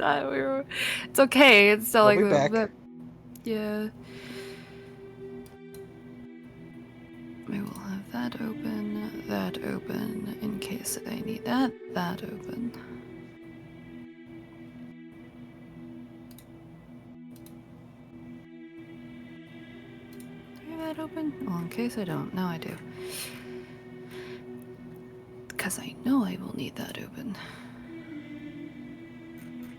It's okay. It's still We'll like be back. yeah. I will have that open in case I need that open. Do I have that open? Well, in case I don't. Now I do. Because I know I will need that open.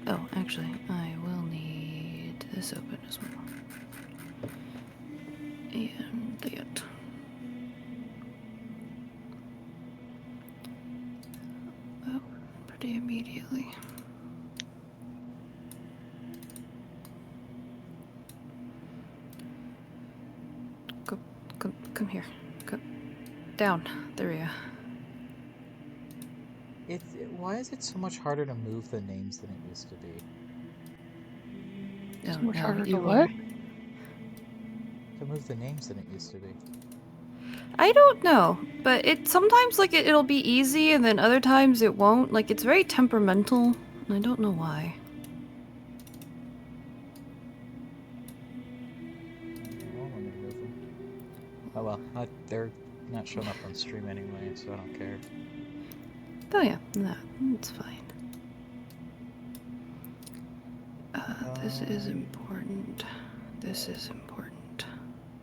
Oh, actually, I will need this open as well. And that. Oh, pretty immediately. Come here. Come down. There we go. Why is it so much harder to move the names than it used to be? Oh, So much no, harder to you what? To move the names than it used to be. I don't know, but sometimes like it'll be easy, and then other times it won't. Like it's very temperamental, and I don't know why. Well, let me remove them. Oh well, they're not showing up on stream anyway, so I don't care. Oh yeah, no, it's fine. This is important. This is important.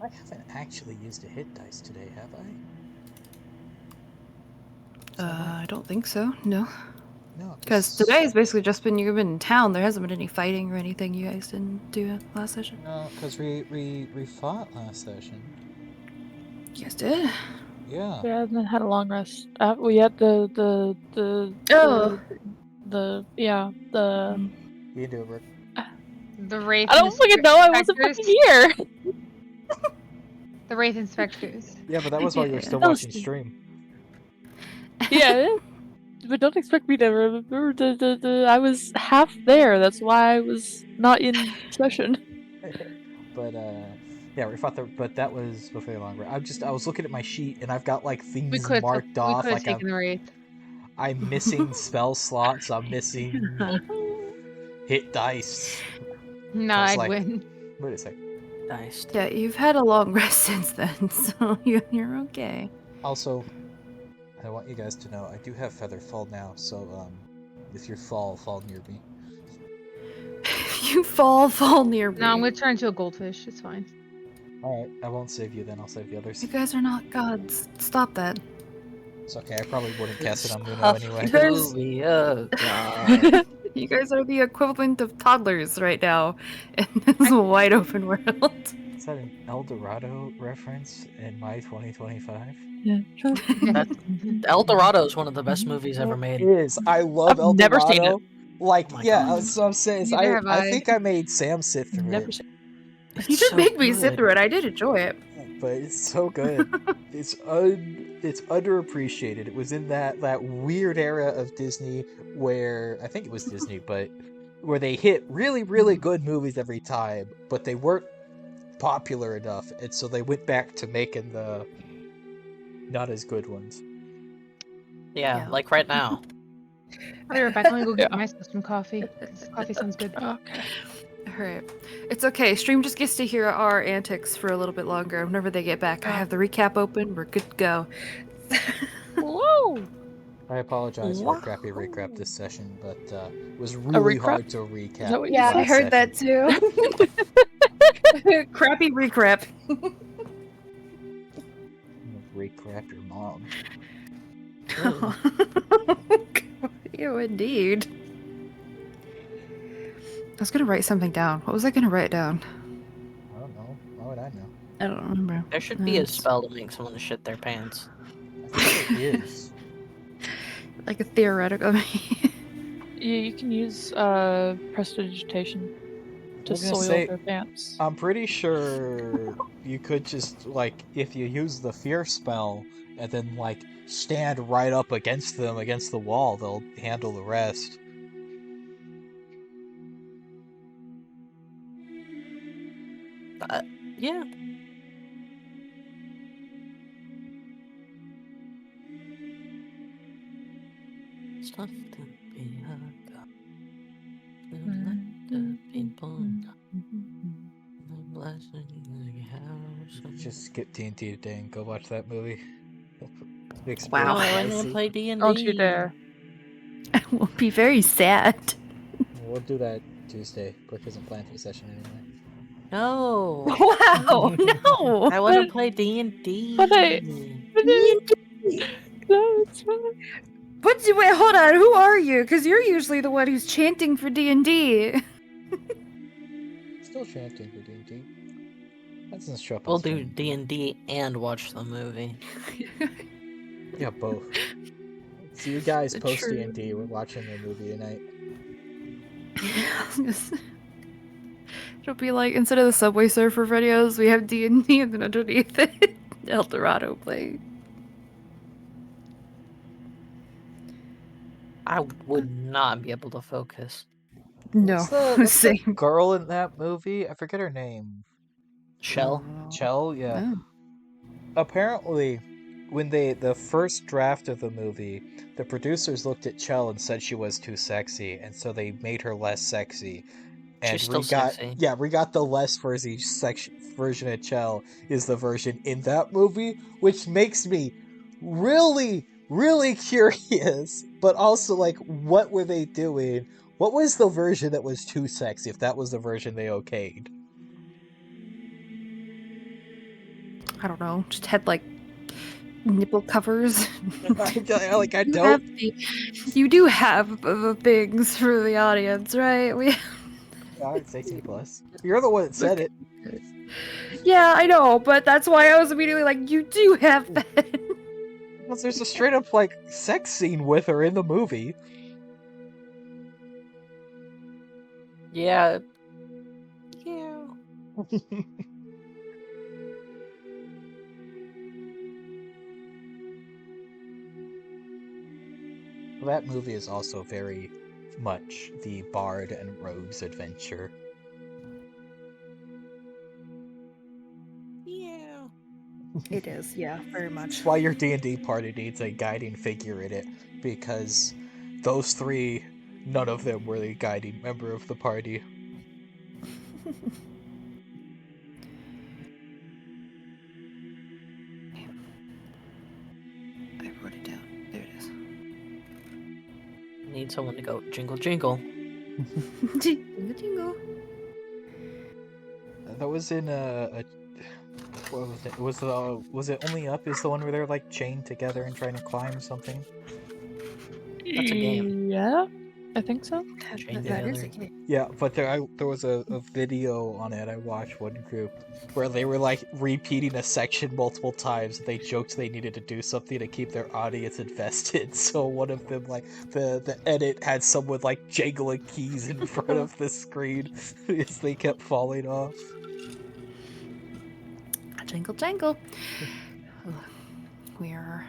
I haven't actually used a hit dice today, have I? I don't think so. No. No, Because today has basically just been you've been in town. There hasn't been any fighting or anything. You guys didn't do last session. No, because we fought last session. You guys did. Yeah. Yeah, and then had a long rest. We had the You can do it, Brooke. The Wraith. I don't fucking know. I wasn't Inspectors. fucking here. The Wraith Inspectors. Yeah, but that was while you were still That was- watching stream. Yeah, but don't expect me to remember. I was half there. That's why I was not in session. But yeah, we fought but that was before the long rest. I was looking at my sheet and I've got like We things could marked have off. Like taken the Wraith. I'm missing spell slots. I'm missing hit dice. No, I was I'd like, win. wait a sec. Nice. Yeah, you've had a long rest since then, so you're okay. Also, I want you guys to know I do have feather fall now, so if you fall near me. You fall near me. No, I'm gonna turn into a goldfish. It's fine. Alright, I won't save you then, I'll save the others. You guys are not gods. Stop that. It's okay, I probably wouldn't cast it on Muno Tough anyway. You guys- movie, oh god. You guys are the equivalent of toddlers right now in this wide open world. Is that an El Dorado reference in my 2025? El Dorado is one of the best movies ever made. It is. I love I've El never seen Dorado. Like, Oh my yeah, God. that's what I'm saying. is Neither have I I. think I made Sam sit through Never it, seen. You did make me sit through it. I did enjoy it. but it's so good. it's underappreciated. It was in that weird era of Disney where I think it was Disney, but where they hit really, really good movies every time, but they weren't popular enough, and so they went back to making the not as good ones. Yeah, like right now. I'll be right back. I'm gonna go get Yeah. myself some coffee. 'Cause coffee sounds good. Okay. Alright. It's okay. Stream just gets to hear our antics for a little bit longer. Whenever they get back, I have the recap open. We're good to go. Whoa! I apologize for a crappy recap this session, but it was really recap? hard to recap. Is that what you Yeah, said? I last heard that session. too. Crappy recap. Recap your mom. Ew, indeed. I was gonna write something down. What was I gonna write down? I don't know. Why would I know? I don't remember. There should be a spell to make someone shit their pants. I think there is. Like a theoretical. Yeah, you can use prestidigitation to was gonna soil say- their pants. I'm pretty sure you could just, like, if you use the fear spell and then, like, stand right up against them, against the wall, they'll handle the rest. Yeah. Stuff to be a god. Just skip D&D today and go watch that movie. Wow. No, I want to play D&D. Don't you dare. I will be very sad. We'll do that Tuesday. Brooke isn't planning for a session anyway. No. Wow, no. I want to play D&D. But no, it's fine. Wait, hold on. Who are you? Because you're usually the one who's chanting for D&D. Still chanting for D&D. That doesn't show up. We'll on do screen. D&D and watch the movie. Yeah, both. So you guys The post true- D&D. We're watching the movie tonight. It'll be like, instead of the Subway Surfer videos, we have D&D, and then underneath it, El Dorado playing. I would not be able to focus. No, What's the same. girl in that movie? I forget her name. Shell? Chell? Yeah. Oh. Apparently, when the first draft of the movie, the producers looked at Chell and said she was too sexy, and so they made her less sexy. And She's still we got sexy. we got the less version of Chell is the version in that movie, which makes me really, really curious. But also, like, what were they doing? What was the version that was too sexy? If that was the version they okayed. I don't know, just had like nipple covers. Like, I You don't. have you do have the things for the audience, right? It's 18+. You're the one that said it. Yeah, I know, but that's why I was immediately like, you do have that. Because there's a straight up, like, sex scene with her in the movie. Yeah. Yeah. That movie is also very much the Bard and Rogue's adventure. Yeah. It is, yeah, very much. That's why your D&D party needs a guiding figure in it, because those three, none of them were the guiding member of the party. I wrote it down. There it is. Need someone to go jingle jingle. Jingle, jingle. That was in what was it? Was it Only Up is the one where they're like chained together and trying to climb something? That's a game. Yeah, I think so. That is a game. Yeah, but there was a video on it. I watched one group where they were like repeating a section multiple times. They joked they needed to do something to keep their audience invested. So one of them, like the edit had someone like jangling keys in front of the screen as they kept falling off. Jingle, jangle. We are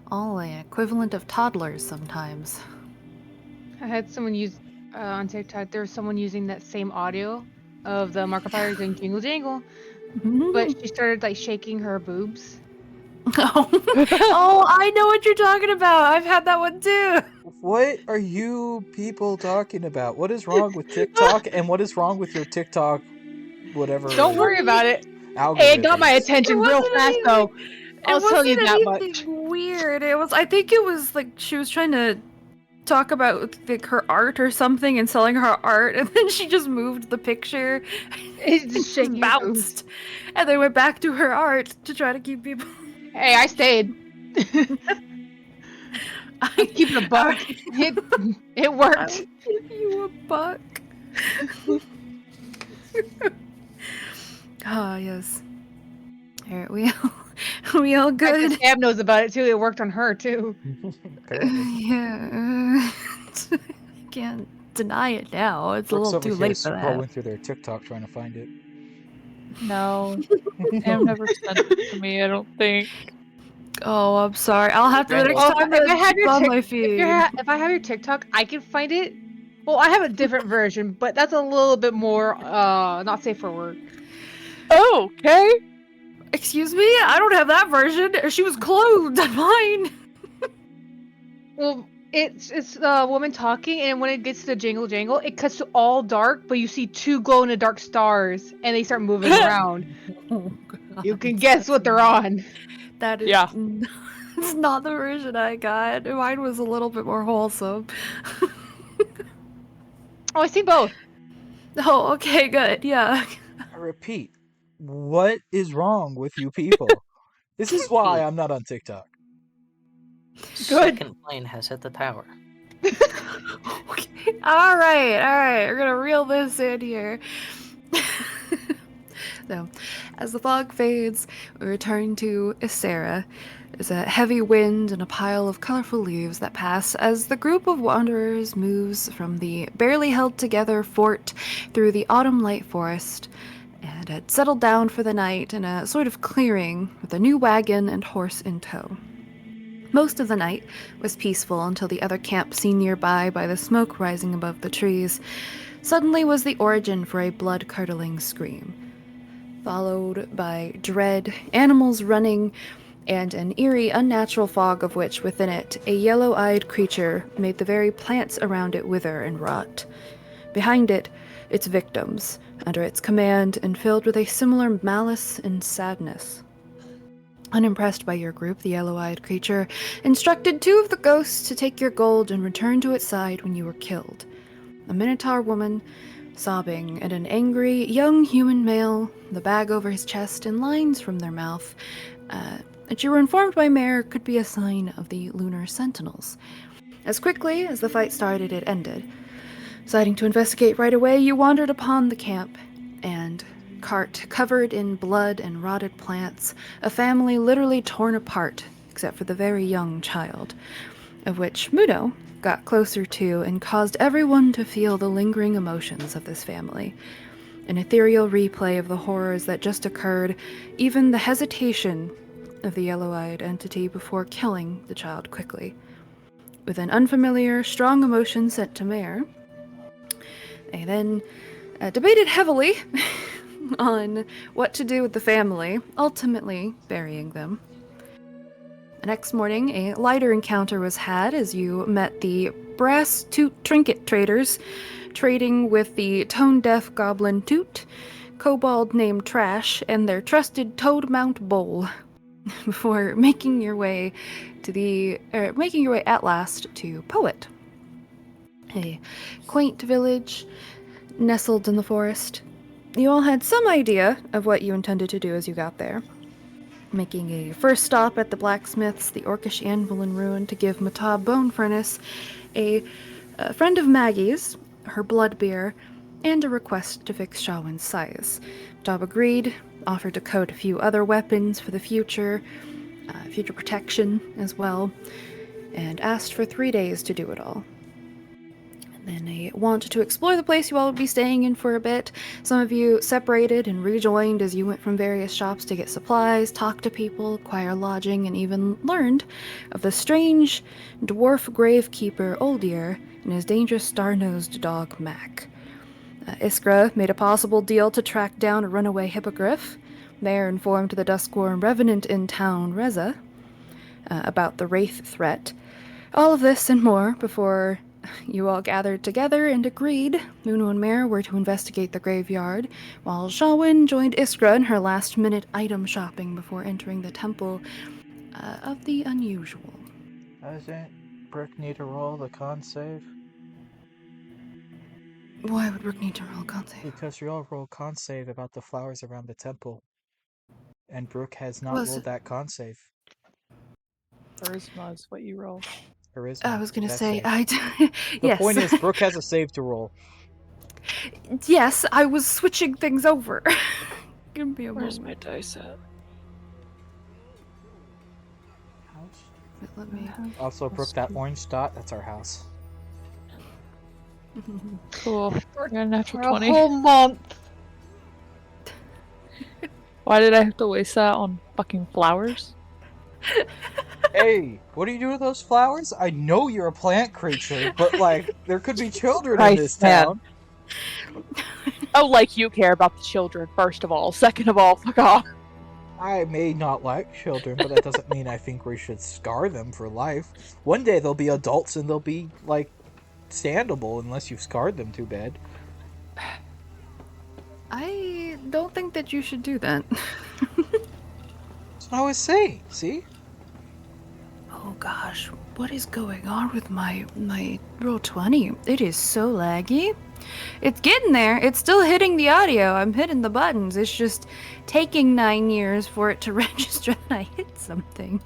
all an equivalent of toddlers sometimes. I had someone use on TikTok. There was someone using that same audio of the Markiplier doing jingle jangle, but she started like shaking her boobs. Oh, I know what you're talking about. I've had that one too. What are you people talking about? What is wrong with TikTok, and what is wrong with your TikTok, whatever? Don't worry about it. Algorithms? Hey, it got my attention It real wasn't fast anything- though. I'll tell you that much. Anything weird. It was. I think it was like she was trying to talk about like her art or something and selling her art, and then she just moved the picture. It's It just shaking her boobs. bounced, and then went back to her art to try to keep people. Hey, I stayed. I Keep it a buck. It I worked. will give you a buck. Ah, yes. Alright, we all good. Gab knows about it too. It worked on her too. Apparently. Yeah. I can't deny it now. It's a Brooke's little over too here late for that. scrolling through their TikTok trying to find it. No, Sam never sent it to me. I don't think. Oh, I'm sorry. I'll have to the next Well, time if I have it's your on Tik- my feed. If I have your TikTok, I can find it. Well, I have a different version, but that's a little bit more not safe for work. Oh, okay. Excuse me? I don't have that version. She was cloned on mine. Well, It's a woman talking, and when it gets to the jingle jangle, it cuts to all dark, but you see 2 glow in the dark stars, and they start moving around. Oh, You God, can guess what they're on. That is Yeah. it's not the version I got. Mine was a little bit more wholesome. Oh, I see both. Oh, okay, good. Yeah. I repeat, what is wrong with you people? This is why I'm not on TikTok. Second plane has hit the tower. Okay. All right. We're gonna reel this in here. So, as the fog fades, we return to Isera. There's a heavy wind and a pile of colorful leaves that pass as the group of wanderers moves from the barely held together fort through the autumn light forest and had settled down for the night in a sort of clearing with a new wagon and horse in tow. Most of the night was peaceful until the other camp seen nearby by the smoke rising above the trees suddenly was the origin for a blood-curdling scream, followed by dread, animals running, and an eerie, unnatural fog of which within it a yellow-eyed creature made the very plants around it wither and rot. Behind it, its victims, under its command and filled with a similar malice and sadness. Unimpressed by your group, the yellow-eyed creature instructed 2 of the ghosts to take your gold and return to its side when you were killed. A minotaur woman, sobbing, and an angry, young human male, the bag over his chest and lines from their mouth, and you were informed by Mare could be a sign of the lunar sentinels. As quickly as the fight started, it ended. Deciding to investigate right away, you wandered upon the camp, and cart covered in blood and rotted plants, a family literally torn apart, except for the very young child, of which Mudo got closer to and caused everyone to feel the lingering emotions of this family. An ethereal replay of the horrors that just occurred, even the hesitation of the yellow-eyed entity before killing the child quickly. With an unfamiliar, strong emotion sent to Mare, they then debated heavily on what to do with the family, ultimately burying them. The next morning, a lighter encounter was had as you met the brass toot trinket traders, trading with the tone-deaf goblin Toot, kobold named Trash, and their trusted Toad Mount Bowl, before making your way at last to Poet, a quaint village nestled in the forest. You all had some idea of what you intended to do as you got there, making a first stop at the blacksmith's, the orcish anvil in ruin, to give Matab Bone Furnace a friend of Maggie's, her blood beer, and a request to fix Shawin's size. Matab agreed, offered to coat a few other weapons for the future protection as well, and asked for 3 days to do it all. Then they wanted to explore the place you all would be staying in for a bit. Some of you separated and rejoined as you went from various shops to get supplies, talk to people, acquire lodging, and even learned of the strange dwarf gravekeeper Oldir and his dangerous star-nosed dog Mac. Iskra made a possible deal to track down a runaway hippogriff. Mare informed the Duskworm Revenant in town, Reza, about the Wraith threat. All of this and more before you all gathered together and agreed Muno and Mare were to investigate the graveyard, while Shawin joined Iskra in her last-minute item shopping before entering the Temple of the Unusual. Doesn't Brooke need to roll the con save? Why would Brooke need to roll con save? Because we all roll con save about the flowers around the temple. And Brooke has not rolled that con save. Charisma is what you roll. Charisma. I was gonna Dex say, save. The yes. point is, Brooke has a save to roll. Yes, I was switching things over. Give me a Where's moment. my dice at? Let me... Also, Brooke, that orange dot, that's our house. Cool. I got a natural For a 20. whole month. Why did I have to waste that on fucking flowers? Hey, what do you do with those flowers? I know you're a plant creature, but like, there could be children in Christ, this man. town. Oh, like you care about the children, first of all. Second of all, fuck off. I may not like children, but that doesn't mean I think we should scar them for life. One day they'll be adults and they'll be, like, standable unless you've scarred them too bad. I don't think that you should do that. That's what I was saying, see? Oh gosh, what is going on with my roll 20? It is so laggy. It's getting there. It's still hitting the audio. I'm hitting the buttons. It's just taking 9 years for it to register that I hit something.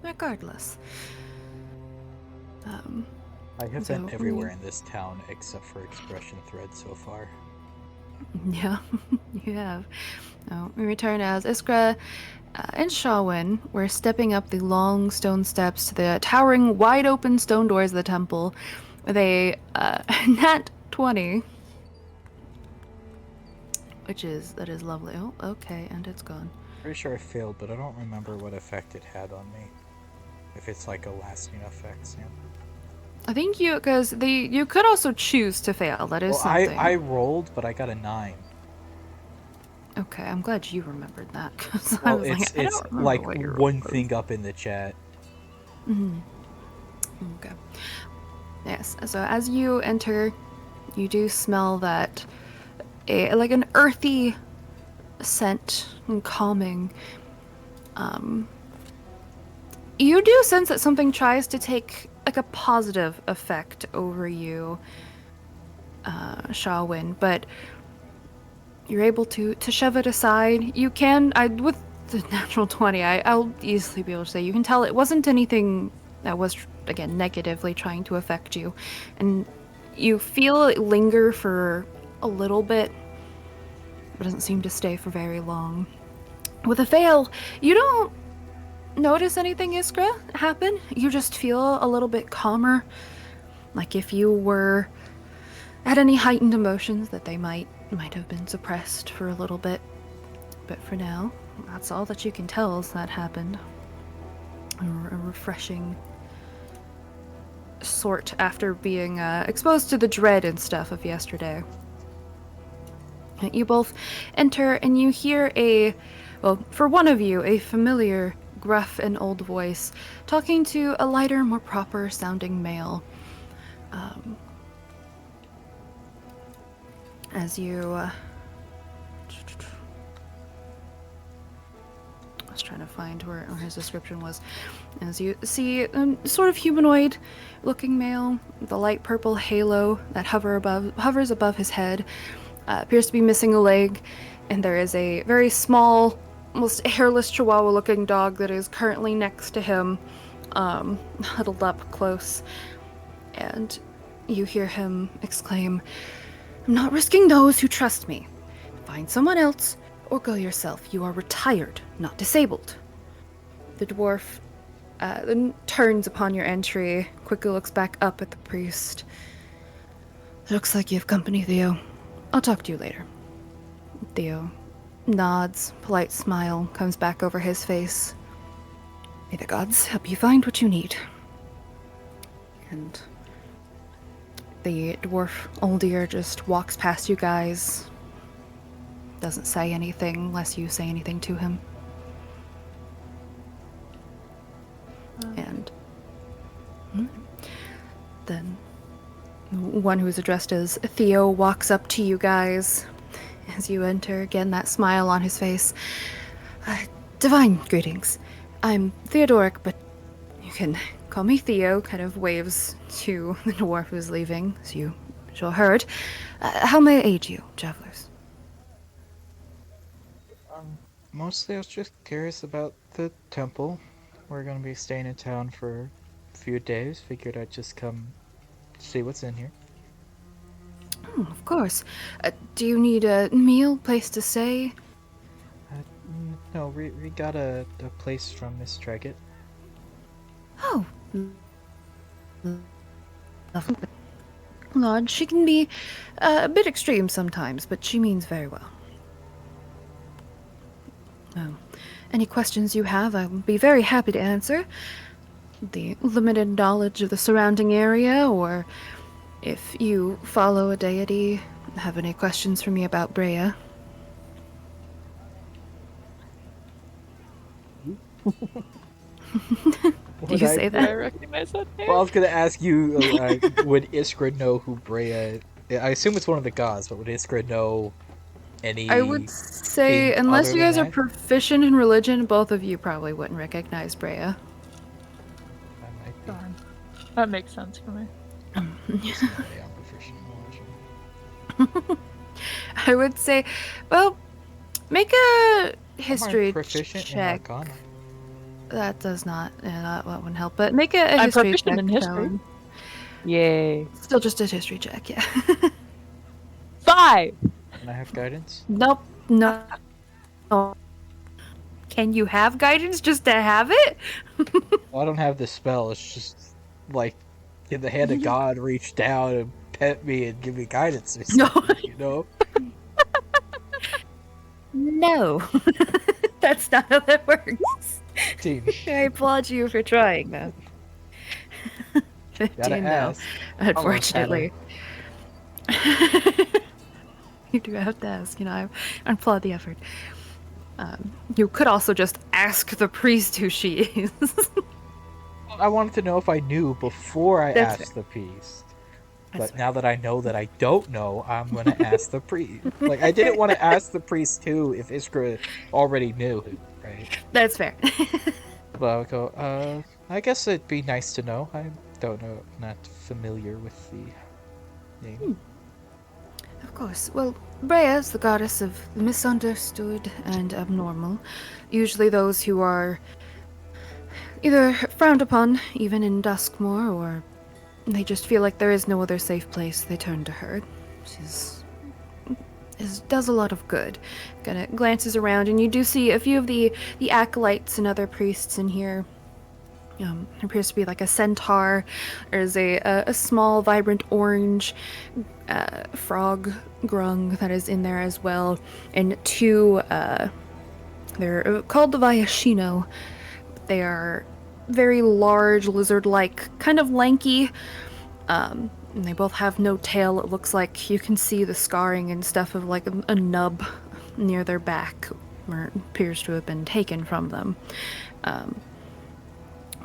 Regardless. I have So, been everywhere in this town except for expression threads so far. Yeah, you have. We return as Iskra and Shawin were stepping up the long stone steps to the towering, wide-open stone doors of the temple. They nat 20, that is lovely. Oh, okay, and it's gone. Pretty sure I failed, but I don't remember what effect it had on me. If it's like a lasting effect, Sam. I think you could also choose to fail. That is Well, something. I rolled, but I got a 9. Okay, I'm glad you remembered that because Well, I was it's like, I don't remember like what your one roll was. thing up in the chat. Okay. Yes. So as you enter, you do smell that, like an earthy scent and calming. You do sense that something tries to take like a positive effect over you, Shawin, but you're able to shove it aside. You can, with the natural 20, I'll easily be able to say you can tell it wasn't anything that was, again, negatively trying to affect you. And you feel it linger for a little bit, but doesn't seem to stay for very long. With a fail, you don't notice anything, Iskra, happen. You just feel a little bit calmer, like if you were at any heightened emotions that they might have been suppressed for a little bit. But for now, that's all that you can tell is that happened. A refreshing sort after being exposed to the dread and stuff of yesterday. You both enter and you hear for one of you, a familiar, gruff and old voice talking to a lighter, more proper sounding male. As you I was trying to find where his description was. As you see a sort of humanoid looking male with a light purple halo that hovers above his head, appears to be missing a leg, and there is a very small, almost hairless chihuahua looking dog that is currently next to him, huddled up close. And you hear him exclaim, "I'm not risking those who trust me. Find someone else or go yourself. You are retired, not disabled." The dwarf then turns upon your entry, quickly looks back up at the priest. "Looks like you have company, Theo. I'll talk to you later." Theo nods, polite smile comes back over his face. "May the gods help you find what you need." And the dwarf Oldir just walks past you guys. Doesn't say anything unless you say anything to him. And then one who is addressed as Theo walks up to you guys as you enter. Again, that smile on his face. "Divine greetings. I'm Theodoric, but you can call me Theo," kind of waves to the dwarf who's leaving, as you sure heard. "How may I aid you, travelers?" Mostly I was just curious about the temple. We're gonna be staying in town for a few days. Figured I'd just come see what's in here. Of course. Do you need a meal, place to stay? No, we got a place from Miss Treggett. Oh. Lovely. Lodge. She can be a bit extreme sometimes, but she means very well. Any questions you have, I will be very happy to answer. The limited knowledge of the surrounding area, or if you follow a deity, have any questions for me about Brea. Do you say Would I that? recognize that name? Well, I was gonna ask you, would Iskra know who Brea? I assume it's one of the gods, but would Iskra know I would anything say, unless other you than guys are that? proficient in religion, both of you probably wouldn't recognize Brea. I might be. Darn. That makes sense for me. There's no way I'm proficient in religion. I would say, well, make a I'm history proficient in check. Arcana. That does not, that wouldn't help. But make a I'm history proficient check, in history. Talon. Yay. Still just a history check, yeah. 5! Can I have guidance? Nope, no. Can you have guidance just to have it? Well, I don't have the spell. It's just like, can the hand of God reach down and pet me and give me guidance or No. something? You know? No. That's not how that works. 15. I applaud you for trying, though. 15, Gotta no. ask. Unfortunately. You do have to ask, I applaud the effort. You could also just ask the priest who she is. I wanted to know if I knew before I That's asked the priest. That's But now that I know that I don't know, I'm gonna ask the priest. Like, I didn't want to ask the priest too if Iskra already knew, right? That's fair. But I would go, I guess it'd be nice to know. I don't know, not familiar with the name. Of course. Well, Brea is the goddess of the misunderstood and abnormal. Usually those who are either frowned upon, even in Duskmoor, or they just feel like there is no other safe place, they turn to her. Does a lot of good. Kind of glances around, and you do see a few of the acolytes and other priests in here. There appears to be like a centaur. There's a small, vibrant orange frog grung that is in there as well, and two. They're called the Vayashino. They are very large, lizard-like, kind of lanky. And they both have no tail. It looks like you can see the scarring and stuff of like a nub near their back, where it appears to have been taken from them.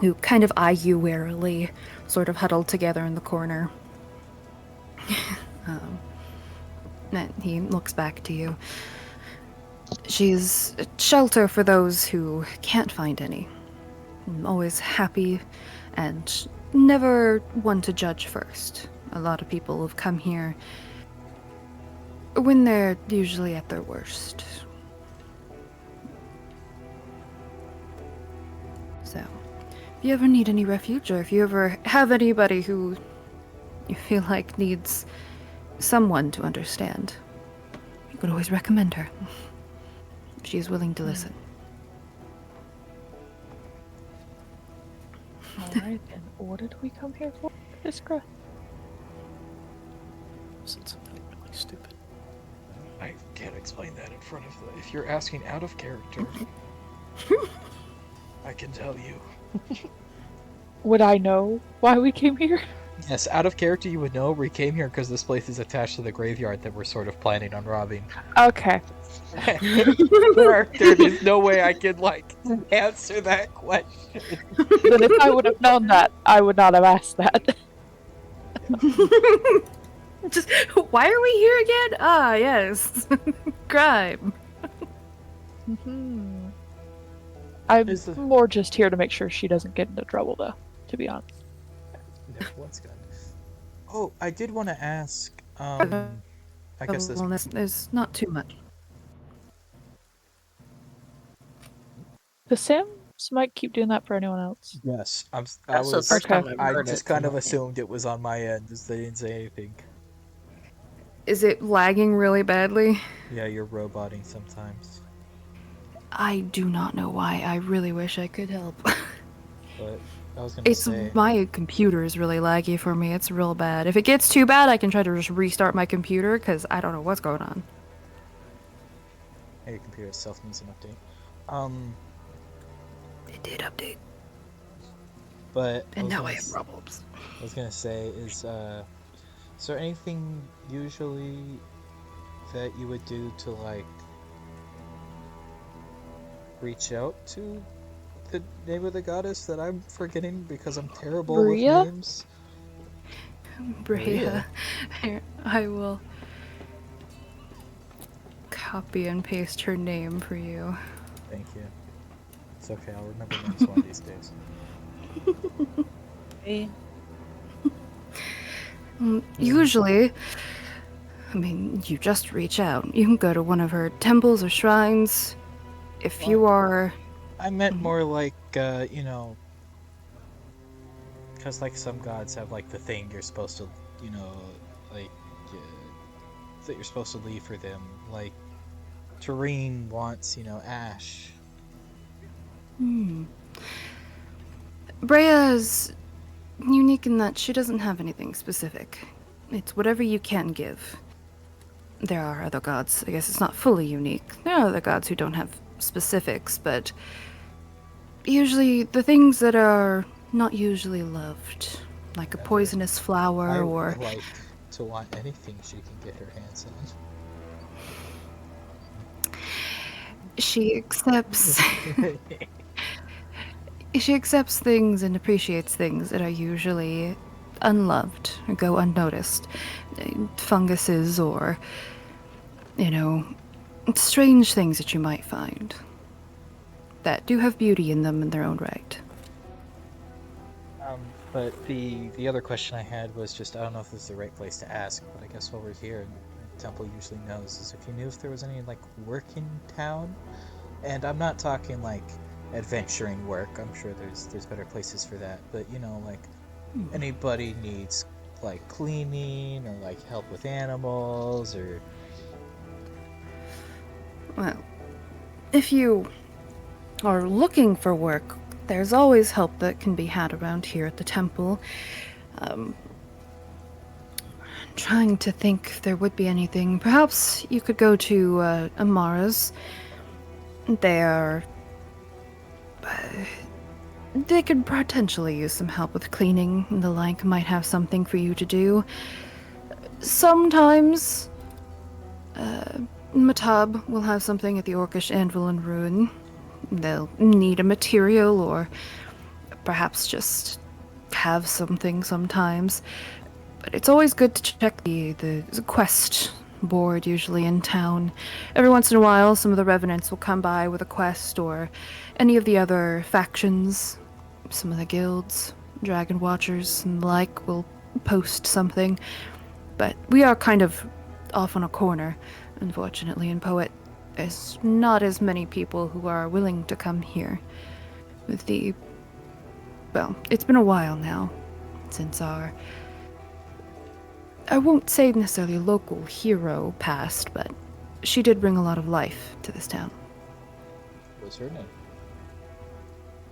Who kind of eye you warily, sort of huddled together in the corner. And he looks back to you. She's a shelter for those who can't find any. Always happy and never one to judge first. A lot of people have come here when they're usually at their worst. So, if you ever need any refuge, or if you ever have anybody who you feel like needs someone to understand, you could always recommend her. She is willing to listen. Alright, and what did we come here for, Iskra? Said something really stupid. I can't explain that in front of the... If you're asking out of character, I can tell you. Would I know why we came here? Yes, out of character you would know we came here because this place is attached to the graveyard that we're sort of planning on robbing. Okay. Character, there's no way I could, answer that question. Then if I would have known that, I would not have asked that. Just, why are we here again? Ah, yes. Crime. I'm Is the- more just here to make sure she doesn't get into trouble, though, to be honest. No, what's good? Oh, I did want to ask, I guess this... Well, there's not too much. Does Sam might keep doing that for anyone else? Yes, That's the first Okay. time I've I heard just it kind from of him. assumed it was on my end, as they didn't say anything. Is it lagging really badly? Yeah, you're roboting sometimes. I do not know why. I really wish I could help. But I was gonna say... My computer is really laggy for me. It's real bad. If it gets too bad, I can try to just restart my computer, because I don't know what's going on. Hey, your computer itself needs an update. It did update. But And now I have problems. I was gonna say is there anything usually that you would do to reach out to the name of the goddess that I'm forgetting because I'm terrible with Bria? names? Brea. Here, I will copy and paste her name for you. Thank you. It's okay, I'll remember names one of these days. Hey. Usually, I mean, you just reach out. You can go to one of her temples or shrines. If you are... I meant more like, because like some gods have like the thing you're supposed to, like uh, that you're supposed to leave for them. Like Tareen wants, ash. Brea is unique in that she doesn't have anything specific. It's whatever you can give. There are other gods. I guess it's not fully unique. There are other gods who don't have specifics, but usually the things that are not usually loved, like a poisonous flower I or... like to want anything she can get her hands She accepts... on. She accepts things and appreciates things that are usually unloved or go unnoticed. Funguses or, strange things that you might find that do have beauty in them in their own right. But the other question I had was just, I don't know if this is the right place to ask, but I guess while we're here, and the temple usually knows, is if you knew if there was any like work in town. And I'm not talking like adventuring work. I'm sure there's better places for that. But like anybody needs like cleaning or like help with animals or... Well, if you are looking for work, there's always help that can be had around here at the temple. I'm trying to think if there would be anything. Perhaps you could go to Amara's. They could potentially use some help with cleaning and the like, might have something for you to do. Sometimes, Matab will have something at the Orcish Anvil and Ruin. They'll need a material or perhaps just have something sometimes. But it's always good to check the quest board usually in town. Every once in a while, some of the revenants will come by with a quest, or any of the other factions, some of the guilds, dragon watchers and the like will post something. But we are kind of off on a corner, unfortunately, in Poet. There's not as many people who are willing to come here. Well, it's been a while now since our... I won't say necessarily local hero passed, but she did bring a lot of life to this town. What's her name?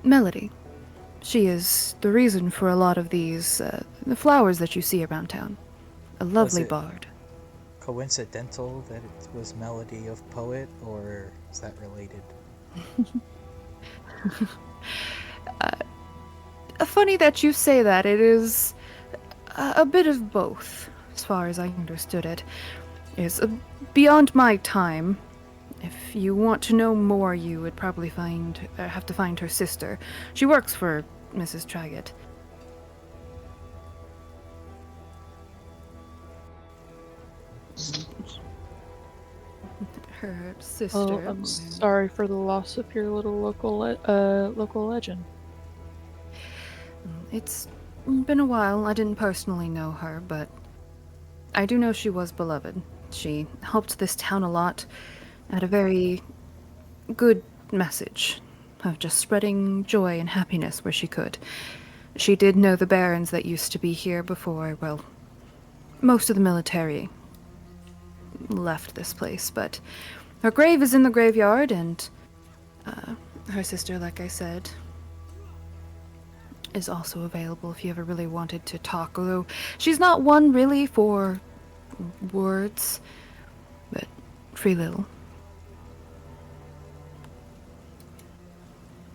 Melody. She is the reason for a lot of these, the flowers that you see around town. A lovely bard. Coincidental that it was Melody of Poet, or is that related? Funny that you say that. It is a bit of both, as far as I understood it. It's beyond my time. If you want to know more, you would probably have to find her sister. She works for Mrs. Traggett. Her sister. Oh, I'm sorry for the loss of your little local legend. It's been a while. I didn't personally know her, but I do know she was beloved. She helped this town a lot. Had a very good message of just spreading joy and happiness where she could. She did know the barons that used to be here before, well, most of the military left this place, but her grave is in the graveyard, and her sister, like I said, is also available if you ever really wanted to talk, although she's not one really for words, but free little.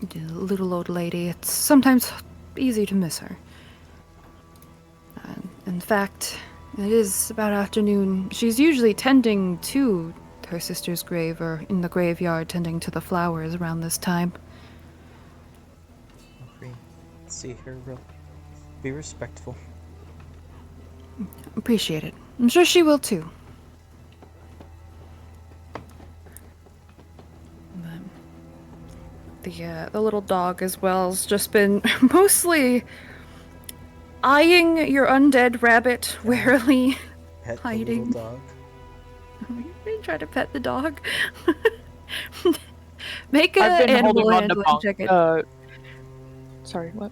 The little old lady, it's sometimes easy to miss her. In fact, it is about afternoon. She's usually tending to her sister's grave, or in the graveyard tending to the flowers around this time. see her real. Be respectful. Appreciate it. I'm sure she will too. The little dog as well has just been mostly eyeing your undead rabbit warily, Pet the hiding. little dog. You try to pet the dog. Make I've an been animal holding on to handling check it. Sorry, what?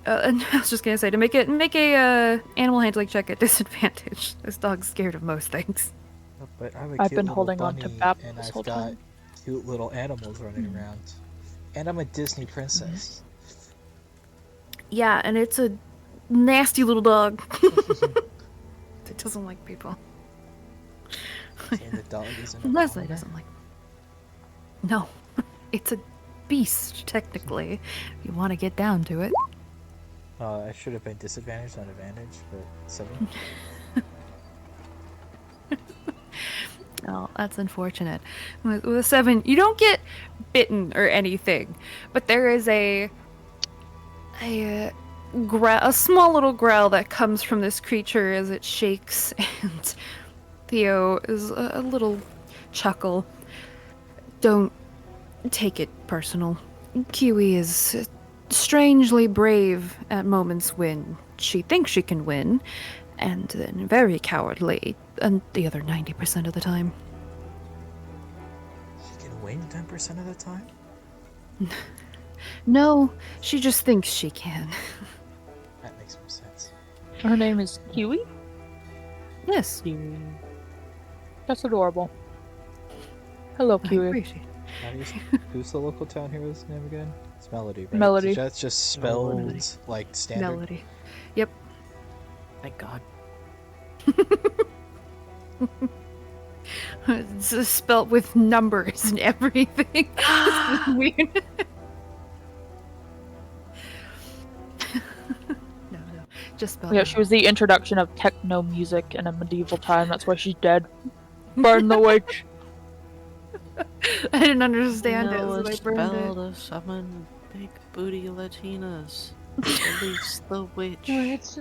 And I was just gonna say to make a animal handling check at disadvantage. This dog's scared of most things. But I'm a I've cute been little holding on bunny, to Bap and this I've whole got time. cute little animals running around. And I'm a Disney princess. Yeah, and it's a nasty little dog. It doesn't like people. Saying the dog isn't a Leslie bomber. doesn't like. No, it's a beast technically. If you want to get down to it. I should have been disadvantaged, not advantage, but 7. Oh, that's unfortunate. With a 7, you don't get bitten or anything, but there is a small little growl that comes from this creature as it shakes, and Theo is a little chuckle. Don't take it personal. Kiwi is strangely brave at moments when she thinks she can win, and then very cowardly the other 90% of the time. She can win 10% of the time? No, she just thinks she can. That makes more sense. Her name is Kiwi? Yes, Kiwi. That's adorable. Hello, I Kiwi. appreciate it. Who's the local town hero's name again? It's Melody, right? Melody. That's just spelled Melody. like standard. Melody. Yep. Thank God. It's spelt with numbers and everything. This is weird. No, just spelled. Yeah, she was the introduction of techno music in a medieval time. That's why she's dead. Burn the witch. I didn't understand it, know so a I burned spell it. to summon big booty Latinas. Release the witch. It's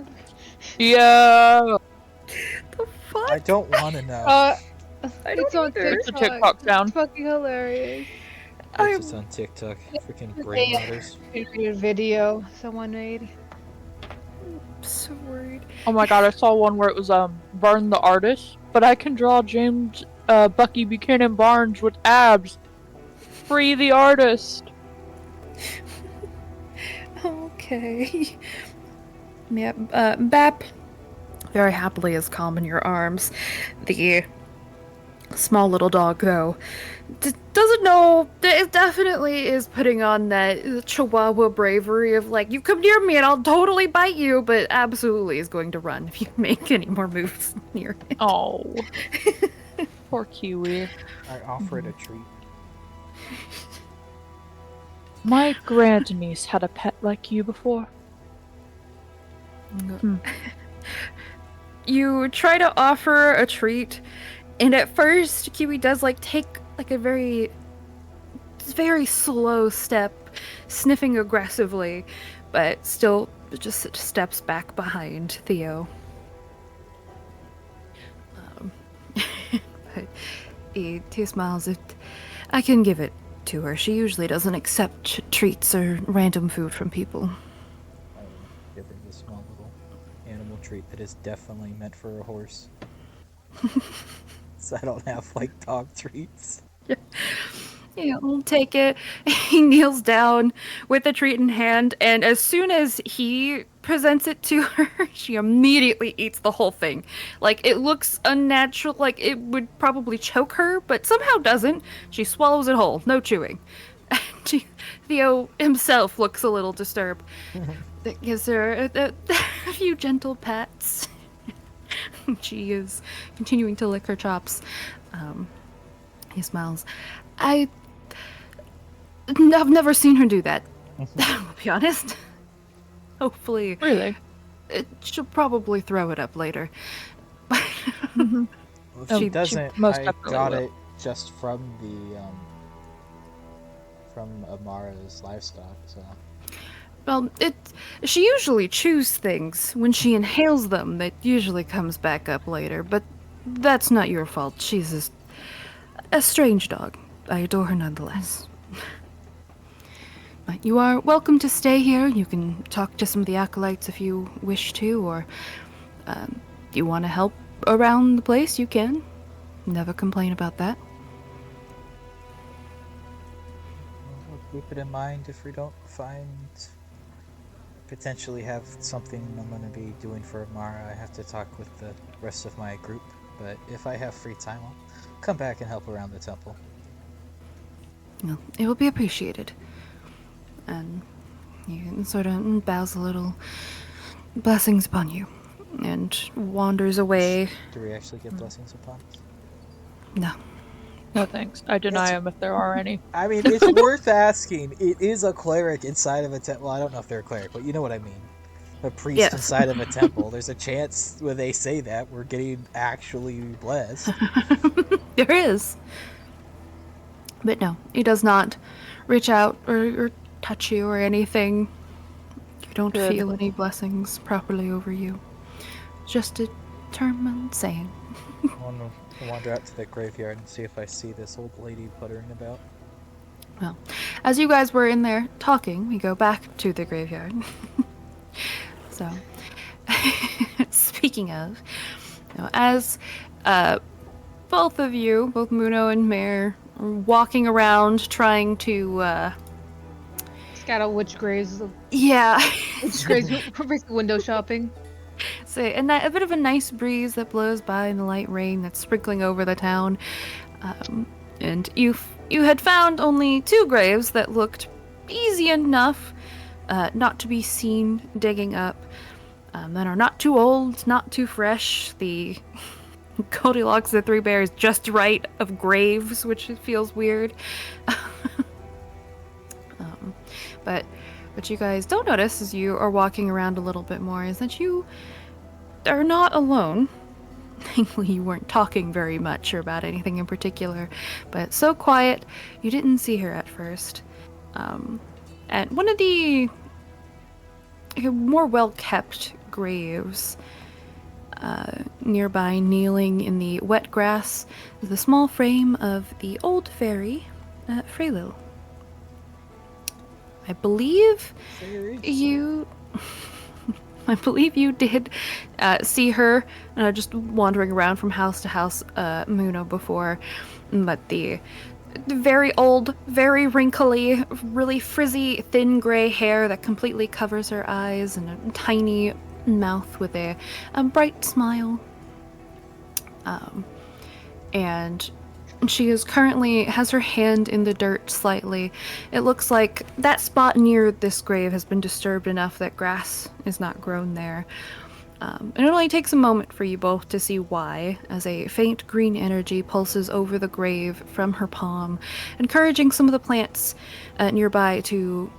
Yeah. The fuck? I don't want to know. I it's don't on either. It's a TikTok. TikTok sound. It's fucking hilarious. It's just on TikTok. Freaking brain Yeah. rotters. A video someone made. So worried. Oh my god, I saw one where it was burn the artist, but I can draw James Bucky Buchanan Barnes with abs. Free the artist. Okay. Yeah, Bap very happily is calm in your arms. The small little dog, though, doesn't know. It definitely is putting on that Chihuahua bravery of like, you come near me and I'll totally bite you, but absolutely is going to run if you make any more moves near it. Oh. Poor Kiwi. I offer it a treat. My grandniece had a pet like you before. You try to offer a treat, and at first Kiwi does like take like a very slow step, sniffing aggressively, but still just steps back behind Theo. But he smiles. I can give it to her. She usually doesn't accept treats or random food from people. I will give her this small little animal treat that is definitely meant for a horse. So I don't have like dog treats. Yeah, I'll take it. He kneels down with the treat in hand, and as soon as he presents it to her, she immediately eats the whole thing. Like, it looks unnatural, like it would probably choke her, but somehow doesn't. She swallows it whole, no chewing. Theo himself looks a little disturbed. That gives her a few gentle pats. She is continuing to lick her chops. He smiles. I've never seen her do that. I'll be honest. Hopefully, Really? she'll probably throw it up later. Well, if Oh, she she doesn't, most I definitely got will. it just from the from Amara's livestock. So Well, she usually chews things. When she inhales them, it usually comes back up later, but that's not your fault. She's a strange dog. I adore her nonetheless. But you are welcome to stay here. You can talk to some of the acolytes if you wish to, or you want to help around the place, you can. Never complain about that. We'll keep it in mind if we don't potentially have something I'm going to be doing for Amara. I have to talk with the rest of my group, but if I have free time, I'll come back and help around the temple. Well, it will be appreciated. And he sort of bows a little. Blessings upon you. And wanders away. Do we actually get blessings upon us? No. No thanks. I deny them if there are any. I mean, it's worth asking. It is a cleric inside of a temple. Well, I don't know if they're a cleric, but you know what I mean. A priest Yes. inside of a temple. There's a chance when they say that we're getting actually blessed. There is. But no, he does not reach out or touch you or anything. You don't Good. feel any blessings properly over you. Just a term I'm saying. I want to wander out to the graveyard and see if I see this old lady puttering about. Well, as you guys were in there talking, we go back to the graveyard. So, speaking of, as both of you, both Muno and Mare, are walking around trying to, Scout out which graves, yeah, we're basically window shopping. so, and that a bit of a nice breeze that blows by in the light rain that's sprinkling over the town. And you had found only 2 graves that looked easy enough not to be seen digging up, that are not too old, not too fresh. The Goldilocks the 3 Bears just right of graves, which feels weird. But what you guys don't notice as you are walking around a little bit more is that you are not alone. Thankfully, you weren't talking very much or about anything in particular, but so quiet, you didn't see her at first. At one of the more well-kept graves nearby, kneeling in the wet grass, is the small frame of the old fairy, Freylil. I believe you did see her just wandering around from house to house, Muno, before, but the very old, very wrinkly, really frizzy, thin gray hair that completely covers her eyes, and a tiny mouth with a bright smile. And she is currently has her hand in the dirt slightly. It looks like that spot near this grave has been disturbed enough that grass is not grown there. And it only takes a moment for you both to see why, as a faint green energy pulses over the grave from her palm, encouraging some of the plants nearby to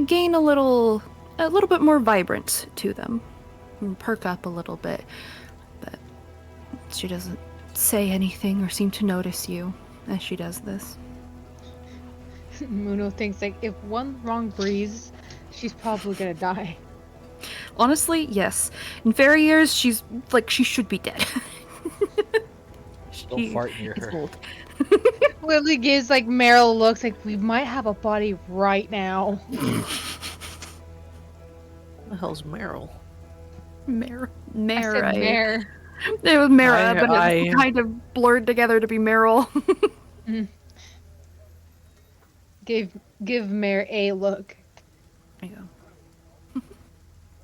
gain a little bit more vibrant to them, and perk up a little bit. But she doesn't say anything or seem to notice you as she does this. Muno thinks like if one wrong breeze, she's probably gonna die. Honestly, yes. In fairy years, she's like she should be dead. Don't fart near is her. old. Lily gives like Meryl looks like we might have a body right now. The hell's Meryl? Mare. I said Mare. It was Mara, but I- it's kind of blurred together to be Meryl. Give Mare a look. There you go.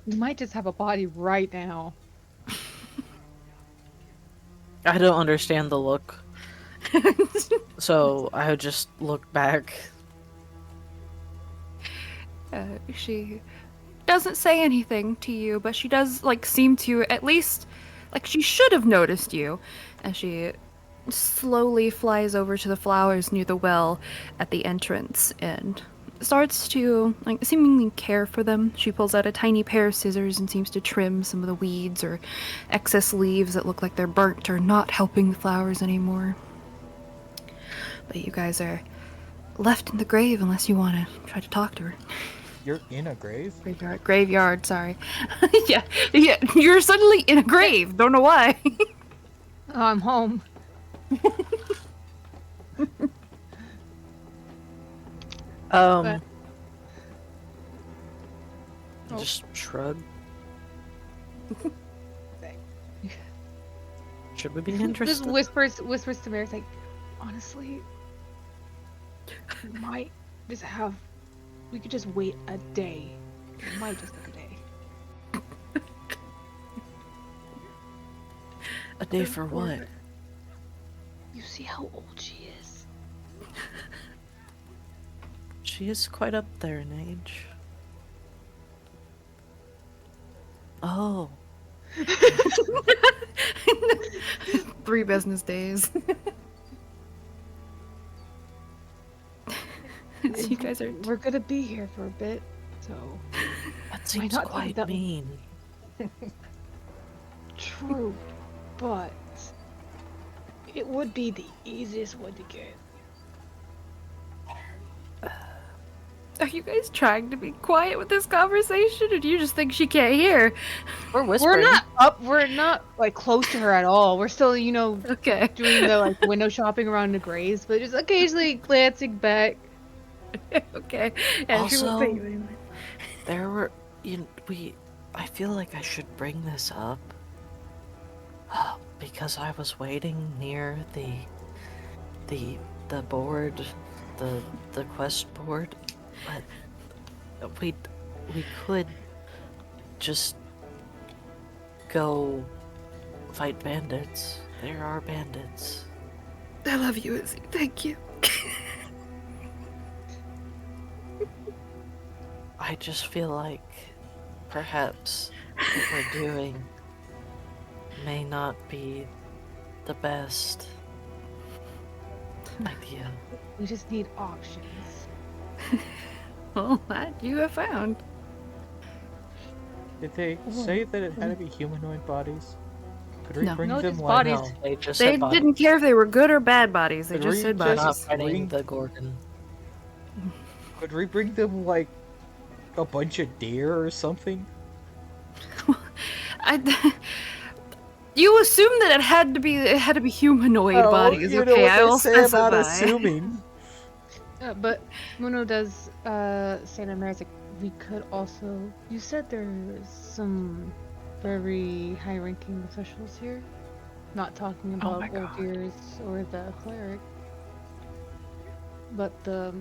We might just have a body right now. I don't understand the look. So I would just look back. She doesn't say anything to you, but she does like seem to at least like she should have noticed you as she slowly flies over to the flowers near the well at the entrance and starts to like seemingly care for them. She pulls out a tiny pair of scissors and seems to trim some of the weeds or excess leaves that look like they're burnt or not helping the flowers anymore. But you guys are left in the grave unless you want to try to talk to her. You're in a grave? Graveyard, sorry. yeah, you're suddenly in a grave. Don't know why. Oh, I'm home. Um, Oh. just shrug. Should we be Just interested? whispers to Mary's like, honestly, we might just have. We could just wait a day. It might just take a day. A day for what? You see how old she is. She is quite up there in age. Oh, 3 business days. So you guys are. We're gonna be here for a bit, so that seems not quite that- mean. true. But it would be the easiest way to get. Are you guys trying to be quiet with this conversation, or do you just think she can't hear? We're whispering. We're not like close to her at all. We're still, Okay. doing the like window shopping around the graves, but just occasionally glancing back. Okay. Yeah, she won't Also, say you anymore. There were, I feel like I should bring this up. Because I was waiting near the board, the quest board, but we could just go fight bandits. There are bandits. I love you, Izzy. Thank you. I just feel like perhaps what we're doing may not be the best idea. We just need options. Well, that you have found. Did they say that it had to be humanoid bodies? Could we No. bring No, them just like... bodies. No, they just They said bodies. didn't care if they were good or bad bodies. They Could just we said We're just- not bodies. fighting bring- the Gorgon. Could we bring them like a bunch of deer or something? You assume that it had to be humanoid bodies. You know Okay, what I they will say about specify. assuming. But Muno does say to Mary's like, we could also. You said there's some very high-ranking officials here. Not talking Oh about my old God. ears or the cleric. But the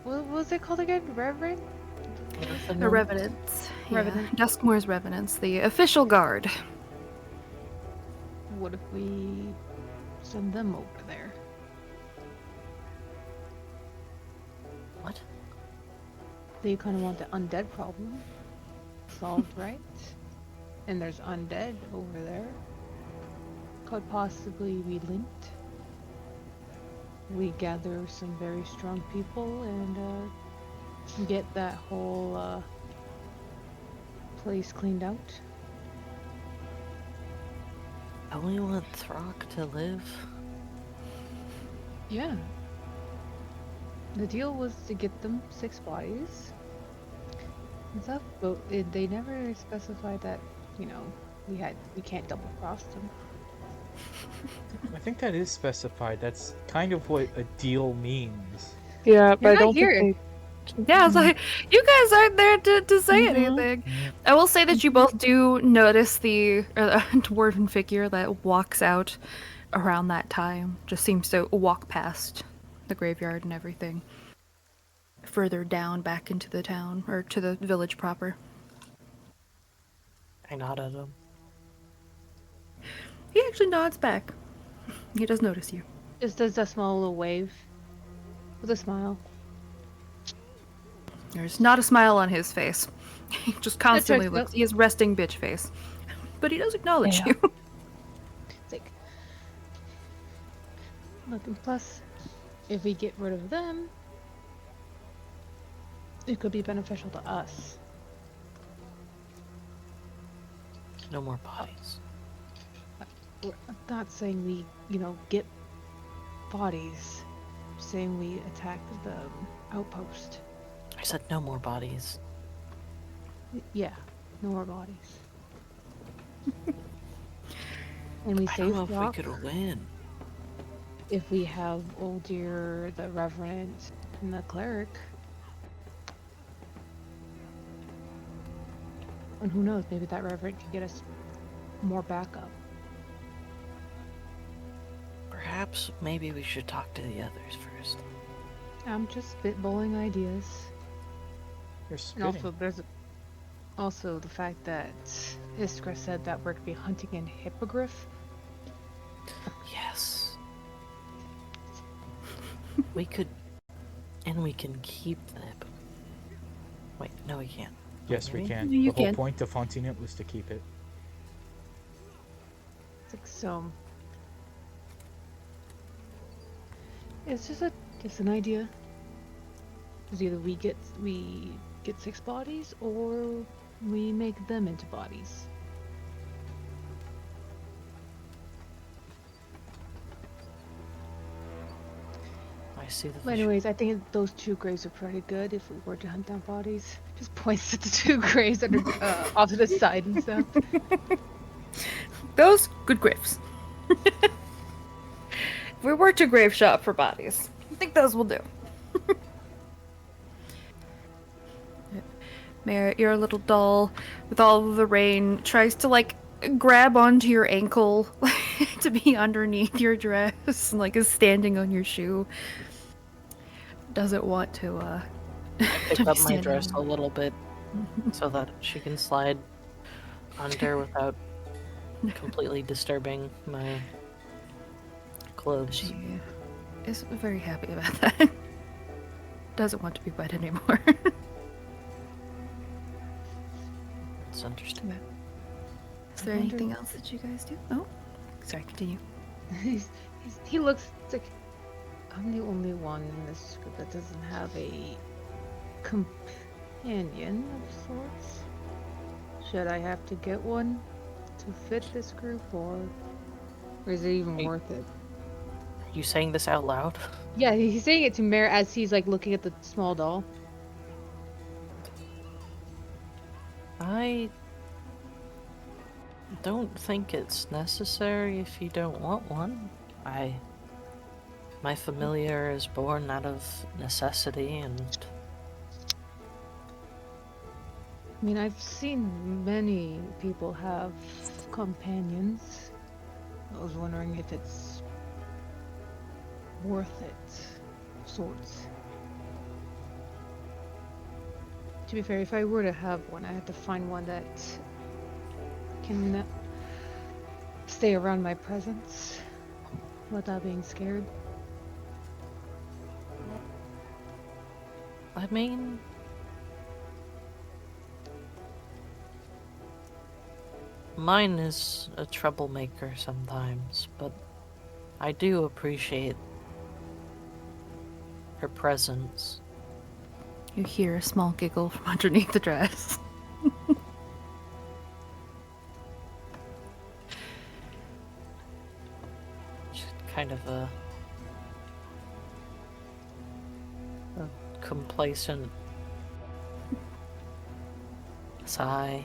what was it called again? Reverend? The Revenants. Revenant. Yeah. Duskmoor's Revenants, the official guard. What if we send them over there? What? They kind of want the undead problem solved, right? And there's undead over there. Could possibly be linked. We gather some very strong people and get that whole place cleaned out. Don't we want Throck to live? Yeah. The deal was to get them 6 bodies and stuff, but they never specified that, we can't double cross them. I think that is specified. That's kind of what a deal means. Yeah, but You're I not don't here. think Yeah, I was like, you guys aren't there to say Mhm. anything. I will say that you both do notice the dwarven figure that walks out around that time. Just seems to walk past the graveyard and everything. Further down back into the town, or to the village proper. I nod at him. He actually nods back. He does notice you. Just does a small little wave with a smile. There's not a smile on his face. He just constantly checks out. looks. He has resting bitch face. But he does acknowledge Yeah. you. It's like, look, and plus, if we get rid of them, it could be beneficial to us. No more bodies. We're not saying we, get bodies. I'm saying we attack the outpost. I said no more bodies. Yeah, no more bodies. And we I don't save know if we Brock could win. if we have Old Deer, the Reverend, and the Cleric. And who knows, maybe that Reverend can get us more backup. Perhaps maybe we should talk to the others first. I'm just spitballing ideas. You're And spitting. also, there's also the fact that Iskra said that we're to be hunting in Hippogriff. Yes. We could, and we can keep the Wait, no, we can't. Yes, we Maybe? can. You The whole can. point of hunting it was to keep it. It's like, so it's just an idea. It's either we get 6 bodies or we make them into bodies. I see the But vision. anyways, I think those 2 graves are pretty good if we were to hunt down bodies. Just points at the 2 graves that are off to the side and stuff. Those good graves. If we were to grave shop for bodies, I think those will do. Merritt, your little doll, with all of the rain, tries to like grab onto your ankle to be underneath your dress, and like is standing on your shoe. Doesn't want to I to pick be up my standing dress a on- little bit so that she can slide under without completely disturbing my clothes. She is very happy about that. Doesn't want to be wet anymore. It's interesting. Is there anything else that you guys do? Oh, sorry, continue. He looks like I'm the only one in this group that doesn't have a companion of sorts. Should I have to get one to fit this group, or is it even Hey. worth it? Are you saying this out loud? Yeah, he's saying it to Mare as he's like looking at the small doll. I don't think it's necessary if you don't want one. My familiar is born out of necessity, and I mean, I've seen many people have companions. I was wondering if it's worth it, of sorts. To be fair, if I were to have one, I have to find one that can stay around my presence without being scared. I mean, mine is a troublemaker sometimes, but I do appreciate her presence. You hear a small giggle from underneath the dress. She's kind of a complacent sigh.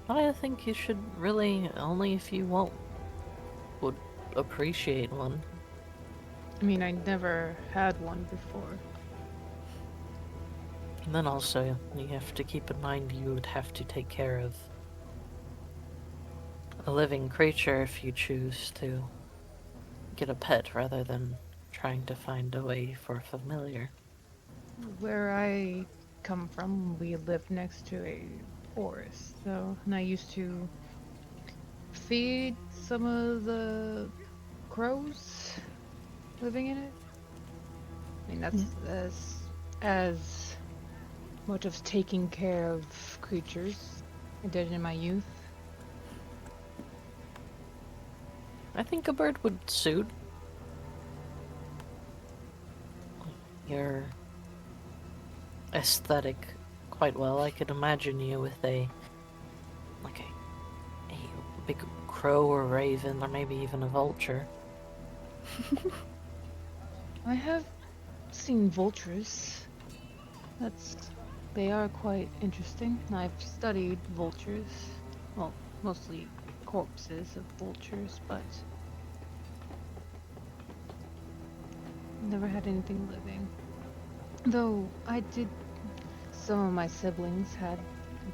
I think you should really, only if you would appreciate one. I mean, I never had one before. And then also, you have to keep in mind you would have to take care of a living creature if you choose to get a pet rather than trying to find a way for a familiar. Where I come from, we live next to a forest, so, and I used to feed some of the crows living in it. I mean, that's as much as taking care of creatures I did in my youth. I think a bird would suit your aesthetic quite well. I could imagine you with a big crow or raven, or maybe even a vulture. I have seen vultures. They are quite interesting. I've studied vultures. Well, mostly corpses of vultures, but never had anything living. Though I did, some of my siblings had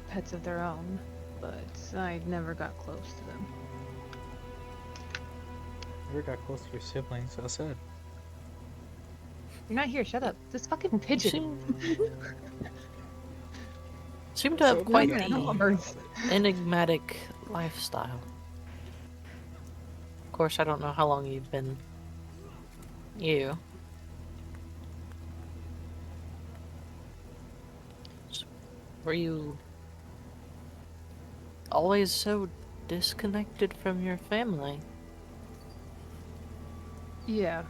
pets of their own, but I never got close to them. Never got close to your siblings. How sad. You're not here, shut up. This fucking You pigeon. seem to have So quite big. I don't want birds. the enigmatic lifestyle. Of course, I don't know how long you've been you. Were you always so disconnected from your family? Yeah.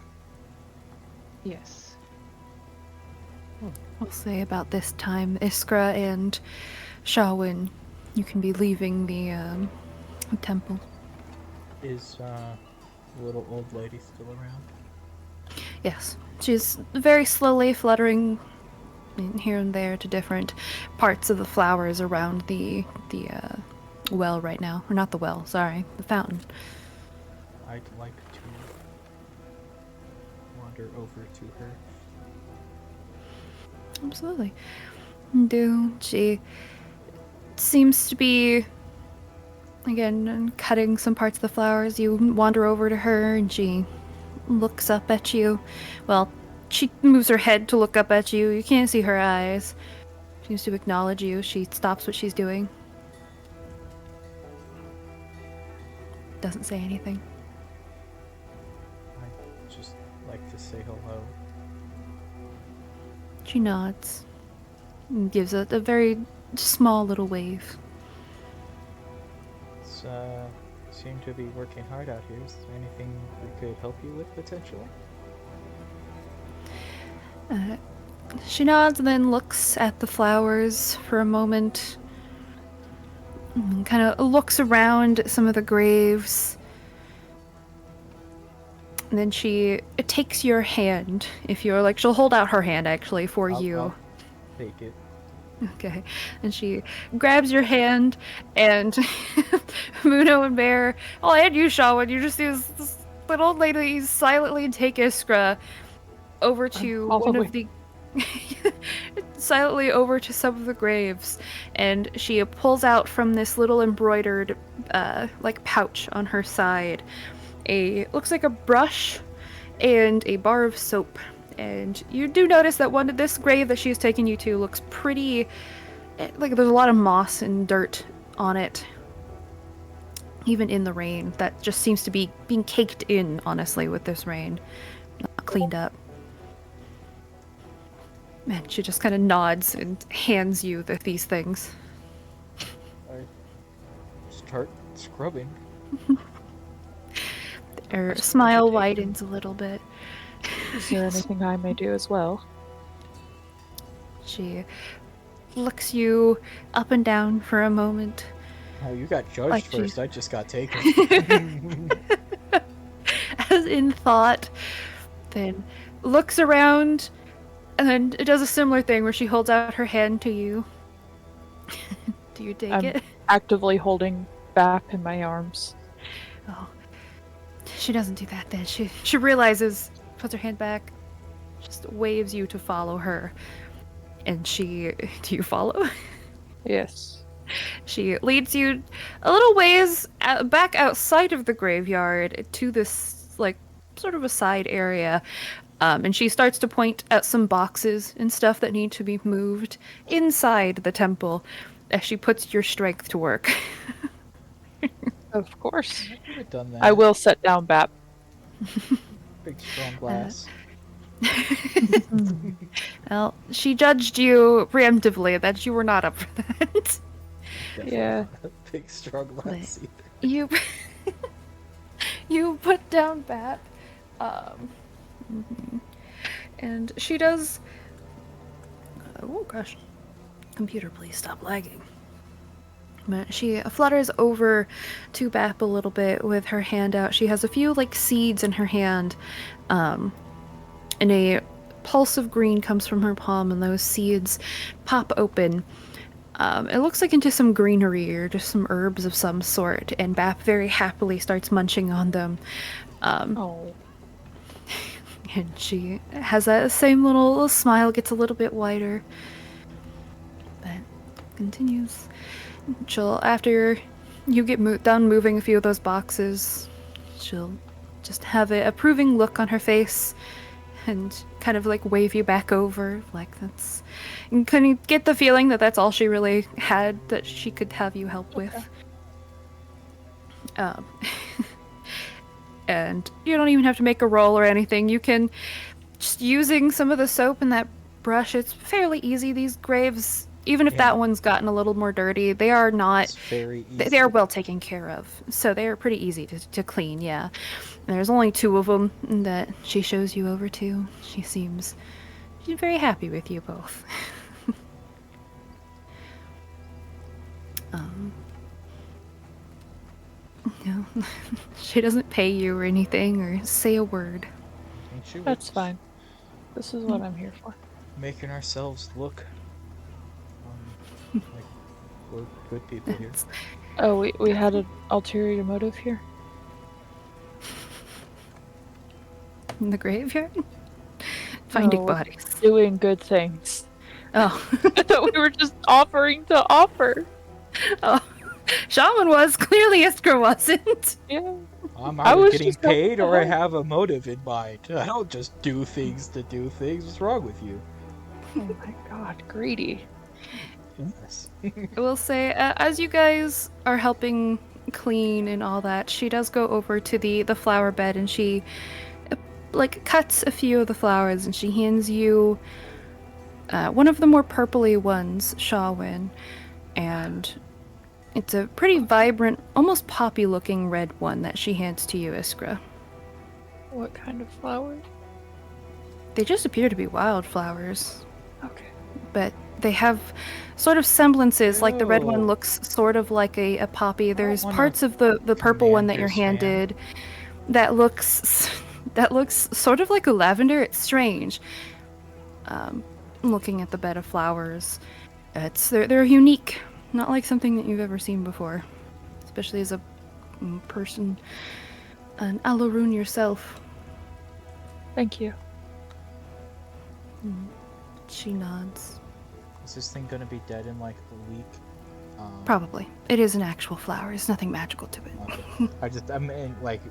Yes. We'll say about this time, Iskra and Shawin, you can be leaving the temple. Is the little old lady still around? Yes, she's very slowly fluttering here and there to different parts of the flowers around the well right now. Or not the well, sorry, the fountain. I'd like to wander over to her. Absolutely. She seems to be, again, cutting some parts of the flowers. You wander over to her and she looks up at you. Well, she moves her head to look up at you. You can't see her eyes. Seems to acknowledge you. She stops what she's doing. Doesn't say anything. I'd just like to say hello. She nods and gives a very small little wave. It's, seem to be working hard out here. Is there anything we could help you with, potentially? She nods and then looks at the flowers for a moment. Kind of looks around at some of the graves. And then she takes your hand. If you're like, she'll hold out her hand actually for you. I'll take it. Okay. And she grabs your hand, and Muno and Bear, and you, Shawin, you just see this little old lady silently take Iskra over to one of the silently over to some of the graves, and she pulls out from this little embroidered like pouch on her side looks like a brush and a bar of soap. And you do notice that this grave that she's taking you to looks pretty, like there's a lot of moss and dirt on it, even in the rain. That just seems to be being caked in, honestly, with this rain, not cleaned up. And she just kind of nods and hands you these things. I start scrubbing. Her That's smile pretty. widens a little bit. Is there anything I may do as well? She looks you up and down for a moment. Oh, you got judged Like first. she's- I just got taken. As in thought, then looks around, and then it does a similar thing where she holds out her hand to you. Do you take it? Actively holding Bap in my arms. Oh. She doesn't do that then. She realizes, puts her hand back, just waves you to follow her. And do you follow? Yes. She leads you a little ways back outside of the graveyard to this, like, sort of a side area. And she starts to point at some boxes and stuff that need to be moved inside the temple as she puts your strength to work. Of course. I could have done that. I will set down Bap. Big strong glass. Well, she judged you preemptively that you were not up for that. Definitely yeah. not a big strong glass either. You you put down Bat, mhm. And she does. Oh gosh, computer, please stop lagging. But she flutters over to Bap a little bit with her hand out. She has a few like seeds in her hand, in a pulse of green comes from her palm, and those seeds pop open. It looks like into some greenery or just some herbs of some sort, and Bap very happily starts munching on them. Oh. And she has that same little smile, gets a little bit wider, but continues. She'll, after you get done moving a few of those boxes, she'll just have an approving look on her face and kind of like wave you back over, like that's. And kind of get the feeling that that's all she really had that she could have you help with. And you don't even have to make a roll or anything. You can just using some of the soap and that brush. It's fairly easy. These graves, even if that one's gotten a little more dirty, they are not. It's very easy. They are well taken care of, so they are pretty easy to clean. Yeah, and there's only 2 of them that she shows you over to. She's very happy with you both. No, she doesn't pay you or anything or say a word. Ain't she That's with fine. This is what I'm here for. making ourselves look like we're good people here. Oh, we had an ulterior motive here? In the graveyard? Finding No, bodies. Doing good things. Oh. I thought we were just offering to offer. Oh. Shaman was. Clearly Iskra wasn't. Yeah. I'm I either was getting just helping paid or I out. have a motive in mind. I don't just do things to do things. What's wrong with you? Oh my god, greedy. Yes. I will say, as you guys are helping clean and all that, she does go over to the flower bed and she like cuts a few of the flowers and she hands you one of the more purpley ones, Shawin, and it's a pretty vibrant, almost poppy-looking red one that she hands to you, Iskra. What kind of flower? They just appear to be wildflowers, Okay. but they have sort of semblances. Like the red one Ew. looks sort of like a poppy. There's wanna parts of the purple one that you're command your handed that looks sort of like a lavender. It's strange. Looking at the bed of flowers, they're unique, not like something that you've ever seen before, especially as a person, an Alaroon yourself. Thank you. She nods. Is this thing gonna be dead in like a week? Probably. It is an actual flower. There's nothing magical to it. Okay. I mean, like,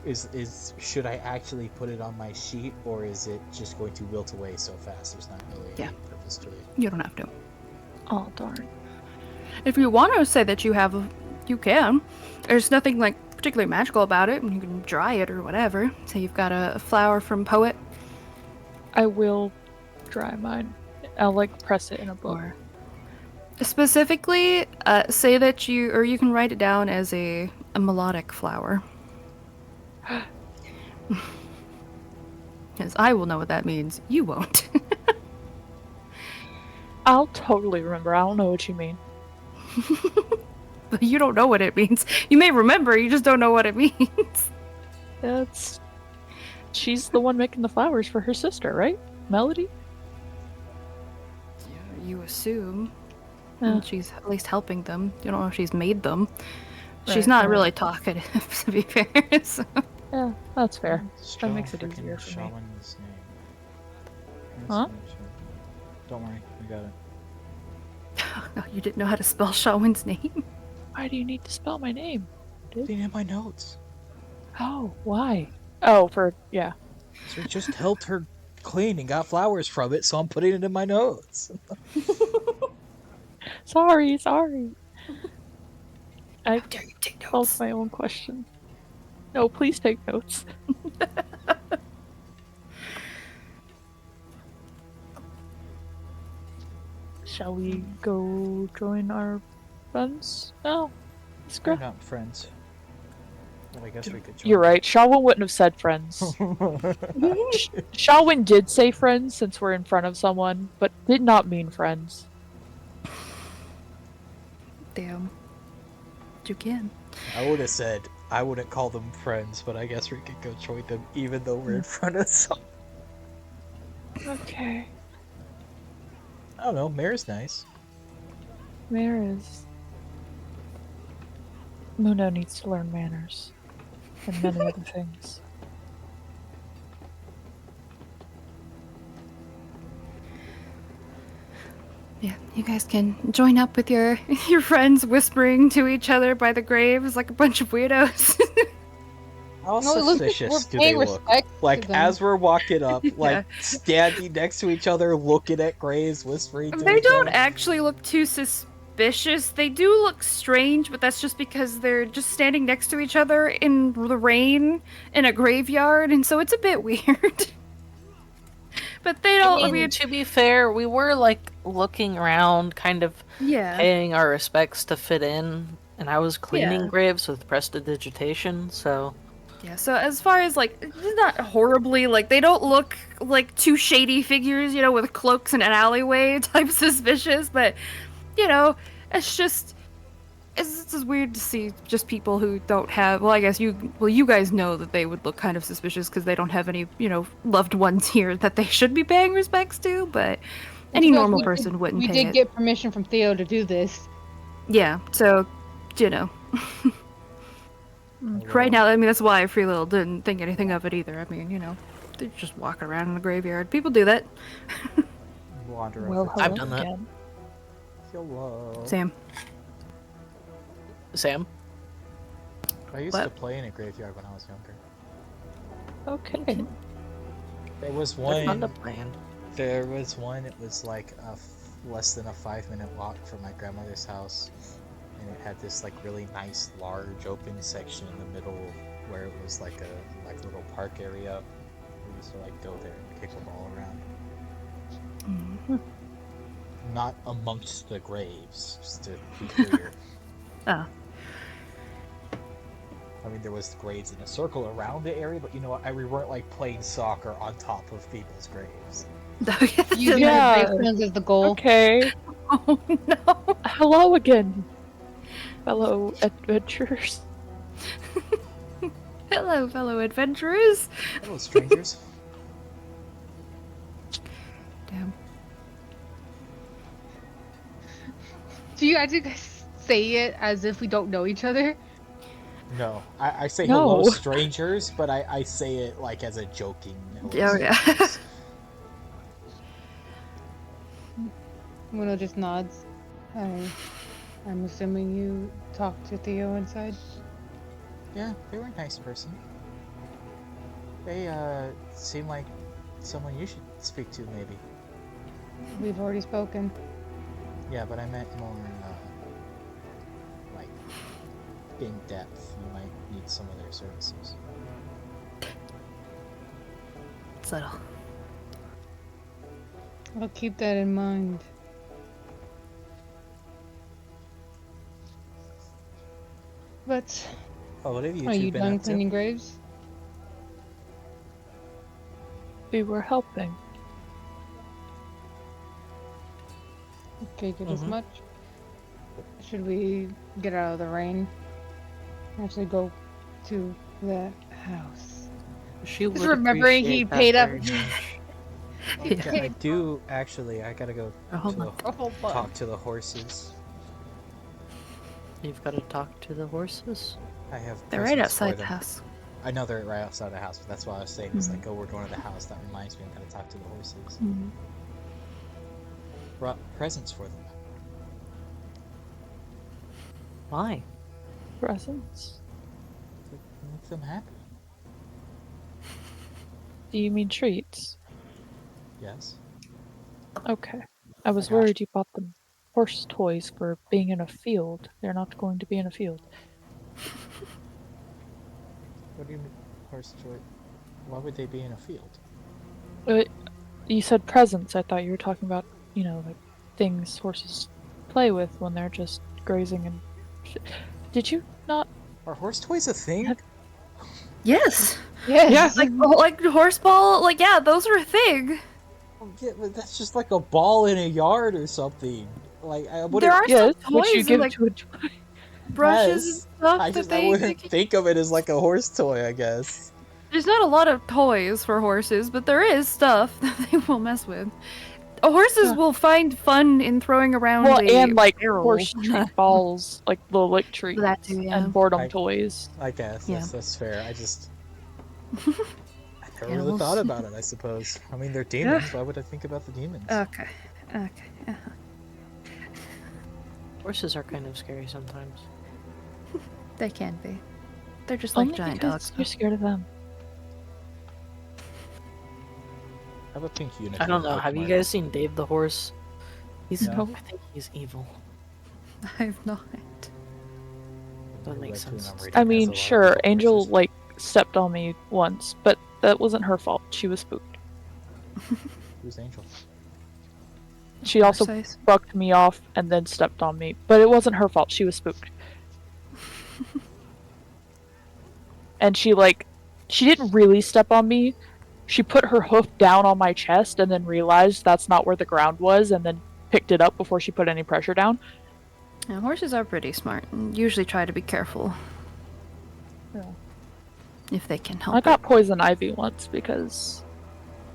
should I actually put it on my sheet, or is it just going to wilt away so fast? There's not really Yeah. any purpose to it. You don't have to. Oh, darn. If you want to say that you have, you can. There's nothing like particularly magical about it. You can dry it or whatever. Say you've got a flower from Poet, I will dry mine. I'll like press it in a book. or specifically say that you can write it down as a melodic flower. Because I will know what that means. You won't. I'll totally remember. I don't know what you mean. But you don't know what it means. You may remember, you just don't know what it means. That's... She's the one making the flowers for her sister, right? Melody? Yeah, you assume. Yeah. And she's at least helping them. You don't know if she's made them. She's Right, not right. really talkative, to be fair. So. Yeah, that's fair. Spell makes it frickin' easier for me. Shaman's name. Huh? Don't worry, we got it. Oh, you didn't know how to spell Shawin's name? Why do you need to spell my name? Didn't have my notes. Oh, why? Oh, yeah. So it just helped her clean and got flowers from it, so I'm putting it in my notes. Sorry. I How dare you take called notes? my own question. No, please take notes. Shall we go join our friends now? We're Iskra? not friends. Well, I guess we could join. You're right. Shawin wouldn't have said friends. Shawin did say friends since we're in front of someone, but did not mean friends. Damn. You can. I would have said I wouldn't call them friends, but I guess we could go join them even though we're in front of someone. Okay. I don't know. Mare's nice. Where is... Muno needs to learn manners. And many other things. Yeah, you guys can join up with your friends whispering to each other by the graves like a bunch of weirdos. How No, it looks like suspicious we're do they paying look? respect to Like, them. as we're walking up, like, Yeah. standing next to each other, looking at graves, whispering to They each don't other? actually look too suspicious. They do look strange, but that's just because they're just standing next to each other in the rain in a graveyard, and so it's a bit weird. But they don't. I mean, to be fair, we were like looking around, kind of yeah. paying our respects to fit in, and I was cleaning Yeah. graves with prestidigitation, so Yeah, so as far as like, not horribly, like, they don't look like two shady figures, you know, with cloaks in an alleyway type suspicious, but, you know, it's just, it's just weird to see just people who don't have, well, I guess you guys know that they would look kind of suspicious because they don't have any, you know, loved ones here that they should be paying respects to, but any Because normal person wouldn't we pay did it. get permission from Theo to do this. Yeah, so, you know. Right now, I mean, that's why Free Little didn't think anything of it either. I mean, you know, they're just walking around in the graveyard. People do that. Wander Well, over. hello I've done that. again. Hello. Sam. Sam. I used to What? play in a graveyard when I was younger. Okay. There was They're fun to one. play in. There was one. It was like less than a 5-minute walk from my grandmother's house, and it had this like really nice, large, open section in the middle where it was like a little park area. We used to like go there and kick a ball around. Not amongst the graves, just to be clear. Oh. I mean, there was graves in a circle around the area, but you know what? We weren't like playing soccer on top of people's graves. Using Yeah. our gravestones as the goal. Okay. Oh no. Hello again, fellow adventurers. Hello, fellow adventurers. Hello, strangers. Damn. Do you guys say it as if we don't know each other? No, I say No. hello, strangers, but I say it like as a joking. Hello, Oh, yeah. strangers. Muno just nods. I'm assuming you talked to Theo inside. Yeah, they were a nice person. They seem like someone you should speak to, maybe. We've already spoken. Yeah, but I meant more like in depth. You might need some of their services. Subtle. I'll keep that in mind. But Oh, what have you are two you been done up to? cleaning graves? We were helping. Figured as Mhm. much. Should we get out of the rain? Actually go to the house. She would remembering he appreciate that paid up. very much. Okay, I do actually. I gotta go Oh, hold to on. Oh, fuck. talk to the horses. You've got to talk to the horses. I have. They're right presents for outside the them. house. I know they're right outside the house, but that's why I was saying it's like, oh, we're going to the house. That reminds me, I'm gonna talk to the horses. Brought presents for them. Why? Presents? To make them happy. Do you mean treats? Yes. Okay. I was Gosh. worried you bought them horse toys for being in a field. They're not going to be in a field. What do you mean, horse toy? Why would they be in a field? You said presents. I thought you were talking about, you know, like things horses play with when they're just grazing and. Did you not? Are horse toys a thing? Yes. Yes. Like horseball. Like, yeah, those are a thing. Oh, yeah, but that's just like a ball in a yard or something. Like I wouldn't. There are Yes, some which toys you and, give like to a toy. brushes Yes. and stuff I that just they. I wouldn't think of it as like a horse toy. I guess. There's not a lot of toys for horses, but there is stuff that they will mess with. Horses Yeah. will find fun in throwing around Well, a and like barrel. horse treat balls, like the lick treats That too, yeah. and boredom I- toys. I guess Yeah. that's fair. I never really Animals. thought about it. I suppose. I mean, they're demons. Why would I think about the demons? Okay. Horses are kind of scary sometimes. They can be. They're just like Only giant because dogs. you're scared of them. I have a pink unicorn. I don't know. Have you bookmark. guys seen Dave the horse? He's No. I think he's evil. I've not. That makes Raccoon, sense. I'm reading I has a mean, lot of sure, horses. Angel like stepped on me once, but that wasn't her fault. She was spooked. Who's Angel? She also Size. bucked me off and then stepped on me, but it wasn't her fault. She was spooked. And she didn't really step on me. She put her hoof down on my chest and then realized that's not where the ground was and then picked it up before she put any pressure down. Yeah, horses are pretty smart and usually try to be careful. Yeah. If they can help I got it. poison ivy once because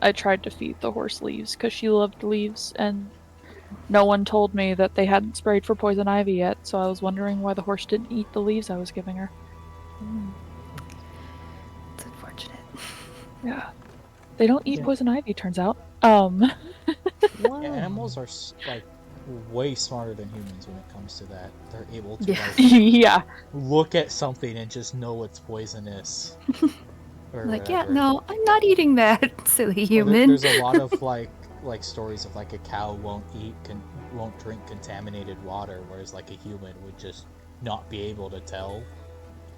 I tried to feed the horse leaves because she loved leaves, and no one told me that they hadn't sprayed for poison ivy yet, so I was wondering why the horse didn't eat the leaves I was giving her. It's unfortunate. Yeah. They don't eat Yeah. poison ivy, turns out. Yeah, animals are like way smarter than humans when it comes to that. They're able to Yeah. like Yeah. look at something and just know it's poisonous. Or Like, yeah, whatever. no, I'm not eating that, silly Or human. there's a lot of like stories of like a cow won't drink contaminated water, whereas like a human would just not be able to tell.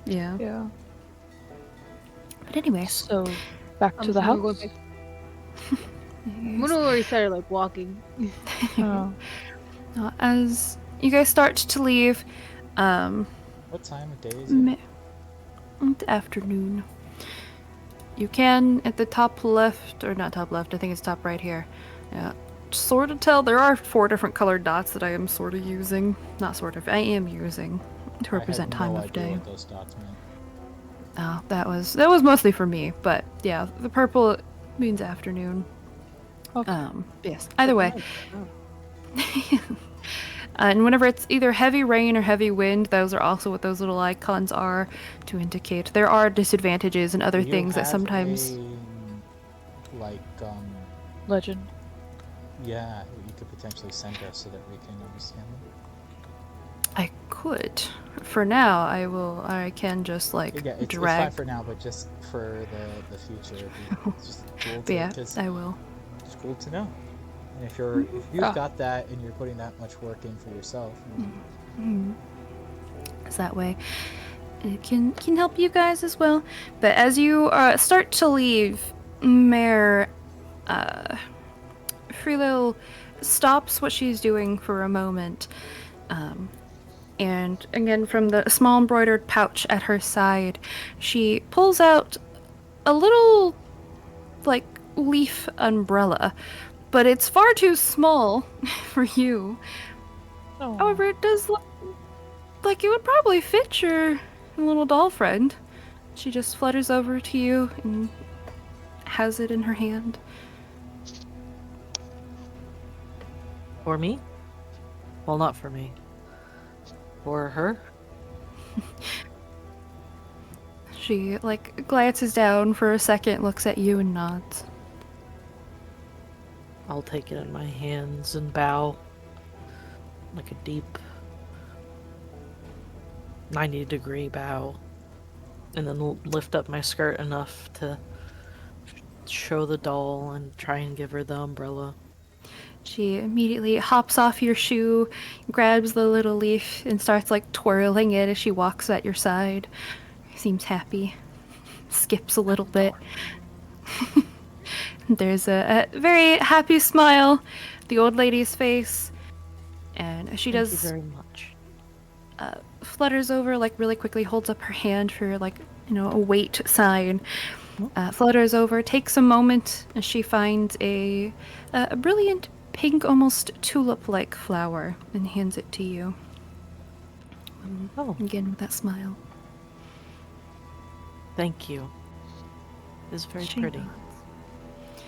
Yeah. Yeah. But anyways, So, back to I'm the sorry, go house. back. Muno already started like walking. Oh. as you guys start to leave, What time of day is it? the afternoon. You can, at the top left, or not top left, I think it's top right here, sort of tell there are 4 different colored dots that I am sort of using. Not sort of, I am using to represent I had time no of idea day. what those dots meant. Oh, that was mostly for me, but yeah, the purple means afternoon. Okay. Yes, either way. And whenever it's either heavy rain or heavy wind, those are also what those little icons are to indicate. There are disadvantages and other Do you things that have sometimes. like Legend. yeah, you could potentially send us so that we can understand them. I could. For now, I can just like Yeah, it's drag. fine for now, but just for the future, it's just cool But yeah, to, 'cause I will. it's cool to know. And if you've Yeah. got that and you're putting that much work in for yourself, It's that way. It can help you guys as well. But as you start to leave, Mare Freelo stops what she's doing for a moment. And again, from the small embroidered pouch at her side, she pulls out a little, like, leaf umbrella. But it's far too small for you. Oh. However, it does look like it would probably fit your little doll friend. She just flutters over to you and has it in her hand. For me? Well, not for me. For her? She, like, glances down for a second, looks at you, and nods. I'll take it in my hands and bow. Like a deep 90-degree bow. And then lift up my skirt enough to show the doll and try and give her the umbrella. She immediately hops off your shoe, grabs the little leaf, and starts, like, twirling it as she walks at your side. Seems happy. Skips a little bit. There's a very happy smile, the old lady's face, and she Thank does you very much. flutters over, like, really quickly, holds up her hand for, like, a wait sign. Flutters over, takes a moment, and she finds a brilliant pink, almost tulip-like flower, and hands it to you. Oh, Again with that smile. thank you. It's very She pretty. nods.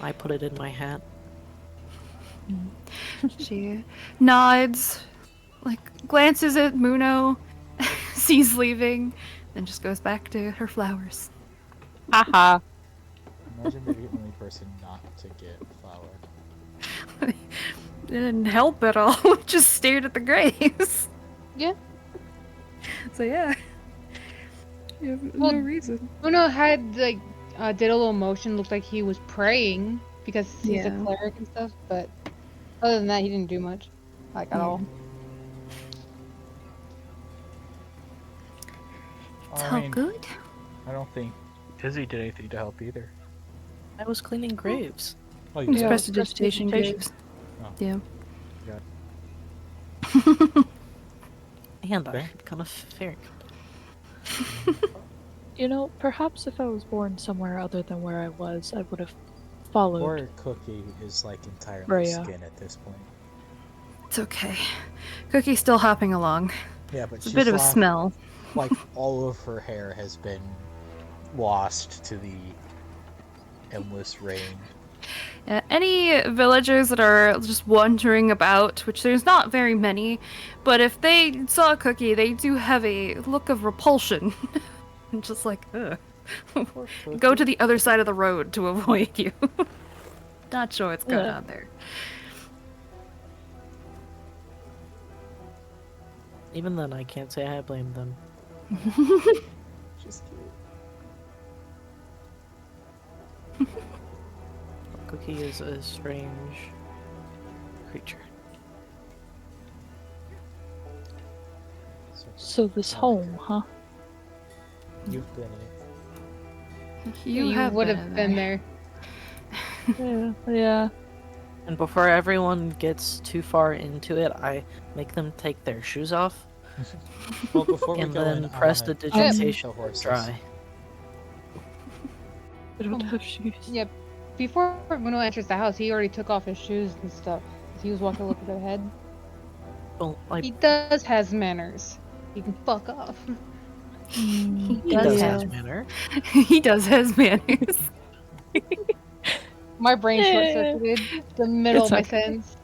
I put it in my hat. She nods, like glances at Muno, sees leaving, then just goes back to her flowers. Haha. Imagine being the only person not to get a flower. Didn't help at all. Just stared at the graves. Yeah. So yeah, you have Well, no reason. Uno had like did a little motion, looked like he was praying because he's a Yeah. cleric and stuff, but other than that, he didn't do much, like at all. It's I all mean, good. I don't think Izzy did anything to help either. I was cleaning graves. Oh, you Just did? Yeah. prestidigitation prestidigitation. graves. Oh. Yeah. And Okay. I become a fairy. You know, perhaps if I was born somewhere other than where I was, I would have followed Or Cookie is like entirely Rhea. skin at this point. It's okay. Cookie's still hopping along. Yeah, but It's a she's bit of a like, smell. like all of her hair has been lost to the endless rain. Yeah, any villagers that are just wandering about, which there's not very many, but if they saw a Cookie, they do have a look of repulsion. And just like, ugh. Go to the other side of the road to avoid you. Not sure what's going Yeah. on there. Even then, I can't say I blame them. Just Cookie is a strange creature. So this home, huh? You've been in it. You have would been have in been there. there. Yeah. And before everyone gets too far into it, I make them take their shoes off Well, before we and go in, then I press wanna the check digitation the horses. dry. I don't have shoes. Yep. Before Uno enters the house, he already took off his shoes and stuff. He was walking a little bit ahead. Well, like, He does has manners. He can fuck off. He he does have. have manner. He does has manners. My brain Yeah. short-circuited the middle It's of my okay. sentence.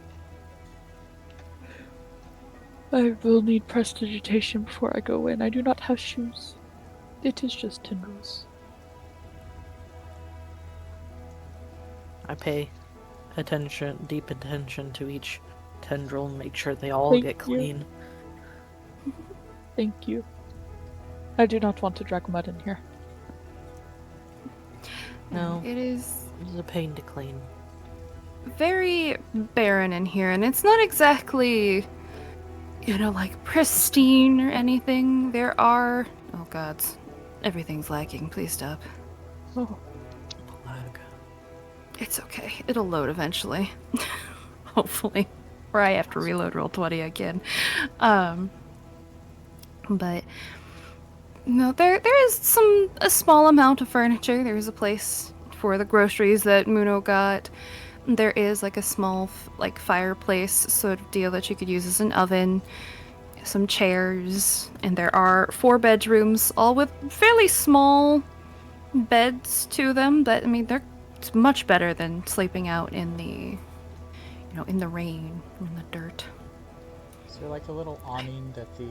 I will need prestidigitation before I go in. I do not have shoes. It is just tendrils. I pay deep attention to each tendril and make sure they all Thank get you. clean. Thank you. I do not want to drag mud in here. No, It is it's a pain to clean. very barren in here, and it's not exactly, like pristine or anything. There are. Oh, gods. Everything's lagging. Please stop. Oh, Lag. It's okay. It'll load eventually. Hopefully. Or I have to reload Roll20 again. But no, there is a small amount of furniture. There's a place for the groceries that Muno got. There is like a small fireplace sort of deal that you could use as an oven. Some chairs, and there are 4 bedrooms, all with fairly small beds to them. But I mean, it's much better than sleeping out in the in the rain, in the dirt. Is there like a little awning that the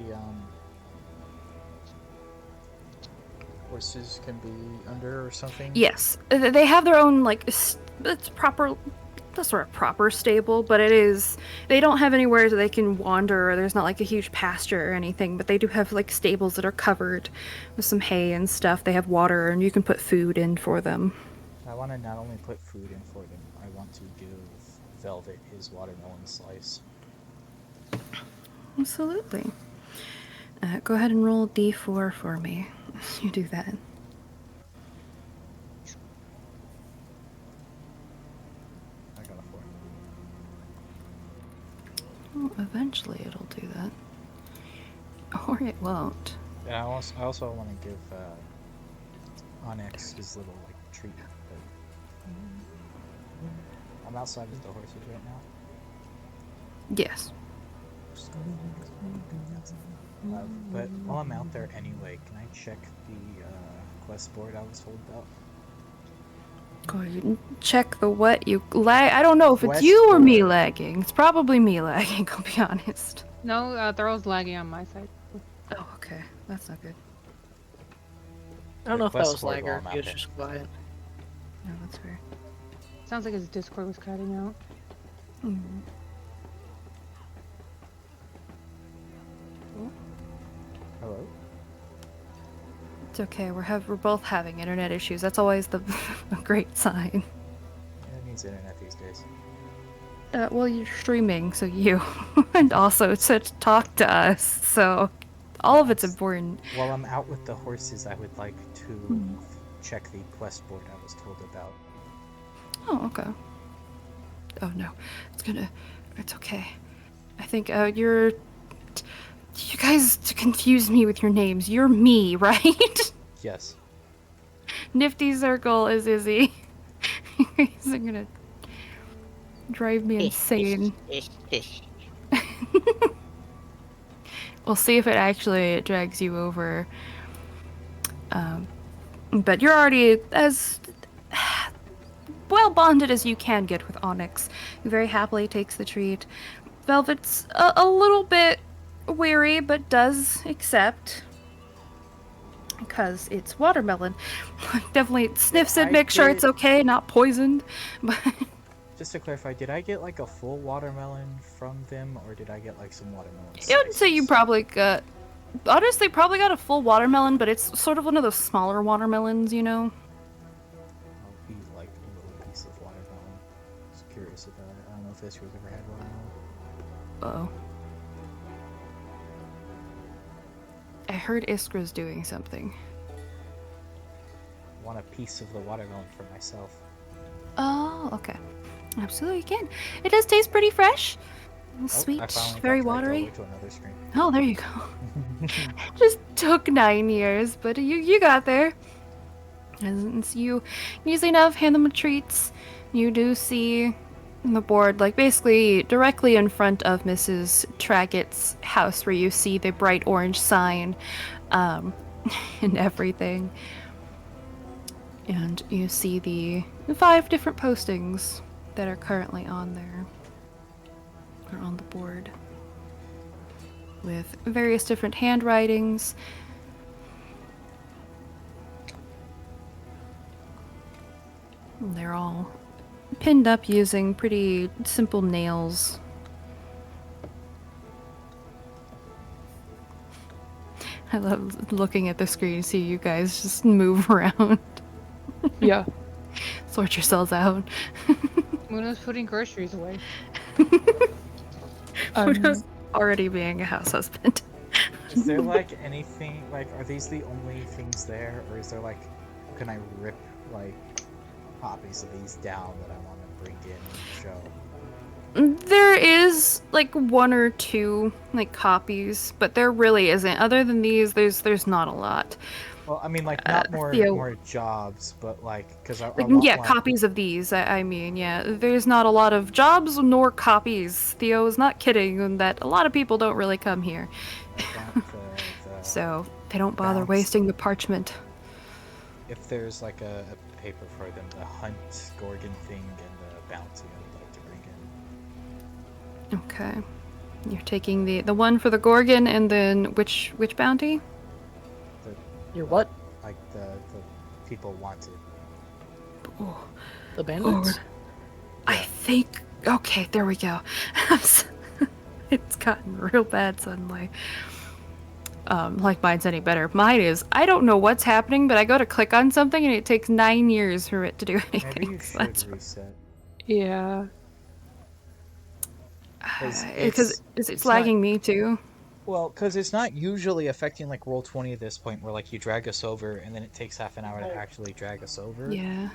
horses can be under or something? Yes, they have their own it's proper, the sort of proper stable, but they don't have anywhere that they can wander. Or there's not like a huge pasture or anything, but they do have like stables that are covered with some hay and stuff. They have water, and you can put food in for them. I want to not only put food in for them, I want to give Velvet his watermelon slice. Absolutely. Go ahead and roll D4 for me. You do that. I got a 4. Well, eventually it'll do that. Or it won't. And I also want to give Onyx his little treat. But I'm outside with the horses right now. Yes. But while I'm out there anyway, can I check the quest board I was told about? Go ahead and check the what you lag. I don't know if it's Quest you or me board. lagging. It's probably me lagging, I'll be honest. No, Thurl's lagging on my side. Oh, okay. That's not good. I don't The know if that quest was board lag while or I'm if he out was there. just quiet. No, that's fair. Sounds like his Discord was cutting out. Mm. Hello? It's okay. We're both having internet issues. That's always the a great sign. Who needs internet these days? Well, you're streaming, so you, and also to talk to us. So, all of it's important. While I'm out with the horses, I would like to Hmm. check the quest board I was told about. Oh, okay. Oh no, it's okay. I think you guys confused me with your names. You're me, right? Yes. Nifty Circle is Izzy. He's gonna drive me insane. We'll see if it actually drags you over. But you're already as well bonded as you can get with Onyx, who very happily takes the treat. Velvet's a little bit weary, but does accept. Because it's watermelon. Definitely sniffs it, I make sure get- it's okay, not poisoned. But Just to clarify, did I get like a full watermelon from them, or did I get like some watermelon I would say you slices? probably got. Honestly, probably got a full watermelon, but it's sort of one of those smaller watermelons, you know? I'll be like a little piece of watermelon. Just curious about it. I don't know if this was ever had watermelon. Uh-oh. I heard Iskra's doing something. Want a piece of the watermelon for myself. Oh, okay. Absolutely can. It does taste pretty fresh. Sweet, I finally very got dragged watery. over to another screen. Oh, there you go. Just took 9 years, but you got there. And so you easily enough hand them the treats. You do see the board, like basically directly in front of Mrs. Traggett's house, where you see the bright orange sign, and everything. And you see the 5 different postings that are currently on there, or on the board, with various different handwritings. They're all pinned up using pretty simple nails. I love looking at the screen to see you guys just move around, Yeah. sort yourselves out. Muno's putting groceries away. Muno's already being a house husband. Is there like anything, like, are these the only things there, or is there like, can I rip like copies of these down that I want to bring in and show? There is like 1 or 2 like copies, but there really isn't. Other than these, there's not a lot. Well, I mean, like, not Theo- more jobs, but like, because I Like, want yeah, like, copies of these. I mean, yeah, there's not a lot of jobs nor copies. Theo is not kidding in that a lot of people don't really come here, I want the so they don't bother Bounce. wasting the parchment. if there's like a paper for them, the hunt Gorgon thing and the bounty I would like to bring in. Okay, you're taking the one for the Gorgon, and then which bounty? Your what? Like the people wanted. Oh, The bandits? I think. Okay, there we go. It's gotten real bad suddenly. Like mine's any better. Mine is, I don't know what's happening, but I go to click on something and it takes 9 years for it to do Maybe anything. you So that's should reset. Yeah. because it's not- lagging me too. Well, because it's not usually affecting like Roll20 at this point, where like you drag us over and then it takes half an hour to actually drag us over. Yeah.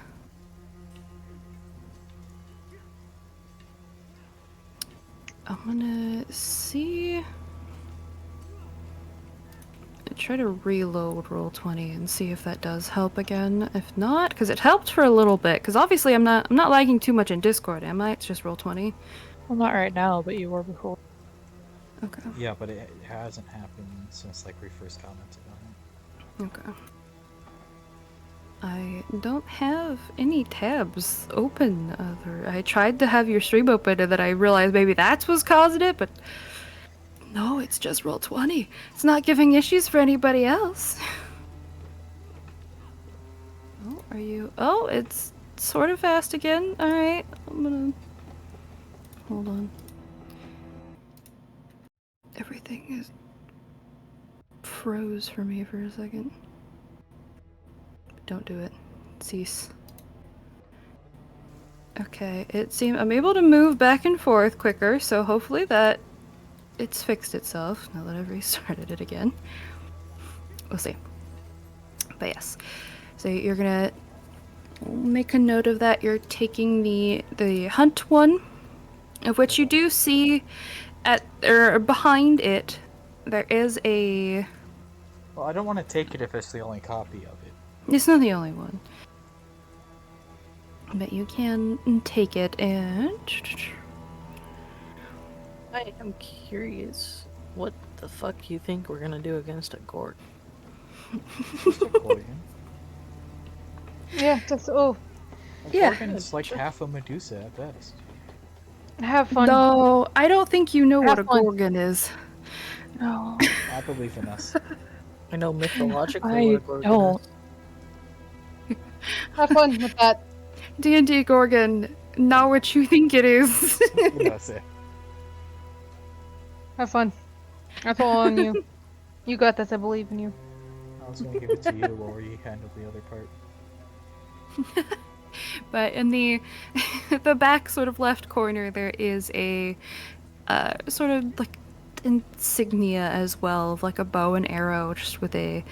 I'm gonna see. Try to reload Roll20 and see if that does help again. If not, because it helped for a little bit. Because obviously I'm not lagging too much in Discord, am I? It's just Roll20. Well, not right now, but you were before. Okay. Yeah, but it hasn't happened since like we first commented on it. Okay. I don't have any tabs open. I tried to have your stream open and then I realized maybe that's what's causing it, but no, it's just Roll20. It's not giving issues for anybody else. Oh, are you? Oh, it's sort of fast again. Alright, I'm gonna... Hold on. Everything is... froze for me for a second. Don't do it. Cease. Okay, it seems I'm able to move back and forth quicker, so hopefully that it's fixed itself now that I've restarted it again. We'll see. But yes, so you're gonna make a note of that. You're taking the hunt one, of which you do see at or behind it. There is a. Well, I don't want to take it if it's the only copy of it. It's not the only one. But you can take it and... I am curious, what the fuck you think we're gonna do against a Gorg? Just a Gorgon. Yeah, just A Yeah. Gorgon is like half a Medusa at best. have fun. No, I don't think you know what a Have fun. Gorgon is. No, I believe in us. I know mythologically I what a Gorgon don't. is. Have fun with that. D&D Gorgon, not what you think it is. That's it. Have fun. That's all on you. You got this. I believe in you. I was gonna give it to you while you handled the other part. But in the the back sort of left corner, there is a sort of like insignia as well of like a bow and arrow, just with a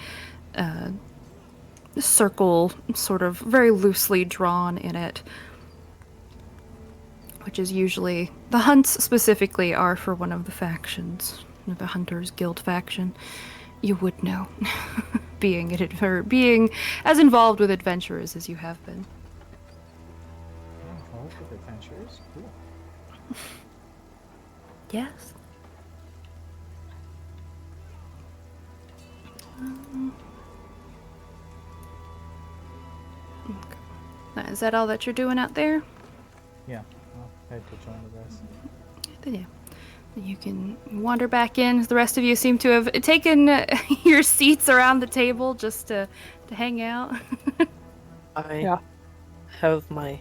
circle sort of very loosely drawn in it, which is usually the hunts specifically are for one of the factions, the Hunters Guild faction. You would know, being as involved with adventurers as you have been. Oh, with adventures? Cool. Yes. Okay. Now, is that all that you're doing out there? Yeah, I'll head to join the rest. Then yeah. Then you can wander back in. The rest of you seem to have taken your seats around the table just to hang out. I Yeah. have my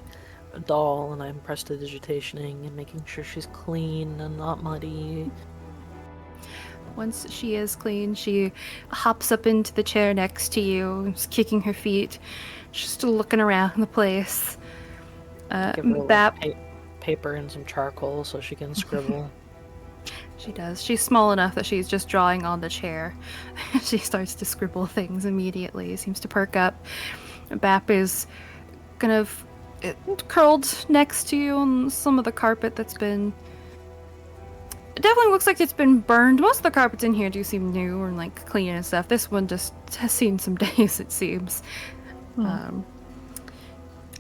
doll and I'm prestidigitationing and making sure she's clean and not muddy. Once she is clean, she hops up into the chair next to you, just kicking her feet, just looking around the place. Give her Bap, paper and some charcoal so she can scribble. she does. She's small enough that she's just drawing on the chair. She starts to scribble things immediately, seems to perk up. Bap is kind of curled next to you on some of the carpet that's been... It definitely looks like it's been burned. Most of the carpets in here do seem new and like clean and stuff. This one just has seen some days, it seems.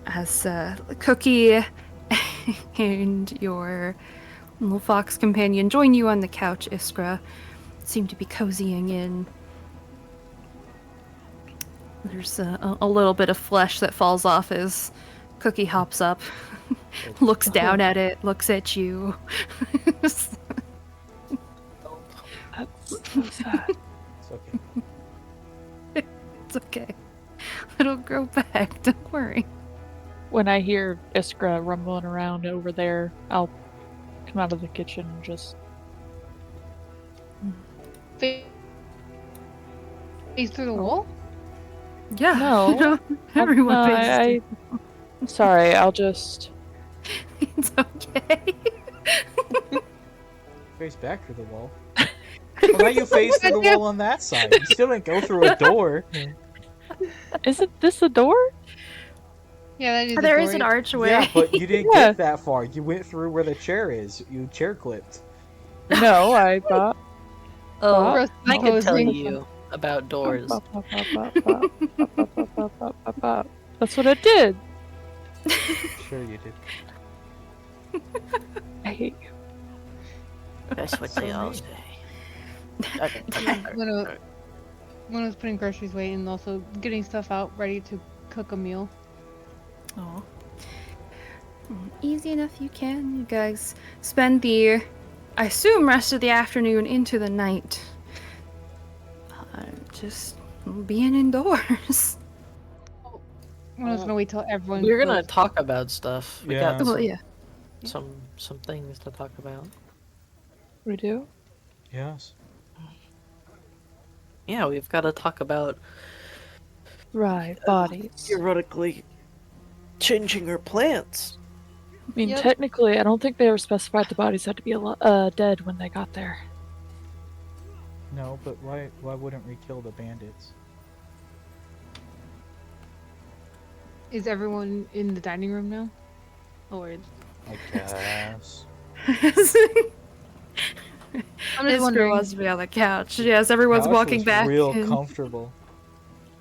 As Cookie and your little fox companion join you on the couch, Iskra seem to be cozying in. There's a little bit of flesh that falls off as Cookie hops up, looks down at it, looks at you. That's so sad. It's okay. It's okay. It'll grow back, don't worry. When I hear Iskra rumbling around over there, I'll come out of the kitchen and just... Face through the wall? Yeah, No. everyone No, faces I'm sorry, I'll just... It's okay. Face back through the wall. Well, now you face through the wall on that side. You still didn't go through a door. Isn't this a door? Yeah, that is. There is an archway. Yeah, but you didn't Yeah. get that far. You went through where the chair is. You chair clipped. No, I thought... Oh, For I can tell supposing- you about doors. That's what I did. Sure you did. I hate you. That's what they all say. When I was putting groceries away and also getting stuff out ready to cook a meal. Oh. Easy enough you can. You guys spend the, I assume, rest of the afternoon into the night. Just being indoors. I'm just gonna wait till everyone We're gonna goes. talk about stuff. We Yeah. got Well, yeah. some things to talk about. We do? Yes. Yeah, we've got to talk about Right, bodies. theoretically changing our plans. I mean, Yep. technically, I don't think they ever specified the bodies had to be dead when they got there. No, but why wouldn't we kill the bandits? Is everyone in the dining room now? Or I guess. I'm just Isker wondering. wants to be on the couch. Yes, everyone's Couch walking was back. real and comfortable.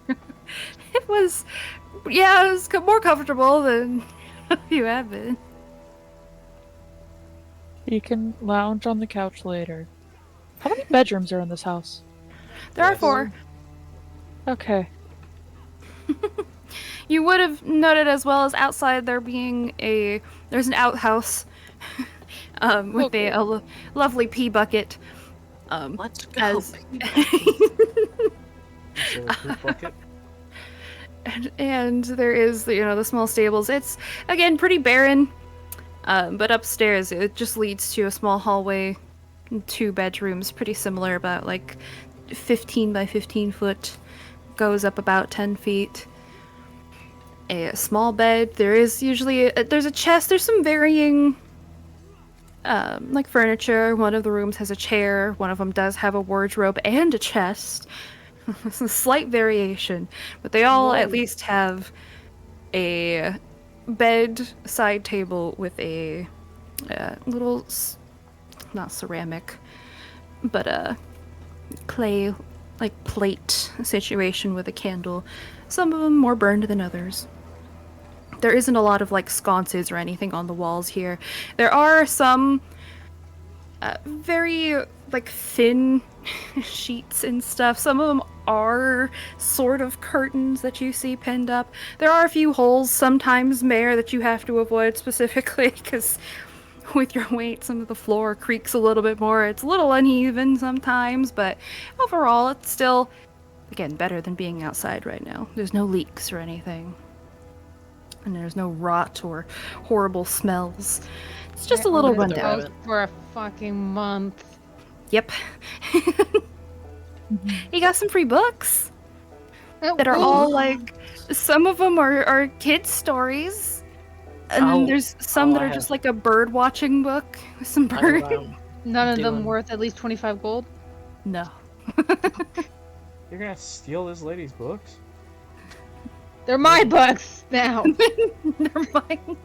It was, yeah, it was more comfortable than you have been. You can lounge on the couch later. How many bedrooms are in this house? There are Yes. 4. Okay. You would have noted as well as outside there being there's an outhouse with Okay. a lovely pea bucket. Let's go. As Is there a poop bucket? and there is the small stables. It's again pretty barren, but upstairs it just leads to a small hallway, 2 bedrooms, pretty similar, about like 15 by 15 foot, goes up about 10 feet. A small bed. There is usually there's a chest. There's some varying like furniture. One of the rooms has a chair. One of them does have a wardrobe and a chest. It's a slight variation, but they all at least have a bed side table with a little not ceramic, but a clay like plate situation with a candle. Some of them more burned than others. There isn't a lot of like sconces or anything on the walls here. There are some very like thin sheets and stuff. Some of them are sort of curtains that you see pinned up. There are a few holes sometimes, Mayor, that you have to avoid specifically because with your weight, some of the floor creaks a little bit more. It's a little uneven sometimes, but overall, it's still, again, better than being outside right now. There's no leaks or anything. And there's no rot or horrible smells. It's just a little I owned this rundown. house for a fucking month. Yep. You got some free books that are Ooh. all like, some of them are kids' stories. And then there's some that I are have- just like a bird watching book with some I, birds. None of them doing- worth at least 25 gold. No. You're gonna steal this lady's books? They're my books now. They're mine.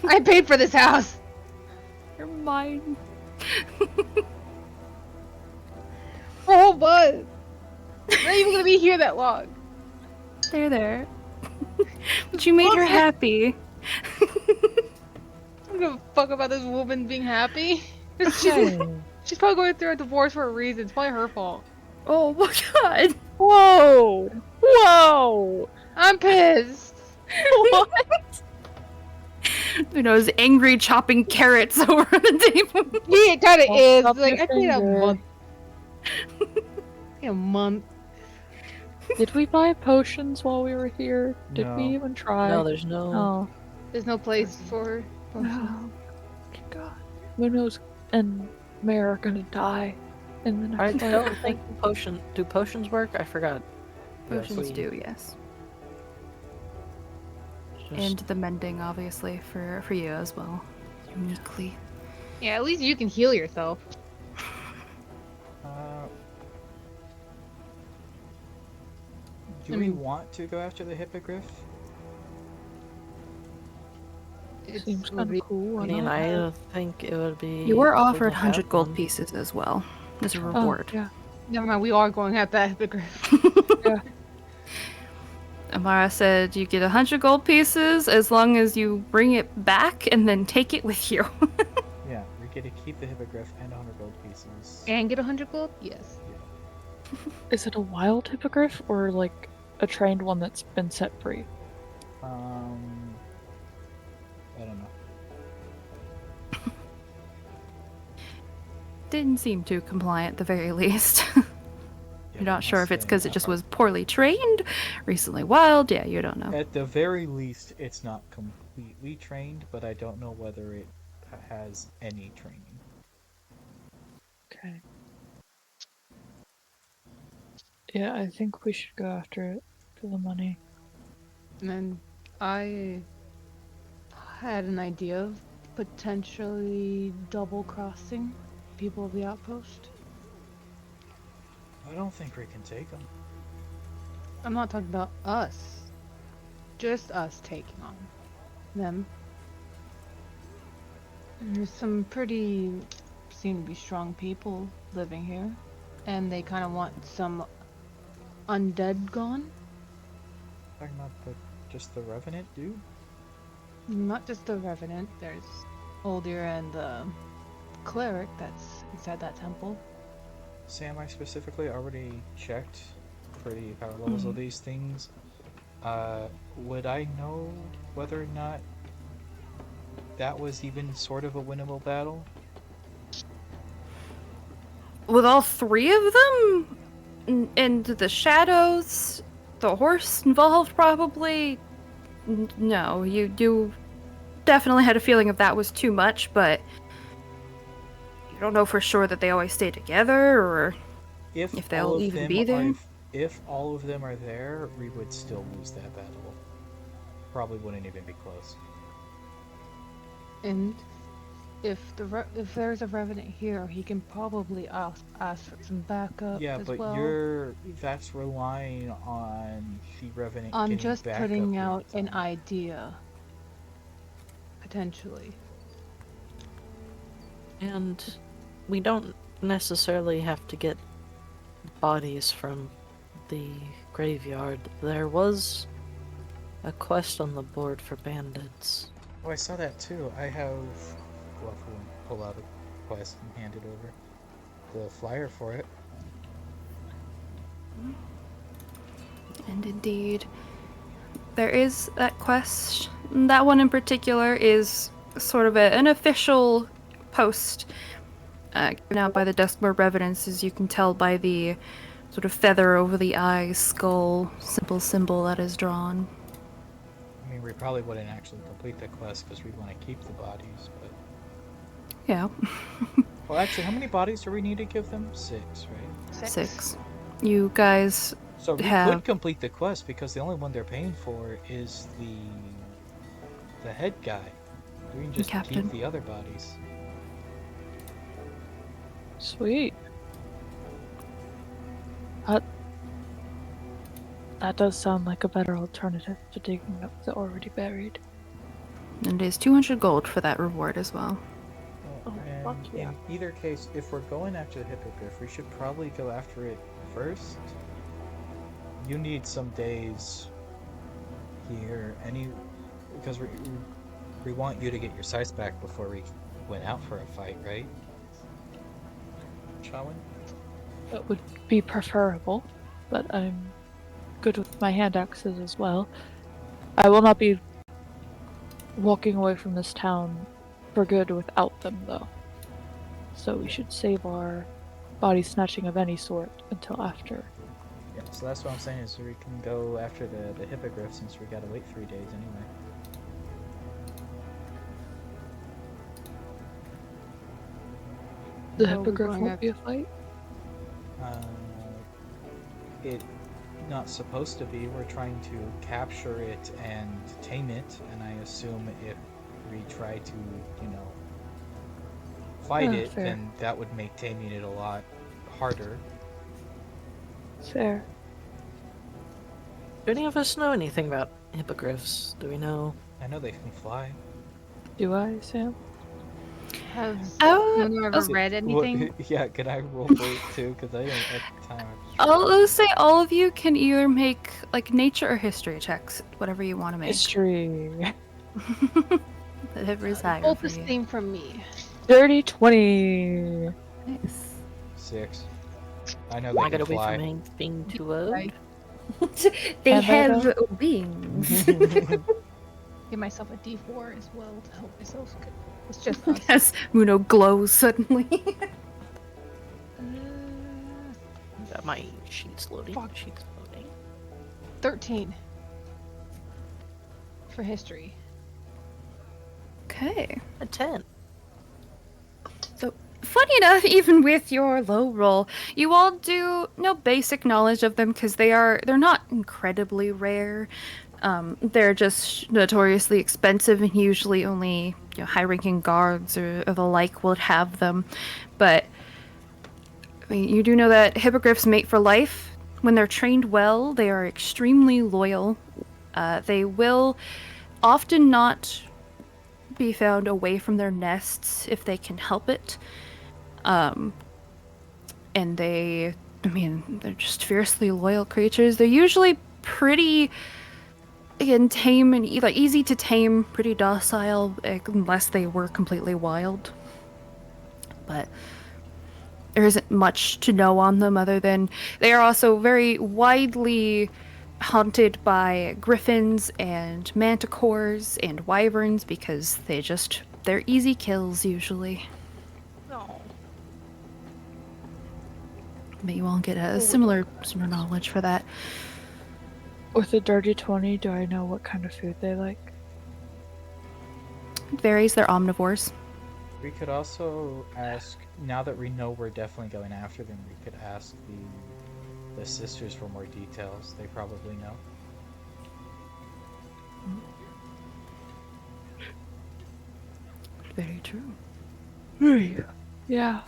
I paid for this house. They're mine. Oh, bud. I'm not even gonna be here that long. They're there. But you made her Okay. happy. I don't give a fuck about this woman being happy. She's probably going through a divorce for a reason. It's probably her fault. Oh my god. Whoa! Whoa! I'm pissed. What? His angry chopping carrots over the table. He kind of Oh, is. stop Like, your I paid a finger. month. A month. Did we buy potions while we were here? Did No. we even try? No, there's no. Oh. There's no place for potions. Oh. God. Munoz and Mare are gonna die in the I next don't think do potions work? I forgot. Yes. Potions do, yes. Just- And the mending, obviously, for you as well. Uniquely. Yeah, at least you can heal yourself. Do we want to go after the hippogriff? Seems would kind be- of cool. I mean, I think it would be. You were cool to offered have 100 gold one. pieces as well as a Oh, reward. yeah. Never mind, we are going at that hippogriff. Amara said you get 100 gold pieces as long as you bring it back and then take it with you. Yeah, we get to keep the hippogriff and 100 gold pieces. And get 100 gold? Yes. Is it a wild hippogriff or like a trained one that's been set free? I don't know. Didn't seem too compliant at the very least. Yeah, You're but not sure if it's must because be it just hard. was poorly trained, recently wild. Yeah, you don't know. At the very least, it's not completely trained, but I don't know whether it has any training. Okay. Yeah, I think we should go after it for the money. And I had an idea of potentially double crossing people of the outpost. I don't think we can take them. I'm not talking about us, just us taking on them. There's some pretty seem to be strong people living here, and they kind of want some undead gone. Talking about just the Revenant dude? Not just the Revenant, there's Oldir and the cleric that's inside that temple. Sam, I specifically already checked for the power levels of these things. Would I know whether or not that was even sort of a winnable battle? With all three of them? And the shadows? The horse involved, probably? No, you definitely had a feeling of that was too much, but you don't know for sure that they always stay together, or if they'll even be there. If all of them are there, we would still lose that battle. Probably wouldn't even be close. And if there's a Revenant here, he can probably ask for some backup Yeah, as but well. that's relying on the Revenant I'm getting just backup putting the out whole an time. idea. Potentially. And we don't necessarily have to get bodies from the graveyard. There was a quest on the board for bandits. Oh, I saw that too. I have... Well, if we pull out a quest and hand it over. The flyer for it. And indeed, there is that quest. That one in particular is sort of an official post given out by the Duskmoor Revenants, as you can tell by the sort of feather over the eye, skull, simple symbol that is drawn. I mean, we probably wouldn't actually complete the quest because we want to keep the bodies, but... Yeah. Well, actually, how many bodies do we need to give them? 6, right? 6. You guys So we have... could complete the quest because the only one they're paying for is the head guy. We can just Captain. keep the other bodies. Sweet. That does sound like a better alternative to digging up the already buried. And it is 200 gold for that reward as well. Oh, And fuck yeah. in either case, if we're going after the hippogriff, we should probably go after it first. You need some days here, because we want you to get your sights back before we went out for a fight, right? Chawin? That would be preferable, but I'm good with my hand axes as well. I will not be walking away from this town for good without them, though. So we should save our body snatching of any sort until after. Yeah, so that's what I'm saying is we can go after the hippogriff since we gotta wait 3 days anyway. The So we're hippogriff going won't after- be a fight? It not supposed to be. We're trying to capture it and tame it, and I assume if we try to, fight it, fair. then that would make taming it a lot harder. Fair. Do any of us know anything about hippogriffs? Do we know? I know they can fly. Do I, Sam? Has Oh, Moon ever read anything? Yeah, can I roll for it too? Because I didn't at the time. I'll say all of you can either make like nature or history checks, whatever you want to make. History. Whatever is higher Both for the you. same from me. Dirty 20. Nice. 6. I know I they got can away fly. from being too old. Right. They And I have wings. Give myself a D4 as well to help myself. It's just us. Yes, Muno glows suddenly. Got my sheets loading. Fuck. Sheets loading. 13 for history. Okay. A 10. So, funny enough, even with your low roll, you all do know basic knowledge of them because they're not incredibly rare. They're just notoriously expensive, and usually only high-ranking guards or the like will have them. But I mean, you do know that hippogriffs mate for life. When they're trained well, they are extremely loyal. They will often not be found away from their nests if they can help it. And they're just fiercely loyal creatures. They're usually pretty, again, tame and easy to tame, pretty docile, unless they were completely wild. But there isn't much to know on them other than they are also very widely haunted by griffins and manticores and wyverns because they're easy kills usually. No. But you all get a similar knowledge for that. With a dirty 20, do I know what kind of food they like? It varies, they're omnivores. We could also ask, now that we know we're definitely going after them, we could ask the sisters for more details. They probably know. Very true. Yeah.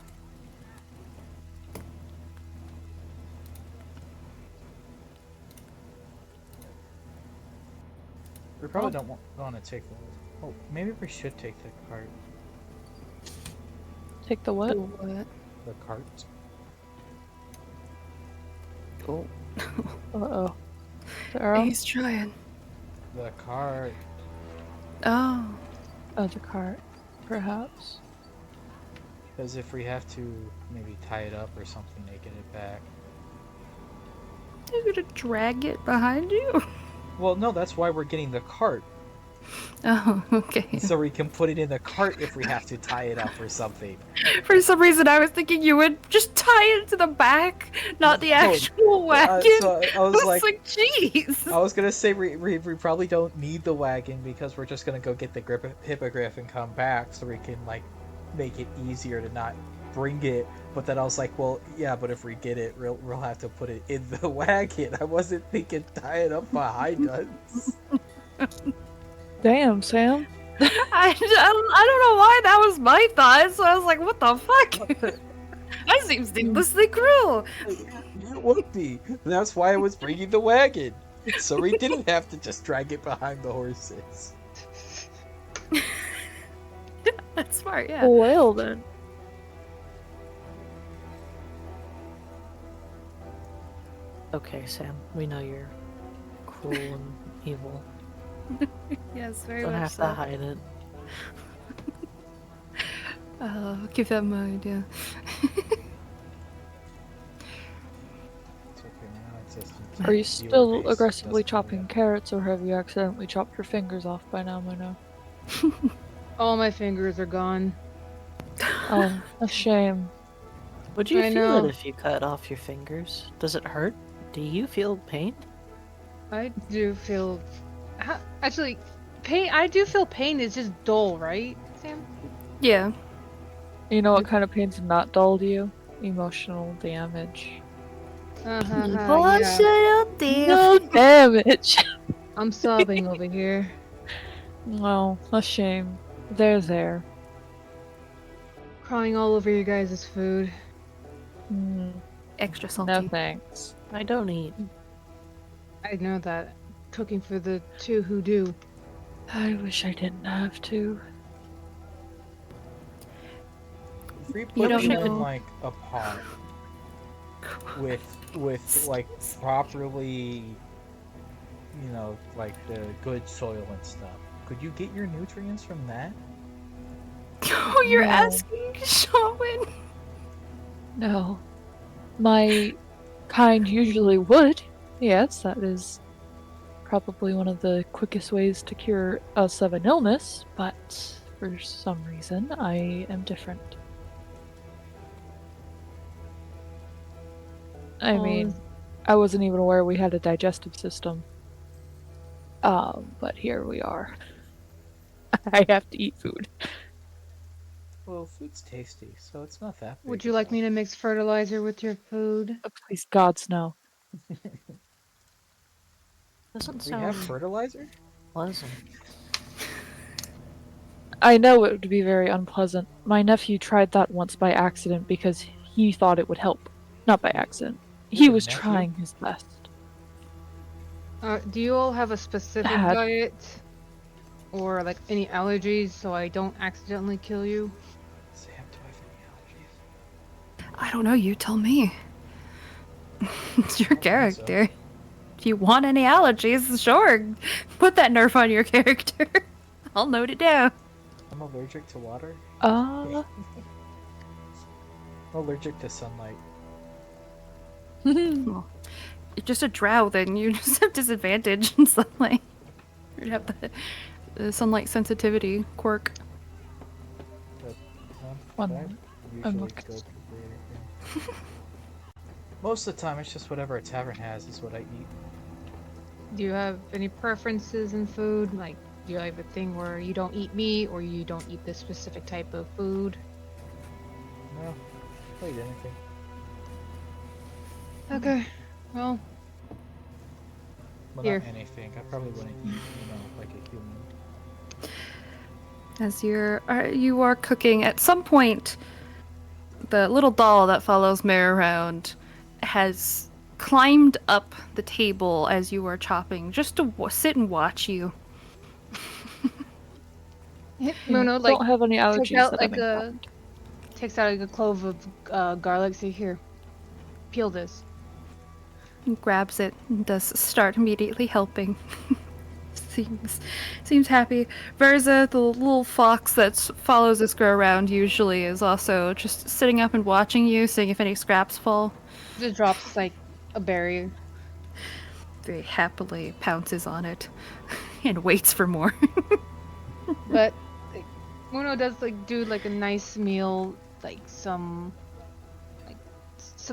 We probably don't want to take the... Oh, maybe we should take the cart. Take the what? What? The cart. Oh. Uh-oh. The arrow? He's trying. The cart. Oh. Oh, the cart. Perhaps. Because if we have to maybe tie it up or something to get it back. You're gonna drag it behind you? Well, no, that's why we're getting the cart. Oh, okay. So we can put it in the cart if we have to tie it up or something. For some reason, I was thinking you would just tie it to the back, not the actual wagon. So I was like, jeez. I was gonna say we probably don't need the wagon because we're just gonna go get the hippogriff and come back, so we can like make it easier to not bring it. But then I was like, well, yeah, but if we get it, we'll have to put it in the wagon. I wasn't thinking tie it up behind us. Damn, Sam. I don't know why that was my thought, so I was like, what the fuck? That seems needlessly cruel. It would be. That's why I was bringing the wagon, so we didn't have to just drag it behind the horses. That's smart, yeah. Well then. Okay, Sam. We know you're cruel and evil. Yes, very Don't much have so. to hide it. I'll keep that in mind, yeah. It's okay, now it's just Are you viewer still base aggressively doesn't know chopping yet. carrots, or have you accidentally chopped your fingers off by now, Mono? All my fingers are gone. Oh, a shame. Would you I feel know. it if you cut off your fingers? Does it hurt? Do you feel pain? I do feel. Actually, pain. I do feel pain. It's just dull, right, Sam? Yeah. You know what kind of pain's not dull to you? Emotional damage. Yeah. No damage! I'm sobbing over here. No, a shame. They're there. Crying all over you guys' food. Mm, Extra salty. no thanks. I don't eat. I know that. Cooking for the two who do. I wish I didn't have to. If we You put don't it in know. like a pot with like properly, you know, like the good soil and stuff, could you get your nutrients from that? Oh, you're No. asking Shaman? No. My kind usually would. Yes, that is probably one of the quickest ways to cure us of an illness, but for some reason I am different. I mean, I wasn't even aware we had a digestive system. But here we are. I have to eat food. Well, food's tasty, so it's not that big. Would you like me to mix fertilizer with your food? Please, gods, no. Doesn't We have sound fertilizer? pleasant. I know it would be very unpleasant. My nephew tried that once by accident because he thought it would help. Not by accident. You He have a was nephew? trying his best. Do you all have a specific Dad. diet? Or like any allergies so I don't accidentally kill you? Sam, do I have any allergies? I don't know, you tell me. It's your think so. character. If you want any allergies, sure. Put that nerf on your character. I'll note it down. I'm allergic to water. Uh, I'm allergic to sunlight. Well, you're just a drow, then you just have disadvantage in sunlight. You have the sunlight sensitivity quirk. But, One I moment. usually looking. go for anything. Most of the time, it's just whatever a tavern has is what I eat. Do you have any preferences in food? Like, do you have a thing where you don't eat meat or you don't eat this specific type of food? No, I'll eat anything. Okay, well, Well, Here. not anything. I probably wouldn't eat, like a human. As you are cooking, at some point, the little doll that follows Mare around has climbed up the table as you are chopping, just to sit and watch you. Muno like don't have any allergies out that like I'm encountered. takes out like a clove of garlic. Say here, peel this. And grabs it and does start immediately helping. seems happy. Verza, the little fox that follows this girl around usually, is also just sitting up and watching you, seeing if any scraps fall. Just drops like a berry. Very happily pounces on it and waits for more. But like, Muno does like do like a nice meal, like some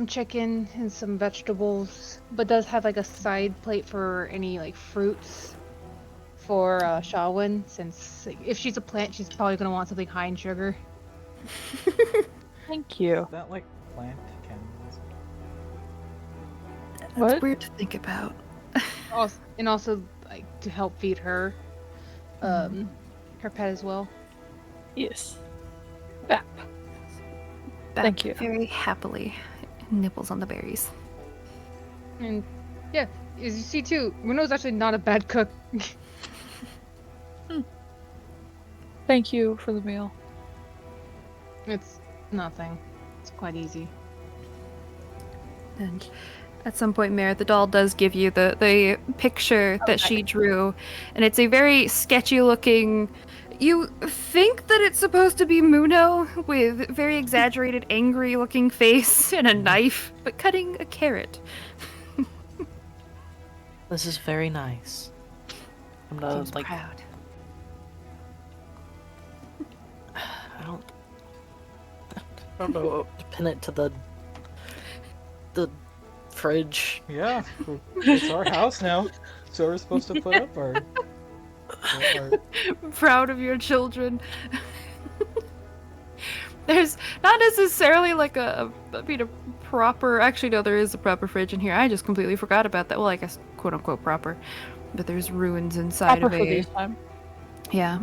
chicken and some vegetables, but does have like a side plate for any like fruits for Shawin, since like, if she's a plant, she's probably gonna want something high in sugar. Thank you. Is that like plant cannibalism? That's What? weird to think about. Also like to help feed her, her pet as well. Yes. Bap. Bap Thank you. very happily nibbles on the berries. And yeah, as you see too, Muno's actually not a bad cook. Thank you for the meal. It's nothing. It's quite easy. And at some point, Mare, the doll does give you the picture that she drew, and it's a very sketchy looking. You think that it's supposed to be Muno with very exaggerated, angry looking face and a knife, but cutting a carrot. This is very nice. I'm not Seems like proud. I don't know. Pin it to the fridge. Yeah, it's our house now, so we're supposed to put up our Proud of your children. There's not necessarily like a proper. Actually, no, there is a proper fridge in here. I just completely forgot about that. Well, I guess quote unquote proper, but there's ruins inside Proper of for a. this time. Yeah,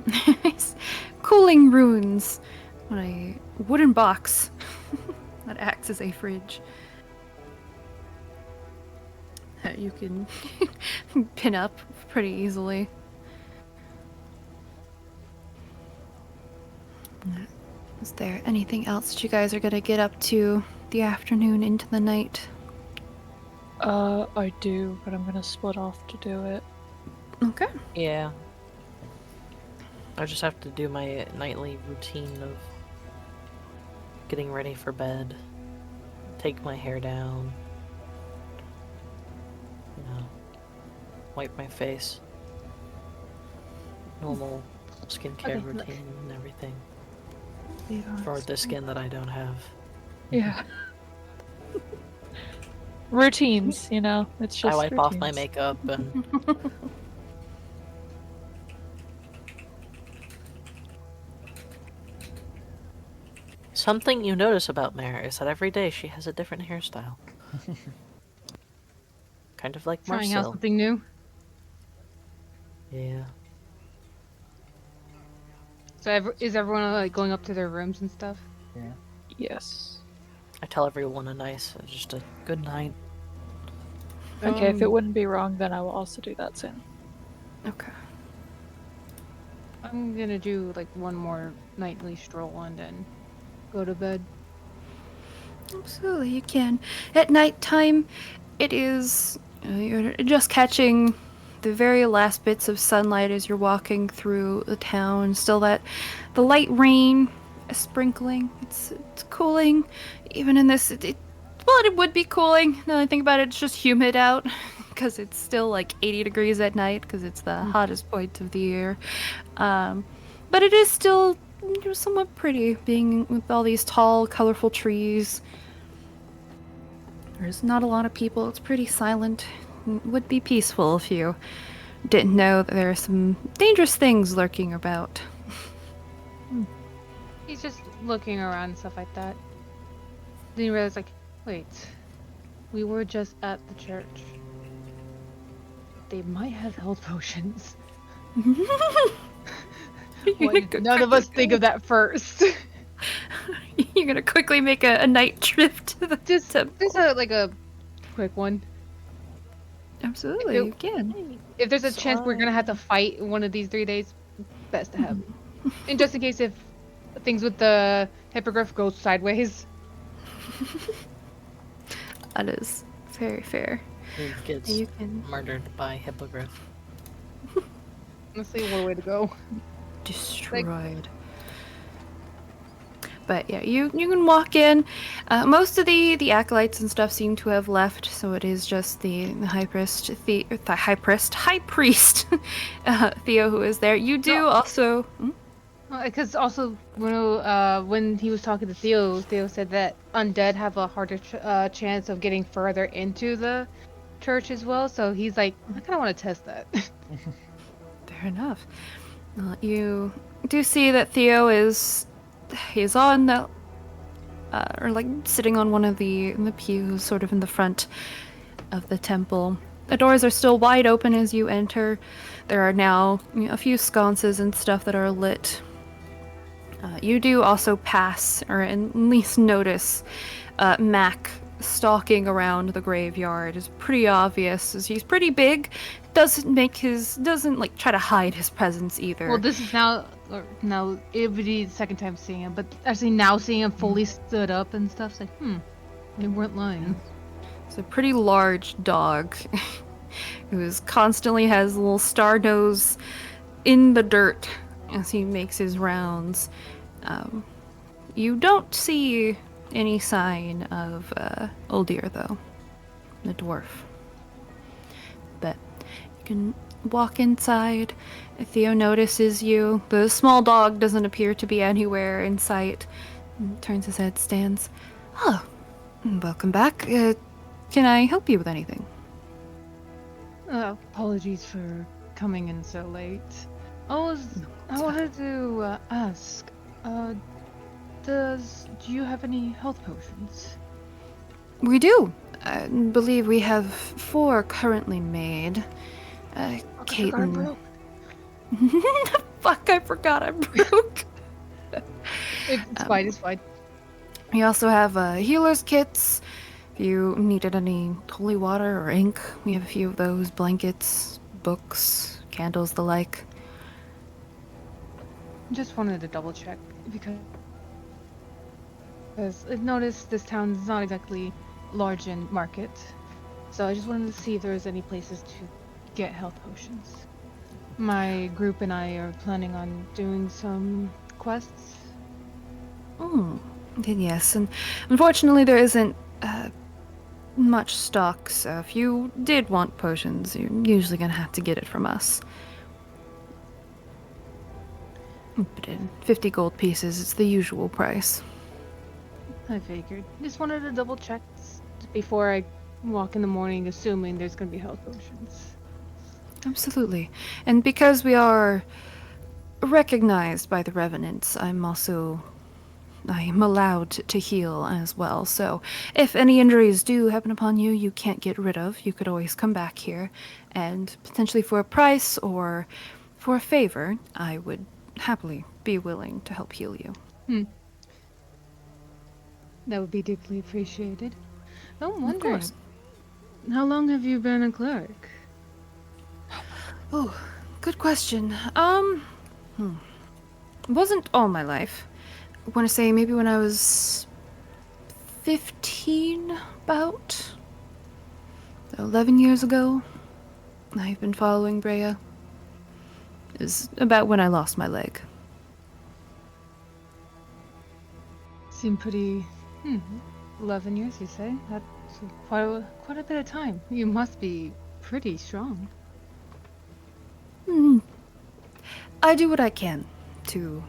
cooling ruins on a wooden box that acts as a fridge. That you can pin up pretty easily. Is there anything else that you guys are gonna get up to the afternoon into the night? I do, but I'm gonna split off to do it. Okay. Yeah. I just have to do my nightly routine of getting ready for bed, take my hair down, wipe my face. Normal skincare Okay, look. routine and everything. For the skin that I don't have. Yeah. Routines, you know. It's just I wipe off my routines. makeup and something you notice about Mare is that every day she has a different hairstyle. Kind of like Trying out Marcel. something new. Yeah. So is everyone like going up to their rooms and stuff? Yeah. Yes. I tell everyone just a good night. Okay, if it Um, wouldn't be wrong, then I will also do that soon. Okay. I'm gonna do like one more nightly stroll and then go to bed. Absolutely, you can. At nighttime, it is. You're just catching the very last bits of sunlight as you're walking through the town. Still, the light rain sprinkling. It's cooling, even in this. Well, it would be cooling. Now that I think about it, it's just humid out because it's still like 80 degrees at night because it's the hottest point of the year. But it is still somewhat pretty, being with all these tall, colorful trees. There's not a lot of people. It's pretty silent. It would be peaceful if you didn't know that there are some dangerous things lurking about. He's just looking around and stuff like that. Then you realize, like, wait, we were just at the church. They might have health potions. Why did none of us think of that first? You're gonna quickly make a night trip to the Just temple. like a quick one. Absolutely, If you can. If there's a So chance we're gonna have to fight one of these 3 days, best to have. And just in case if things with the hippogriff go sideways. That is very fair. He gets You can murdered by hippogriff. Honestly, what a way to go. destroyed. But yeah, you can walk in. Most of the acolytes and stuff seem to have left, so it is just the high priest, high priest, Theo, who is there. You do No. also. Because also, when he was talking to Theo said that undead have a harder chance of getting further into the church as well. So he's like, I kind of want to test that. Fair enough. You do see that Theo he's on the or like sitting on one of the pews, sort of in the front of the temple. The doors are still wide open as you enter. There are now a few sconces and stuff that are lit. You do also pass, or at least notice, Mac stalking around the graveyard. Is pretty obvious, as he's pretty big. Doesn't like try to hide his presence either. Well, this is now it would be the second time seeing him, but actually now seeing him fully stood up and stuff, it's like, they weren't lying. It's a pretty large dog who constantly has a little star nose in the dirt as he makes his rounds. You don't see any sign of Uldir, though, the dwarf. But you can walk inside. Theo notices you. The small dog doesn't appear to be anywhere in sight. Turns his head, stands. Oh, welcome back. Can I help you with anything? Apologies for coming in so late. I wanted to ask, do you have any health potions? We do. I believe we have 4 currently made. Caton. Fuck, I forgot I broke. It's fine, it's fine. We also have healer's kits. If you needed any holy water or ink, we have a few of those. Blankets, books, candles, the like. Just wanted to double check because I've noticed this town is not exactly large in market, so I just wanted to see if there was any places to get health potions. My group and I are planning on doing some quests. Yes, and unfortunately there isn't much stock, so if you did want potions, you're usually gonna have to get it from us. But in 50 gold pieces, it's the usual price. I figured. Just wanted to double check before I walk in the morning, assuming there's gonna be health potions. Absolutely. And because we are recognized by the Revenants, I am allowed to heal as well. So if any injuries do happen upon you, you can't get rid of, you could always come back here, and potentially for a price or for a favor, I would happily be willing to help heal you. That would be deeply appreciated. Oh, I'm Of wondering, course. how long have you been a cleric? Oh, good question. Wasn't all my life. I want to say maybe when I was 15, about 11 years ago. I've been following Brea. Is about when I lost my leg. Seem pretty. 11 years, you say? That's quite a bit of time. You must be pretty strong. I do what I can to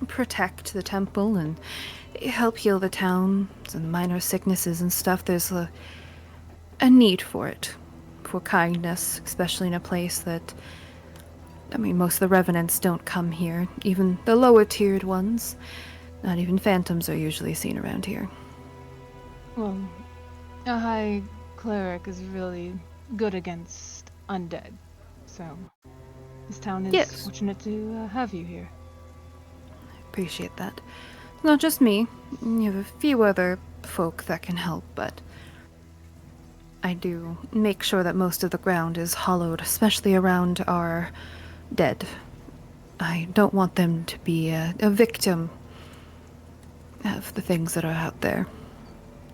protect the temple and help heal the town and minor sicknesses and stuff. There's a need for it, for kindness, especially in a place that, I mean, most of the revenants don't come here, even the lower tiered ones. Not even phantoms are usually seen around here. Well, a high cleric is really good against undead, so this town is Yes. fortunate to have you here. Appreciate that. It's not just me. You have a few other folk that can help, but I do make sure that most of the ground is hollowed, especially around our dead. I don't want them to be a victim of the things that are out there.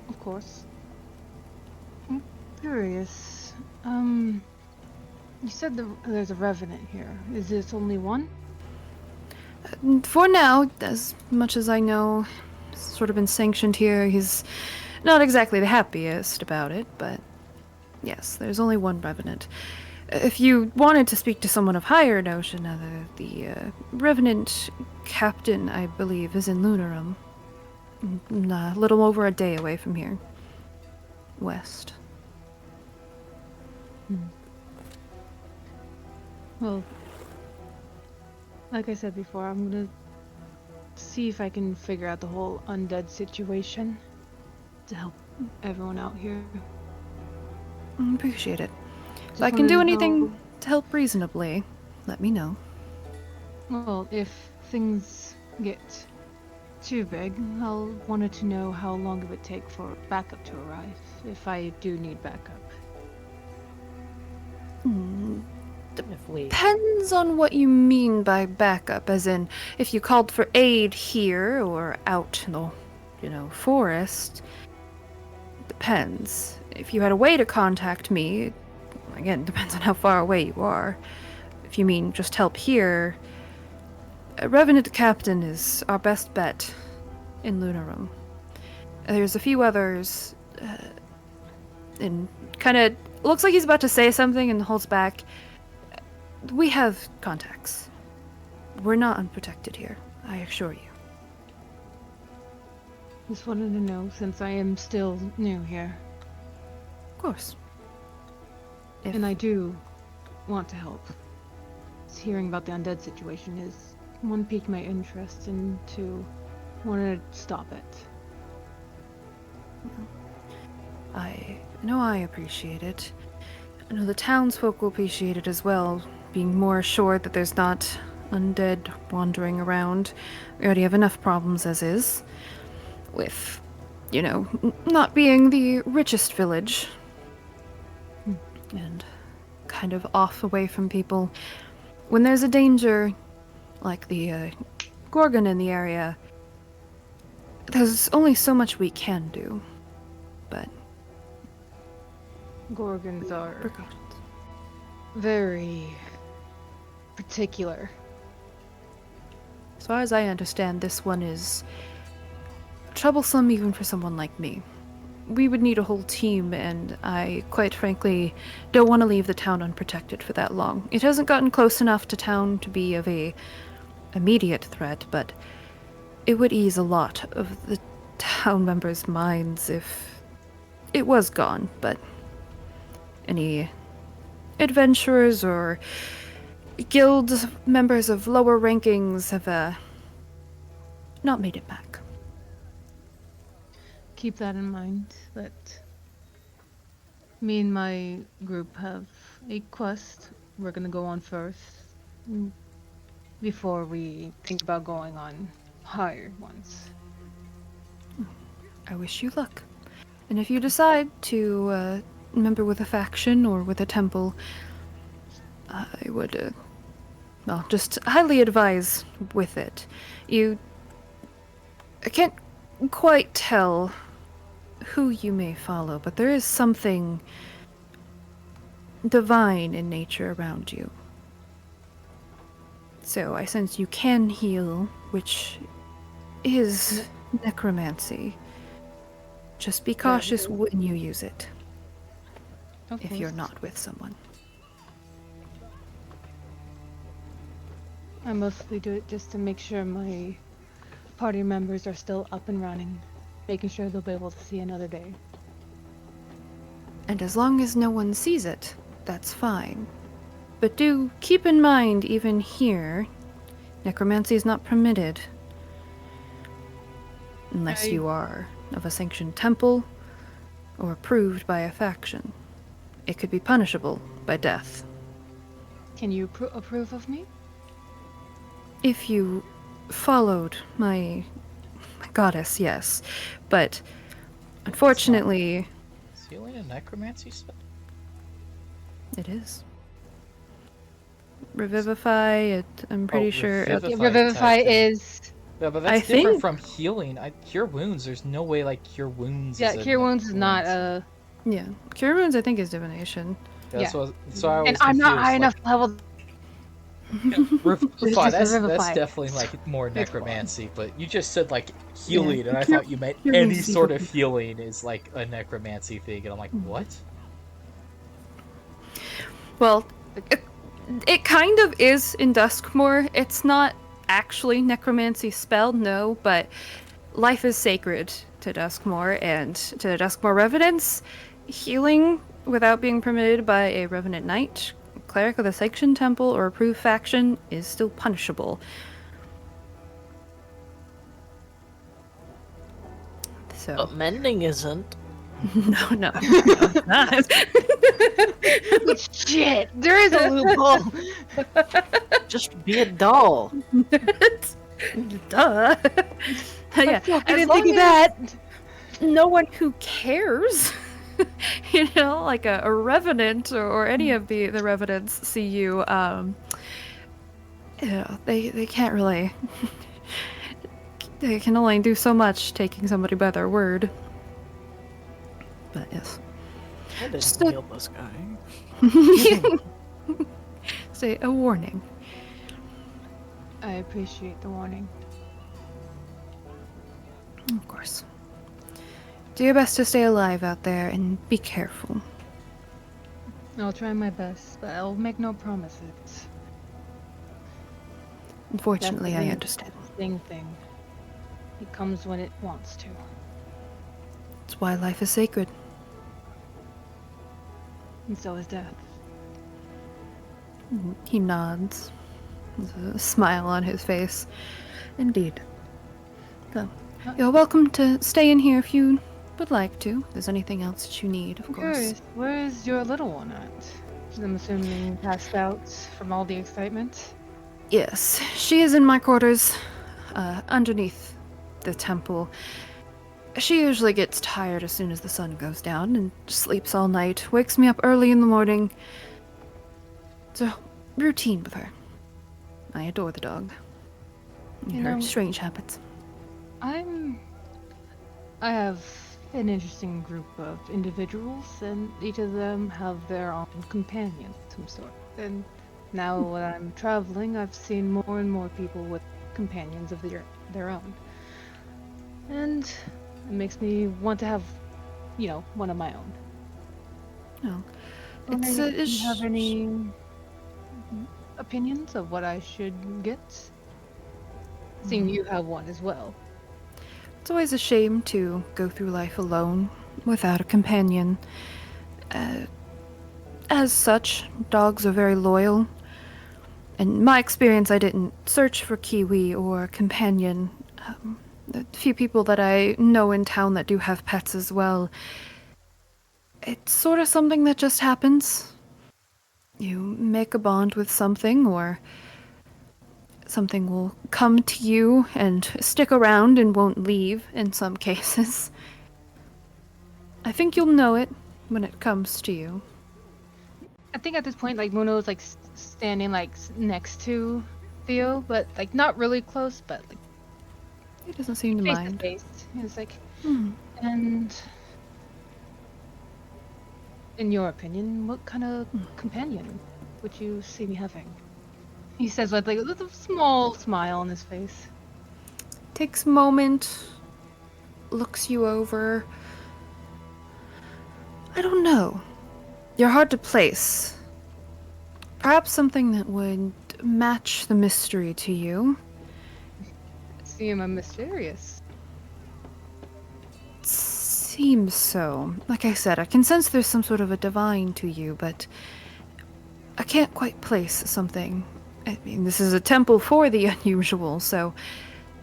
Of course. I'm curious. You said there's a revenant here. Is this only one? For now, as much as I know, it's sort of been sanctioned here. He's not exactly the happiest about it, but yes, there's only one revenant. If you wanted to speak to someone of higher notion, the revenant captain, I believe, is in Lunarum. A little over a day away from here. West. Well, like I said before, I'm gonna see if I can figure out the whole undead situation to help everyone out here. Appreciate it. If Just I can do wanted to anything know- to help reasonably, let me know. Well, if things get too big, I'll wanted to know how long it would take for backup to arrive, if I do need backup. If we Depends on what you mean by backup, as in, if you called for aid here or out in the, forest. Depends. If you had a way to contact me, again, depends on how far away you are. If you mean just help here, a Revenant Captain is our best bet in Lunarum. There's a few others, and kind of looks like he's about to say something and holds back. We have contacts. We're not unprotected here, I assure you. Just wanted to know, since I am still new here, Of course. and I do want to help. Hearing about the undead situation is one piqued my interest, and two wanted to stop it. I know I appreciate it. I know the townsfolk will appreciate it as well, being more assured that there's not undead wandering around. We already have enough problems as is, with, not being the richest village, and kind of off away from people. When there's a danger, like the Gorgon in the area, there's only so much we can do, but Gorgons are precautions. very particular. As far as I understand, this one is troublesome even for someone like me. we would need a whole team, and I, quite frankly, don't want to leave the town unprotected for that long. It hasn't gotten close enough to town to be of a immediate threat, but it would ease a lot of the town members' minds if it was gone. But any adventurers or guild members of lower rankings have not made it back. Keep that in mind, that me and my group have a quest we're gonna go on first before we think about going on higher ones. I wish you luck. And if you decide to member with a faction or with a temple, I would, just highly advise with it. I can't quite tell who you may follow, but there is something divine in nature around you. So I sense you can heal, which is necromancy. Just be cautious when you use it, if you're not with someone. I mostly do it just to make sure my party members are still up and running, making sure they'll be able to see another day. And as long as no one sees it, that's fine. But do keep in mind, even here, necromancy is not permitted. Unless you are of a sanctioned temple or approved by a faction. It could be punishable by death. Can you approve of me? If you followed my goddess, yes. But unfortunately, Is healing a necromancy spell? it is. Revivify, I'm pretty sure. Revivify is... Yeah, but that's different from healing. Cure wounds. There's no way like cure wounds. Yeah, cure wounds is not a... Yeah, cure wounds I think is divination. Yeah, so I was and I'm not confused, high enough level. Revivify, that's definitely like more necromancy, but you just said like healing, and I thought you meant any sort of healing is like a necromancy thing, and I'm like, what? Well, it kind of is in Duskmoor. It's not actually necromancy spelled, no, but life is sacred to Duskmoor, and to the Duskmoor revenants, healing without being permitted by a revenant knight, cleric of the sanctioned temple, or approved faction is still punishable. So. But mending isn't. No, it's not. Shit, there is a loophole. Just be a doll. Duh. Yeah, I didn't think of that. No one who cares, like a revenant or any of the revenants see you, they can't really. They can only do so much taking somebody by their word. But yes. I didn't heal this guy. Say a warning. I appreciate the warning. Of course. Do your best to stay alive out there and be careful. I'll try my best, but I'll make no promises. Unfortunately, I understand. Thing. It comes when it wants to. It's why life is sacred. And so is death. He nods. There's a smile on his face. Indeed. So, you're welcome to stay in here if you would like to. If there's anything else that you need, of course. Curious, where is your little one at? I'm assuming passed out from all the excitement. Yes, she is in my quarters, underneath the temple. She usually gets tired as soon as the sun goes down and sleeps all night, wakes me up early in the morning. It's a routine with her. I adore the dog. And her strange habits. I have an interesting group of individuals, and each of them have their own companion of some sort. And now when I'm traveling, I've seen more and more people with companions of their own. And it makes me want to have one of my own. No. It's, It's do you have any opinions of what I should get? Seeing you have one as well. It's always a shame to go through life alone without a companion. As such, dogs are very loyal. In my experience, I didn't search for Kiwi or a companion. The few people that I know in town that do have pets as well, it's sort of something that just happens. You make a bond with something, or something will come to you and stick around and won't leave in some cases. I think you'll know it when it comes to you. I think at this point, like Muno's like standing like next to Theo, but like not really close, but like He doesn't seem to face mind. to face. He's like, Hmm. and in your opinion, what kind of companion would you see me having? He says with like a small smile on his face. Takes a moment, looks you over. I don't know. You're hard to place. Perhaps something that would match the mystery to you. Seem I'm mysterious. Seems so. Like I said, I can sense there's some sort of a divine to you, but I can't quite place something. I mean, this is a temple for the unusual, so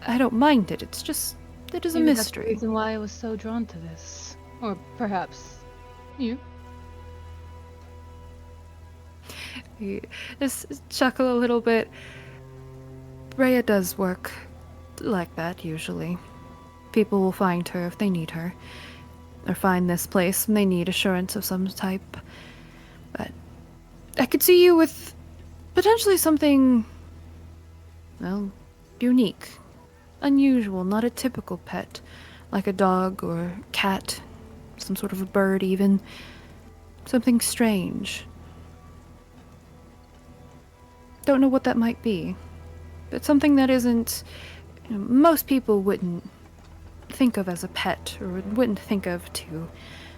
I don't mind it. It's just, it is a Maybe that's the mystery. reason why I was so drawn to this. Or perhaps you. You just chuckle a little bit. Rhea does work like that, usually. People will find her if they need her, or find this place when they need assurance of some type. But I could see you with potentially something, well, unique, unusual, not a typical pet, like a dog or cat, some sort of a bird even. Something strange. Don't know what that might be, but something that isn't, most people wouldn't think of as a pet, or wouldn't think of to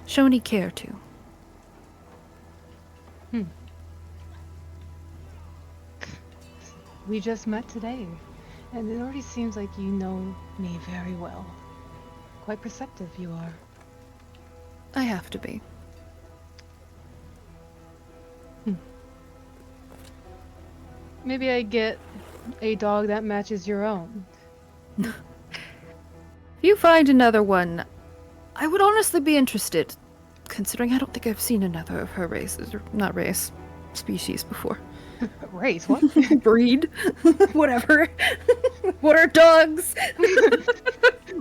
show any care to. We just met today, and it already seems like you know me very well. Quite perceptive you are. I have to be. Maybe I get a dog that matches your own. If you find another one, I would honestly be interested, considering I don't think I've seen another of her races, or not race, species before. Race, what? Breed? Whatever. What are dogs?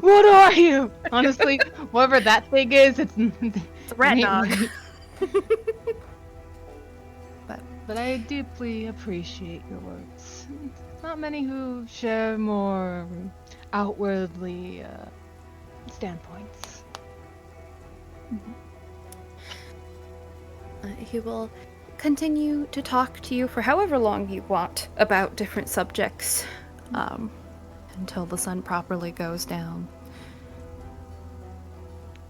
What are you? Honestly, whatever that thing is, it's a rat it ain't dog. right. But But I deeply appreciate your words. Not many who share more outwardly standpoints. he will continue to talk to you for however long you want about different subjects, until the sun properly goes down.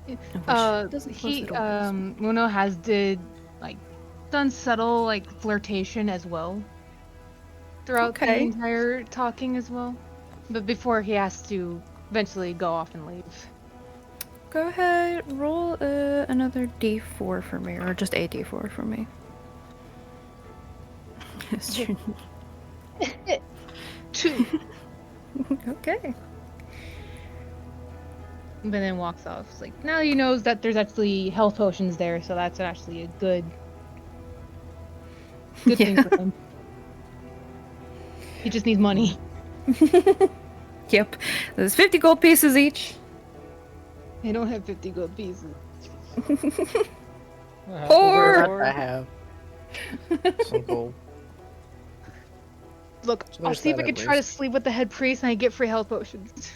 Which doesn't close the doors. Muno has done subtle flirtation as well throughout the Okay. entire talking as well, but before he has to eventually go off and leave. Go ahead, roll another d4 for me, or just a d4 for me. Two. Okay. But then walks off. It's like, now he knows that there's actually health potions there, so that's actually a good thing for him. He just needs money. Yep. There's 50 gold pieces each. They don't have 50 gold pieces. Or I have some gold. Look, So I'll there's see if that I can at try to least. sleep with the head priest and I get free health potions.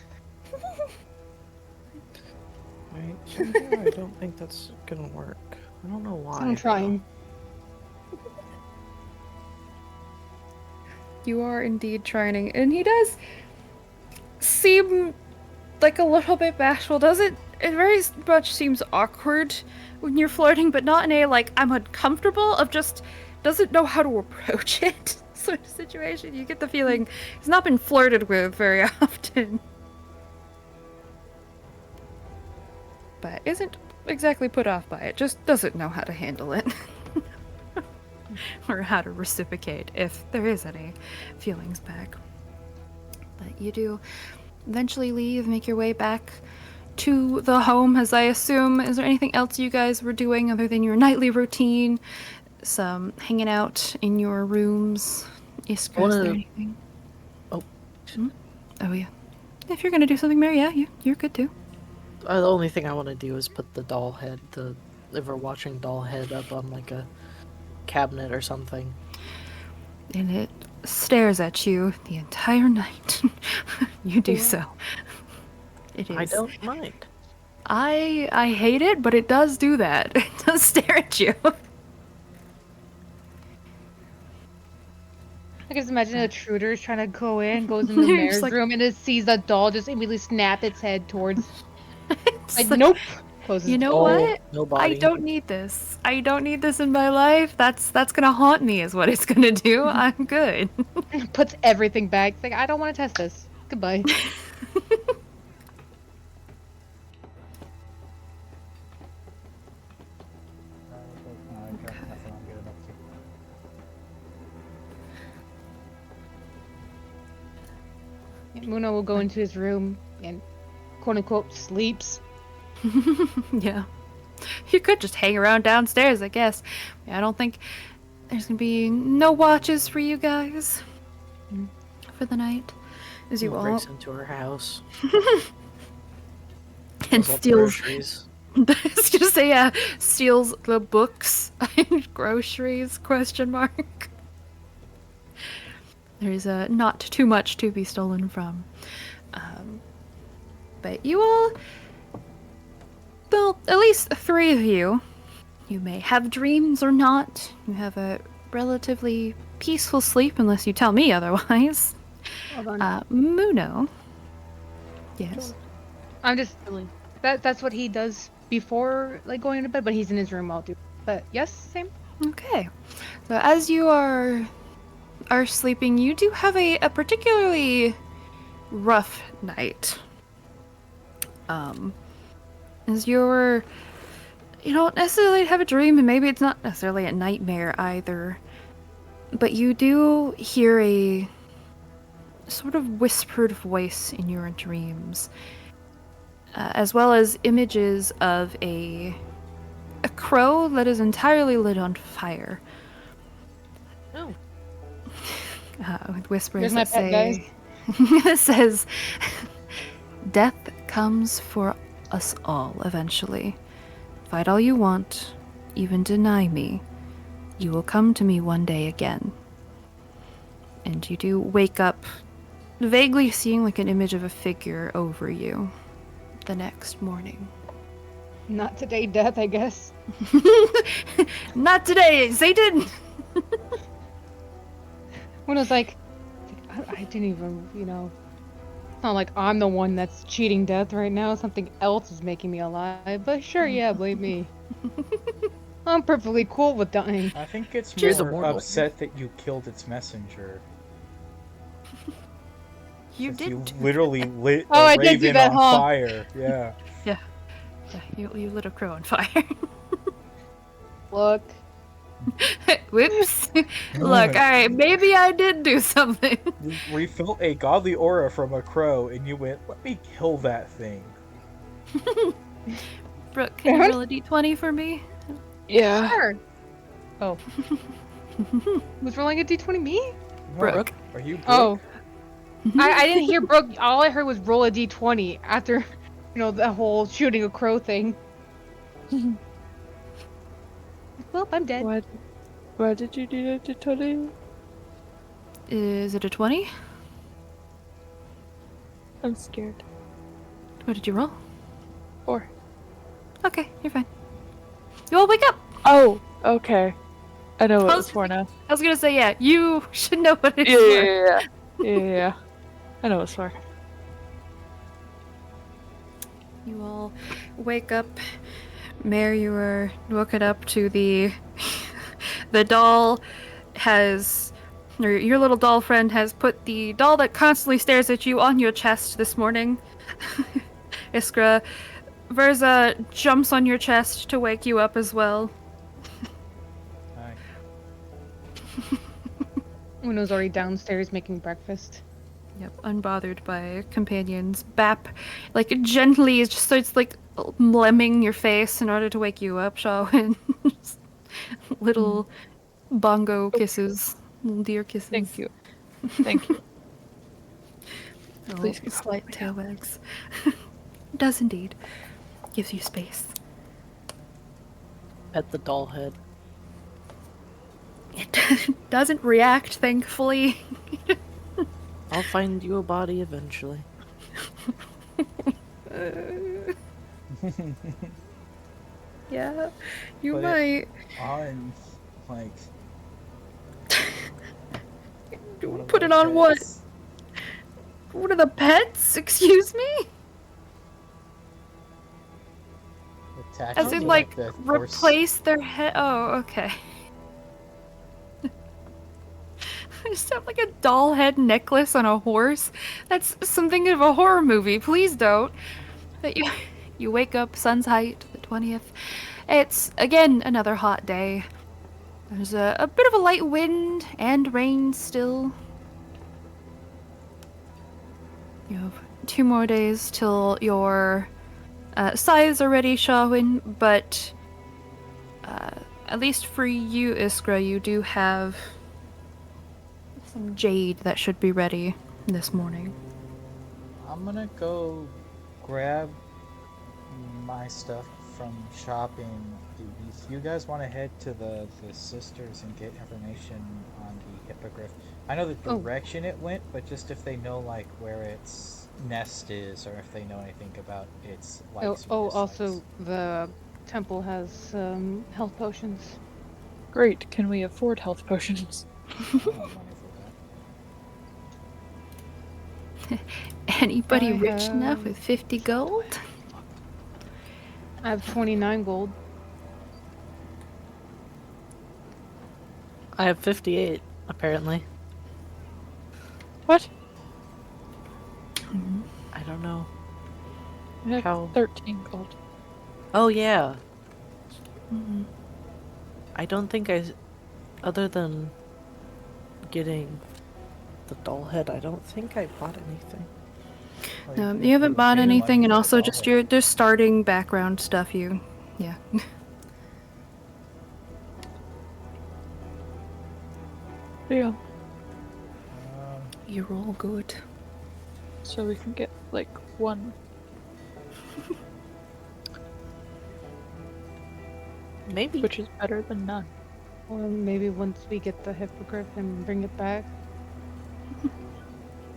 Right, so yeah, I don't think that's gonna work. I don't know why. I'm trying. you are indeed trying, and he does seem like a little bit bashful. Doesn't It very much seems awkward when you're flirting, but not in a, like, I'm uncomfortable, of just doesn't know how to approach it sort of situation. You get the feeling he's not been flirted with very often. But isn't exactly put off by it, just doesn't know how to handle it. Or how to reciprocate, if there is any feelings back. But you do eventually leave, make your way back to the home, as I assume. Is there anything else you guys were doing other than your nightly routine? Some hanging out in your rooms? Iskra, is there anything? Oh. Oh, yeah. If you're gonna do something, Mary, yeah, you're good too. The only thing I want to do is put the doll head, the ever watching doll head, up on like a cabinet or something. And it stares at you the entire night. You do so. It is. I don't mind. I hate it, but it does do that. It does stare at you. I can just imagine a intruder is trying to go in, goes in the You're mayor's just like- room, and it sees the doll just immediately snap its head towards. It's Like, like, nope. Closes you the know door. what? No body. I don't need this. I don't need this in my life. That's gonna haunt me, is what it's gonna do. I'm good. Puts everything back. It's like, I don't want to test this. Goodbye. Muno will go into his room and, quote unquote, sleeps. Yeah. You could just hang around downstairs, I guess. I don't think there's gonna be no watches for you guys for the night. As you all breaks into her house and pulls up steals. groceries. I was gonna say, yeah, steals the books and groceries? Question mark. There's not too much to be stolen from. But you all, well, at least 3 of you, you may have dreams or not. You have a relatively peaceful sleep, unless you tell me otherwise. Hold on. Muno. Yes. I'm just that's what he does before like going to bed, but he's in his room all day. But yes, same. Okay. So as you are sleeping, you do have a particularly rough night. As you don't necessarily have a dream, and maybe it's not necessarily a nightmare either, but you do hear a sort of whispered voice in your dreams, as well as images of a crow that is entirely lit on fire. Oh. With whispers Here's my that pet, guys. it says, "Death comes for us all eventually. Fight all you want, even deny me. You will come to me one day again." And you do wake up, vaguely seeing like an image of a figure over you the next morning. Not today, death, I guess. Not today, Satan! When I was like, I didn't even, it's not like I'm the one that's cheating death right now. Something else is making me alive. But sure, yeah, blame me. I'm perfectly cool with dying. I think it's She's more immortal. upset that you killed its messenger. You Since did. You literally lit Oh, a I did do raven that, on huh? fire. Yeah. Yeah, you lit a crow on fire. Look. Whoops. Look, alright, maybe I did do something. We felt a godly aura from a crow, and you went, "Let me kill that thing." Brooke, can you roll a d20 for me? Yeah. Sure. Oh. Was rolling a d20 me? Brooke. Are you Brooke? Oh. I didn't hear Brooke. All I heard was roll a d20 after, the whole shooting a crow thing. Well, I'm dead. Why did you do that to Tony? Is it a 20? I'm scared. What did you roll? 4. Okay, you're fine. You all wake up! Oh, okay. I know what I it was was for now. I was gonna say, yeah, you should know what it's Yeah, for. yeah. I know what it's for. You all wake up. Mare, you were woken up to the the doll has, or your little doll friend has put the doll that constantly stares at you on your chest this morning. Iskra, Verza jumps on your chest to wake you up as well. Hi. Uno's already downstairs making breakfast. Yep, unbothered by companions. Bap, like, gently just starts, like, lemming your face in order to wake you up, Shawin. Little bongo kisses. Little deer kisses. Thank you. Thank you. Please Oh, keep slight talking tail wags. Does indeed. Gives you space. Pet the doll head. It doesn't react, thankfully. I'll find you a body eventually. Yeah, you Put might. it on, like, one of Put it our on what? pets. What are the pets? Excuse me? Attach As it in, to, like, the horse. replace their head? Oh, okay. I just have, like, a doll head necklace on a horse? That's something of a horror movie. Please don't. That you wake up, sun's height, the 20th. It's, again, another hot day. There's a bit of a light wind and rain still. You have 2 more days till your scythes are ready, Shawin, but at least for you, Iskra, you do have some jade that should be ready this morning. I'm gonna go grab my stuff from shopping. If you guys want to head to the sisters and get information on the hippogriff, I know the Oh. direction it went, but just if they know, like, where its nest is, or if they know anything about its likes or dislikes. Also, the temple has health potions. Great. Can we afford health potions? I don't have money for that. Anybody I rich enough have- with 50 gold? I have 29 gold. I have 58, apparently. What? I don't know. I have How? 13 gold. Oh, yeah. Mhm. I don't think other than getting the doll head, I don't think I bought anything. Well, No, can you haven't bought pay anything, money and for also the just doll your starting background stuff. Yeah. Yeah. You roll good. So we can get like one. Maybe. Which is better than none. Or maybe once we get the hippogriff and bring it back.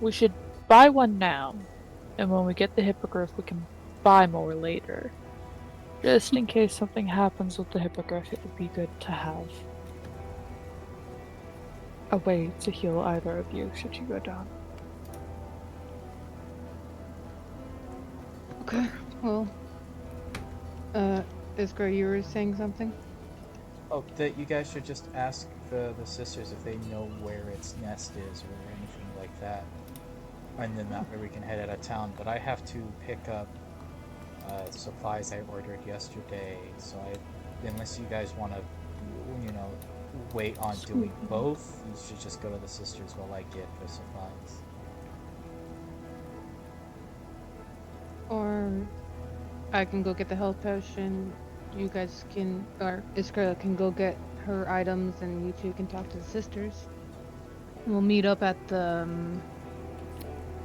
We should buy one now, and when we get the hippogriff, we can buy more later. Just in case something happens with the hippogriff, it would be good to have a way to heal either of you should you go down. Okay. Well, Iskra, you were saying something? Oh, that you guys should just ask the sisters if they know where its nest is or anything like that. And then that way we can head out of town. But I have to pick up supplies I ordered yesterday, so unless you guys want to, wait on doing both, you should just go to the sisters while I get the supplies. Or I can go get the health potion. You guys can, or Iskra can go get her items, and you two can talk to the sisters. We'll meet up at the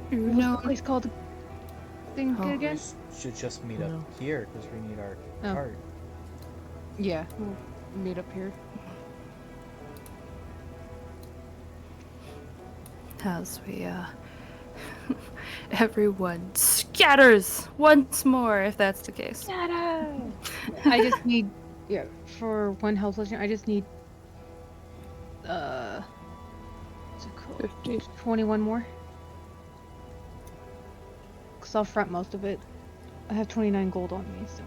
what's the place called? Thing Oh. again? We should just meet up No. here because we need our Oh. cart. Yeah, we'll meet up here. As we, everyone scatters once more, if that's the case. I just need, for one health potion, I just need, what's it called? 50. 21 more. Because I'll front most of it. I have 29 gold on me, so.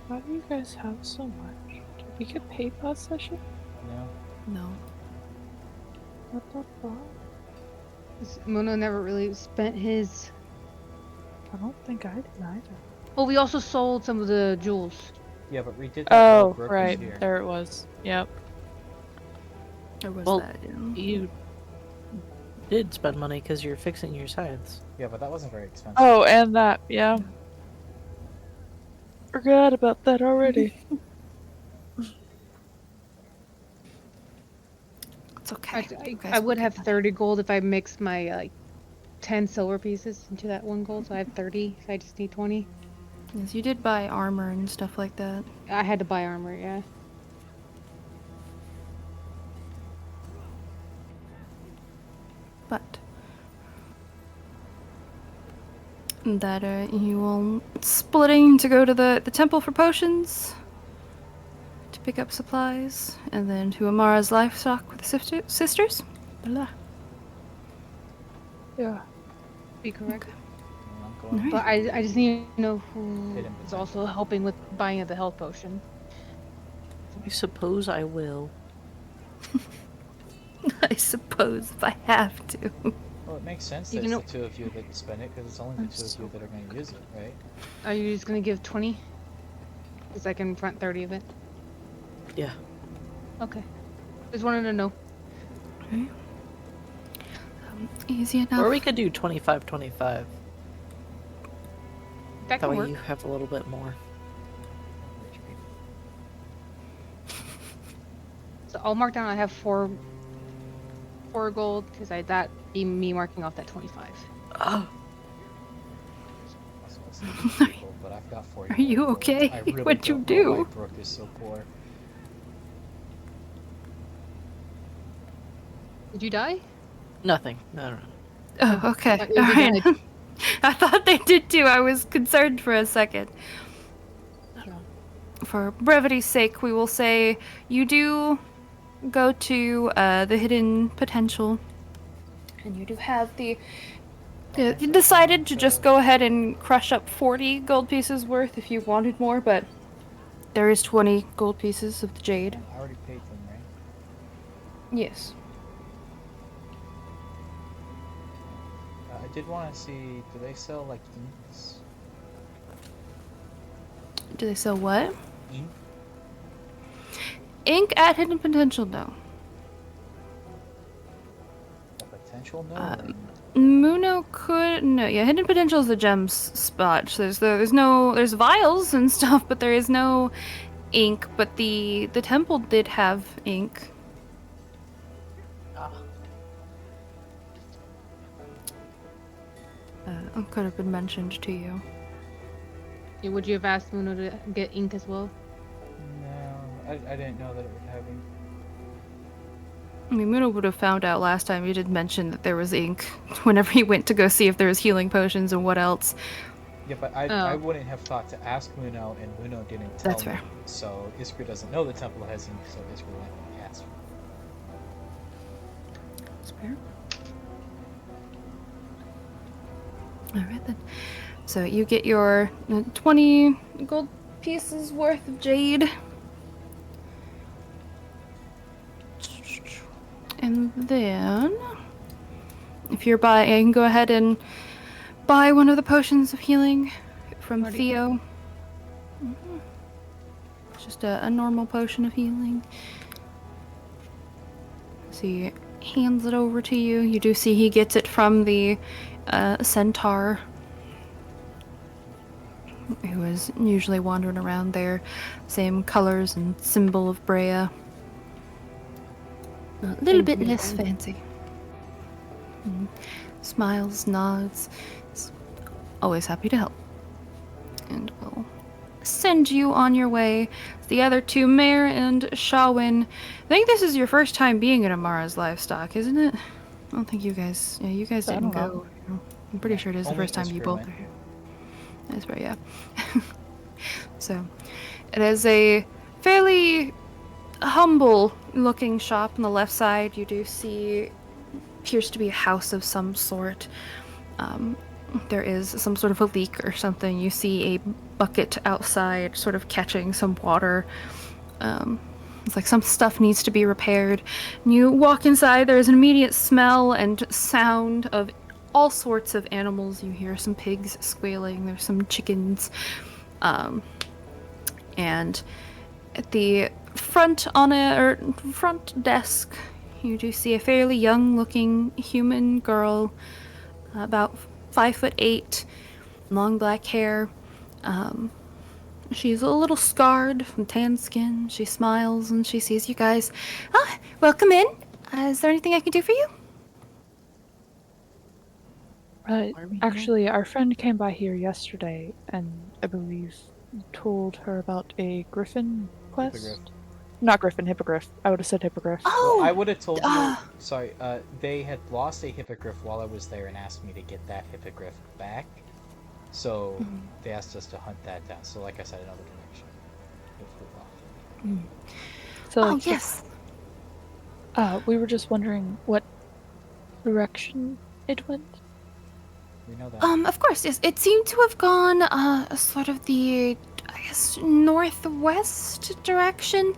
Why do you guys have so much? Did we get paid last session? No. No. What the fuck? Muno never really spent his. I don't think I did either. Oh, we also sold some of the jewels. Yeah, but we did that while Oh, Brooke right. was here. There it was. Yep. Or was Well, that? You did spend money because you're fixing your scythes. Yeah, but that wasn't very expensive. Oh, and that, yeah. Forgot about that already. It's okay. You guys I will would get have that. 30 gold if I mixed my 10 silver pieces into that 1 gold, so I have 30. So I just need 20. Yes, you did buy armor and stuff like that. I had to buy armor, yeah. But that you all splitting to go to the temple for potions to pick up supplies, and then to Amara's livestock with the sisters. Blah. Yeah. Be correct. And I'm going Alright. But I just need to know who Hidden is potential. also helping with buying of the health potion. I suppose I will. I suppose if I have to. Well, it makes sense You that it's know- the two of you that spend it, because it's only the I'm two of so you that are going to use it, right? Are you just gonna give 20? Because I can front 30 of it. Yeah. Okay. Just wanted to know. Easy enough. Or we could do 25-25. That That can way work. you have a little bit more. So I'll mark down I have 4 gold, because that be me marking off that 25. Oh, I was supposed to give people, but I've got 40. Are you gold. okay? I really What'd you don't know why do? Brooke is so poor. Did you die? nothing. No. Oh, okay. thought you Alright. died. I thought they did too. I was concerned for a second. For brevity's sake, we will say you do go to the hidden potential, and you do have the. You decided to just go ahead and crush up 40 gold pieces worth if you wanted more, but there is 20 gold pieces of the jade. I already paid them, right? Yes. I did want to see, do they sell, like, inks? Do they sell what? Ink? Ink at hidden potential, no. A potential no? Um, Muno could no, yeah. Hidden potential is the gems spot. So there's vials and stuff, but there is no ink. But the temple did have ink. Could have been mentioned to you. Yeah, would you have asked Muno to get ink as well? No, I didn't know that it would have ink. I mean, Muno would have found out last time. You did mention that there was ink whenever he went to go see if there was healing potions and what else. Yeah, but I wouldn't have thought to ask Muno, and Muno didn't tell That's me. fair. So Iskra doesn't know the temple has ink, so Iskra went and asked. That's fair. All right then. So you get your 20 gold pieces worth of jade. And then, if you're buying, go ahead and buy one of the potions of healing from Already- Theo. It's just a normal potion of healing. So he hands it over to you. You do see he gets it from the centaur, who is usually wandering around there. Same colors and symbol of Brea. A little Thank bit you, less friend. fancy. Smiles, nods. Is always happy to help. And we'll send you on your way. The other two, Mare and Shawin. I think this is your first time being in Amara's livestock, isn't it? I don't think you guys. Yeah, you guys I didn't don't go. I'm pretty sure it is the Only first time you Iskra both went. are here. That's right, yeah. So, it is a fairly humble looking shop. On the left side, you do see appears to be a house of some sort. there is some sort of a leak or something. You see a bucket outside sort of catching some water. It's like some stuff needs to be repaired. And you walk inside, there's an immediate smell and sound of all sorts of animals. You hear some pigs squealing, there's some chickens. And at the front front desk, you do see a fairly young-looking human girl, about 5'8", long black hair. She's a little scarred from tan skin. She smiles and she sees you guys. Ah, welcome in. Is there anything I can do for you? Actually, our friend came by here yesterday, and I believe told her about a griffin quest. Hippogriff. Not griffin, hippogriff. I would have said hippogriff. Oh, Well, I would have told you. Sorry, they had lost a hippogriff while I was there and asked me to get that hippogriff back. So they asked us to hunt that down. So, like I said, another direction. It flew off. So, oh like, yes. we were just wondering what direction it went. We know that. Of course, yes. It seemed to have gone, sort of the, I guess, northwest direction.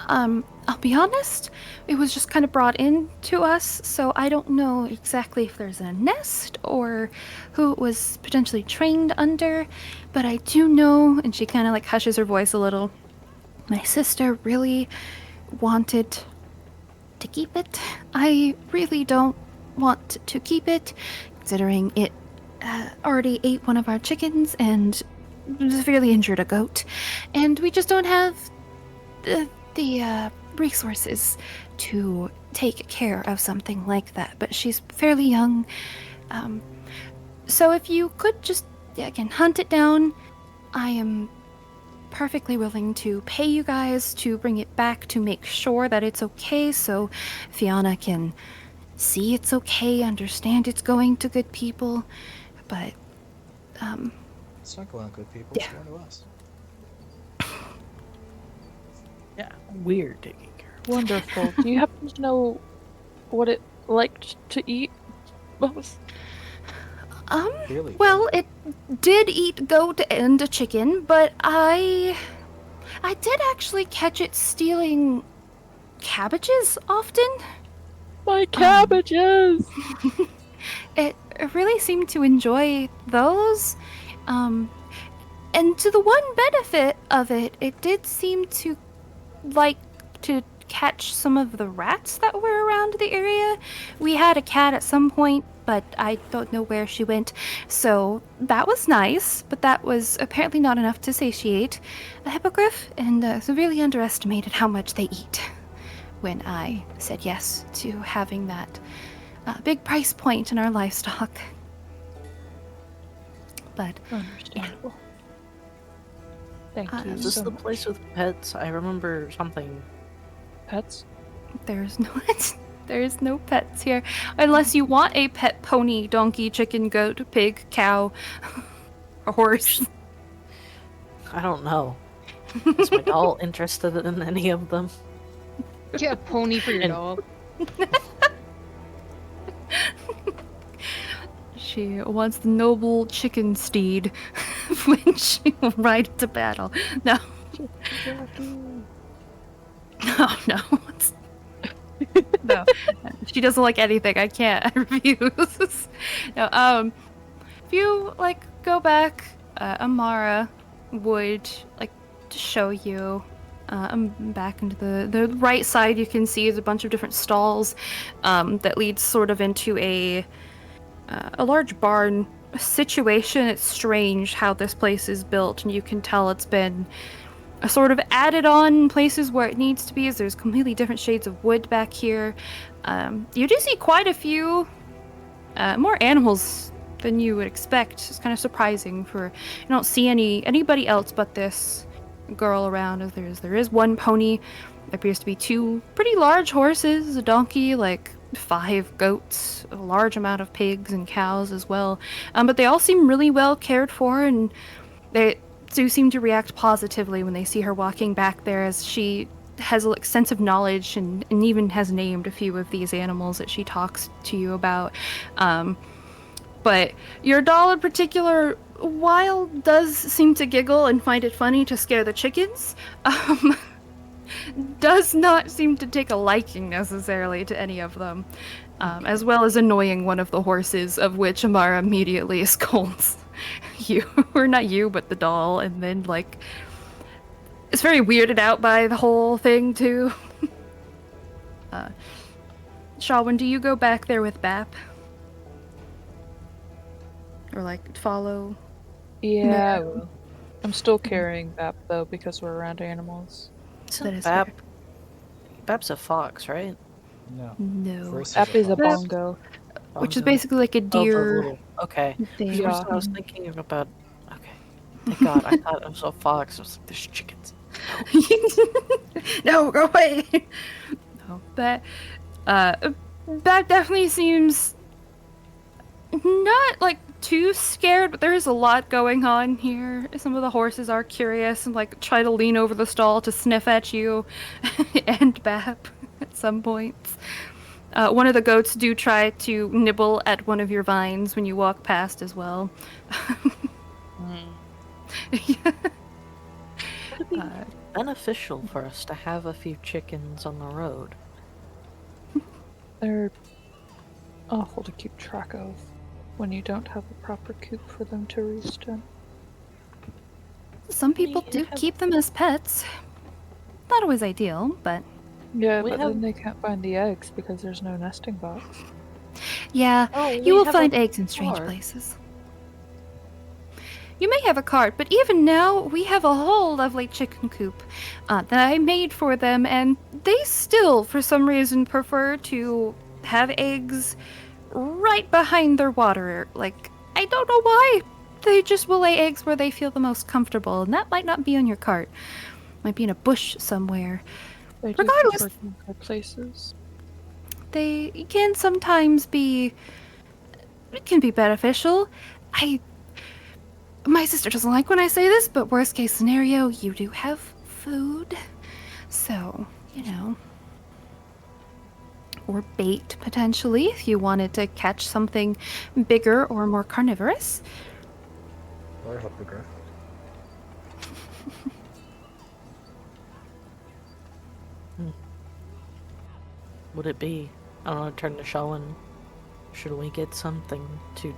I'll be honest, it was just kind of brought in to us, so I don't know exactly if there's a nest or who it was potentially trained under, but I do know, and she kind of like hushes her voice a little, my sister really wanted to keep it. I really don't want to keep it, considering it already ate one of our chickens and severely injured a goat, and we just don't have the resources to take care of something like that. But she's fairly young, so if you could just again hunt it down, I am perfectly willing to pay you guys to bring it back to make sure that it's okay, so Fiona can see it's okay, understand it's going to good people. But It's not going to good people. Yeah. It's going to us. Yeah, we're taking care of. Wonderful. Do you happen to know what it liked to eat? What was... Really? well, it did eat goat and a chicken, but I did actually catch it stealing cabbages often. My cabbages! It really seemed to enjoy those. And to the one benefit of it, it did seem to like to catch some of the rats that were around the area. We had a cat at some point, but I don't know where she went. So that was nice, but that was apparently not enough to satiate a hippogriff, and severely underestimated how much they eat when I said yes to having that big price point in our livestock. But Understandable. Thank you Is this so the much. place with pets? I remember something. Pets? there's no pets here, unless you want a pet pony, donkey, chicken, goat, pig, cow, a horse. I don't know. Is my doll interested in any of them? Get a pony for your And- dog. She wants the noble chicken steed when she will ride into battle. No. Oh, no. No. She doesn't like anything. I can't. I refuse. No, if you, like, go back, Amara would, like, to show you. Back into the right side, you can see is a bunch of different stalls that leads sort of into a large barn situation. It's strange how this place is built, and you can tell it's been sort of added on places where it needs to be, as there's completely different shades of wood back here. You do see quite a few more animals than you would expect. It's kind of surprising, for you don't see anybody else but this girl around. As there is one pony. There appears to be 2 pretty large horses, a donkey, like 5 goats, a large amount of pigs and cows as well. But they all seem really well cared for, and they do seem to react positively when they see her walking back there, as she has a sense of knowledge and even has named a few of these animals that she talks to you about. But your doll in particular, while does seem to giggle and find it funny to scare the chickens, does not seem to take a liking necessarily to any of them, as well as annoying one of the horses, of which Amara immediately scolds you, or not you, but the doll, and then like is very weirded out by the whole thing too. Shawin, do you go back there with Bap? Or like follow? Yeah, I will. I'm still carrying Bap though because we're around animals. That is Bap. fair. Bap's a fox, right? No. No. First Bap is a fox. bongo. Which is Bongo. basically like a Oh, the deer little. Okay. thing. For Yeah. some I was thinking about. Okay. Thank God. I thought it was a fox. I was like, there's chickens. No, go away. No, that definitely seems not like too scared, but there is a lot going on here. Some of the horses are curious and like try to lean over the stall to sniff at you and Bap at some points. One of the goats do try to nibble at one of your vines when you walk past as well. Would it be beneficial for us to have a few chickens on the road? They're awful to keep track of when you don't have a proper coop for them to roost in. Some people do keep them as pets. Not always ideal, but Yeah, We but have- then they can't find the eggs because there's no nesting box. yeah, Oh, you will find eggs in strange cart. places. You may have a cart, but even now, we have a whole lovely chicken coop that I made for them, and they still, for some reason, prefer to have eggs right behind their water. Like, I don't know why. They just will lay eggs where they feel the most comfortable, and that might not be on your cart. Might be in a bush somewhere. They do Regardless. prefer darker places. They can sometimes be... It can be beneficial. My sister doesn't like when I say this, but worst case scenario, you do have food. So, you know. Or bait, potentially, if you wanted to catch something bigger or more carnivorous. Or a hippogriff. Would it be? I don't know. Turn to Shawan. Should we get something to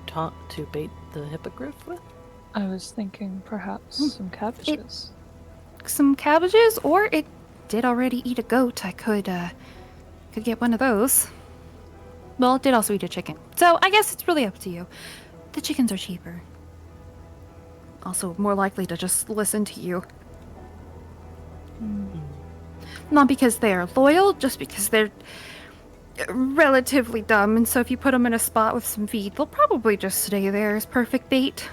bait the hippogriff with? I was thinking perhaps some cabbages. Some cabbages, or it did already eat a goat. I could get one of those. Well, it did also eat a chicken. So I guess it's really up to you. The chickens are cheaper. Also more likely to just listen to you. Not because they're loyal, just because they're relatively dumb, and so if you put them in a spot with some feed, they'll probably just stay there as perfect bait.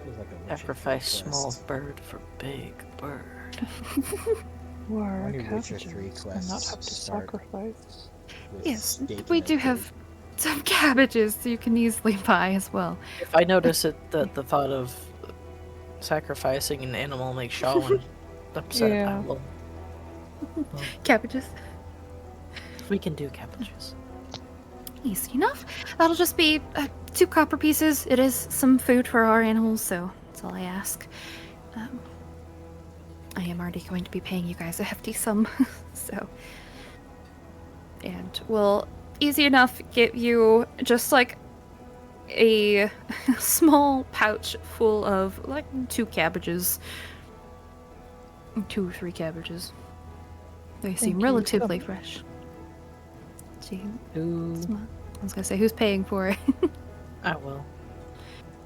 Feels like a legit Sacrifice quest. small bird for big bird. Or Only Witcher cabbages 3 and not quests have to start. sacrifice. With Yes, steak we and a do pig. have some cabbages you can easily buy as well. If I notice that the thought of sacrificing an animal makes Shawan upset, I Yeah. will. Well, Cabbages? we can do cabbages. Easy enough. That'll just be 2 copper pieces. It is some food for our animals, so that's all I ask. I am already going to be paying you guys a hefty sum, so. And we'll easy enough get you just like a small pouch full of like 2 cabbages. 2 or 3 cabbages. They seem Thank you so relatively much. fresh. Gee, Ooh, I was gonna say, who's paying for it? I will.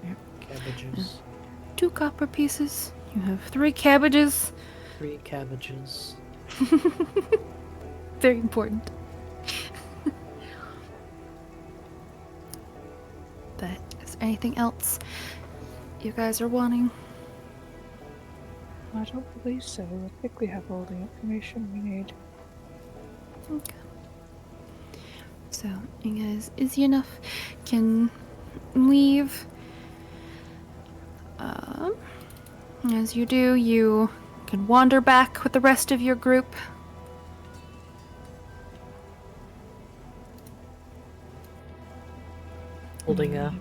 Yep. Cabbages. 2 copper pieces. You have 3 cabbages. 3 cabbages. Very important. But is there anything else you guys are wanting? I don't believe so. I think we have all the information we need. Okay. So, you guys, easy enough, can leave. As you do, you can wander back with the rest of your group. holding a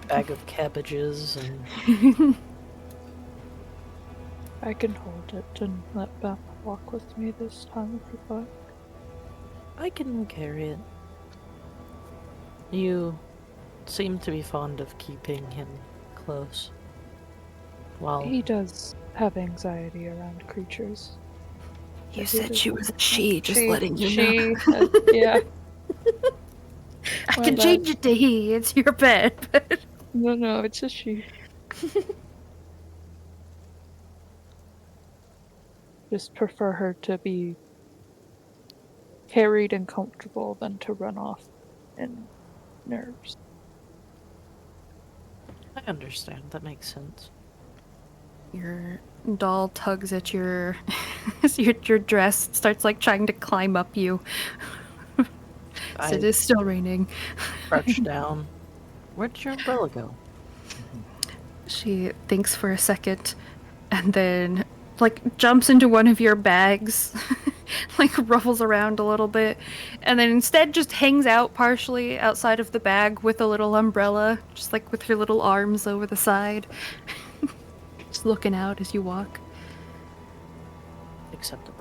bag of cabbages and I can hold it and let Beth walk with me this time if you'd like. I can carry it. You seem to be fond of keeping him close. Well, He does have anxiety around creatures. You But he said she was a doesn't- she, just letting you know. Yeah. I My can bad. change it to he. It's your bed. But No, it's a she. Just prefer her to be carried and comfortable than to run off in nerves. I understand. That makes sense. your doll tugs at your your dress, starts like trying to climb up you. So it I is still raining. crouch down. Where'd your umbrella go? She thinks for a second and then like jumps into one of your bags, like ruffles around a little bit, and then instead just hangs out partially outside of the bag with a little umbrella, just like with her little arms over the side. Just looking out as you walk. Acceptable.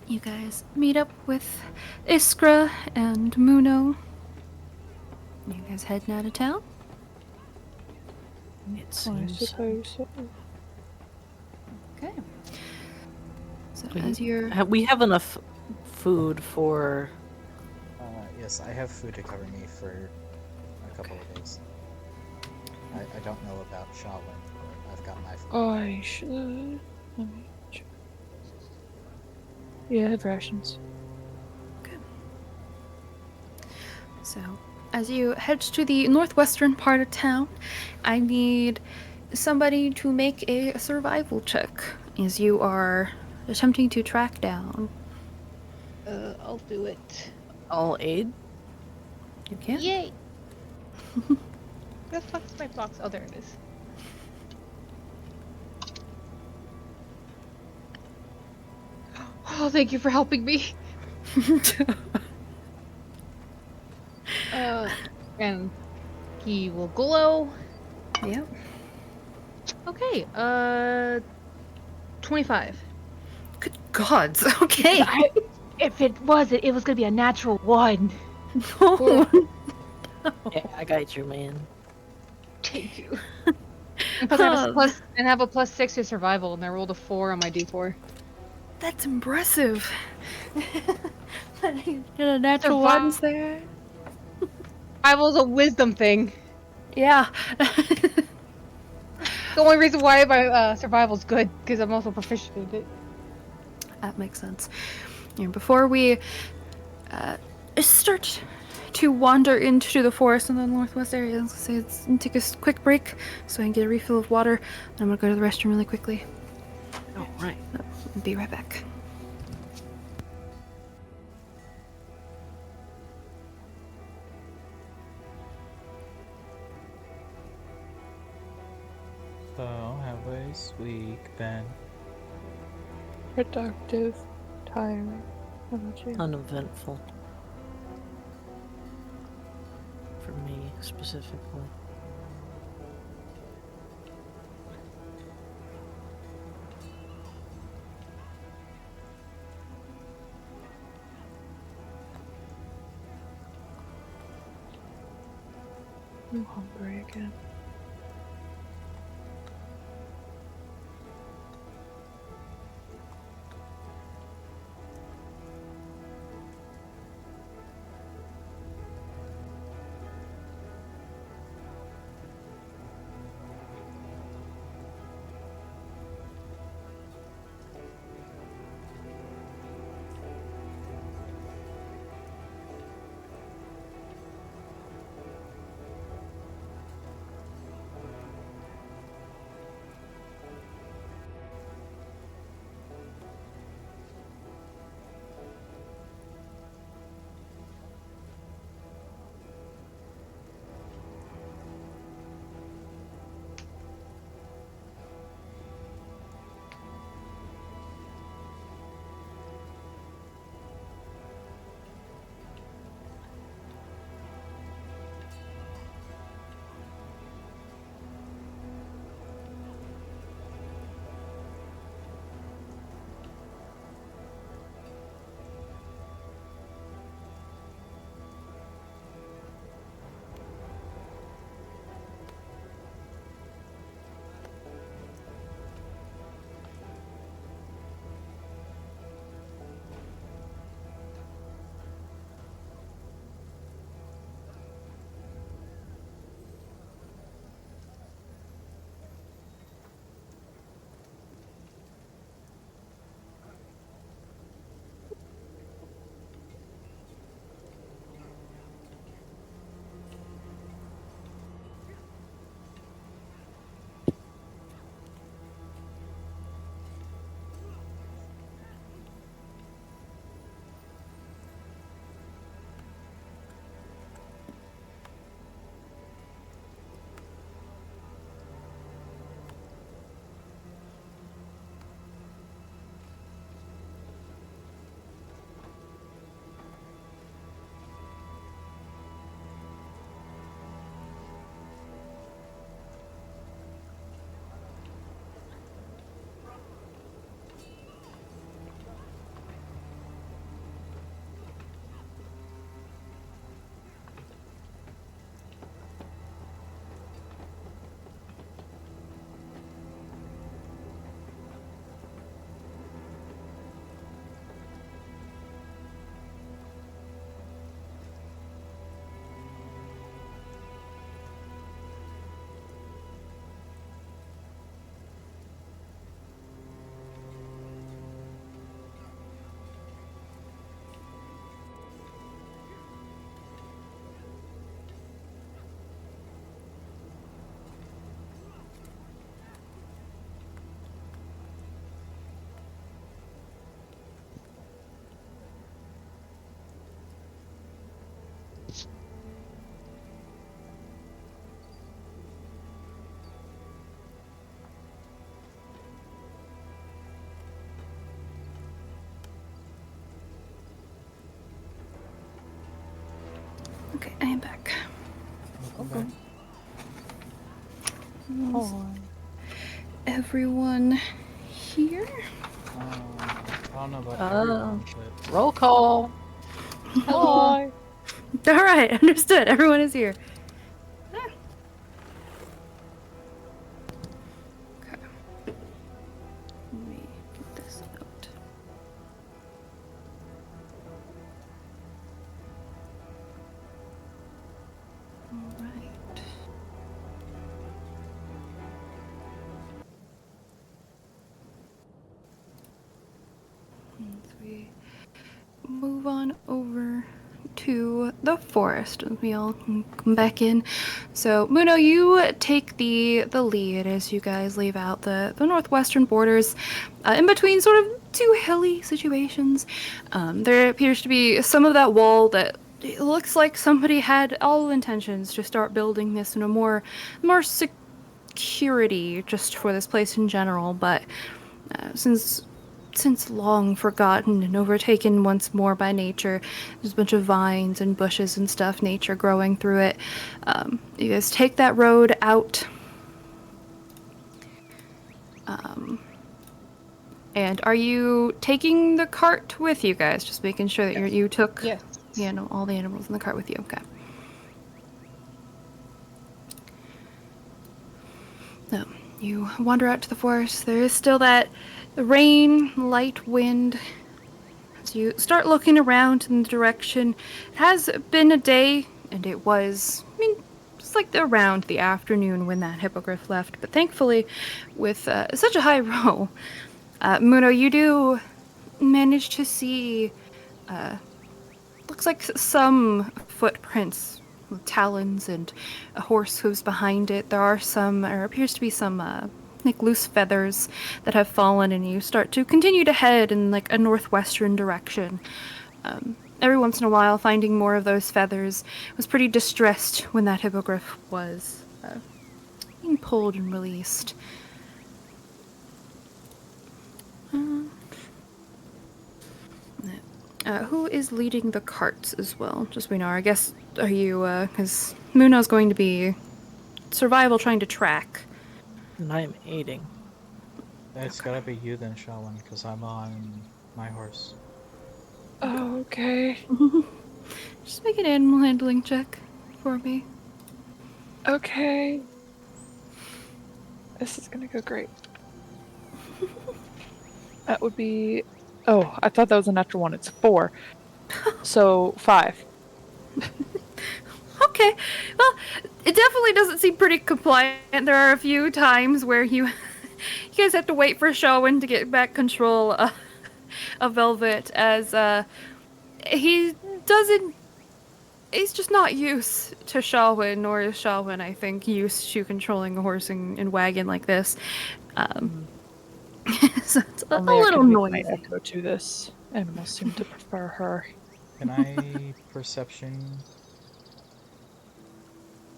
You guys meet up with Iskra and Muno. You guys heading out of town? It I seems suppose so. Okay. So as you're we have enough food for. Yes, I have food to cover me for a couple of days. I don't know about Shaolin, but I've got my food. I should. Let me check. Yeah, I have rations. So, as you head to the northwestern part of town, I need somebody to make a survival check as you are attempting to track down. I'll do it. I'll aid. You can. Yay! The fuck's my box? Oh, there it is. Oh, thank you for helping me. And he will glow. Yep. Okay, 25. Good gods. Okay. If it was gonna be a natural 1. No. Yeah, I got you, man. Thank you. And plus, I have a +6 to survival, and I rolled a 4 on my D4. That's impressive. Get a natural ones there. Survival's a wisdom thing. Yeah. The only reason why my survival's good, because I'm also proficient in it. That makes sense. And before we start to wander into the forest in the northwest area, let's say let's take a quick break so I can get a refill of water. And I'm gonna go to the restroom really quickly. Oh, right. I'll be right back. So, how was week been? Productive, tiring. How about you? Uneventful. For me, specifically. I'm hungry again. Okay, I am back. Welcome back. Oh. Everyone here? I don't know about Uh, everyone, but Roll call. Hi. All right, understood. Everyone is here. Okay. Let me get this out. All right. As we move on over to the forest, and we all can come back in. So, Muno, you take the lead as you guys leave out the northwestern borders, in between sort of two hilly situations. There appears to be some of that wall that it looks like somebody had all intentions to start building this in a more security just for this place in general, but since long forgotten and overtaken once more by nature. There's a bunch of vines and bushes and stuff, nature growing through it. You guys take that road out. And are you taking the cart with you guys? Just making sure that you took Yes. all the animals in the cart with you. Okay. So you wander out to the forest. There is still that rain, light wind. As you start looking around in the direction, it has been a day, and it was, just like around the afternoon when that hippogriff left. But thankfully, with such a high roll, Muno, you do manage to see, looks like some footprints with talons and a horse hooves behind it. There are some, or appears to be some, like loose feathers that have fallen, and you start to continue to head in like a northwestern direction. Every once in a while, finding more of those feathers. Was pretty distressed when that hippogriff was being pulled and released. Who is leading the carts as well? Just we know. I guess are you? Because Muno's going to be survival trying to track. And I'm aiding. it's gotta be you then, Shawan, because I'm on my horse. Oh, okay. Just make an animal handling check for me. Okay. This is gonna go great. That would be. Oh, I thought that was a natural one. It's 4. So 5. Okay. Well, it definitely doesn't seem pretty compliant. There are a few times where you guys have to wait for Shawan to get back control of Velvet, as he doesn't. He's just not used to Shawan, nor is Shawan, I think, used to controlling a horse and wagon like this. So it's a Only I little could make my noisy. echo to this. Animals seem to prefer her. Can I perception?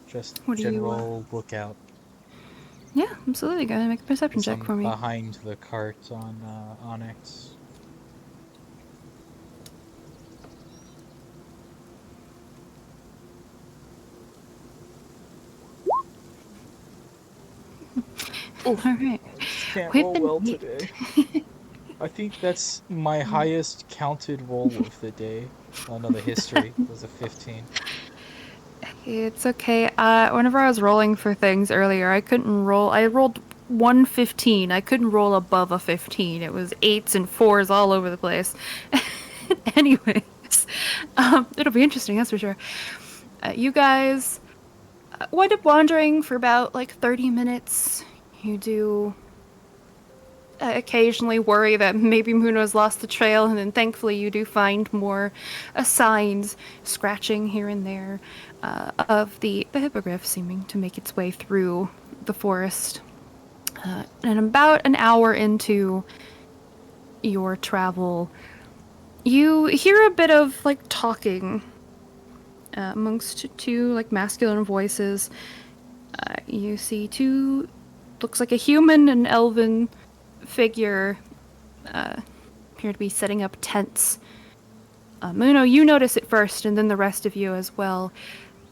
Just What do you, general lookout. Yeah, absolutely. Go ahead and make a perception Because check I'm for me. behind the cart on Onyx. All right. Can't With roll an well 8. today. I think that's my highest counted roll of the day. Oh no, the history was a 15. It's okay. Whenever I was rolling for things earlier, I couldn't roll. I rolled 115. I couldn't roll above a 15. It was 8s and 4s all over the place. Anyways, it'll be interesting, that's for sure. You guys wind up wandering for about like 30 minutes. You do occasionally worry that maybe Muno's lost the trail, and then thankfully you do find more signs scratching here and there of the hippogriff seeming to make its way through the forest. And about an hour into your travel, you hear a bit of like talking amongst two like masculine voices. You see two, looks like a human and elven figure appear to be setting up tents Muno, you notice it first, and then the rest of you as well,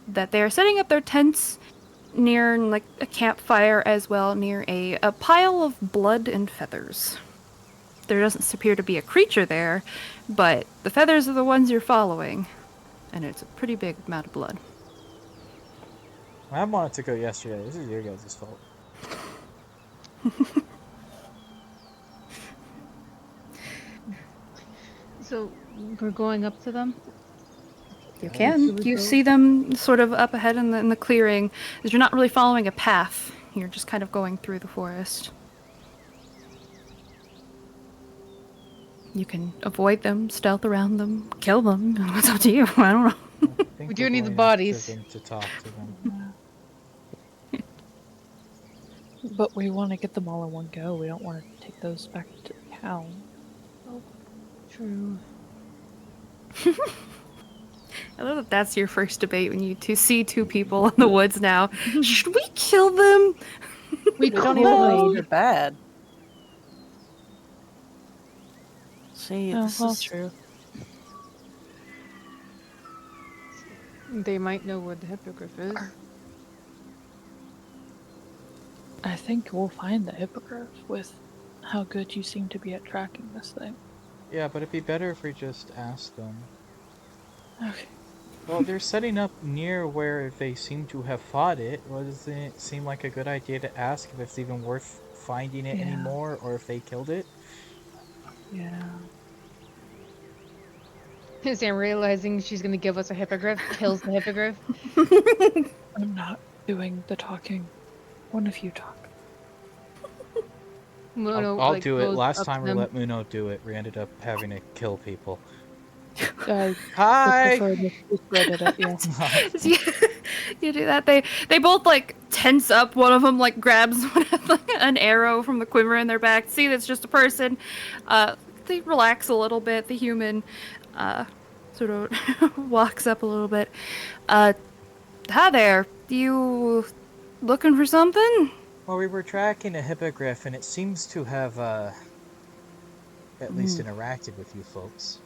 that they are setting up their tents near like a campfire as well, near a pile of blood and feathers. There doesn't appear to be a creature there, but the feathers are the ones you're following, and it's a pretty big amount of blood. I wanted to go yesterday. This is your guys' fault. So we're going up to them. You Guys. can. You see them sort of up ahead in the clearing, as you're not really following a path. You're just kind of going through the forest. You can avoid them, stealth around them, kill them. It's up to you. I don't know. I think We do we're need the going bodies. after them to talk to them. But we want to get them all in one go. We don't want to take those back to town. True. I love that that's your first debate when you see two people in the woods now. Should we kill them? We don't even know they're bad. See, Oh, this well. is true. They might know where the hippogriff is. I think we'll find the hippogriff with how good you seem to be at tracking this thing. Yeah, but it'd be better if we just asked them. Okay. Well, they're setting up near where they seem to have fought it. Doesn't it seem like a good idea to ask if it's even worth finding it Yeah. anymore, or if they killed it? Yeah. Sam, realizing she's gonna give us a hippogriff, kills the hippogriff. I'm not doing the talking. One of you talk. Muno, I'll like, do it. goes Last up time to we them. let Muno do it, we ended up having to kill people. I Hi! prefer to discredit it, yes. You do that. They both like tense up. One of them like grabs like, an arrow from the quiver in their back. See, that's just a person. They relax a little bit. The human sort of walks up a little bit. Hi there. You looking for something? Well, we were tracking a hippogriff, and it seems to have, at least interacted with you folks.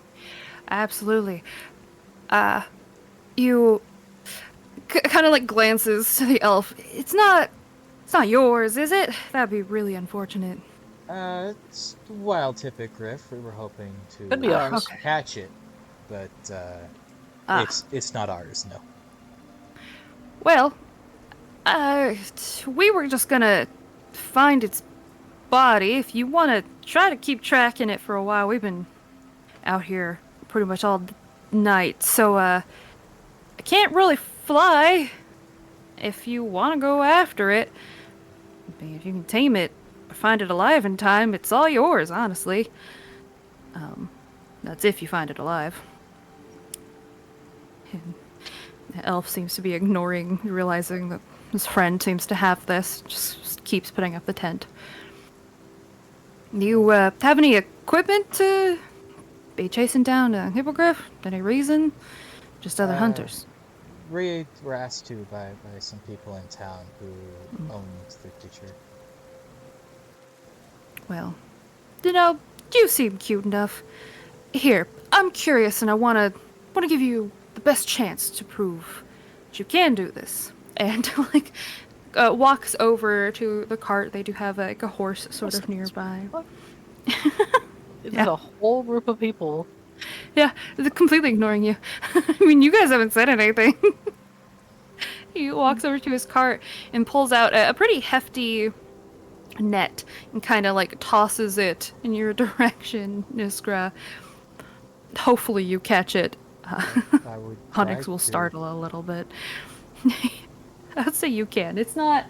Absolutely. You kind of like glances to the elf. It's not yours, is it? That'd be really unfortunate. It's a wild hippogriff. We were hoping to Could be ours. Okay. catch it, but it's not ours. No. Well, we were just gonna find its body. If you want to try to keep tracking it for a while, we've been out here pretty much all night, so I can't really fly. If you want to go after it, if you can tame it, or find it alive in time, it's all yours, honestly. That's if you find it alive. And the elf seems to be ignoring, realizing that his friend seems to have this, just keeps putting up the tent. You have any equipment to be chasing down a hippogriff? Any reason? Just other hunters. We were asked to by some people in town who owns the creature. Well, you seem cute enough. Here, I'm curious, and I wanna give you the best chance to prove that you can do this. And like, walks over to the cart. They do have like a horse sort of nearby. It's Yeah. a whole group of people. Yeah, they're completely ignoring you. I mean, you guys haven't said anything. He walks over to his cart and pulls out a pretty hefty net and kind of like tosses it in your direction, Niskra. Hopefully you catch it. I would Onyx like will to. startle a little bit. I'd say you can. It's not...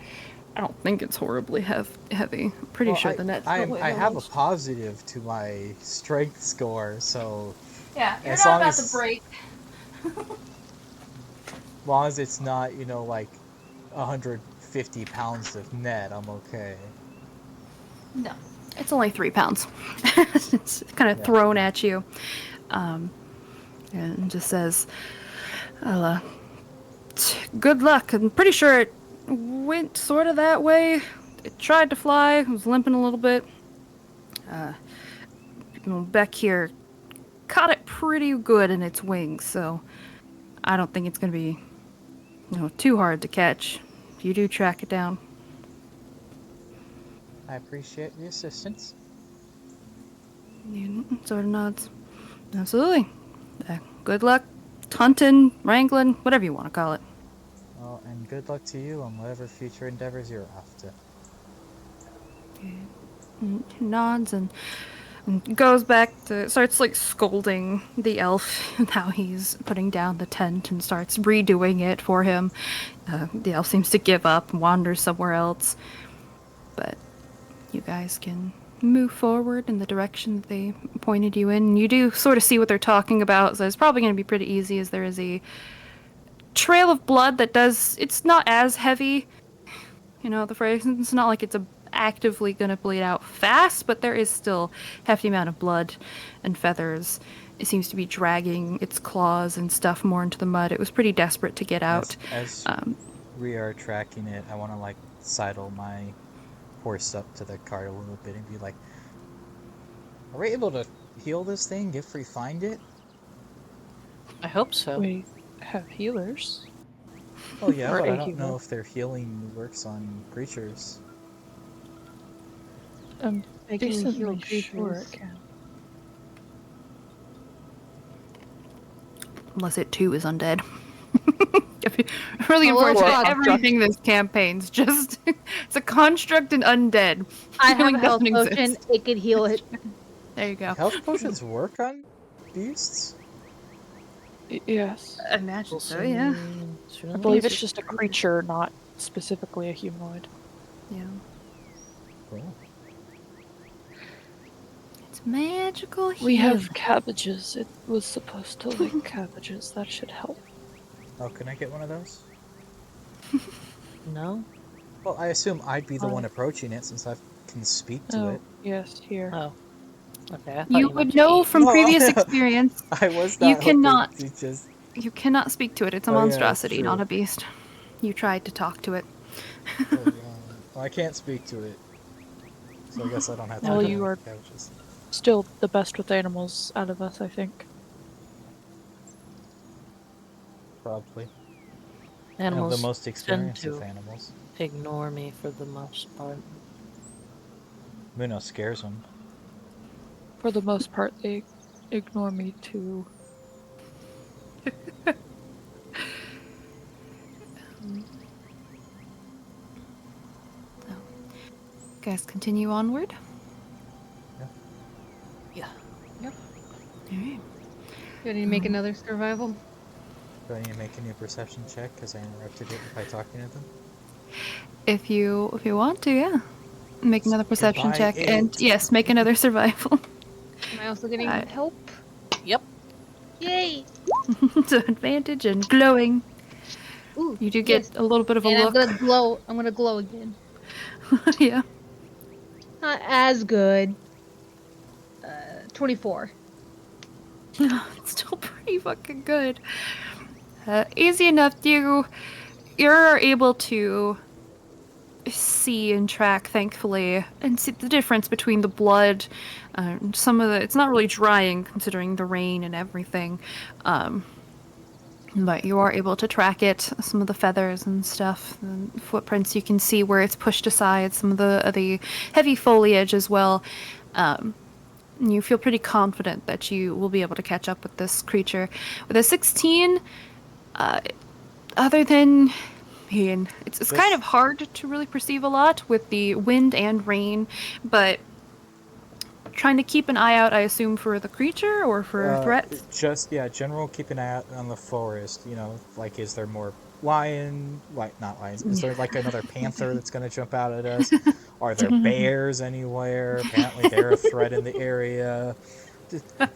I don't think it's horribly heavy. Pretty Well, sure the net's probably I have a large. positive to my strength score, so Yeah, you're as not long about as- to break. as long as it's not, like 150 pounds of net, I'm okay. No, it's only 3 pounds. It's kind of Yeah. thrown at you, and just says, "Well, good luck. I'm pretty sure it went sort of that way. It tried to fly. It was limping a little bit. Beck here caught it pretty good in its wings, so I don't think it's going to be, too hard to catch if you do track it down. I appreciate the assistance. He sort of nods. Absolutely. Good luck hunting, wrangling, whatever you want to call it. Well, and good luck to you on whatever future endeavors you're off to. He nods and goes back to starts like scolding the elf and how he's putting down the tent and starts redoing it for him. The elf seems to give up and wanders somewhere else, but you guys can move forward in the direction that they pointed you in. You do sort of see what they're talking about, so it's probably going to be pretty easy, as there is a trail of blood that it's not as heavy, the phrase, it's not like it's actively going to bleed out fast, but there is still hefty amount of blood and feathers. It seems to be dragging its claws and stuff more into the mud. It was pretty desperate to get out. As we are tracking it, I want to like sidle my horse up to the cart a little bit and be like, are we able to heal this thing if we find it? I hope so. We have healers. Oh yeah, Or but I a don't healer. know if their healing works on creatures. I'm They can heal decently sure creatures. it can. Unless it too is undead. Really Hello, unfortunate. dog. Everything this campaign's just it's a construct and undead. I have Healing a health doesn't potion. exist. It could heal it. There you go. Health potions work on beasts? Yes. I imagine so, yeah. I believe it's just a creature, not specifically a humanoid. Yeah. Cool. It's magical We healing. have cabbages. It was supposed to like cabbages. That should help. Oh, can I get one of those? No? Well, I assume I'd be the one approaching it since I can speak to it. Yes, here. Oh. Okay, I thought You meant would to know eat. from No. previous experience, I was You not hoping cannot- to just... you cannot speak to it. It's a Oh, yeah, monstrosity, true. not a beast. You tried to talk to it. Well, I can't speak to it. So I guess I don't have to Well, do you it. are- Couches. Still the best with animals out of us, I think. Probably. Animals I have the most experience to with animals. ignore me for the most part. Muno scares them. For the most part, they ignore me too. Guys, continue onward. Yeah. All right. Do I need to make another survival? Do I need to make a new perception check because I interrupted it by talking to them? If you want to, yeah. Make another perception Goodbye, check, and it. yes, make another survival. Am I also getting Alright. help? Yep. Yay! So advantage and glowing. Ooh, You do get yes. a little bit of a And I'm look. gonna glow. I'm gonna glow again. Yeah. Not as good. 24. It's still pretty fucking good. Easy enough. You're able to see and track, thankfully, and see the difference between the blood. Some of it's not really drying considering the rain and everything. But you are able to track it. Some of the feathers and stuff, the footprints, you can see where it's pushed aside. Some of the heavy foliage as well. You feel pretty confident that you will be able to catch up with this creature. With a 16, other than, it's kind of hard to really perceive a lot with the wind and rain, but trying to keep an eye out, I assume, for the creature or for threats. Just, general keep an eye out on the forest. Like, is there more lion? Like, not lions. Is there, like, another panther that's going to jump out at us? Are there bears anywhere? Apparently they're a threat in the area.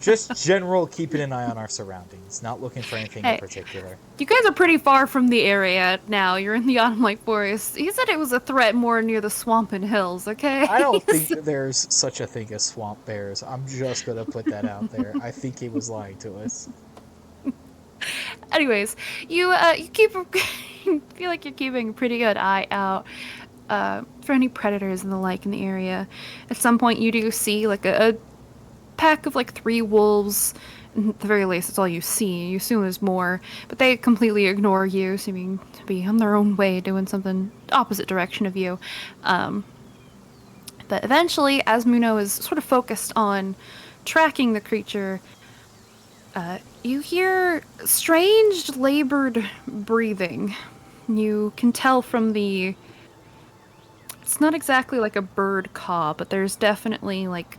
Just general keeping an eye on our surroundings. Not looking for anything in Hey. particular. You guys are pretty far from the area now. You're in the Autumn Light Forest. He said it was a threat more near the swamp and hills, okay? I don't think that there's such a thing as swamp bears. I'm just going to put that out there. I think he was lying to us. Anyways, you feel like you're keeping a pretty good eye out for any predators and the like in the area. At some point, you do see like a pack of like 3 wolves At the very least, it's all you see. You assume there's more, but they completely ignore you, seeming to be on their own way, doing something opposite direction of you. But eventually, as Muno is sort of focused on tracking the creature, you hear strange, labored breathing. You can tell from the. It's not exactly like a bird caw, but there's definitely like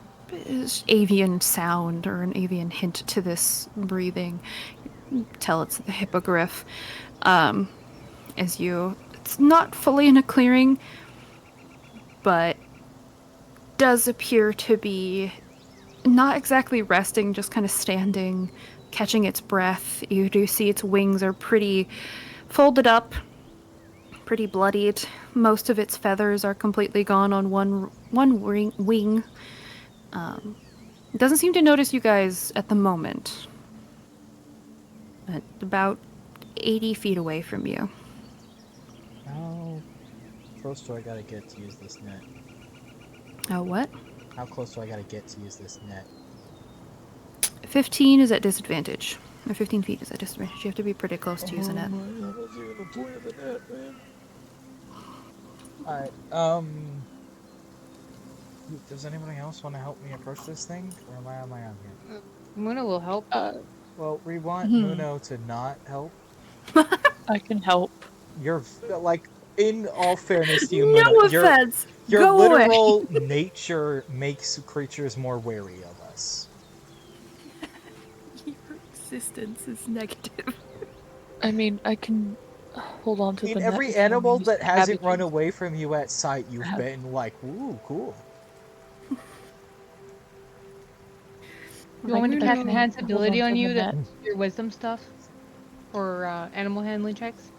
avian sound or an avian hint to this breathing. You tell it's the hippogriff. As you. It's not fully in a clearing, but does appear to be not exactly resting, just kind of standing, catching its breath. You do see its wings are pretty folded up, pretty bloodied. Most of its feathers are completely gone on one wing. It doesn't seem to notice you guys at the moment. At about 80 feet away from you. How close do I gotta get to use this net? Oh, what? How close do I gotta get to use this net? 15 is at disadvantage. Or 15 feet is at disadvantage. You have to be pretty close to using it. Man, I was even the point of the net, man. Alright, does anybody else want to help me approach this thing? Or am I on my own here? Muna will help. Well, we want Muno to not help. I can help. You're, like, in all fairness to you, No Muno, offense. your Go away. literal nature makes creatures more wary of us. Your existence is negative. I mean, I can hold on to the In net every if you want me animal to that use hasn't run cabbages. away from you at sight, you've Have- been like, ooh, cool. You want me to I cast can enhance hold ability on on to you the to net. do your wisdom stuff? For animal handling checks?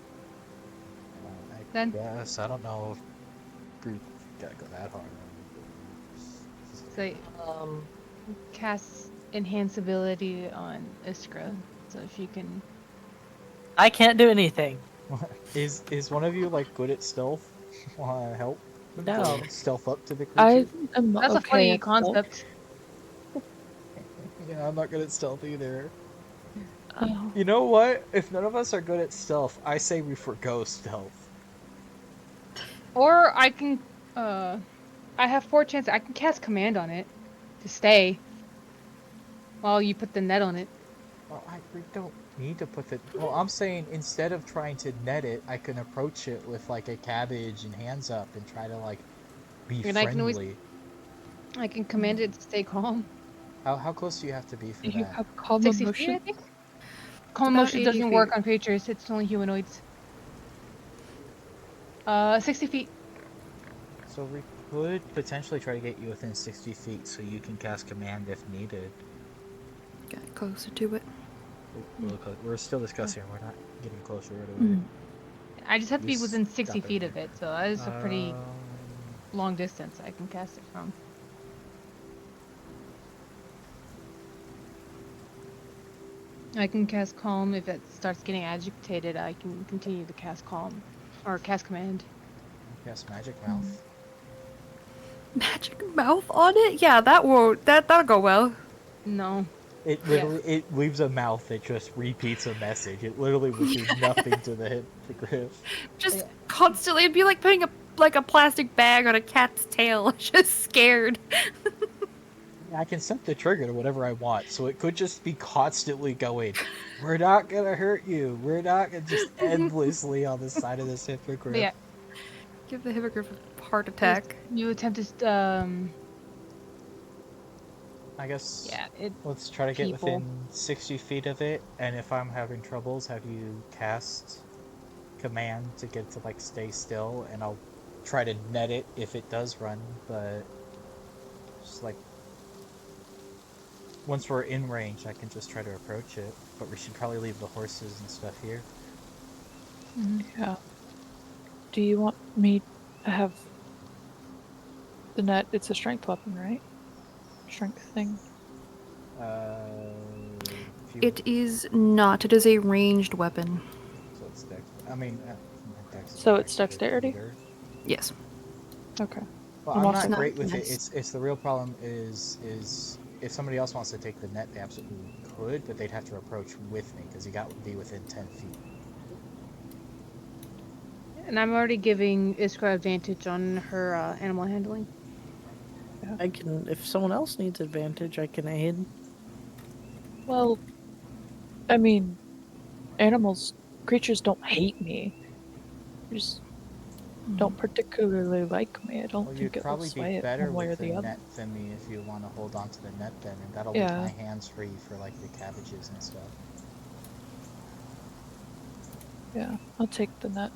I Then? guess, I don't know if we gotta go that hard. So cast enhance ability on Iskra. So she can. I can't do anything. Is one of you, like, good at stealth? Wanna help? No. Stealth up to the I creature? am That's a okay funny at stealth. concept. Yeah, I'm not good at stealth either. Oh, You know what? If none of us are good at stealth, I say we forgo stealth. Or I can. I have 4 chances. I can cast command on it to stay while you put the net on it. Well, we don't need to put the... Well, I'm saying instead of trying to net it, I can approach it with, like, a cabbage and hands up and try to, like, be And I can always. friendly. I can command it to stay calm. How close do you have to be for you that? have calm 60 feet, emotion. I think. Calm about motion 80 doesn't work feet. on creatures. It's only humanoids. 60 feet. So we could potentially try to get you within 60 feet so you can cast command if needed. Get closer to it. We're still discussing, we're not getting closer right away. I just have to be You within 60 stop it feet of there. it, so that is a pretty Um, long distance I can cast it from. I can cast calm. If it starts getting agitated, I can continue to cast calm. Or cast command. Cast magic mouth. Magic mouth on it? Yeah, that'll go well. No. It literally it leaves a mouth that just repeats a message. It literally would do nothing to the hippogriff. Just constantly, it'd be like putting a plastic bag on a cat's tail. Just scared. I can set the trigger to whatever I want, so it could just be constantly going, we're not gonna hurt you. We're not gonna just endlessly on the side of this hippogriff. But yeah, Give the hippogriff a heart attack. you attempt to, I guess yeah, it. let's try to get people. within 60 feet of it, and if I'm having troubles, have you cast command to get it to, like, stay still, and I'll try to net it if it does run, but just, like, once we're in range, I can just try to approach it, but we should probably leave the horses and stuff here. Yeah. Do you want me to have the net? It's a strength weapon, right? Strength thing. If you... It is not. It is a ranged weapon. So it's dex. I mean, dex. So it's dexterity? Either. Yes. Okay. Well, I'm I'm also not great not with nice. it. It's the real problem is if somebody else wants to take the net, they absolutely could, but they'd have to approach with me because you got to be within 10 feet. And I'm already giving Iskra advantage on her animal handling. I can, if someone else needs advantage, I can aid. Well, I mean, creatures don't hate me. They just don't particularly like me. I don't Well, think you'd it will probably sway be it better one way or with the the other. net than me if you want to hold on to the net then, and that'll Yeah. leave my hands free for like the cabbages and stuff. Yeah, I'll take the net.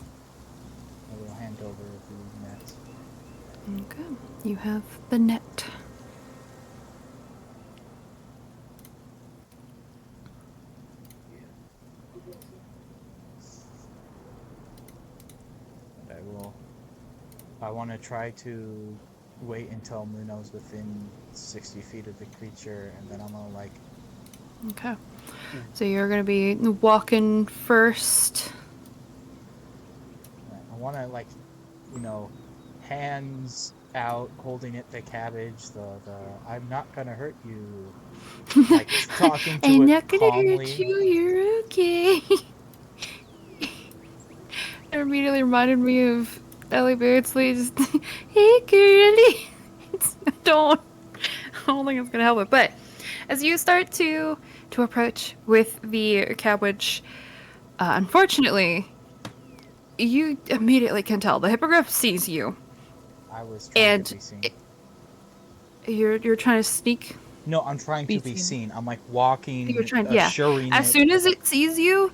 I will hand over the net. Okay. You have the net. And I will. I want to try to wait until Muno's within 60 feet of the creature, and then I'm gonna like. Okay. So you're gonna be walking first. I want to like, hands out, holding it the cabbage. The I'm not gonna hurt you. Like talking to I'm it not gonna calmly. hurt you. You're okay. It immediately reminded me of Ellie Beardsley's "Hey, girlie." don't. I don't think it's gonna help it. But as you start to approach with the cabbage, unfortunately, you immediately can tell the hippogriff sees you, I was trying and to be seen. you're trying to sneak. No, I'm trying to be seen. I'm like walking, You're trying, assuring As it. soon as it sees you,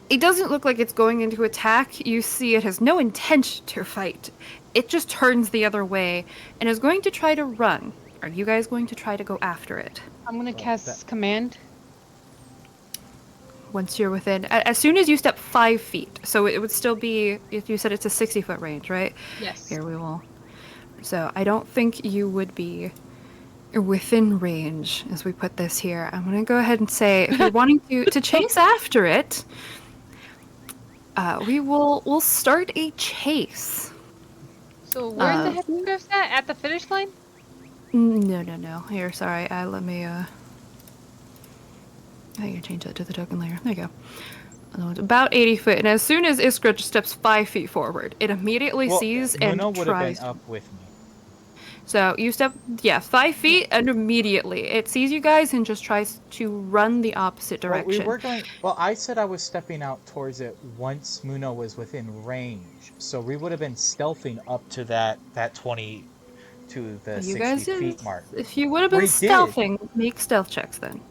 it doesn't look like it's going into attack. You see it has no intent to fight. It just turns the other way and is going to try to run. Are you guys going to try to go after it? I'm gonna Well, cast command. Once you're within, as soon as you step 5 feet, so it would still be, if you said it's a 60-foot range, right? Yes. Here we will. So I don't think you would be within range as we put this here. I'm going to go ahead and say if you're wanting to chase after it, we'll start a chase. So where's the hippogriffs at? At the finish line? No. Here, sorry. Let me, I think I change that to the token layer. There you go. It's about 80 foot, and as soon as Iskra just steps 5 feet forward, it immediately sees and Muno would have tries. been up with me. So you step, 5 feet, and immediately it sees you guys and just tries to run the opposite direction. Well, we were going. Well, I said I was stepping out towards it once Muno was within range, so we would have been stealthing up to that 20 to the You 60 guys feet mark. If you would have been We did. stealthing, make stealth checks then.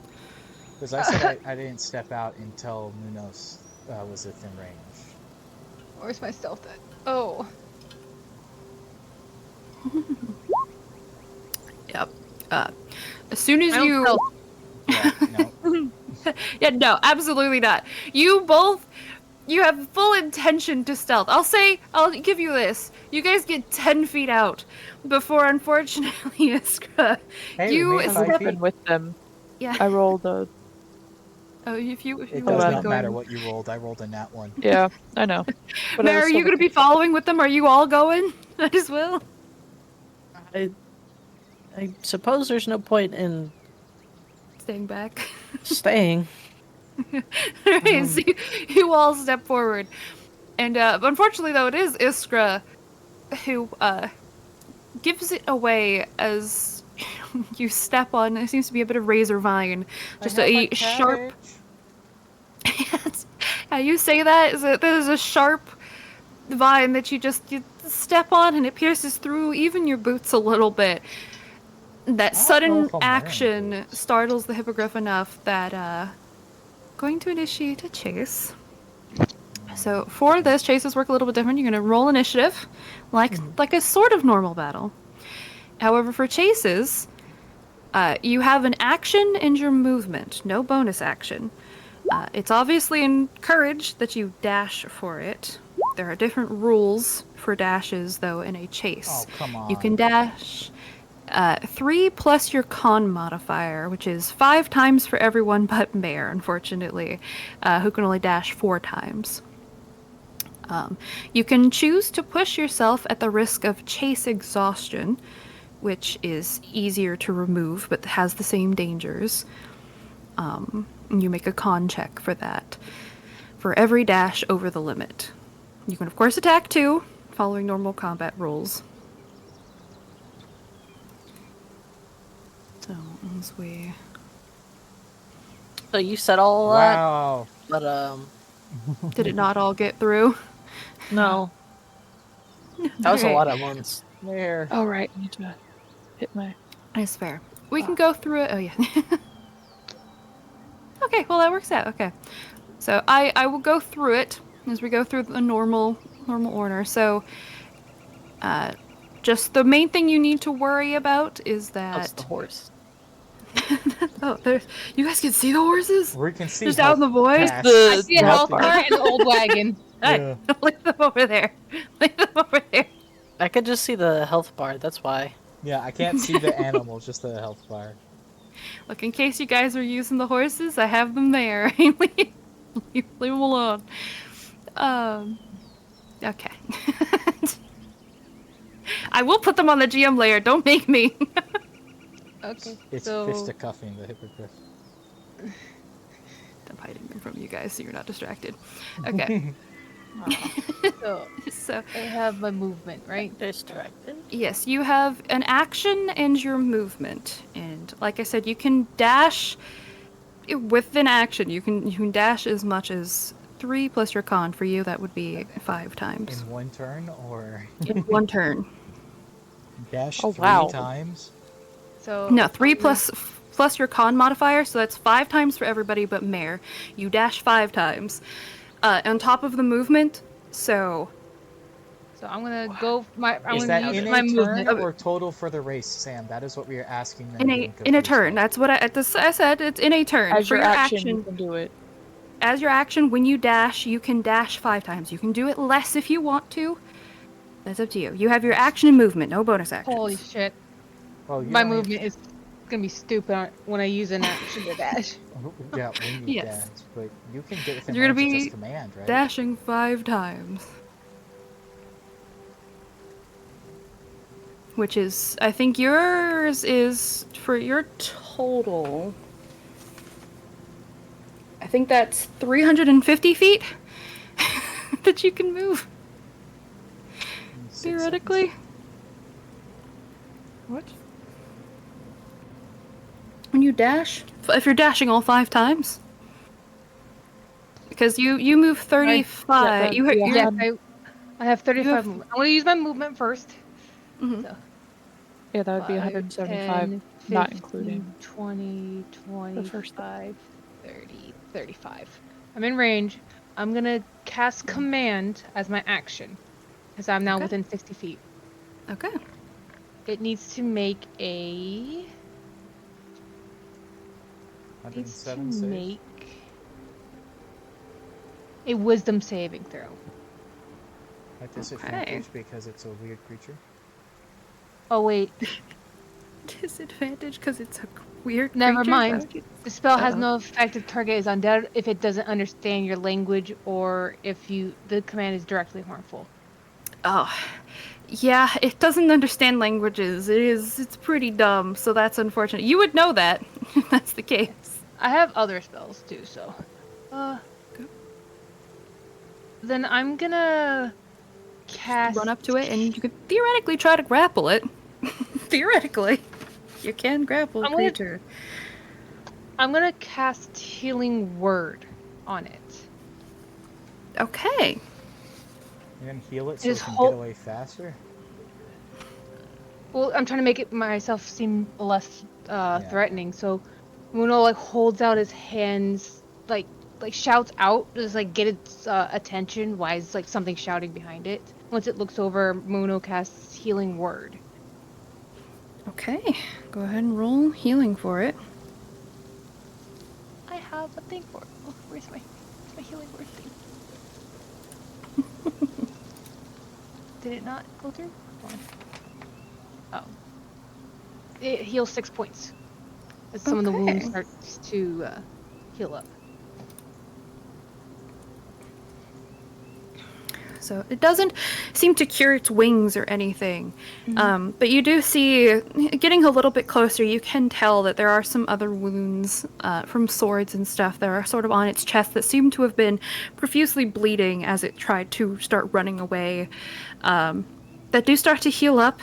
Because I said I didn't step out until Muno was within range. Where's my stealth at? Oh. Yep. As soon as I don't you... stealth. Yeah, no. Yeah, no, absolutely not. You have full intention to stealth. I'll give you this. You guys get 10 feet out before, unfortunately, Iskra, Hey, you we made 5 step feet. Been with them. Yeah. I rolled a. Oh, if you It want does to not be matter going... what you rolled. I rolled a nat 1. Yeah, I know. But I Mare, was are still you going to be following with them? Are you all going as well? I suppose there's no point in Staying back. staying. Alright, so you all step forward. And unfortunately, though, it is Iskra who gives it away as you step on. It seems to be a bit of razor vine. Just a sharp... Yes. You say that is there's a sharp vine that you step on and it pierces through even your boots a little bit. That sudden if I'm wearing action boots. startles the hippogriff enough that going to initiate a chase. So for this, chases work a little bit different. You're going to roll initiative, like a sort of normal battle. However, for chases, you have an action and your movement, no bonus action. It's obviously encouraged that you dash for it. There are different rules for dashes, though, in a chase. Oh, come on. You can dash 3 plus your con modifier, which is 5 times for everyone but Mare, unfortunately, who can only dash 4 times. You can choose to push yourself at the risk of chase exhaustion which is easier to remove but has the same dangers. And you make a con check for that. For every dash over the limit. You can, of course, attack too, following normal combat rules. So, as we... So you said all Wow. that, but Did it not all get through? no, that was a Alright. lot at once. There. Oh, right. I need to hit my. That's fair. We can go through it. Oh, yeah. Okay, well, that works out. Okay. So I will go through it as we go through the normal order. So, just the main thing you need to worry about is That's that... the horse. Oh, there's... You guys can see the horses? We can see Just out in the void? past The- I see a health nothing. bar and an old wagon. Yeah. Hey, leave them over there. Leave them over there. I could just see the health bar. That's why. Yeah, I can't see the animals, just the health bar. Look, in case you guys are using the horses, I have them there. leave them alone. Okay. I will put them on the GM layer. Don't make me. Okay, It's so fisticuffing the hippogriff. I'm hiding them from you guys so you're not distracted. Okay. so So, I have my movement, right? Distracted. yes, you have an action and your movement. And like I said, you can dash with an action. You can dash as much as 3 plus your con. For you, that would be 5 times. In one turn, or In one turn. dash Oh, 3 wow. times? So No, 3 I'm plus your con modifier, so that's 5 times for everybody but Mare. You dash 5 times. On top of the movement, so... So I'm gonna go. I'm Is gonna that use in my a turn movement. or total for the race, Sam? That is what we are asking. and In I'm a getting in a confused turn. about. That's what I said. It's in a turn. As For your action, you can do it. As your action, when you dash, you can dash 5 times. You can do it less if you want to. That's up to you. You have your action and movement, no bonus actions. Holy shit! Well, you My don't movement is gonna be stupid when I use an action to dash. Yeah, when you Yes. dash, but you can get within You're gonna range of be just command, right? Dashing 5 times. Which is, I think yours is, for your total, I think that's 350 feet that you can move, In 6 theoretically. seconds. What? When you dash, if you're dashing all 5 times. Because you move 35. Yeah, You're, Yes, I have 35 have- movement. I'm gonna use my movement first. Mhm. So Yeah, that would be 5, 175, 10, not 15, including 20, the first 25, 30, 35. I'm in range. I'm gonna cast command as my action. Because I'm now Okay. within 60 feet. Okay. It needs to make a... Needs to 107 save. make a wisdom saving throw. At disadvantage because it's a weird creature. Oh wait, Disadvantage because it's a weird never creature, mind. is that what The spell has Uh-oh. no effect if target is undead if it doesn't understand your language or if the command is directly harmful. Oh, yeah, it doesn't understand languages. It's pretty dumb, so that's unfortunate. You would know that if that's the case. I have other spells too, so. Okay. Then I'm gonna cast. Run up to it, and you could theoretically try to grapple it. Theoretically, you can grapple a I'm gonna- creature. I'm gonna cast Healing Word on it. Okay. And then heal it so His it can whole- get away faster. Well, I'm trying to make it myself seem less threatening. So Muno like holds out his hands, like shouts out, just like get its attention. Why is like something shouting behind it? Once it looks over, Muno casts Healing Word. Okay. Go ahead and roll healing for it. I have a thing for it. Oh, where's my Healing Word thing? Did it not go through? Hold on. Oh. It heals 6 points. As some of the wounds Okay. starts to heal up. so it doesn't seem to cure its wings or anything. But you do see, getting a little bit closer, you can tell that there are some other wounds from swords and stuff that are sort of on its chest that seem to have been profusely bleeding as it tried to start running away. That do start to heal up.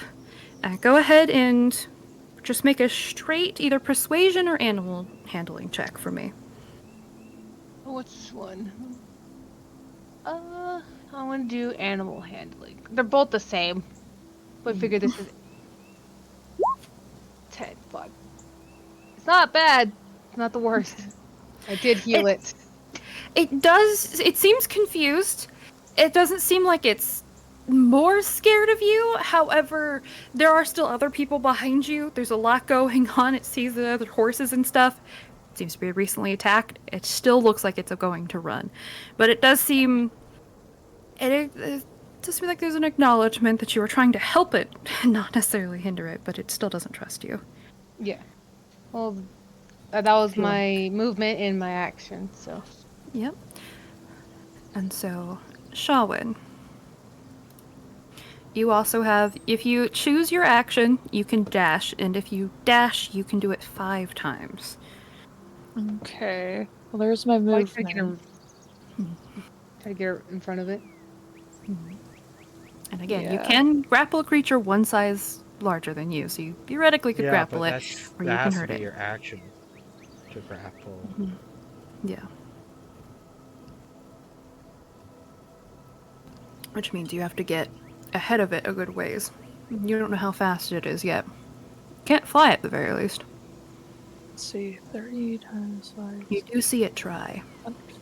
Go ahead and just make a straight either persuasion or animal handling check for me. Which one? I want to do animal handling. They're both the same. But I figure this is 10. Fuck. It's not bad. It's not the worst. I did heal it. It seems confused. It doesn't seem like it's more scared of you. However, there are still other people behind you. There's a lot going on. It sees the other horses and stuff. It seems to be recently attacked. It still looks like it's going to run. But it does seem... It does feel like there's an acknowledgement that you are trying to help it, not necessarily hinder it, but it still doesn't trust you. Yeah. Well, that was my movement and my action, so... Yep. And so, Shawin. You also have, if you choose your action, you can dash, and if you dash, you can do it 5 times. Okay. Well, there's my Like movement. try to get in front of it. And again, you Yeah. can grapple a creature one size larger than you, so you theoretically could grapple but it, that's, or that you can has hurt to be it. your action to grapple. Yeah. Which means you have to get ahead of it a good ways. You don't know how fast it is yet. Can't fly at the very least. Let's see, 30 times 5. You do see it try. 150.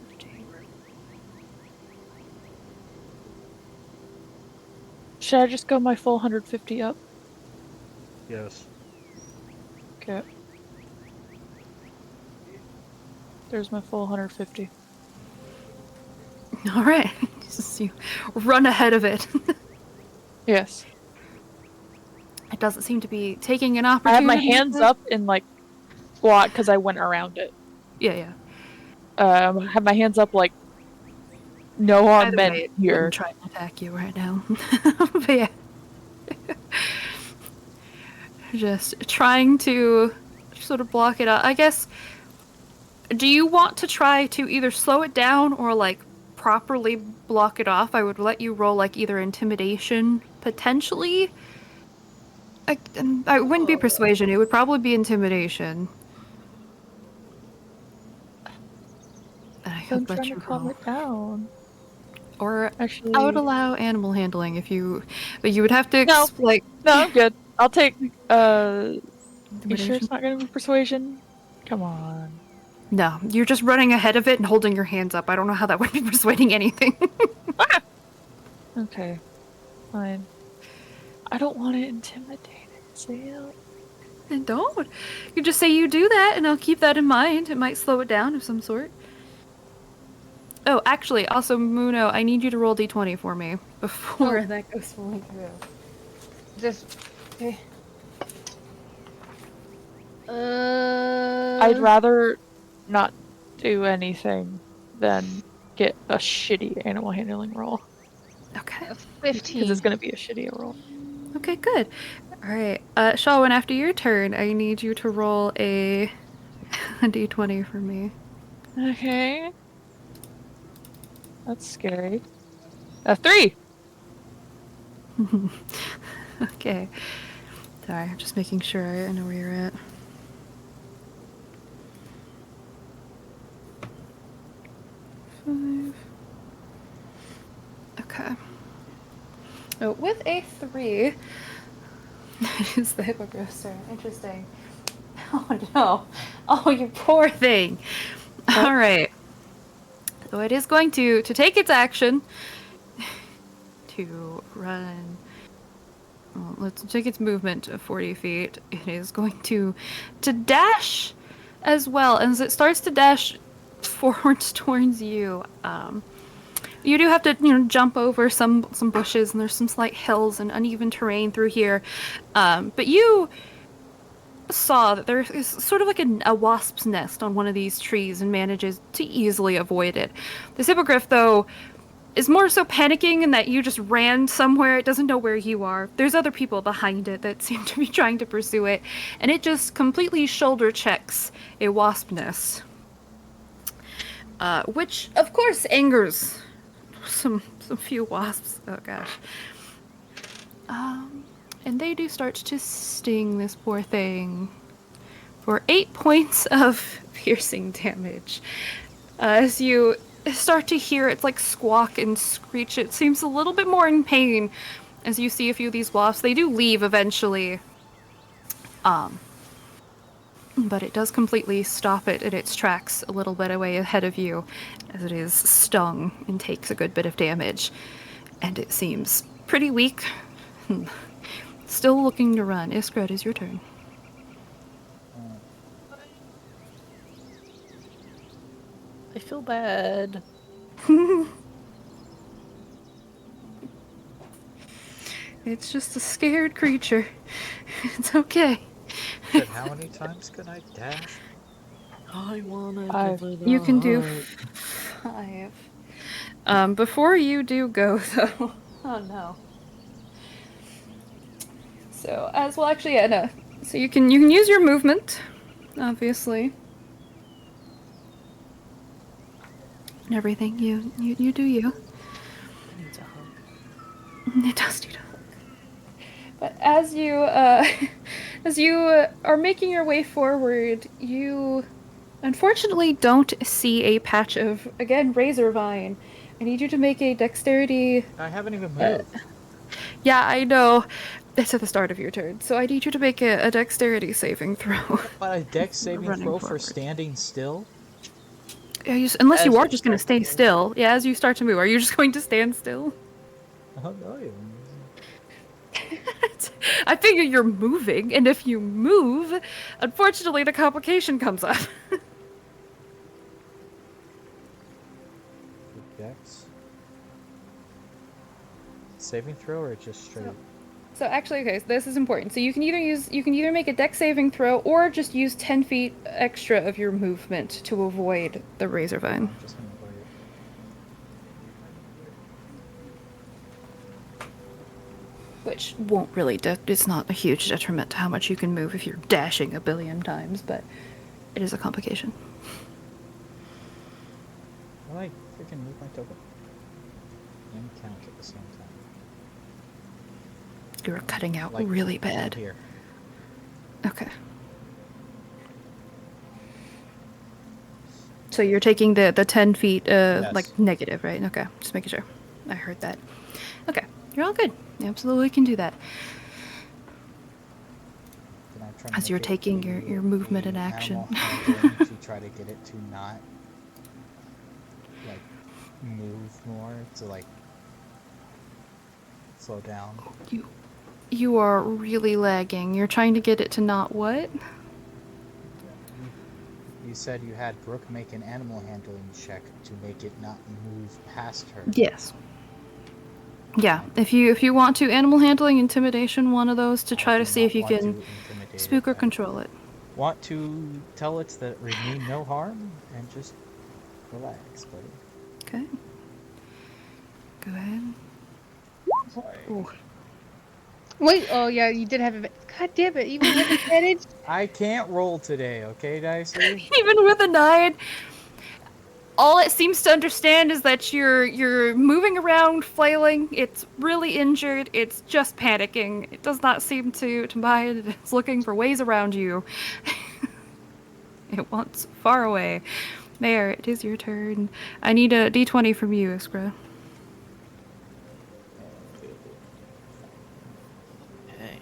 Should I just go my full 150 up? Yes. Okay. There's my full 150. All right. Just you run ahead of it. Yes. It doesn't seem to be taking an I opportunity. have my hands up in like block because I went around it. Yeah. I have my hands up like no harm Either meant way, it here. wouldn't try to attack you right now. But yeah. Just trying to sort of block it out. I guess, do you want to try to either slow it down or like properly block it off? I would let you roll like either intimidation, potentially. I wouldn't be persuasion, it would probably be intimidation. And I I'm could let trying you to calm roll. it down. Or Actually, I would allow animal handling if you, but you would have to No. like no, I'm good. I'll take. You sure intimidation. it's not gonna be persuasion? Come on. No, you're just running ahead of it and holding your hands up. I don't know how that would be persuading anything. Okay, fine. I don't want to intimidate it, Seal. And don't. You just say you do that, and I'll keep that in mind. It might slow it down of some sort. Oh, actually, also, Muno, I need you to roll d20 for me before that goes fully through. Just... Okay. I'd rather not do anything than get a shitty animal handling roll. Okay. 15. Because it's gonna be a shitty roll. Okay, good. Alright, Shalwyn, after your turn, I need you to roll a d20 for me. Okay. That's scary. 3! Okay. Sorry, I'm just making sure I know where you're at. Okay. Oh, with a 3, is the hippogriff's turn. Interesting. Oh no. Oh, you poor thing. All right. So it is going to take its action to run. Well, let's take its movement of 40 feet. It is going to dash as well. And as it starts to dash forwards towards you, you do have to, jump over some bushes, and there's some slight hills and uneven terrain through here. But you saw that there is sort of like a wasp's nest on one of these trees and manages to easily avoid it. This hippogriff, though, is more so panicking in that you just ran somewhere. It doesn't know where you are. There's other people behind it that seem to be trying to pursue it, and it just completely shoulder checks a wasp nest. Which, of course, angers some few wasps. Oh gosh. And they do start to sting this poor thing for 8 points of piercing damage. As you start to hear it like squawk and screech, it seems a little bit more in pain as you see a few of these wasps. They do leave eventually. But it does completely stop it in its tracks a little bit away ahead of you as it is stung and takes a good bit of damage. And it seems pretty weak. Still looking to run. Iskra, it is your turn. I feel bad. It's just a scared creature. It's okay. But how many times can I dash? I wanna 5. give it You a can do heart. 5. Before you do go, though... Oh, no. So, as well, actually, yeah, no. So you can use your movement, obviously. And everything. You do you. It needs a hug. It does need a hug. But as you, are making your way forward, you unfortunately don't see a patch of, again, razor vine. I need you to make a dexterity... I haven't even moved. Yeah, I know. It's at the start of your turn, so I need you to make a dexterity saving throw. But a dex saving Running throw for forward. standing still? Unless As you are you just going to start stay to move. still. Yeah, as you start to move, are you just going to stand still? Oh, no. I figure you're moving, and if you move, unfortunately the complication comes up. Dex? Saving throw or just straight? So actually, okay, so this is important. So you can either make a dex saving throw or just use 10 feet extra of your movement to avoid the razor vine. I'm just gonna avoid it. Which won't really, it's not a huge detriment to how much you can move if you're dashing a billion times, but it is a complication. Well, I freaking move my token. And count at the same time. You were cutting out Like, really bad. Here. Okay. So you're taking the 10 feet, Yes. like, negative, right? Okay, just making sure. I heard that. Okay, you're all good. You absolutely can do that. Can I try to As make you're it taking a- your movement a in action. animal handling to try to get it to not, like, move more, to, like, slow down. You are really lagging. You're trying to get it to not what? You said you had Brooke make an animal handling check to make it not move past her. Yes. Yeah, if you want to animal handling, intimidation, one of those to try I to do see not if you want can to intimidate spook or it. I control it. want to tell it that we mean no harm and just relax, buddy. Okay. Go ahead. Ooh. Wait, oh yeah, you did have a... God damn it, even with advantage? I can't roll today, okay, Dicey? Even with a 9, all it seems to understand is that you're moving around, flailing. It's really injured. It's just panicking. It does not seem to mind. It's looking for ways around you. It wants far away. There, it is your turn. I need a d20 from you, Iskra. Okay.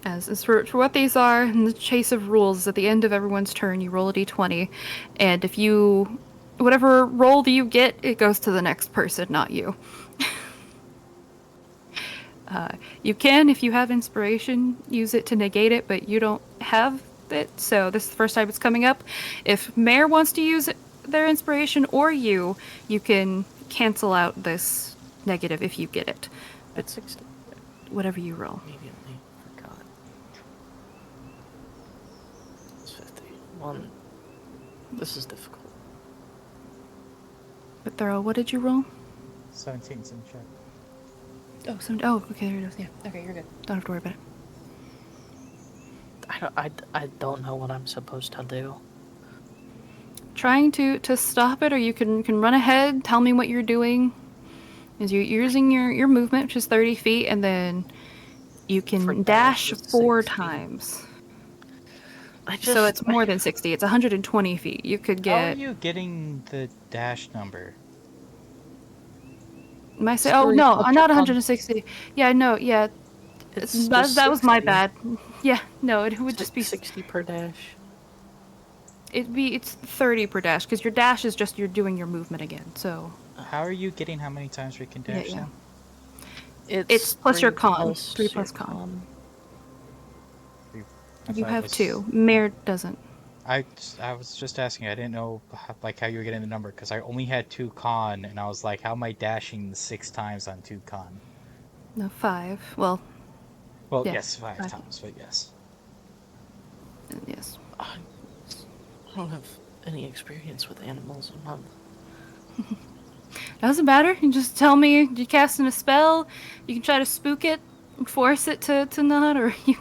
As for what these are, in the chase of rules, at the end of everyone's turn, you roll a d20, and if you... whatever roll that you get, it goes to the next person, not you. You can, if you have inspiration, use it to negate it, but you don't have it, so this is the first time it's coming up. If Mare wants to use their inspiration, or you can cancel out this negative if you get it. But It's 60. whatever you roll. Immediately forgot. It's 50. One. This is difficult. But Thorough, what did you roll? 17 some check. Oh, okay, there it is. Yeah. Okay, you're good. Don't have to worry about it. I don't know what I'm supposed to do. Trying to stop it, or you can run ahead, tell me what you're doing. Is you're using your movement, which is 30 feet, and then you can For dash dash is 4 60. times. I So it's more than 60. It's 120 feet. You could How are get... you getting the dash number? Am I say? It's Oh, where you no, put I'm your not con- 160. Yeah, no, yeah. It's That, just that was my 60. bad. Yeah, no, it would It's just like be... 60 per dash. It's 30 per dash, because your dash is just you're doing your movement again, so... How are you getting how many times we can dash Yeah. then? It's plus your con. 3 your plus con. I You thought it have was 2. Mare doesn't. I was just asking. I didn't know how you were getting the number because I only had 2 con, and I was like, how am I dashing 6 times on 2 con? No, 5. Well, Well, yeah. yes, 5 5. times, but yes. Yes. I don't have any experience with animals. I'm not. Doesn't matter. You just tell me you're casting a spell. You can try to spook it, force it to not, or you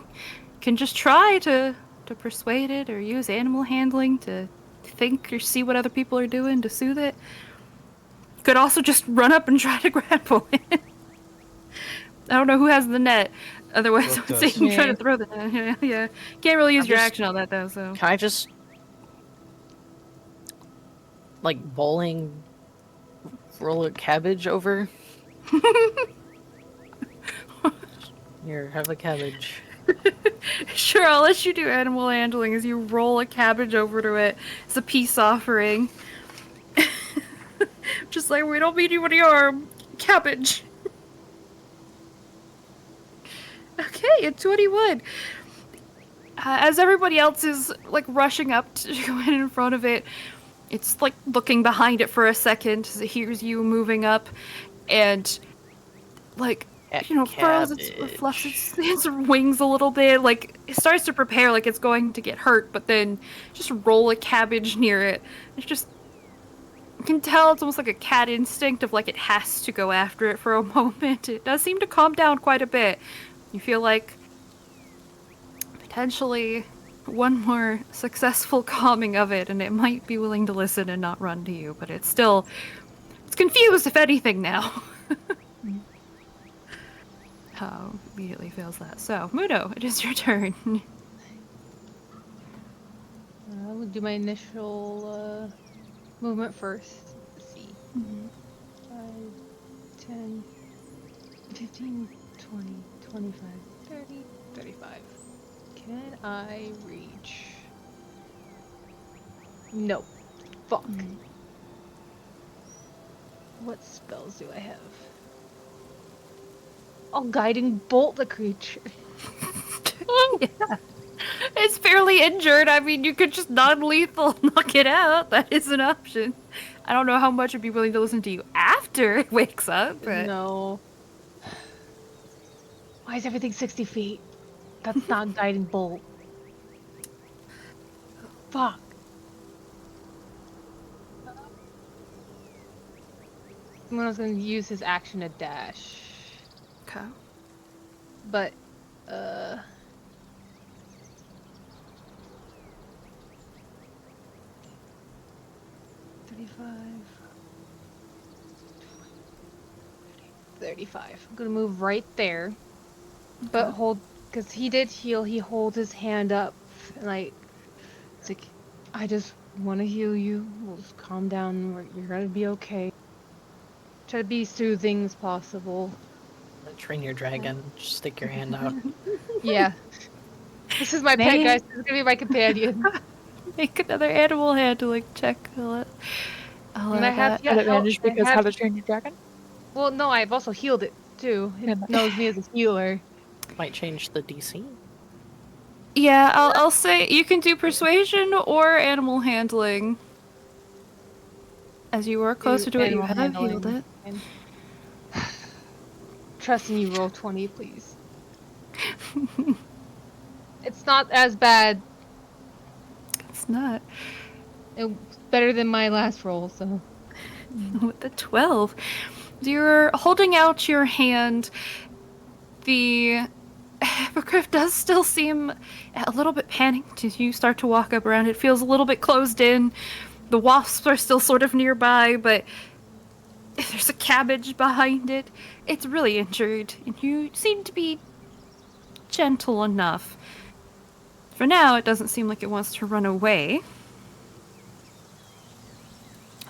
can just try to persuade it, or use animal handling to think or see what other people are doing to soothe it. You could also just run up and try to grapple it. I don't know who has the net. Otherwise, I Rook would say you does. can try to Me. throw the net. Yeah. Can't really use I'm your just- action on that, though, so. Can I just like bowling roll a cabbage over? Here, have a cabbage. Sure, I'll let you do animal handling as you roll a cabbage over to it. It's a peace offering. Just like, we don't mean you any harm. Cabbage. Okay, a 21. As everybody else is, like, rushing up to go in front of it, it's, like, looking behind it for a second as it hears you moving up, and, like, furls fluffs its wings a little bit, like, it starts to prepare like it's going to get hurt, but then just roll a cabbage near it. It's just... You can tell it's almost like a cat instinct of, like, it has to go after it for a moment. It does seem to calm down quite a bit. You feel like potentially one more successful calming of it, and it might be willing to listen and not run to you, but it's confused, if anything, now. Immediately fails that. So, Mudo, it is your turn. I will do my initial movement first. Let's see. 5, 10, 15, 20, 25, 30, 35. Can I reach? No. Fuck. What spells do I have? I'll guiding bolt the creature. Yeah. It's fairly injured. I mean, you could just non-lethal knock it out. That is an option. I don't know how much would be willing to listen to you after it wakes up, but... No. Why is everything 60 feet? That's not guiding bolt. Fuck. Mono's gonna use his action to dash. Okay. But, 35. 35. I'm gonna move right there. But hold, because he did heal, he holds his hand up. And like, it's like, I just want to heal you. We'll just calm down. You're gonna be okay. Try to be soothing as possible. Train your dragon. Just stick your hand out. Yeah. This is my pet, guys. This is gonna be my companion. Make another animal handling check. I'll And I have At advantage because how to train your dragon? Well, no, I've also healed it too. It Yeah. knows me as a healer. Might change the DC. Yeah, I'll say you can do persuasion or animal handling. As you are closer to it, you Animal have healed it. handling. Trust in you, roll 20, please. It's not as bad. It's not. It's better than my last roll, so. With the 12. You're holding out your hand. The hippogriff does still seem a little bit panicked as you start to walk up around. It feels a little bit closed in. The wasps are still sort of nearby, but there's a cabbage behind it. It's really injured, and you seem to be gentle enough. For now, it doesn't seem like it wants to run away.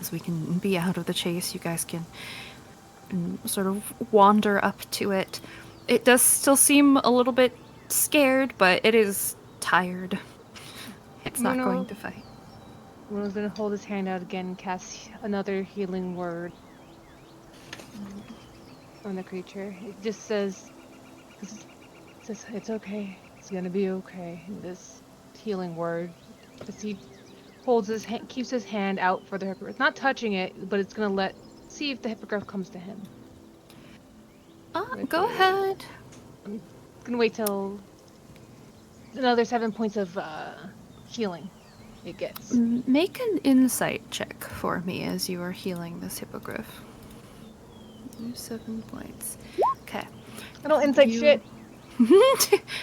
As we can be out of the chase, you guys can sort of wander up to it. It does still seem a little bit scared, but it is tired. It's not going to fight. Muno's gonna hold his hand out again and cast another healing word on the creature. It just says, it's okay. It's gonna be okay. And this healing word, as he holds his hand, keeps his hand out for the hippogriff, not touching it, but it's gonna see if the hippogriff comes to him. Go ahead. I'm gonna wait till another 7 points of healing it gets. Make an insight check for me as you are healing this hippogriff. 7 points. Okay. I don't insight shit.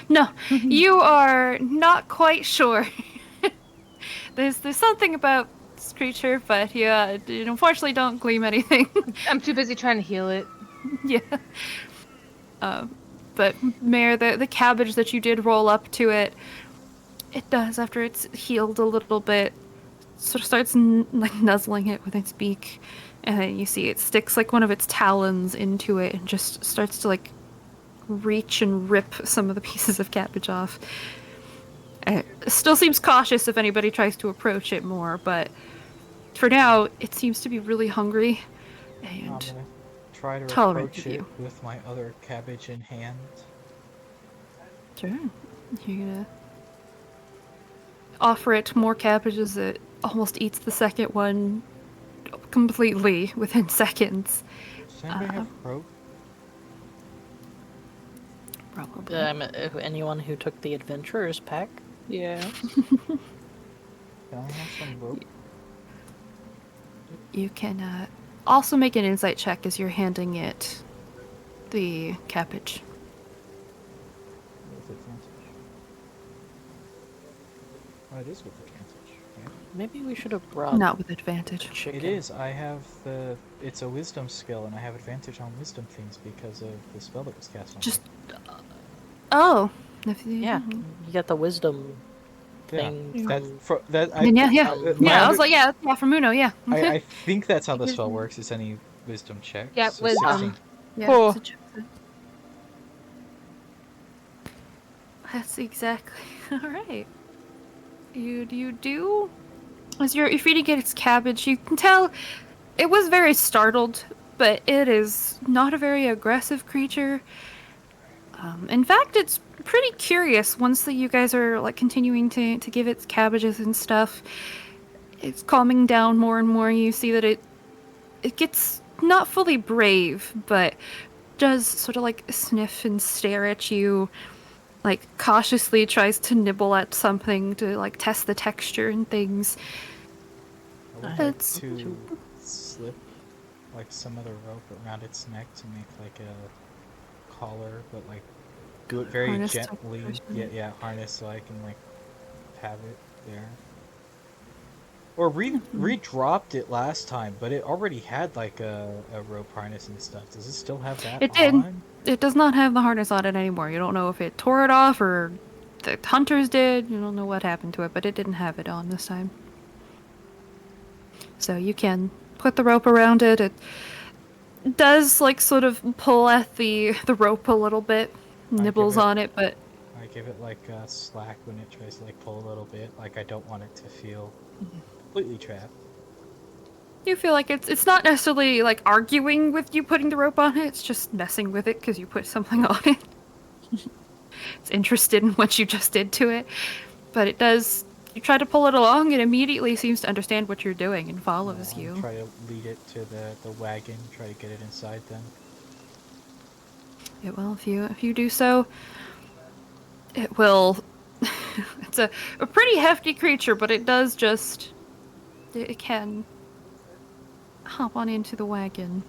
No, you are not quite sure. There's something about this creature, but yeah, it unfortunately don't gleam anything. I'm too busy trying to heal it. Yeah. But Mare, the cabbage that you did roll up to it, it does, after it's healed a little bit, sort of starts nuzzling it with its beak, and then you see it sticks like one of its talons into it and just starts to like reach and rip some of the pieces of cabbage off. It still seems cautious if anybody tries to approach it more, but for now, it seems to be really hungry and I'm gonna try to tolerant approach of it you. with my other cabbage in hand. Sure. You're gonna offer it more cabbages. It almost eats the second one completely within seconds. Does anybody have rope? Probably. Anyone who took the adventurer's pack? Yeah. Can I have some rope? You can also make an insight check as you're handing it the cabbage. With advantage. Oh, it is with advantage. Right? Maybe we should have brought Not with advantage. chicken. It is. I have the. It's a wisdom skill, and I have advantage on wisdom things because of the spell that was cast on Just. me. Oh. Yeah, you got the wisdom Yeah, thing. that from- that I. Yeah. my Yeah, I under- was like, yeah, for Muno, yeah. I think that's how the spell works. Is any wisdom check? Yeah, So wisdom. 16. Yeah, Cool. it's a check. That's exactly. Alright. You do? As you're feeding it its cabbage, you can tell it was very startled, but it is not a very aggressive creature. In fact, it's pretty curious once that you guys are like continuing to give it cabbages and stuff. It's calming down more and more. You see that it gets not fully brave, but does sort of like sniff and stare at you, like cautiously tries to nibble at something to like test the texture and things. I would like That's- to slip like some other rope around its neck to make like a collar, but like do it very Harness type gently. person. Yeah, harness so I can like have it there. Or re-dropped it last time, but it already had like a rope harness and stuff. Does it still have that It did. on? It does not have the harness on it anymore. You don't know if it tore it off or the hunters did. You don't know what happened to it, but it didn't have it on this time. So you can put the rope around it. It does like sort of pull at the rope a little bit, nibbles it- on it, but I give it like a slack when it tries to like pull a little bit. Like I don't want it to feel completely trapped. you feel like it's not necessarily like arguing with you putting the rope on it. It's just messing with it because you put something on it. It's interested in what you just did to it, but it does. You try to pull it along, it immediately seems to understand what you're doing and follows I'll you. Try to lead it to the wagon. Try to get it inside then. Yeah, well, if you do so, it will. It's a pretty hefty creature, but it does just. It can hop on into the wagon.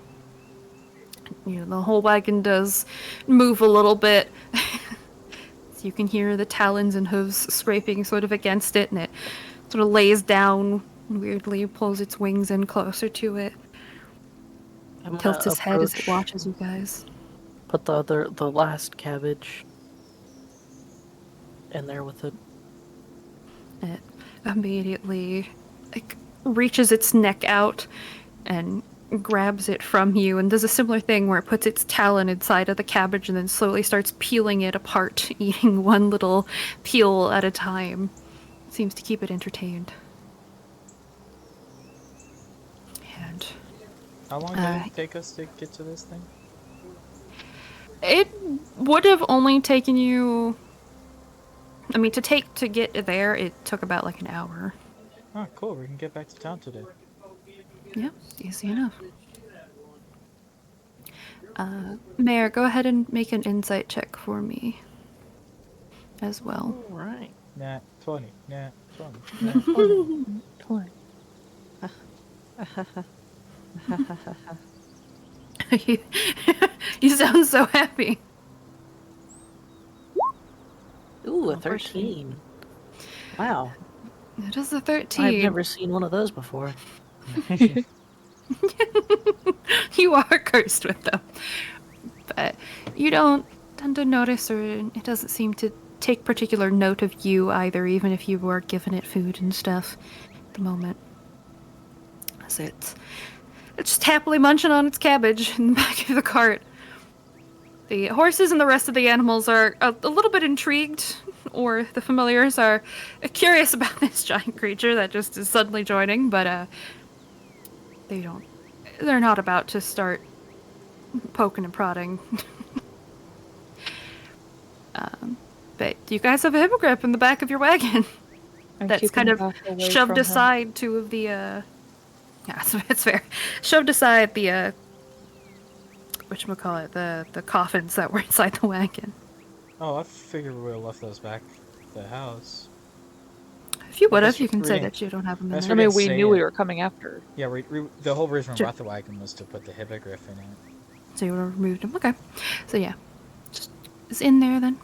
The whole wagon does move a little bit. So you can hear the talons and hooves scraping sort of against it, and it sort of lays down weirdly, pulls its wings in closer to it, I'm tilts gonna its head as it approach, watches you guys. put the last cabbage in there with it. It immediately reaches its neck out and grabs it from you and does a similar thing where it puts its talon inside of the cabbage and then slowly starts peeling it apart, eating one little peel at a time. Seems to keep it entertained. And How long did it take us to get to this thing? it would have only taken you... I mean, to get there, it took about like an hour. Oh, cool. We can get back to town today. Yeah, easy enough. Mayor, go ahead and make an insight check for me as well. All right. Nah, 20. Nah, 20. Nah. 20. You sound so happy. Ooh, a 13. Wow. It is a 13. I've never seen one of those before. You are cursed with them. But you don't tend to notice, or it doesn't seem to take particular note of you either, even if you were giving it food and stuff at the moment. As it's just happily munching on its cabbage in the back of the cart. The horses and the rest of the animals are a little bit intrigued, or the familiars are curious about this giant creature that just is suddenly joining, but they're not about to start poking and prodding. But you guys have a hippogriff in the back of your wagon that's kind of shoved aside two of the, yeah, it's fair. Shoved aside the, whatchamacallit, the coffins that were inside the wagon. Oh, I figured we would have left those back at the house. If you would have, That's you can say reading- that you don't have them in that's there. I mean, didn't we say knew we it. were coming after. Yeah, the whole reason we Sure. brought the wagon was to put the hippogriff in it. So you would have removed them. Okay. So yeah, just it's in there then.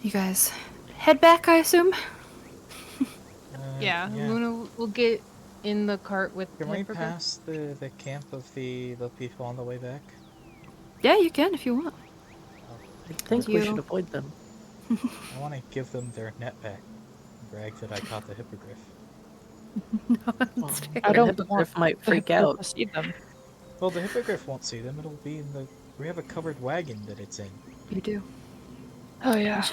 You guys head back, I assume? Yeah, Luna will get in the cart with Can the we hippogriff. pass the camp of the people on the way back? Yeah, you can if you want. I think we You- should avoid them. I want to give them their net back. Brag that I caught the hippogriff. Well, I the don't hippogriff want might freak to out. see them. Well, the hippogriff won't see them. It'll be in the... We have a covered wagon that it's in. You do. Oh yeah.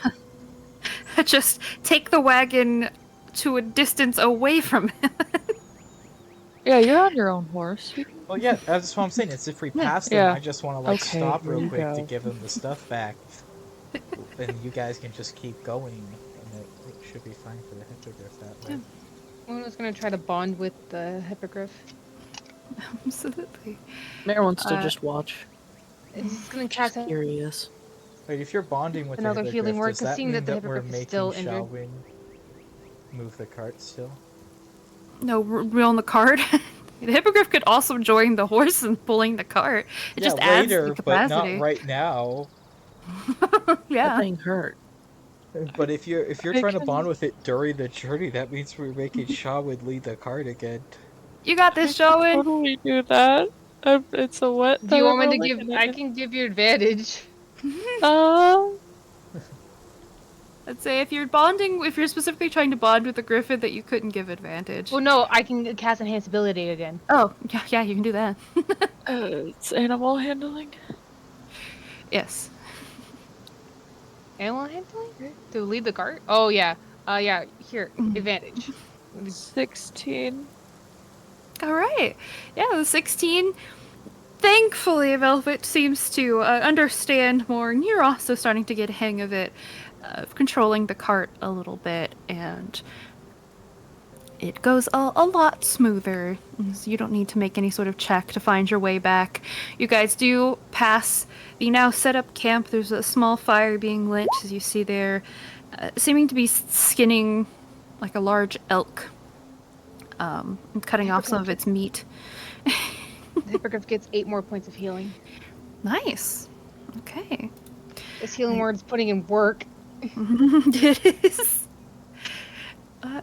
Just take the wagon to a distance away from it. Yeah, you're on your own horse. Well, yeah, that's what I'm saying. It's if we pass them, Yeah. I just want to like Okay, stop here real you quick to go. give them the stuff back, and you guys can just keep going, and it should be fine for the hippogriff that way. Luna's gonna try to bond with the hippogriff. Absolutely. Mare wants to Uh, just watch. He's gonna cast a Curious. Wait, if you're bonding with Another the healing hippogriff, word, does 'cause that seeing mean that the that we're hippogriff is making still injured. Shalwyn move the cart still? No, we're on the cart. The hippogriff could also join the horse in pulling the cart. It Yeah, just adds later, the but capacity. not right now. That Yeah. thing hurt. But if you're I trying to can- bond with it during the journey, that means we're making Shalwyn lead the cart again. You got this, Shelwyn. Totally do that. It's a what? Do you want me to give? I can give you advantage. I'd say if you're specifically trying to bond with the griffin, that you couldn't give advantage. Well, no, I can cast enhance ability again. Oh, yeah, you can do that. It's animal handling. Yes. Animal handling to lead the cart. Oh yeah, yeah. Here, advantage. 16. All right. Yeah, the 16. Thankfully, Velvet seems to understand more, and you're also starting to get a hang of it, of controlling the cart a little bit, and it goes a lot smoother. So you don't need to make any sort of check to find your way back. You guys do pass the now set up camp. There's a small fire being lit, as you see there, seeming to be skinning like a large elk. cutting off some of its meat. The hippogriff gets 8 more points of healing. Nice. Okay. This healing word is putting in work. It is.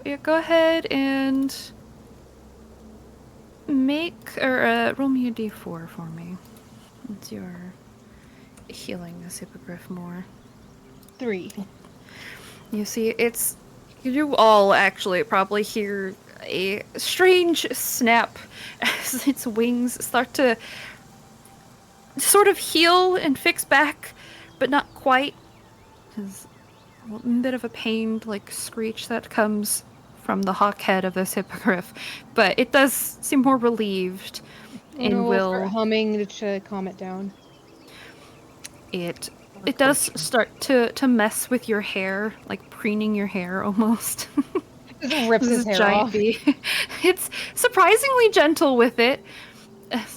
Yeah, go ahead and roll me a d4 for me. It's your healing this hippogriff more. 3. You see, you all actually probably hear a strange snap as its wings start to sort of heal and fix back, but not quite. There's a bit of a pained, screech that comes from the hawk head of this hippogriff, but it does seem more relieved and We'll start will. humming to calm it down. It does start to mess with your hair, like preening your hair almost. Just rips his hair giant off. bee. It's surprisingly gentle with it.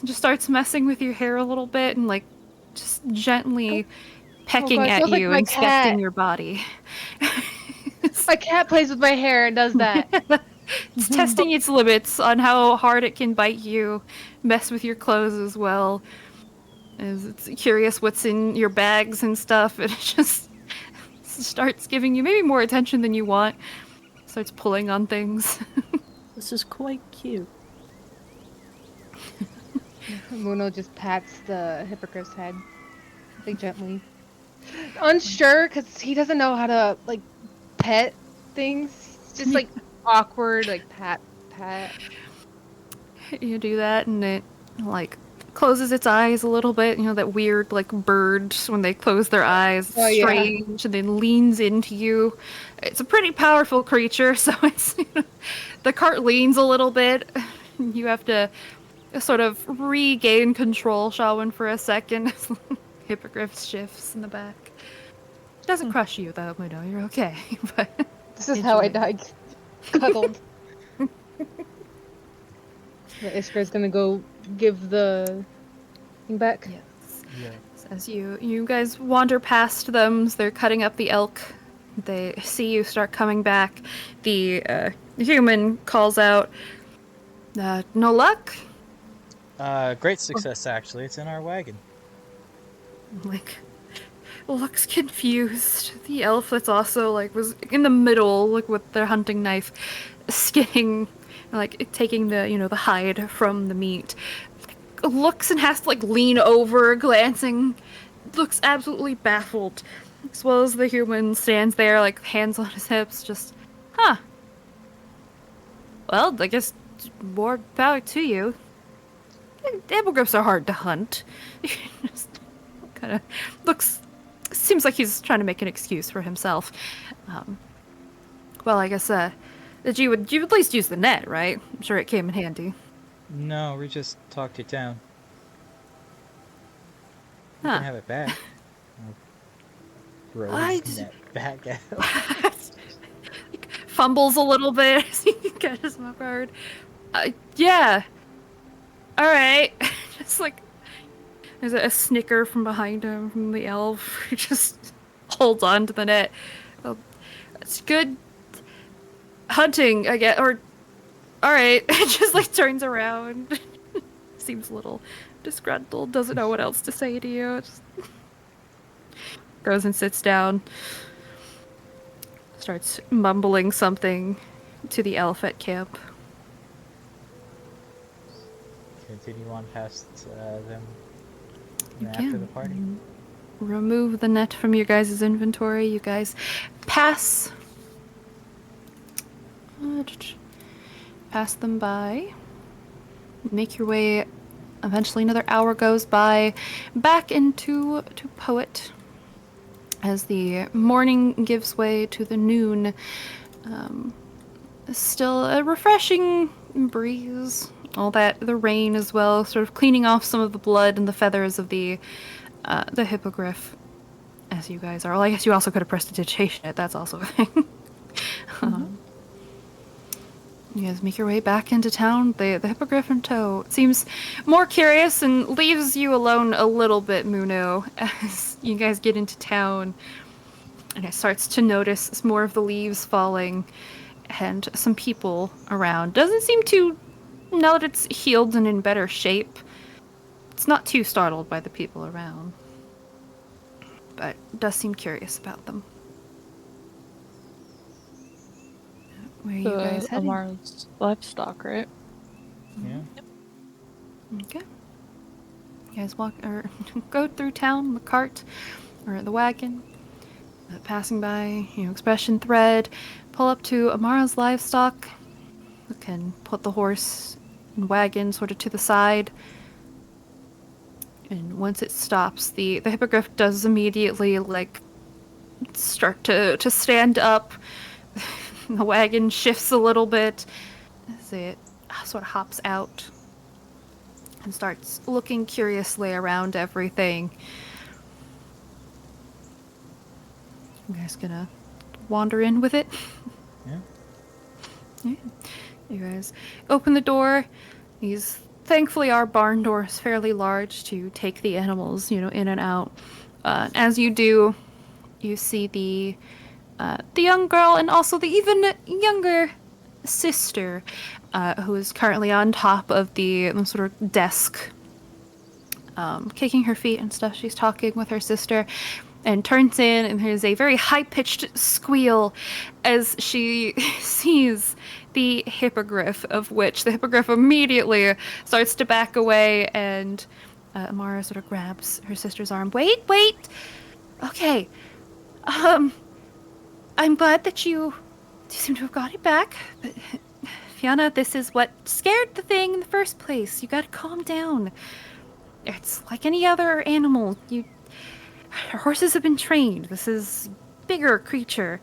Just starts messing with your hair a little bit and just gently pecking God, at feels like you, my inspecting cat. your body. My cat plays with my hair and does that. It's testing its limits on how hard it can bite you, mess with your clothes as well. As it's curious what's in your bags and stuff, and it just starts giving you maybe more attention than you want. Starts pulling on things. This is quite cute. Muno just pats the hippogriff's head, gently. Unsure, because he doesn't know how to, pet things. It's just, awkward, pat. You do that, and it, closes its eyes a little bit. You know, that weird, bird when they close their eyes. It's Oh, yeah. strange, and then leans into you. It's a pretty powerful creature, so the cart leans a little bit. You have to sort of regain control, Shawin, for a second. Hippogriff shifts in the back. Doesn't crush you, though, Muno. You're okay. But This is how I enjoy. died. Cuddled. The Iskra's gonna go give the thing back. Yes. Yeah. As you guys wander past them, they're cutting up the elk. They see you start coming back. The human calls out, "No luck?" Great success, actually. It's in our wagon. Looks confused. The elf that's also was in the middle, with their hunting knife, skinning, taking the the hide from the meat. Looks and has to lean over, glancing. Looks absolutely baffled, as well as the human stands there, hands on his hips, just, huh. Well, I guess more power to you. Hippogriffs are hard to hunt. Just kind of seems like he's trying to make an excuse for himself. Well, I guess that you would at least use the net, right? I'm sure it came in handy. No, we just talked it down. You Huh. can have it back. Throw I his d- net back at him. Fumbles a little bit as he catches my bird. Yeah. All right. Just there's a snicker from behind him from the elf who just holds on to the net. Well, it's good hunting, I guess. Or all right. Just turns around. Seems a little disgruntled. Doesn't know what else to say to you. Just goes and sits down. Starts mumbling something to the elf at camp. Continue on past them You after can. the party. Remove the net from your guys' inventory. You guys pass them by. Make your way. Eventually, another hour goes by. Back into Poet. As the morning gives way to the noon, still a refreshing breeze. All that, the rain as well, sort of cleaning off some of the blood and the feathers of the hippogriff. As you guys are. Well, I guess you also could have prestidigitation it. That's also a thing. You guys make your way back into town. The hippogriff in tow seems more curious and leaves you alone a little bit, Muno, as you guys get into town. And it starts to notice more of the leaves falling and some people around. Doesn't seem to, now that it's healed and in better shape, it's not too startled by the people around, but does seem curious about them. Where are you guys heading? Amara's livestock, right? Yeah. Okay. You guys walk or go through town in the cart or the wagon, passing by, expression thread, pull up to Amara's livestock. You can put the horse and wagon sort of to the side. And once it stops, the hippogriff does immediately start to stand up. The wagon shifts a little bit as it sort of hops out and starts looking curiously around everything. You guys gonna wander in with it? Yeah. Yeah. You guys open the door. Thankfully, our barn door is fairly large to take the animals, in and out. As you do, you see the young girl and also the even younger sister, who is currently on top of the sort of desk, kicking her feet and stuff. She's talking with her sister and turns in, and there's a very high-pitched squeal as she sees the hippogriff, of which the hippogriff immediately starts to back away, and Amara sort of grabs her sister's arm. Wait! Okay, I'm glad that you seem to have got it back, but Fiona, this is what scared the thing in the first place. You gotta calm down. It's like any other animal. Horses have been trained. This is a bigger creature.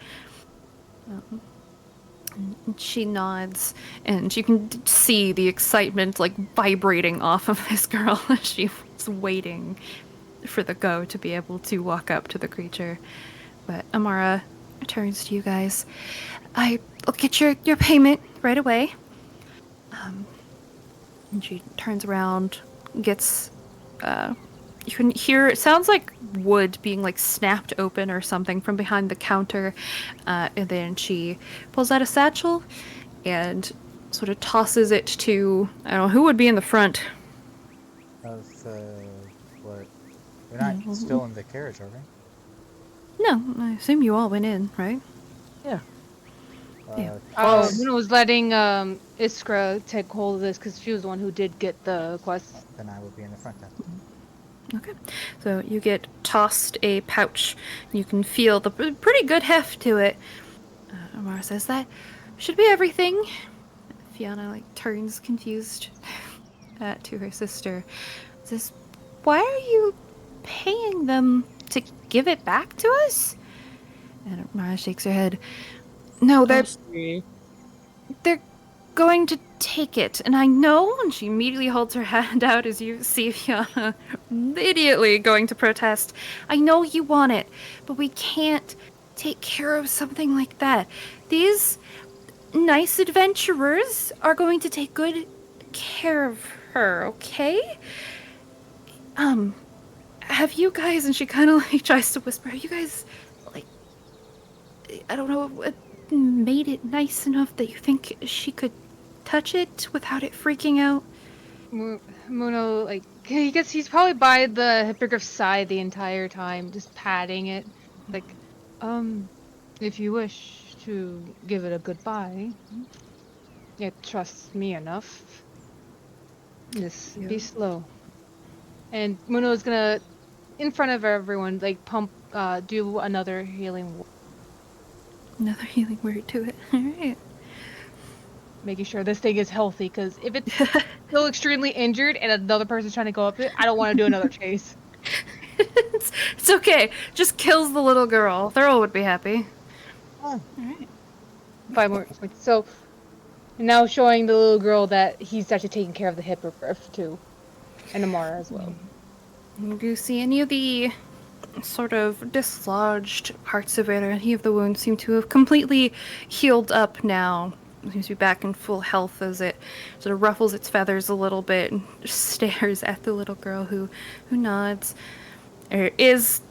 She nods, and you can see the excitement vibrating off of this girl as she's waiting for the go to be able to walk up to the creature. But Amara turns to you guys. I'll get your payment right away. And she turns around, gets you can hear, it sounds like wood being snapped open or something from behind the counter, and then she pulls out a satchel and sort of tosses it to, I don't know, who would be in the front? Of what? We're not still in the carriage, are we? No, I assume you all went in, right? Yeah. Yeah. Luna was letting Iskra take hold of this because she was the one who did get the quest. Then I would be in the front then. Okay, so you get tossed a pouch. You can feel the pretty good heft to it. Amara says that should be everything. Fiona turns confused to her sister. Says, "Why are you paying them to give it back to us?" And Amara shakes her head. No, they're going to take it, and I know. And she immediately holds her hand out as you see Fiona immediately going to protest. I know you want it, but we can't take care of something like that. These nice adventurers are going to take good care of her, okay? Have you guys, and she kind of tries to whisper, have you guys, I don't know, made it nice enough that you think she could touch it without it freaking out? Muno, he's probably by the hippogriff's side the entire time, just patting it. If you wish to give it a goodbye, it trusts me enough. Just be slow. And Muno's gonna, in front of everyone, do another healing word. Another healing word to it. Alright. Making sure this thing is healthy, because if it's still extremely injured and another person's trying to go up it, I don't want to do another chase. It's okay. Just kills the little girl. Thurl would be happy. Oh. Alright. 5 more points. So, now showing the little girl that he's actually taking care of the hippogriff too. And Amara as well. You do see any of the sort of dislodged parts of it, or any of the wounds seem to have completely healed up now. It seems to be back in full health as it sort of ruffles its feathers a little bit and stares at the little girl who nods. There is,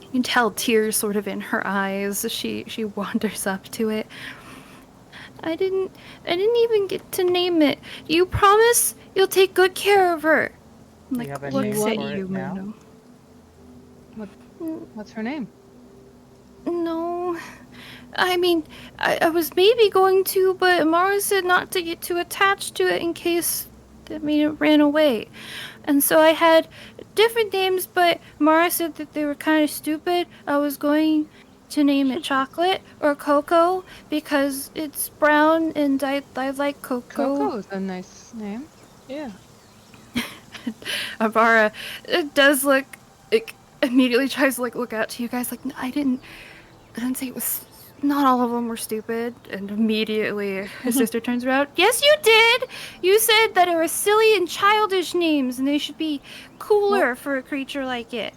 you can tell, tears sort of in her eyes as she wanders up to it. I didn't even get to name it. You promise you'll take good care of her? Do you have a Looks name at for you, it now? Muno. What's her name? No. I mean, I was maybe going to, but Amara said not to get too attached to it in case that mean it ran away. And so I had different names, but Mara said that they were kind of stupid. I was going to name it Chocolate or Cocoa because it's brown and I like cocoa. Coco is a nice name. Yeah. Amara does look, like, immediately tries to look out to you guys like, I didn't say it was. Not all of them were stupid, and immediately his sister turns around. Yes, you did. You said that it was silly and childish names, and they should be cooler for a creature like it.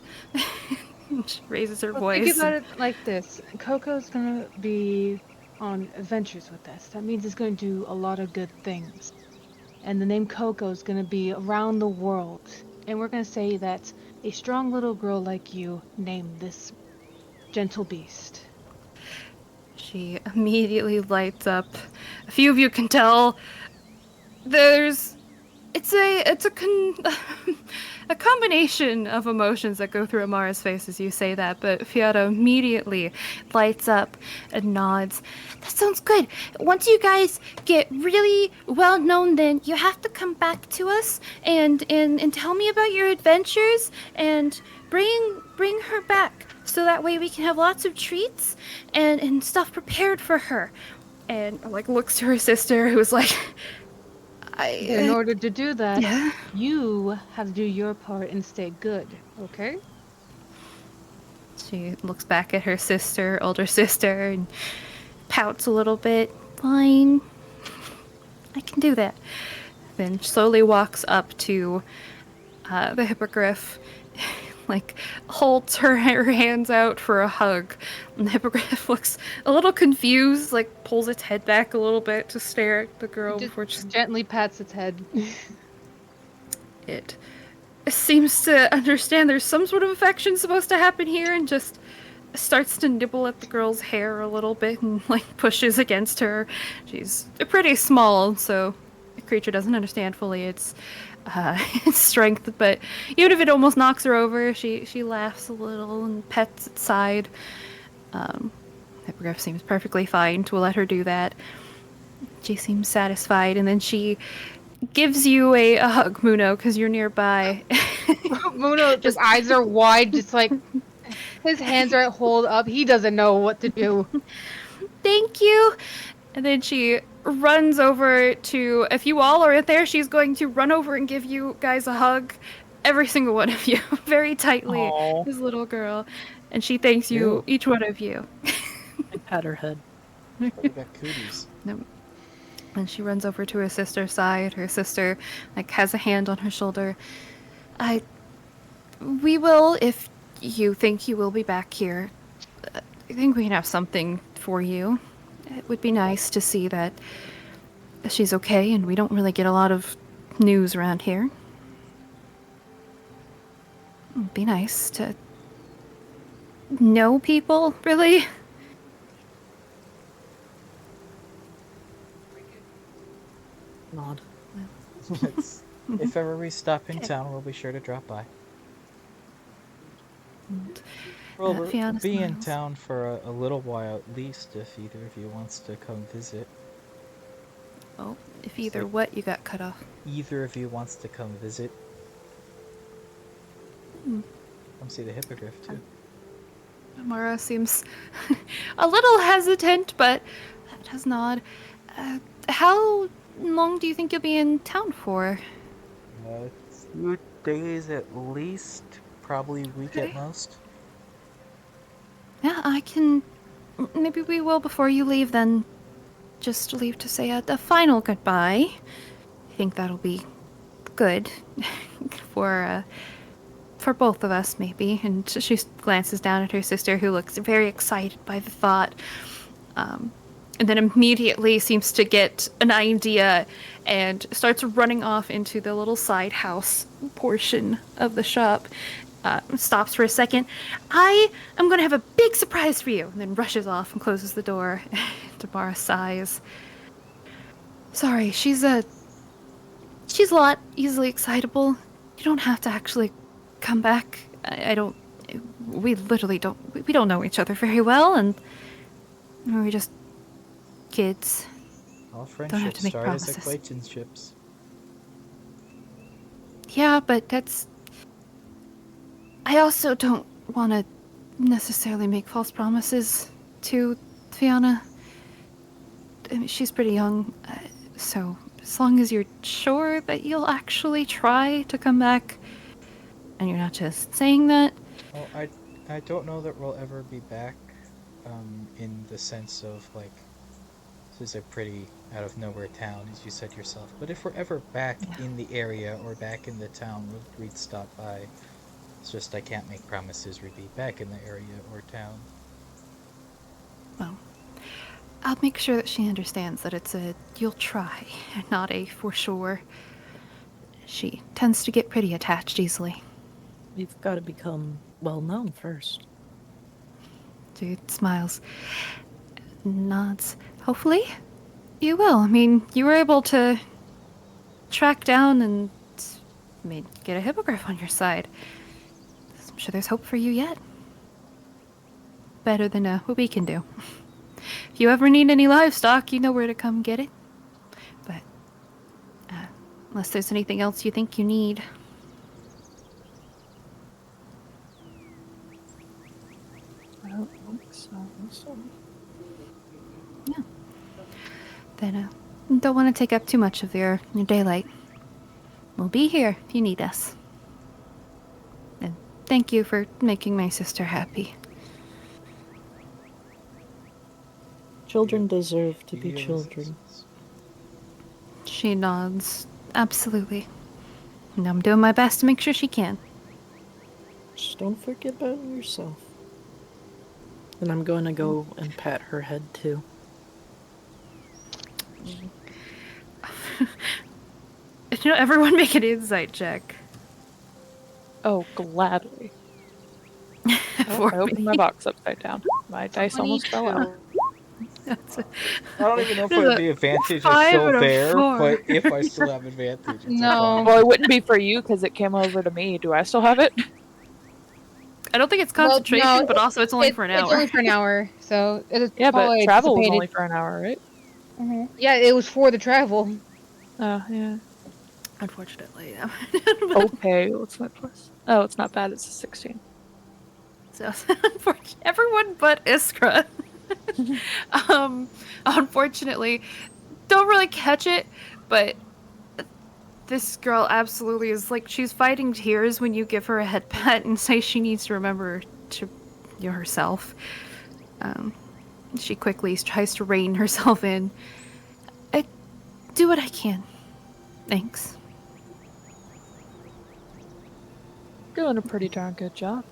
She raises her voice. Think about it like this: Coco's gonna be on adventures with us. That means it's going to do a lot of good things, and the name Coco is gonna be around the world. And we're gonna say that a strong little girl like you named this gentle beast. She immediately lights up. A few of you can tell there's a combination of emotions that go through Amara's face as you say that, but Fiona immediately lights up and nods. That sounds good. Once you guys get really well known, then you have to come back to us and tell me about your adventures and bring her back so that way we can have lots of treats and stuff prepared for her. And looks to her sister who's like, In order to do that, yeah. you have to do your part and stay good, okay? She looks back at her sister, older sister, and pouts a little bit. Fine. I can do that. Then slowly walks up to the hippogriff, holds her hands out for a hug. And the hippogriff looks a little confused, pulls its head back a little bit to stare at the girl before Just gently pats its head. It seems to understand there's some sort of affection supposed to happen here and just starts to nibble at the girl's hair a little bit and pushes against her. She's pretty small, so the creature doesn't understand fully its strength, but even if it almost knocks her over, she laughs a little and pets its side. Hippogriff seems perfectly fine to let her do that. She seems satisfied, and then she gives you a hug, Muno, because you're nearby. Muno, just eyes are wide, just his hands are hold up. He doesn't know what to do. Thank you. And then she runs over to, if you all are there, she's going to run over and give you guys a hug. Every single one of you, very tightly, Aww. this little girl. And she thanks you, each one of you. I pat her head. Oh, you got cooties. And she runs over to her sister's side. Her sister, has a hand on her shoulder. We will, if you think you will be back here. I think we can have something for you. It would be nice to see that she's okay, and we don't really get a lot of news around here. It'd be nice to know people, really. Nod. If ever we stop in town, we'll be sure to drop by. Well, we'll Fiona be in smiles. town for a little while at least, if either of you wants to come visit. Oh, if either what, you got cut off. Either of you wants to come visit. Come see the hippogriff, too. Amara seems a little hesitant, but does nod. How long do you think you'll be in town for? 2 days at least, probably a week at Okay. most. Yeah, I can. Maybe we will before you leave, then. Just leave to say a final goodbye. I think that'll be good for both of us, maybe. And she glances down at her sister, who looks very excited by the thought. And then immediately seems to get an idea and starts running off into the little side house portion of the shop. Stops for a second. I am going to have a big surprise for you. And then rushes off and closes the door. Damara sighs. Sorry, she's a lot easily excitable. You don't have to actually come back. I don't. We literally don't. We don't know each other very well, and we're just kids. All Don't have friendships to make start as promises. acquaintanceships. Yeah, but that's. I also don't want to necessarily make false promises to Fiona. I mean, she's pretty young, so as long as you're sure that you'll actually try to come back, and you're not just saying that. Well, I don't know that we'll ever be back, in the sense of like this is a pretty out of nowhere town, as you said yourself. But if we're ever back in the area or back in the town, we'd stop by. It's just I can't make promises we'd be back in the area or town. Well, I'll make sure that she understands that it's a you'll try, not a for sure. She tends to get pretty attached easily. We've got to become well known first. Dude smiles, nods. Hopefully, you will. I mean, you were able to track down and get a hippogriff on your side. I'm sure there's hope for you yet. Better than what we can do. If you ever need any livestock, you know where to come get it. But unless there's anything else you think you need. I don't think so. Yeah. Then don't want to take up too much of your daylight. We'll be here if you need us. And thank you for making my sister happy. Children deserve to be Idealism. children. She nods. Absolutely. And I'm doing my best to make sure she can. Just don't forget about yourself. And I'm going to go and pat her head too. Everyone make an insight check. Oh, gladly. For I opened my box upside down. My dice almost fell out. That's I don't even know if There's the advantage is 5 still and a there, 4. but if I still have advantage, it's No. okay. Well, it wouldn't be for you because it came over to me. Do I still have it? I don't think it's concentration, Well, no, but also it's only for an hour. It's only for an hour, so it is Yeah, but probably travel was dissipated. only for an hour, right? Yeah, it was for the travel. Oh, yeah. Unfortunately, yeah. Okay, what's my plus? Oh, it's not bad. It's a 16. So, everyone but Iskra. Unfortunately, don't really catch it, but this girl absolutely is like she's fighting tears when you give her a head pat and say she needs to remember to herself. She quickly tries to rein herself in. I do what I can. Thanks. Doing a pretty darn good job.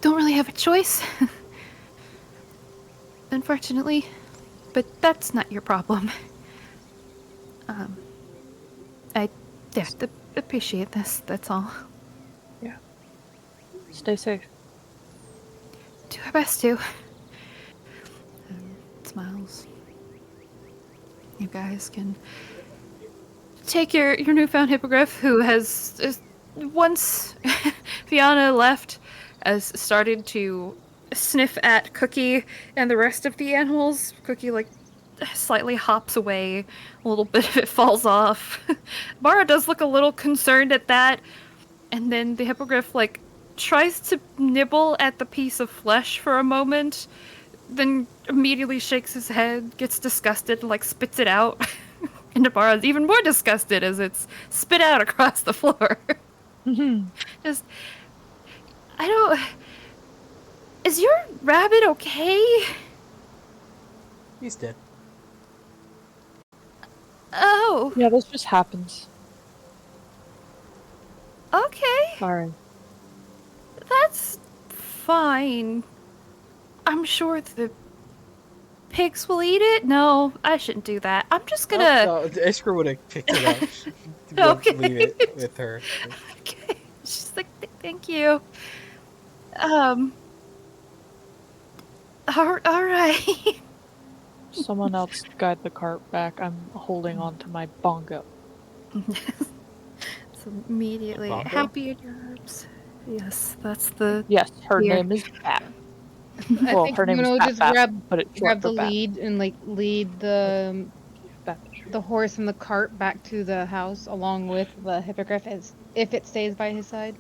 Don't really have a choice. Unfortunately. But that's not your problem. I appreciate this, that's all. Yeah. Stay safe. Do our best to. Smiles. You guys can take your newfound hippogriff, who has once Fiona left, has started to sniff at Cookie and the rest of the animals. Cookie slightly hops away, a little bit of it falls off. Mara does look a little concerned at that, and then the hippogriff tries to nibble at the piece of flesh for a moment, then immediately shakes his head, gets disgusted, and spits it out. And Nabara's even more disgusted as it's spit out across the floor. Just, I don't. Is your rabbit okay? He's dead. Oh, Yeah, this just happens. okay. Sorry. That's fine. I'm sure the pigs will eat it. No, I shouldn't do that. I'm just gonna. No, Iskra would have picked it up. Okay. Leave it with her. Okay. She's like, thank you. All right. Someone else guide the cart back. I'm holding on to my bongo. So immediately Bongo? happy in your arms. Yes, that's the Yes, her deer. name is Bap. I Well, think her name is Muno Bap just Bap, grab but it's short grab for the Bap. lead and like lead the Bap. horse and the cart back to the house along with the hippogriff as if it stays by his side.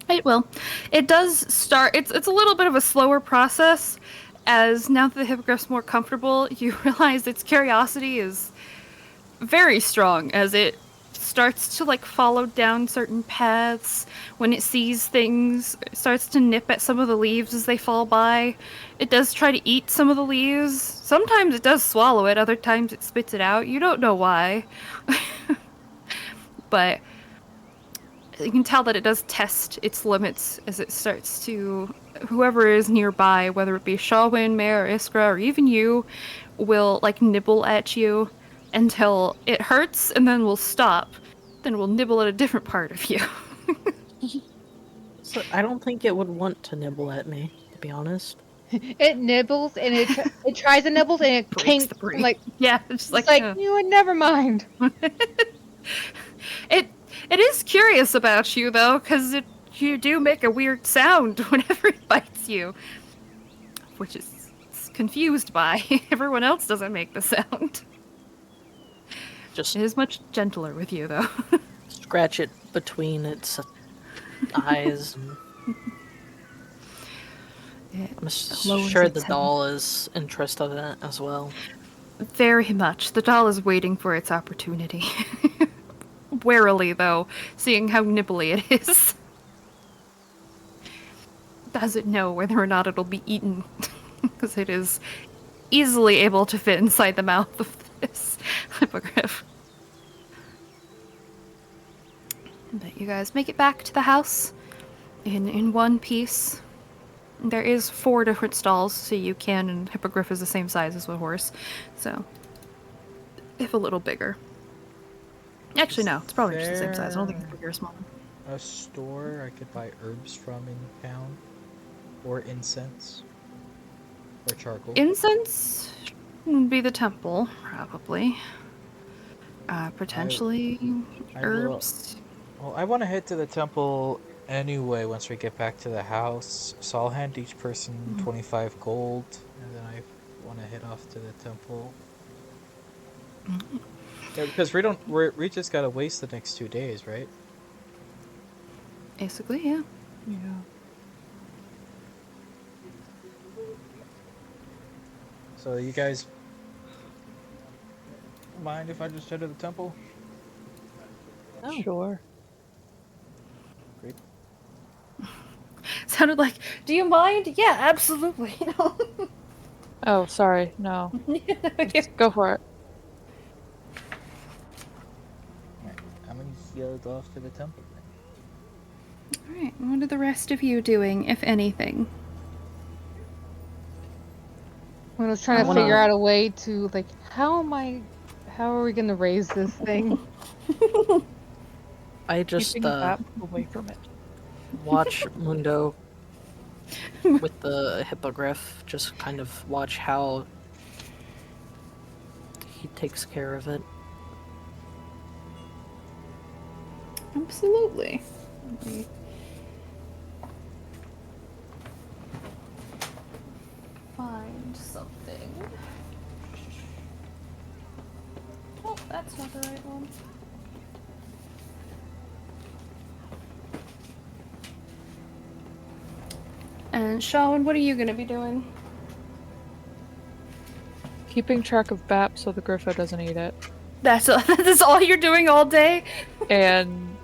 It will. It does start. It's a little bit of a slower process, as now that the hippogriff's more comfortable, you realize its curiosity is very strong as it starts to like follow down certain paths. When it sees things, it starts to nip at some of the leaves as they fall by. It does try to eat some of the leaves. Sometimes it does swallow it, other times it spits it out. You don't know why. But you can tell that it does test its limits as it starts to. Whoever is nearby, whether it be Shawin, Mare, or Iskra, or even you, will like nibble at you until it hurts and then will stop. Then will nibble at a different part of you. So I don't think it would want to nibble at me, to be honest. It nibbles and it tries to nibble and it Breaks can't. the breed. Like Yeah, it's it's like, like you would never mind. it is curious about you though, because you do make a weird sound whenever it bites you, which is it's confused by. Everyone else doesn't make the sound. Just It is much gentler with you though. scratch it between its eyes. And I'm lowers sure its the head. doll is interested in it as well. Very much. The doll is waiting for its opportunity. Warily, though, seeing how nibbly it is. Doesn't know whether or not it'll be eaten, because it is easily able to fit inside the mouth of this hippogriff. But you guys make it back to the house in one piece. There is 4 different stalls, so you can, and hippogriff is the same size as a horse, so if a little bigger. Actually, no, it's probably just the same size. I don't think it's bigger or smaller. A store I could buy herbs from in town, or incense, or charcoal. Incense would be the temple, probably. Potentially I will- herbs. Well, I want to head to the temple anyway once we get back to the house, so I'll hand each person 25 gold, and then I want to head off to the temple. Yeah, because we just gotta waste the next 2 days, right? Basically, yeah. Yeah. So you guys mind if I just head to the temple? Oh. Sure. Great. Sounded like, do you mind? Yeah, absolutely. Oh, sorry. No. Just go for it. Alright, I'm gonna head off to the temple then. Alright, what are the rest of you doing, if anything? When I was trying to figure out a way to like how are we gonna raise this thing? I just Keeping that away from it. watch Mundo with the hippogriff, just kind of watch how he takes care of it. Absolutely. Let me find something. Oh, that's not the right one. And Shawn, what are you gonna be doing? Keeping track of Bap so the Griffo doesn't eat it. That's all you're doing all day? And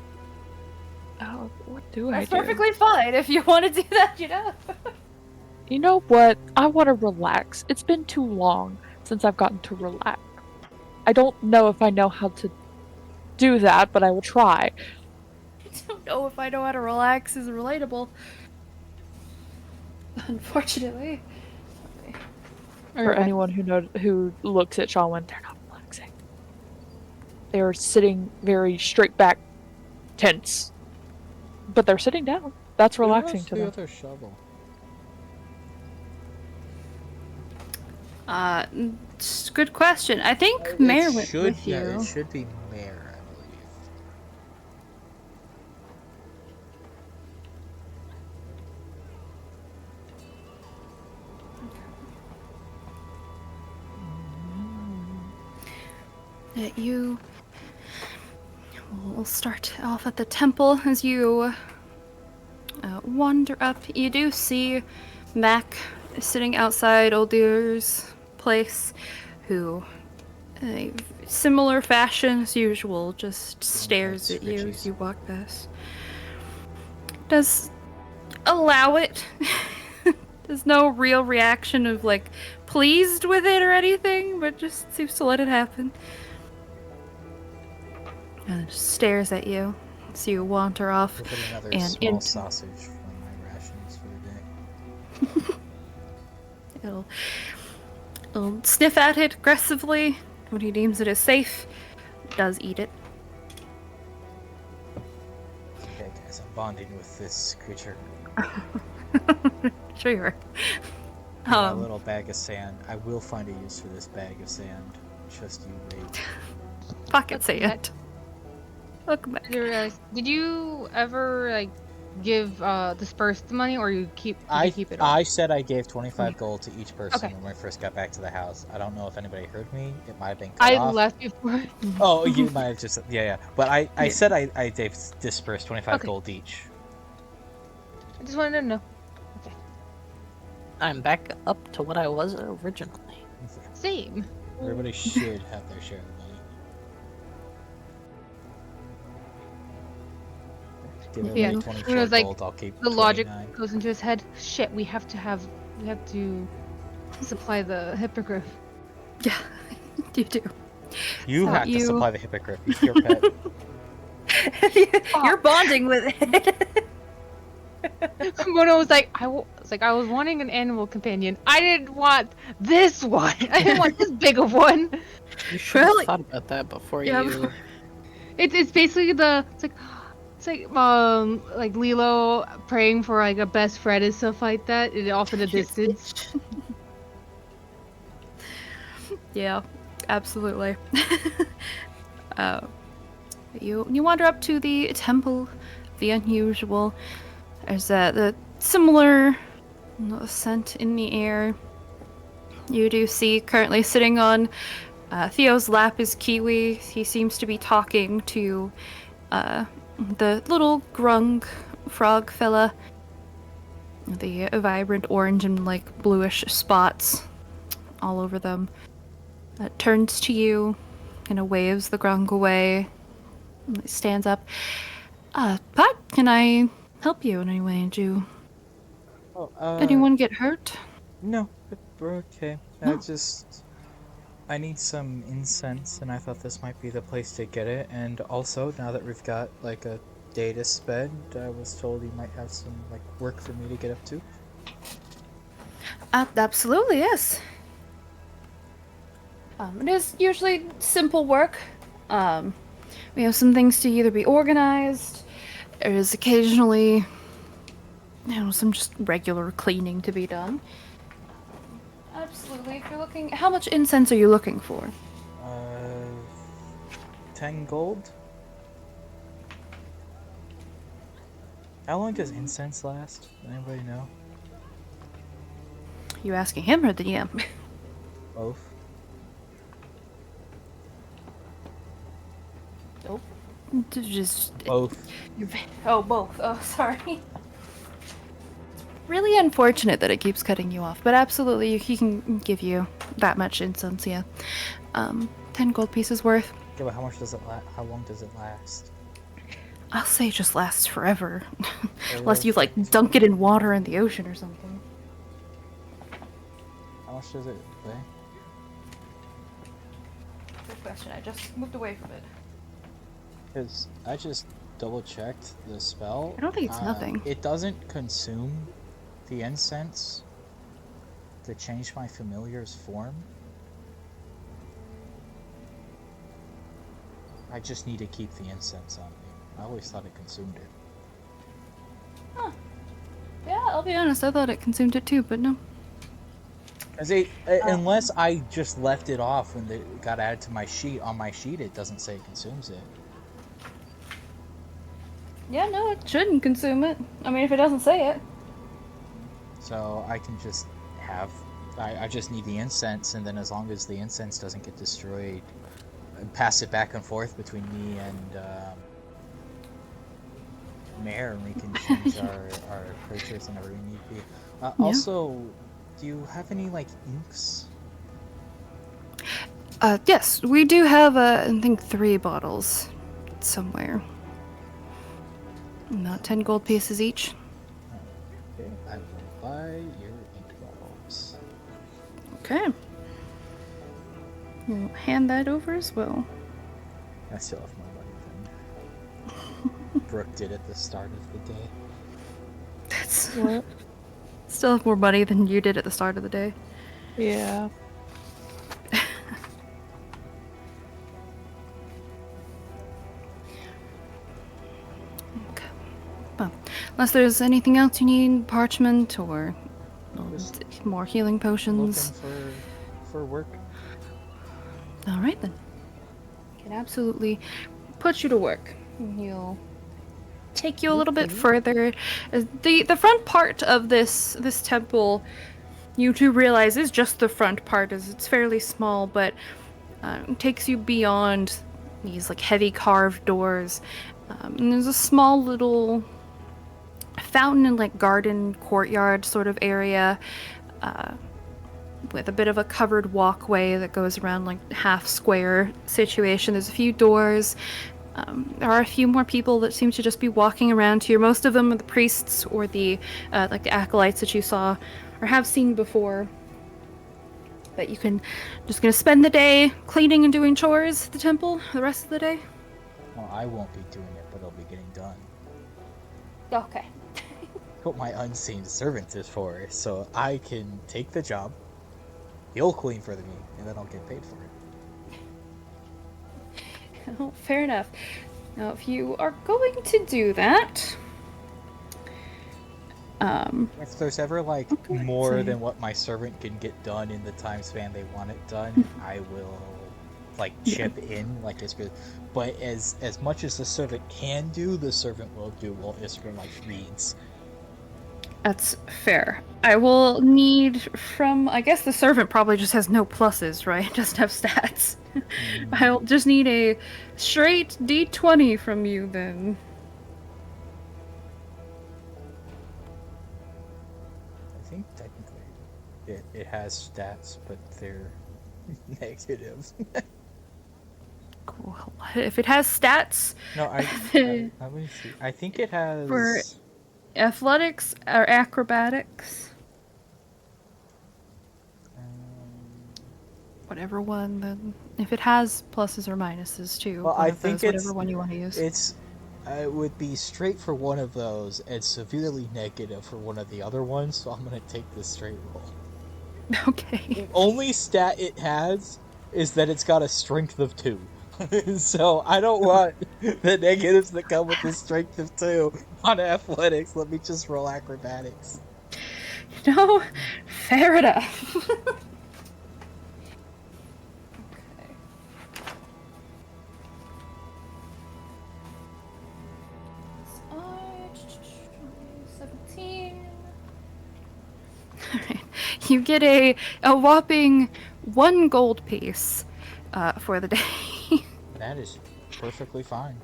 oh, what do I That's do? perfectly fine if you want to do that, you know. You know what? I want to relax. It's been too long since I've gotten to relax. I don't know if I know how to do that, but I will try. I don't know if I know how to relax is relatable. Unfortunately. For anyone who looks at Shawan, they're not relaxing. They're sitting very straight back, tense. But they're sitting down. That's relaxing to them. The other shovel. It's a good question. I think It Mare went should, with yeah, you. it should be Mare, I believe. You will start off at the temple as you wander up. You do see Mac sitting outside Oldir's place, who, in a similar fashion as usual, just stares at you as you walk past. Does allow it. There's no real reaction of, like, pleased with it or anything, but just seems to let it happen. And just stares at you as you wander off. We'll get another And small sausage from my rations for the day. It'll sniff at it aggressively when he deems it as safe. Does eat it. Okay, guys, I'm bonding with this creature. Sure you are. My little bag of sand. I will find a use for this bag of sand. Just you wait. Pocket Okay, sand. Welcome back. I didn't realize. Did you ever like give disperse the money, or you keep it all? I said I gave 25 gold to each person Okay. when we first got back to the house. I don't know if anybody heard me. It might have been cut I off. left before. Oh, you might have just yeah. But I Yeah. said I gave dispersed 25 Okay. gold each. I just wanted to know. I'm back up to what I was originally. Same. Everybody should have their share of the money. Give Yeah. everybody It 24 was like gold. I'll keep the logic 29. goes into his head. Shit, we have to supply the hippogriff. Yeah, you do. You So have to you- supply the hippogriff. He's your pet. You're bonding with it. Mono was like, I was wanting an animal companion. I didn't want this one. I didn't want this big of one. You should have Really? thought about that before Yeah. you. It's basically like Lilo praying for like a best friend and stuff like that. It off in the distance. Yeah, absolutely. You wander up to the temple, the unusual. There's the similar scent in the air. You do see currently sitting on Theo's lap is Kiwi. He seems to be talking to the little grung frog fella. The vibrant orange and like bluish spots all over them. Turns to you, kind of waves the grung away, stands up. Pat, can I help you in any way? Did you Oh, anyone get hurt? No, we're okay. No. I need some incense, and I thought this might be the place to get it. And also, now that we've got like a day to spend, I was told you might have some like work for me to get up to. Absolutely, yes. It is usually simple work. We have some things to either be organized. There is occasionally, some just regular cleaning to be done. Absolutely. If you're looking, how much incense are you looking for? 10 gold. How long does incense last? Does anybody know? You asking him or the DM? Both. Nope. Just Both. both. Oh, sorry. It's really unfortunate that it keeps cutting you off, but absolutely, he can give you that much incense. Yeah, 10 gold pieces worth. Yeah, but how much does it last? How long does it last? I'll say it just lasts forever, unless you like dunk it in water in the ocean or something. How much does it weigh? Good question. I just moved away from it. Because I just double checked the spell. I don't think it's nothing. It doesn't consume the incense to change my familiar's form. I just need to keep the incense on me. I always thought it consumed it. Huh. Yeah, I'll be honest. I thought it consumed it too, but no. Unless I just left it off when it got added to my sheet. On my sheet, it doesn't say it consumes it. Yeah, no, it shouldn't consume it. I mean, if it doesn't say it. So I can just have. I just need the incense, and then as long as the incense doesn't get destroyed, I pass it back and forth between me and Mayor, and we can choose our creatures whenever we need to be. Also, do you have any like inks? Yes, we do have, I think 3 bottles somewhere. About 10 gold pieces each. Okay, I will buy your ink bottles. Okay. We'll hand that over as well. I still have more money than Brooke did at the start of the day. That's What? still have more money than you did at the start of the day. Yeah. Okay. Well, unless there's anything else you need, parchment or Just more healing potions. looking for work. All right then. Can absolutely put you to work. He'll take you a little bit further. The front part of this temple, you do realize is just the front part, as it's fairly small, but takes you beyond these like heavy carved doors. And there's a small little fountain and like garden courtyard sort of area. With a bit of a covered walkway that goes around like half square situation. There's a few doors. There are a few more people that seem to just be walking around here. Most of them are the priests or the like the acolytes that you saw or have seen before. But you can just gonna spend the day cleaning and doing chores at the temple the rest of the day. Well, I won't be doing it, but it'll be getting done. Okay. What my unseen servant is for, so I can take the job, he'll clean for me, and then I'll get paid for it. Oh, fair enough. Now, if you are going to do that, If there's ever like Okay, more so- than what my servant can get done in the time span they want it done, I will like chip in like Iskra. But as much as the servant can do, the servant will do while Iskra like reads. That's fair. I will need from, I guess the servant probably just has no pluses, right? Doesn't have stats. I'll just need a straight d20 from you then. I think technically it has stats, but they're negative. Cool. If it has stats No, let me see. I think it has. for athletics or acrobatics, whatever one, then if it has pluses or minuses too, Well, one I of think those, whatever one you want to use. it would be straight for one of those and severely negative for one of the other ones. So I'm gonna take this straight roll. Okay. The only stat it has is that it's got a strength of 2. So I don't want the negatives that come with the strength of 2 on athletics. Let me just roll acrobatics. No, fair enough. Okay. So, 17. Alright. You get a whopping 1 gold piece for the day. That is perfectly fine.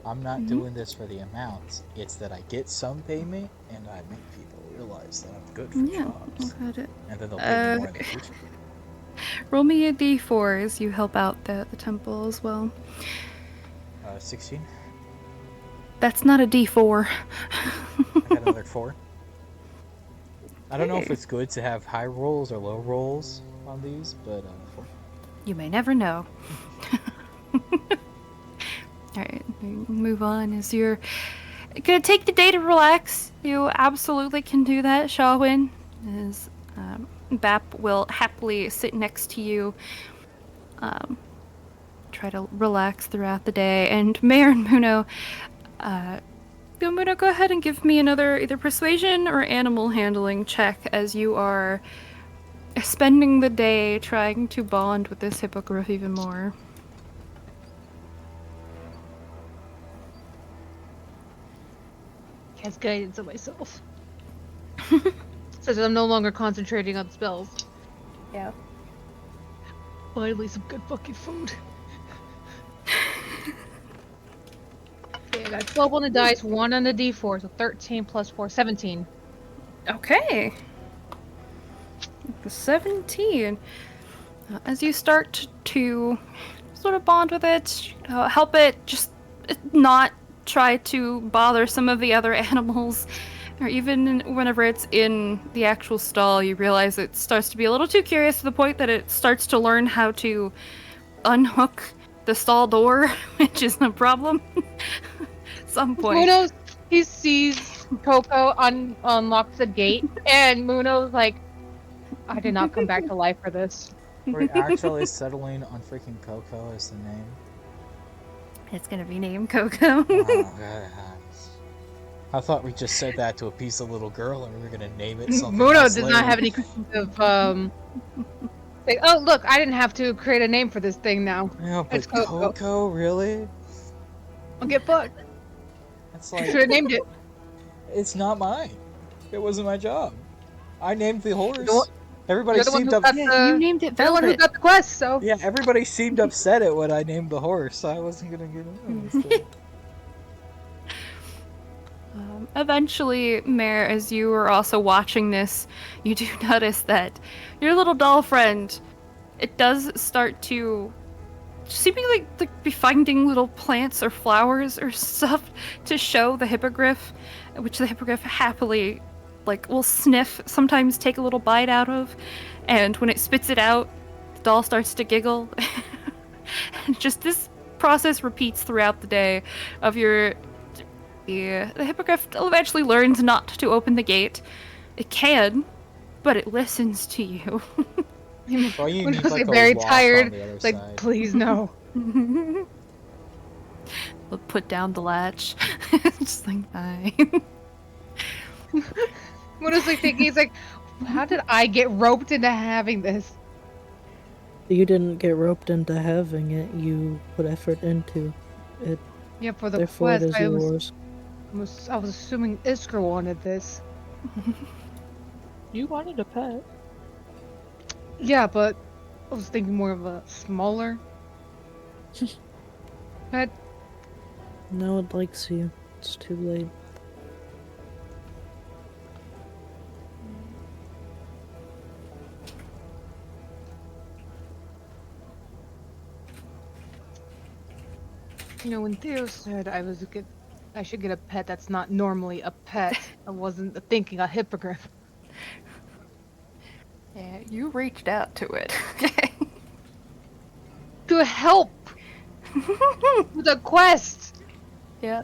I'm not doing this for the amounts. It's that I get some payment and I make people realize that I'm good for Yeah, jobs. got it. And then they'll pay me more in the future. Roll me a d4 as you help out the temple as well. 16. That's not a d4. I got another 4. I don't know if Okay. it's good to have high rolls or low rolls on these, but 4. You may never know. Alright, move on. As you're gonna take the day to relax, you absolutely can do that, Shawin. As Bap will happily sit next to you, try to relax throughout the day. And Mayor and Muno, Muno, go ahead and give me another either persuasion or animal handling check as you are spending the day trying to bond with this hippogriff even more. Cast guidance on myself. Says I'm no longer concentrating on spells. Yeah. Finally, some good fucking food. Okay, I got 12 on the dice, 1 on the d4, so 13 plus 4, 17. Okay. The 17. As you start to sort of bond with it, help it just not try to bother some of the other animals, or even whenever it's in the actual stall, you realize it starts to be a little too curious to the point that it starts to learn how to unhook the stall door, which is a problem. At some point. Muno, he sees Coco unlock the gate, and Muno's like, I did not come back to life for this. We're actually settling on freaking Coco as the name. It's gonna be named Coco. Oh, God. I thought we just said that to appease a little girl and we were gonna name it something Muno else does later. not have any kind of like, oh look, I didn't have to create a name for this thing now. Yeah, but It's Coco. Coco, really? I'll get fucked. That's I like, should have named it. it's not mine. It wasn't my job. I named the horse. one- Everybody You're the one seemed who up. got You named it You're the one who Velvet. got the quest, so Yeah, everybody seemed upset at when I named the horse. I wasn't gonna get it. Eventually, Mare, as you are also watching this, you do notice that your little doll friend, it does start to seemingly like be finding little plants or flowers or stuff to show the hippogriff, which the hippogriff happily will sniff, sometimes take a little bite out of, and when it spits it out, the doll starts to giggle. And just this process repeats throughout the day of your... The hippogriff eventually learns not to open the gate. It can, but it listens to you. Well, you need Muno's like a very lock tired. on the other Like, side. please no. We'll put down the latch. Just like, bye. Muno's like thinking, he's like, how did I get roped into having this? You didn't get roped into having it, you put effort into it. Yeah, for the Therefore, it quest, is yours. I was assuming Iskra wanted this. You wanted a pet. Yeah, but I was thinking more of a smaller pet. Now it likes you. It's too late. You know, when Theo said I should get a pet that's not normally a pet, I wasn't thinking a hippogriff. Yeah, you reached out to it. Okay. To help with the quest. Yeah.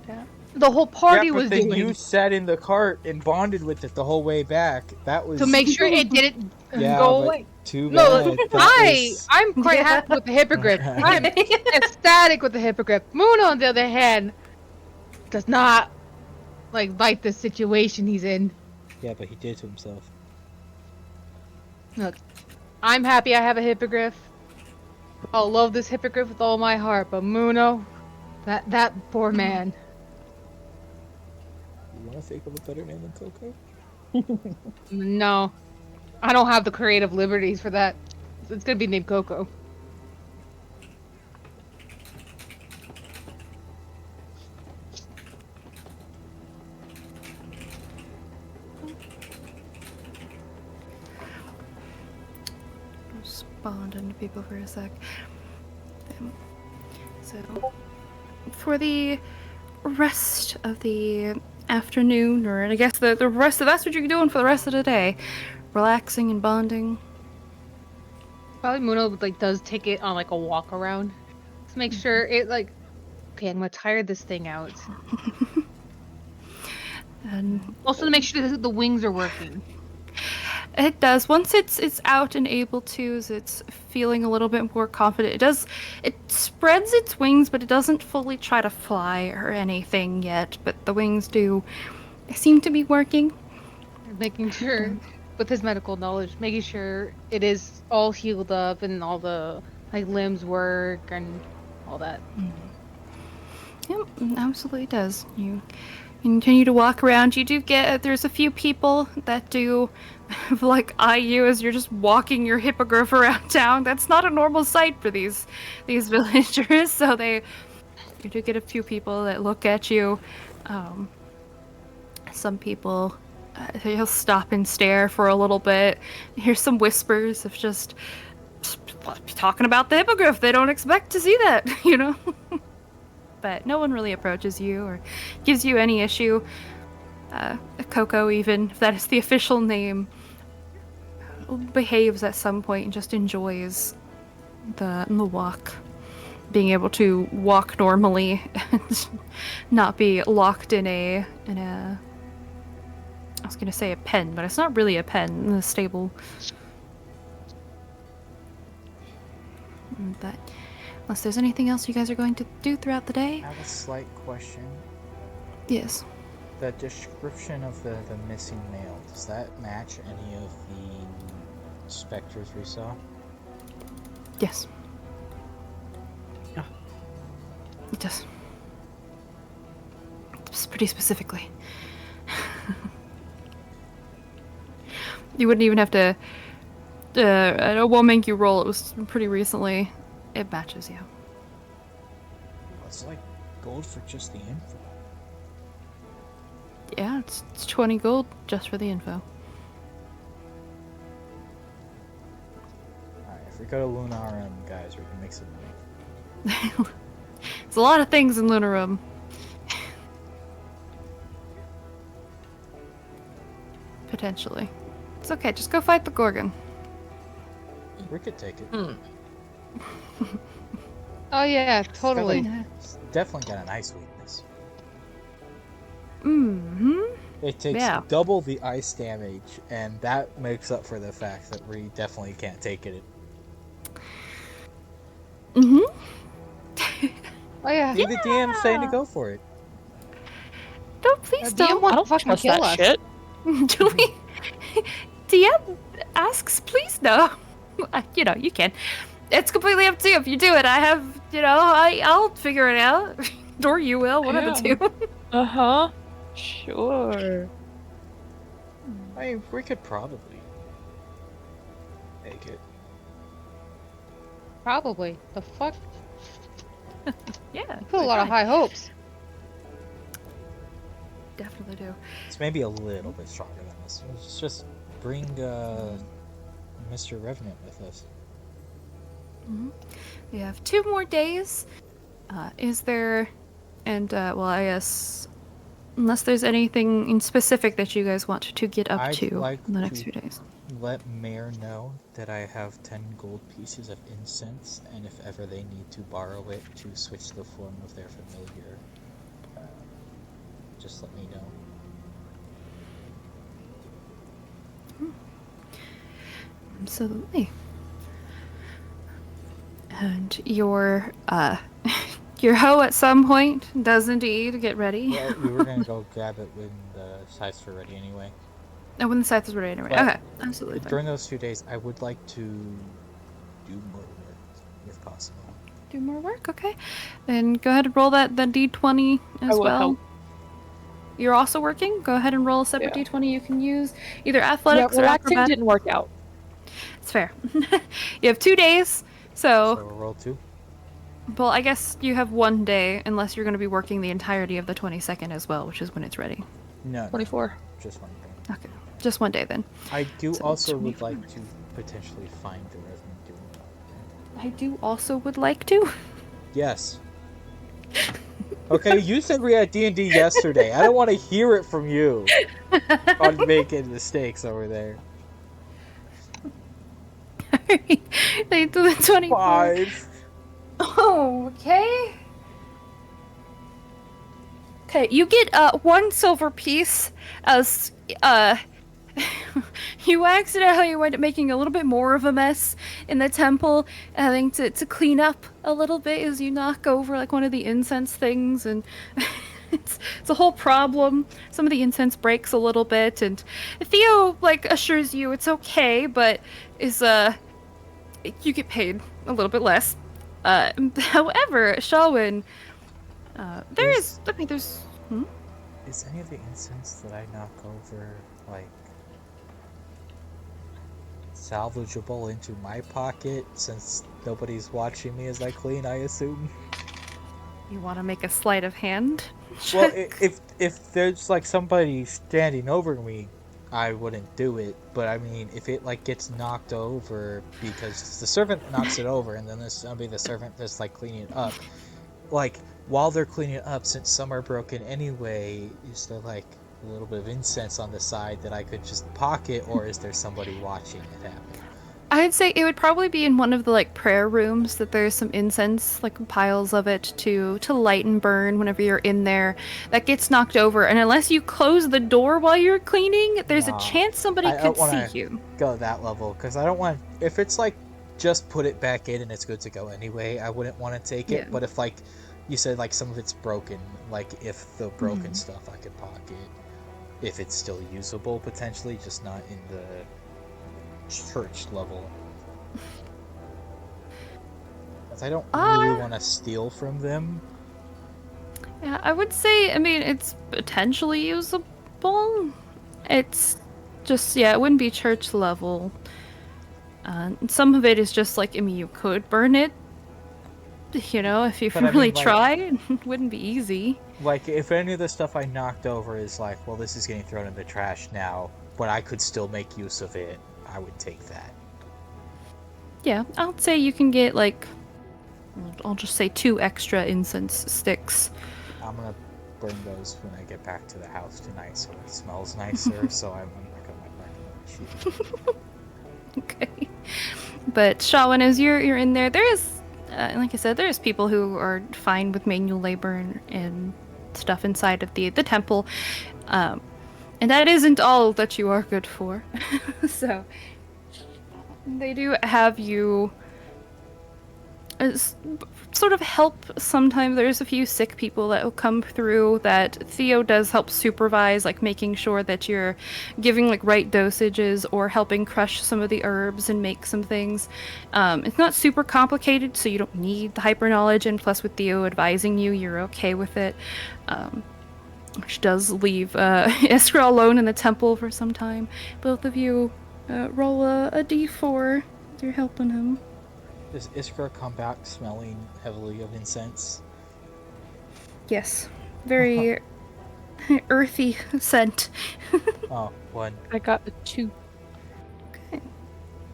The whole party Yeah, but was then doing you sat in the cart and bonded with it the whole way back. That was to make sure it didn't yeah, go but away. too No, bad. That I'm quite happy with the hippogriff. I'm ecstatic with the hippogriff. Moon, on the other hand, does not like the situation he's in. Yeah, but he did to himself. Look, I'm happy I have a hippogriff. I'll love this hippogriff with all my heart, but Muno, that poor man. You want to think of a better name than Coco? No, I don't have the creative liberties for that. It's gonna be named Coco. Respond into people for a sec. So, for the rest of the afternoon, or I guess the rest of that's what you're doing for the rest of the day, relaxing and bonding. Probably Muno does take it on a walk around to make sure it okay, I'm gonna tire this thing out. And Also to make sure that the wings are working. it does. Once it's out and able to, as it's feeling a little bit more confident, it spreads its wings, but it doesn't fully try to fly or anything yet. But the wings do seem to be working. Making sure with his medical knowledge, making sure it is all healed up and all the limbs work and all that. Yep, absolutely does. You continue to walk around. You do get there's a few people that do eye you as you're just walking your hippogriff around town. That's not a normal sight for these villagers. So you do get a few people that look at you. Some people they'll stop and stare for a little bit. Here's some whispers of just talking about the hippogriff. They don't expect to see that, But no one really approaches you or gives you any issue. Coco, even if that is the official name, behaves at some point and just enjoys the walk. Being able to walk normally and not be locked in a I was gonna say a pen, but it's not really a pen in the stable. But unless there's anything else you guys are going to do throughout the day. I have a slight question. Yes. The description of the missing male, does that match any of the specters we saw? Yes. Yeah. It does. It's pretty specifically. You wouldn't even have to. I won't make you roll. It was pretty recently. It matches, yeah. It's like gold for just the info. Yeah, it's 20 gold just for the info. Alright, if we go to Lunarum, guys, we can make some money. It's a lot of things in Lunarum. Potentially. It's okay, just go fight the Gorgon. We could take it. Oh yeah, totally. It's definitely got an ice weakness. Mm-hmm. It takes Yeah. double the ice damage, and that makes up for the fact that we definitely can't take it. Mm-hmm. Oh yeah. See the DM saying to go for it. Don't please DM don't. wants I to don't fucking trust kill that us. shit. Do we? DM asks, please no. You can. It's completely up to you if you do it. I have, I'll figure it out. Or you will, one of the two. Uh-huh. Sure. I mean, we could probably make it. Probably. The fuck? Yeah. Put a lot of high hopes. Definitely do. It's maybe a little bit stronger than this. Let's just bring Mr. Revenant with us. We have 2 more days. Is there... And, I guess... Unless there's anything in specific that you guys want to get up I'd to like in the next to- few days. Let Mayor know that I have 10 gold pieces of incense, and if ever they need to borrow it to switch the form of their familiar, just let me know. Absolutely. And your hoe at some point does indeed get ready. Well, we were gonna go grab it when the scythes were ready anyway. Oh, when the scythe is ready anyway. But Okay, absolutely fine. During those 2 days, I would like to do more work, if possible. Do more work, okay. Then go ahead and roll that D20 as will well. help. You're also working? Go ahead and roll a separate Yeah. D20 you can use. Either Yeah, athletics or relaxing acrobatics. didn't work out. It's fair. You have 2 days, So so... we'll roll 2. Well, I guess you have 1 day, unless you're going to be working the entirety of the 22nd as well, which is when it's ready. No, 24. just one thing. Okay, just 1 day then. I do So also would 24. like to potentially find the Revenant doing that. I do also would like to. Yes. Okay, you said we had D&D yesterday. I don't want to hear it from you on making mistakes over there. They do the 24. 5. Oh, okay. Okay, you get 1 silver piece as you accidentally wind up making a little bit more of a mess in the temple, having to clean up a little bit as you knock over one of the incense things, and It's a whole problem. Some of the incense breaks a little bit, and Theo like assures you it's okay, but is you get paid a little bit less. However, Shalwyn, there's Is any of the incense that I knock over, like, salvageable into my pocket since nobody's watching me as I clean, I assume? You want to make a sleight of hand Well, check? if there's like somebody standing over me, I wouldn't do it. But I mean, if it like gets knocked over because the servant knocks it over, and then there's gonna be the servant that's like cleaning it up. Like while they're cleaning it up, since some are broken anyway, is there like a little bit of incense on the side that I could just pocket, or is there somebody watching it happen? I'd say it would probably be in one of the like prayer rooms that there's some incense, like piles of it to light and burn whenever you're in there. That gets knocked over, and unless you close the door while you're cleaning, there's a No, chance somebody I could don't see want to you. go that level because I don't want. If it's like just put it back in and it's good to go anyway, I wouldn't want to take it. Yeah. But if like you said, like some of it's broken, like if the broken stuff I could pocket, if it's still usable potentially, just not in the church level. Because I don't really want to steal from them. Yeah, I would say, I mean, it's potentially usable. It's just, yeah, it wouldn't be church level. Some of it is just like, I mean, you could burn it, you know, if you But I really mean, like- try. It wouldn't be easy. Like if any of the stuff I knocked over is like, well, this is getting thrown in the trash now, but I could still make use of it, I would take that. Yeah, I'll say you can get like, I'll just say 2 extra incense sticks. I'm gonna burn those when I get back to the house tonight, so it smells nicer. So I'm not gonna recommend sheet. Okay. But Shawin, as you're in there, there is, like I said, there's people who are fine with manual labor and stuff inside of the temple, and that isn't all that you are good for. So they do have you sort of help sometimes. There's a few sick people that will come through that Theo does help supervise, like making sure that you're giving like right dosages or helping crush some of the herbs and make some things. It's not super complicated, so you don't need the hyper knowledge, and plus with Theo advising you, you're okay with it. Which does leave Iskra alone in the temple for some time. Both of you roll a d4. You're helping him. Does Iskra come back smelling heavily of incense? Yes. Very earthy scent. Oh, 1. I got a 2. Okay.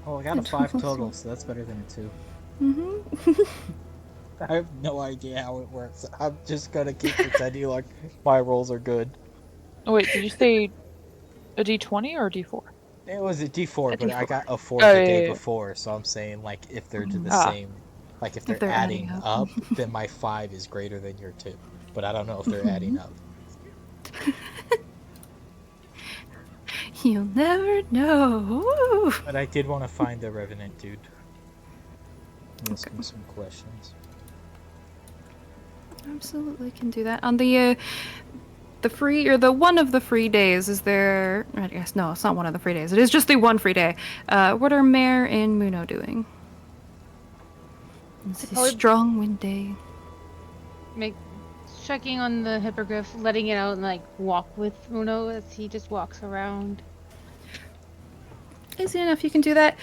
Oh, I got a Good. 5 total, so that's better than a 2. Mm-hmm. I have no idea how it works. I'm just gonna keep pretending like my rolls are good. Oh, wait, did you say a d20 or a d4? It was a D4, A but I D4. got a 4 Oh, the yeah, day yeah. before, so I'm saying like if they're the Ah. same, like if they're, they're adding adding up, up. then my 5 is greater than your 2. But I don't know if they're adding up. You'll never know. Woo! But I did want to find the Revenant dude. Ask him some questions. Absolutely can do that. On the free, or the one of the free days, is there, I guess, no, it's not one of the free days. It is just the one free day. What are Mare and Muno doing? It's a Probably- strong wind day. Checking on the hippogriff, letting it out and like walk with Uno as he just walks around. Easy enough, you can do that.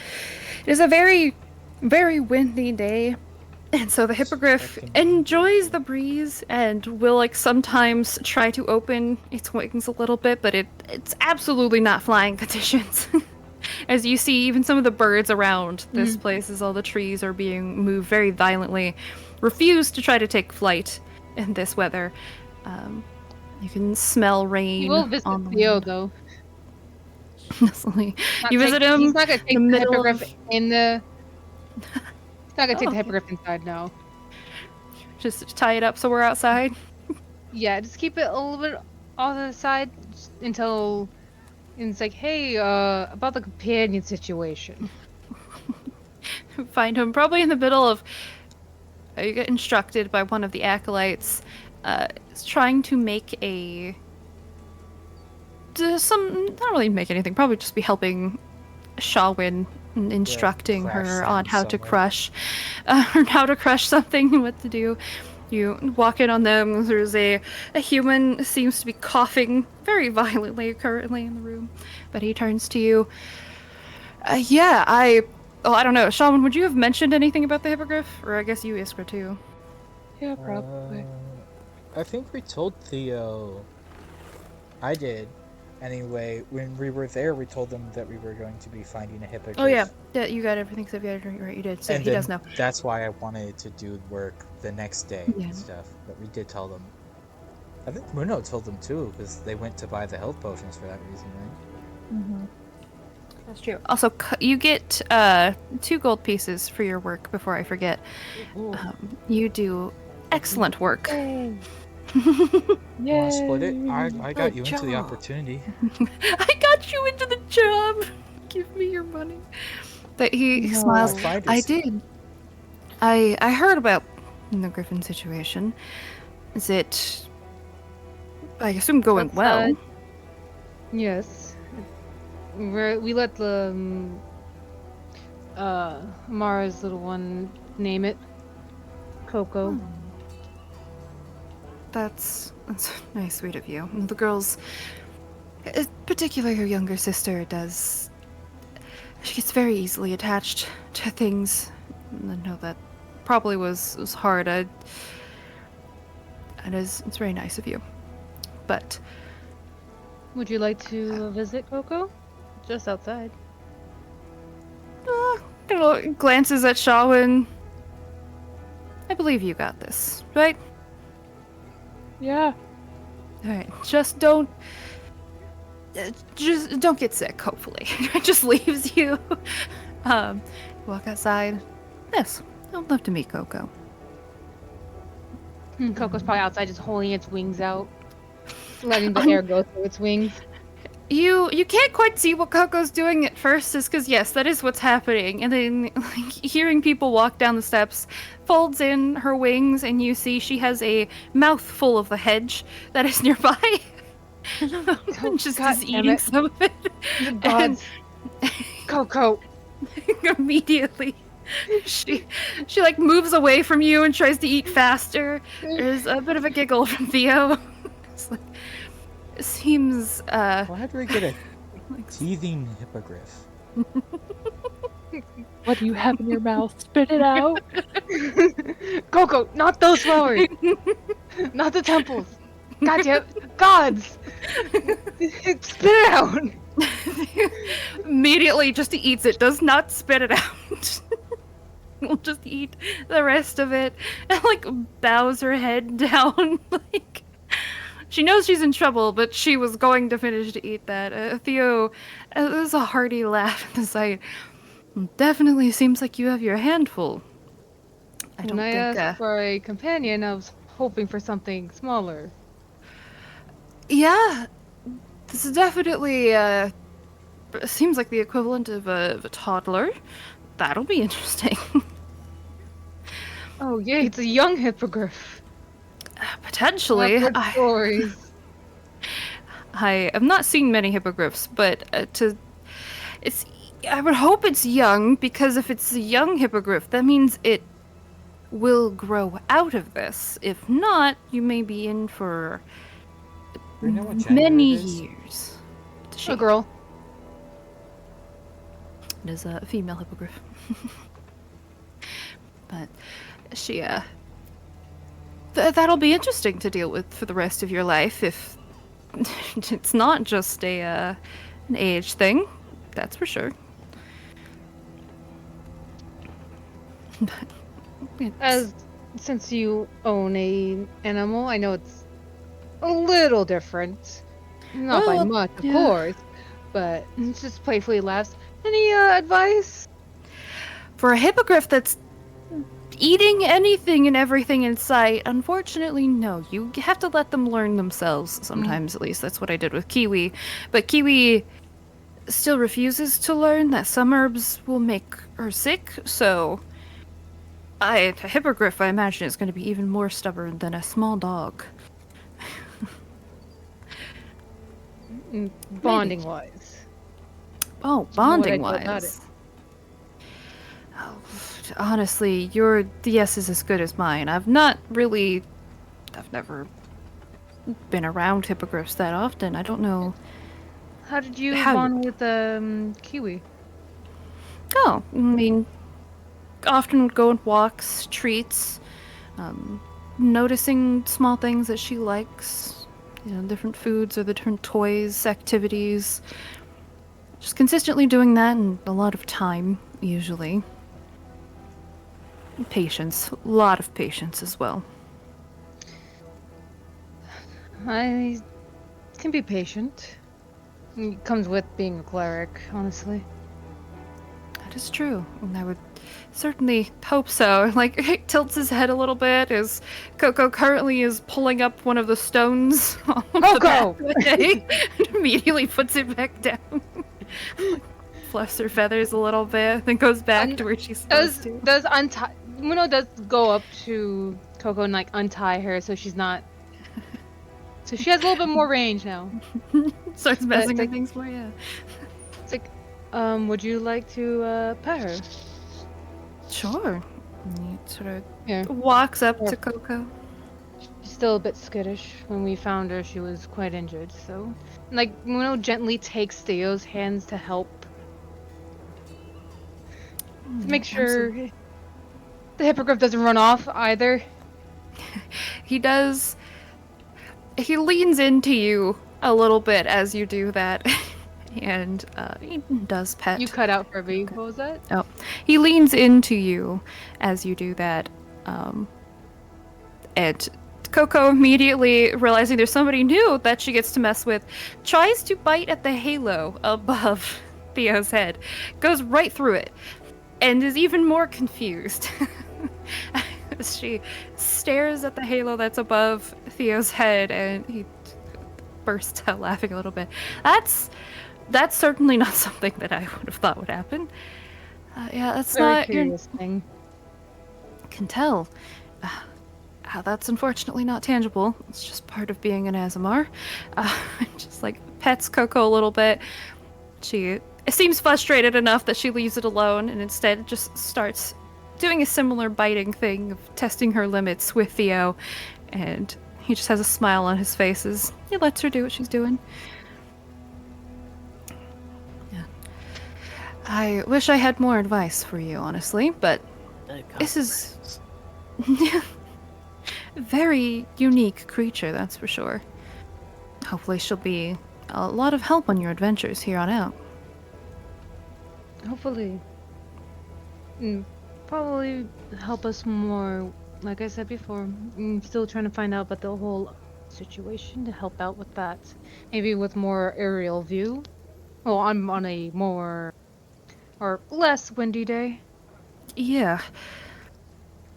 It is a very, very windy day, and so the hippogriff enjoys the breeze and will like sometimes try to open its wings a little bit, but it's absolutely not flying conditions. As you see, even some of the birds around this place, as all the trees are being moved very violently, refuse to try to take flight in this weather. You can smell rain He will visit on the Theo wind. though. Honestly. Not You take- visit him He's not gonna take in the the middle hippogriff of- in the. He's not gonna take Oh. the hippogriff inside now. Just tie it up somewhere outside. Yeah, just keep it a little bit off the side until it's like, hey, about the companion situation. Find him probably in the middle of. You get instructed by one of the acolytes is trying to make not really make anything, probably just be helping Shawin, instructing her crash on how to somewhere. crush, or how to crush something and what to do. You walk in on them. There's a human seems to be coughing very violently currently in the room, but he turns to you. Yeah, I don't know. Shaman, would you have mentioned anything about the hippogriff? Or I guess you, Iskra, too. Yeah, probably. I think we told Theo. I did. Anyway, when we were there, we told them that we were going to be finding a hippogriff. Oh, yeah. Yeah, you got everything except you got it right. You did. So and he then does know. that's why I wanted to do work the next day Yeah. and stuff. But we did tell them. I think Muno told them too, because they went to buy the health potions for that reason, right? Mm-hmm. That's true. Also, you get 2 gold pieces for your work before I forget. You do excellent work. Yay! Want to split it? I got Good you into the job. opportunity. I got you into the job. Give me your money. But he No. smiles. Find I us. did. I heard about the Griffin situation. Is it? I assume going That's, well. Yes. We let the Mara's little one name it. Coco. That's nice, sweet of you. The girls, particularly her younger sister, does. She gets very easily attached to things. And I know that probably was hard. It's very nice of you. But Would you like to visit Coco? Just outside. glances at Shawin. I believe you got this, right? Yeah. All right. Just don't get sick. Hopefully, just leaves you. Walk outside. Yes, I'd love to meet Coco. Coco's probably outside just holding its wings out. Letting the air go through its wings. You can't quite see what Coco's doing at first, is because yes, that is what's happening. And then hearing people walk down the steps, folds in her wings, and you see she has a mouthful of the hedge that is nearby. Just God is damn eating it. some of it. The gods. Coco. Immediately, she like moves away from you and tries to eat faster. There's a bit of a giggle from Theo. It's like, it seems Why did we get a like teething hippogriff? What do you have in your mouth? Spit it out. Coco, not those flowers. Not the temples. Goddamn gods. Spit it out. immediately just eats it, does not spit it out. Will just eat the rest of it and like bows her head down. Like she knows she's in trouble, but she was going to finish to eat that. Theo, there's a hearty laugh at the sight. Definitely seems like you have your hand full. I don't When I think. asked for a companion, I was hoping for something smaller. Yeah, this is definitely seems like the equivalent of a toddler. That'll be interesting. Oh yay, it's a young hippogriff. Potentially, I've heard stories. I have not seen many hippogriffs, but I would hope it's young, because if it's a young hippogriff, that means it will grow out of this. If not, you may be in for Do we know what gender many it is? years. A girl. It is a female hippogriff. But she, that'll be interesting to deal with for the rest of your life if it's not just an age thing. That's for sure. But Since you own a animal, I know it's a little different. Not by Well, much, of yeah. course. But it's just playfully laughs. Any advice? For a hippogriff that's eating anything and everything in sight, unfortunately, no. You have to let them learn themselves sometimes, at least. That's what I did with Kiwi. But Kiwi still refuses to learn that some herbs will make her sick, so A hippogriff, I imagine, is going to be even more stubborn than a small dog. Bonding wise. Oh, Do you know what I bonding do about it? wise. Oh, honestly, your DS is as good as mine. I've never been around hippogriffs that often. I don't know How did you how you. bond with Kiwi? Oh, I mean, often go on walks, treats, um, noticing small things that she likes, different foods or the different toys, activities. Just consistently doing that and a lot of time, usually. Patience. A lot of patience as well. I can be patient. It comes with being a cleric, honestly. That is true. And I would certainly hope so. Like, he tilts his head a little bit as Coco currently is pulling up one of the stones on the Coco! pathway and immediately puts it back down. Fluffs her feathers a little bit, then goes back to where she's supposed to. Does untie Muno does go up to Coco and like untie her so she's not so she has a little bit more range now. Starts But messing it's with like, things for you. it's like, would you like to pet her? Sure. And he sort of Here. walks up Sure. to Coco. She's still a bit skittish. When we found her, she was quite injured, so like Muno gently takes Theo's hands to help to make sure the hippogriff doesn't run off either. He does. He leans into you a little bit as you do that, and he does pet. You cut out for me. What was that? Oh, he leans into you as you do that, and Coco, immediately realizing there's somebody new that she gets to mess with, tries to bite at the halo above Theo's head, goes right through it, and is even more confused. She stares at the halo that's above Theo's head, and he bursts out laughing a little bit. That's certainly not something that I would have thought would happen. Yeah, that's Very not your. curious thing. Can tell. That's unfortunately not tangible. It's just part of being an Azamar. Just like pets Coco a little bit. She seems frustrated enough that she leaves it alone and instead just starts doing a similar biting thing of testing her limits with Theo. And he just has a smile on his face as he lets her do what she's doing. Yeah. I wish I had more advice for you, honestly, but this is very unique creature, that's for sure. Hopefully she'll be a lot of help on your adventures here on out. Hopefully. Probably help us more. Like I said before, I'm still trying to find out about the whole situation to help out with that. Maybe with more aerial view. Well, I'm on a more or less windy day. Yeah.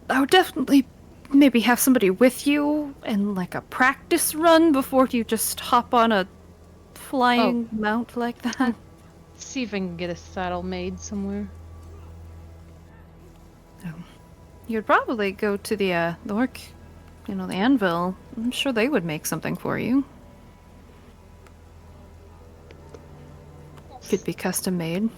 I would definitely maybe have somebody with you and like a practice run before you just hop on a flying mount like that. See if I can get a saddle made somewhere. You'd probably go to the work, the anvil. I'm sure they would make something for you. Could be custom made.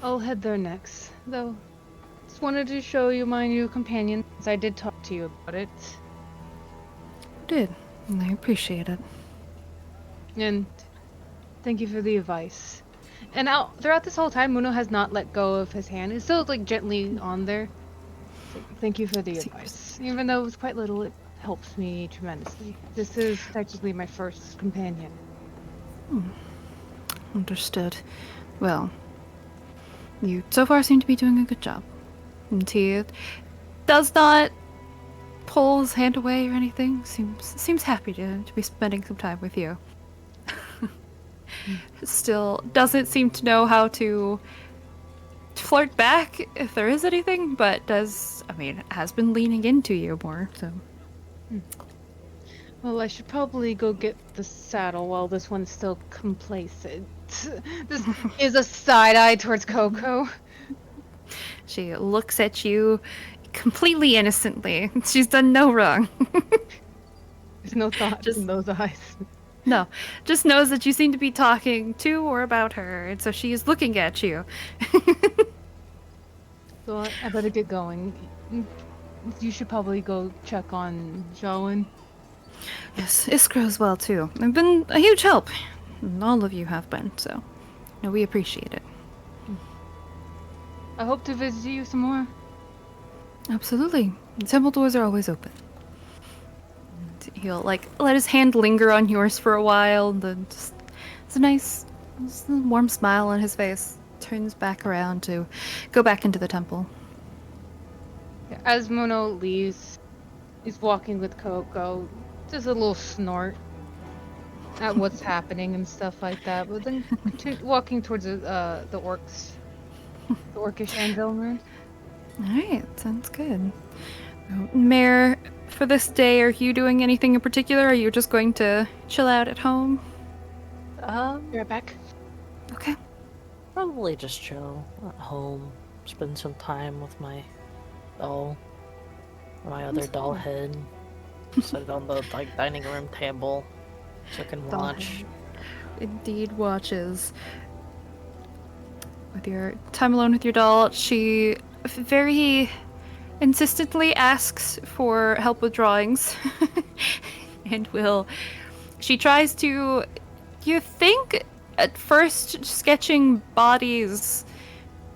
I'll head there next, though. Just wanted to show you my new companion, as I did talk to you about it. Did. And I appreciate it. And thank you for the advice. And throughout this whole time, Muno has not let go of his hand. It's still like gently on there. So, thank you for the advice. Even though it was quite little, it helps me tremendously. This is technically my first companion. Understood. Well, you so far seem to be doing a good job. And he does not pull his hand away or anything. Seems happy to be spending some time with you. Still doesn't seem to know how to flirt back if there is anything, but has been leaning into you more, so. Well, I should probably go get the saddle while this one's still complacent. This is a side eye towards Coco. She looks at you completely innocently. She's done no wrong. There's no thoughts Just- in those eyes. No, just knows that you seem to be talking to or about her, and so she is looking at you. So I better get going. You should probably go check on Joan. Yes, Iskra as well, too. They've been a huge help. And all of you have been, so no, we appreciate it. I hope to visit you some more. Absolutely. The temple doors are always open. And he'll, let his hand linger on yours for a while, and then it's a nice, warm smile on his face. Turns back around to go back into the temple. As Muno leaves, he's walking with Coco. Just a little snort at what's happening and stuff like that. But then walking towards the orcs, the orcish environment. Alright, sounds good. Mayor, for this day, are you doing anything in particular? Or are you just going to chill out at home? Be right back. Okay. Probably just chill at home, spend some time with my doll, my other doll head, sit on the dining room table, so I can Doll watch. Indeed watches. With your time alone with your doll, she very insistently asks for help with drawings. And she tries to, you think, at first sketching bodies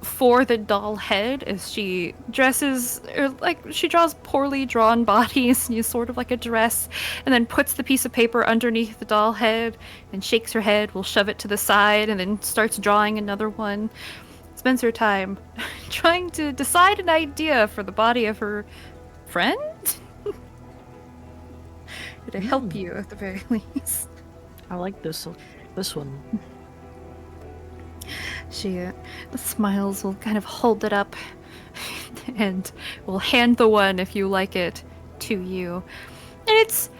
for the doll head as she dresses, or she draws poorly drawn bodies, and sort of like a dress, and then puts the piece of paper underneath the doll head and shakes her head, will shove it to the side, and then starts drawing another one. Spends her time trying to decide an idea for the body of her friend? To help you at the very least. I like this one. She smiles, will kind of hold it up, and will hand the one, if you like it, to you. And it's...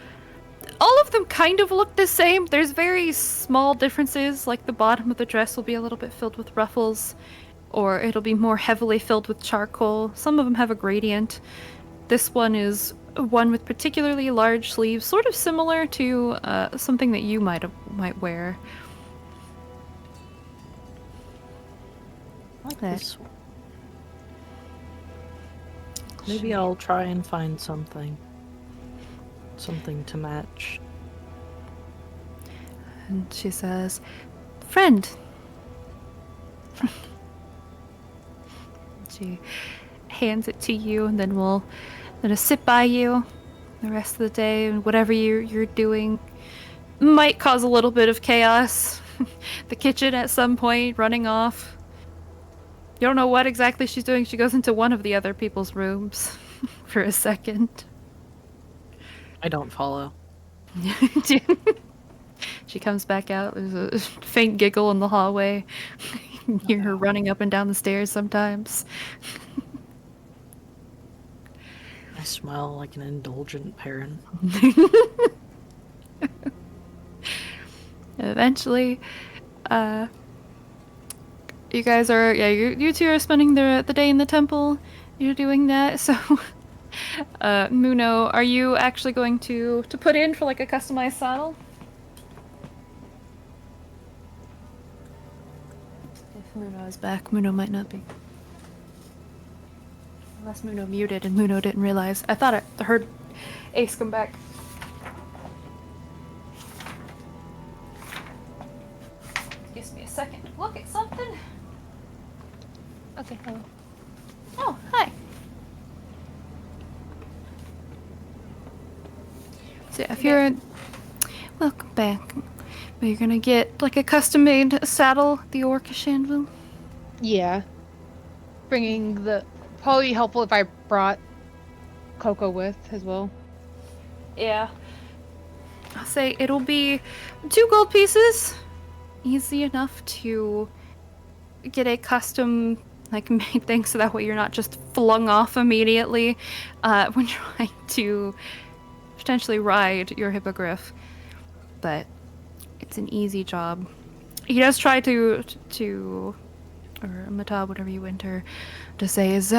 all of them kind of look the same. There's very small differences, like the bottom of the dress will be a little bit filled with ruffles, or it'll be more heavily filled with charcoal. Some of them have a gradient. This one is one with particularly large sleeves, sort of similar to something that you might wear. I like That- this one. Maybe I'll try and find something to match. And she says, "Friend." She hands it to you, and then we'll sit by you the rest of the day, and whatever you're doing might cause a little bit of chaos. The kitchen at some point running off. You don't know what exactly she's doing. She goes into one of the other people's rooms for a second. I don't follow. She comes back out. There's a faint giggle in the hallway. You hear her running up and down the stairs sometimes. I smile like an indulgent parent. Eventually, you guys are, you two are spending the day in the temple. You're doing that, so Muno, are you actually going to put in for like a customized saddle? If Muno is back, Muno might not be. Unless Muno muted and Muno didn't realize. I thought I heard Ace come back. Gives me a second to look at something. Okay, hello. Oh, hi. So if you're... Welcome back. Are you gonna get like a custom-made saddle, the Orcish anvil? Yeah. Bringing the... Probably helpful if I brought Coco with as well. Yeah. I'll say it'll be 2 gold pieces. Easy enough to get a custom made thing, so that way you're not just flung off immediately when trying to potentially ride your hippogriff. But it's an easy job. He does try to or Mata, whatever you enter, to say, is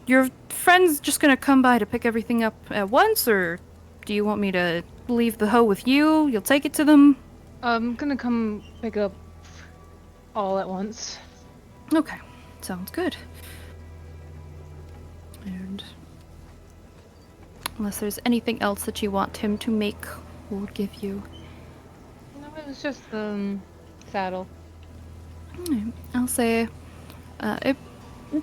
your friend's just gonna come by to pick everything up at once, or do you want me to leave the hoe with you? You'll take it to them? I'm gonna come pick up all at once. Okay, sounds good. And unless there's anything else that you want him to make or give you. No, it was just the saddle. Alright, I'll say it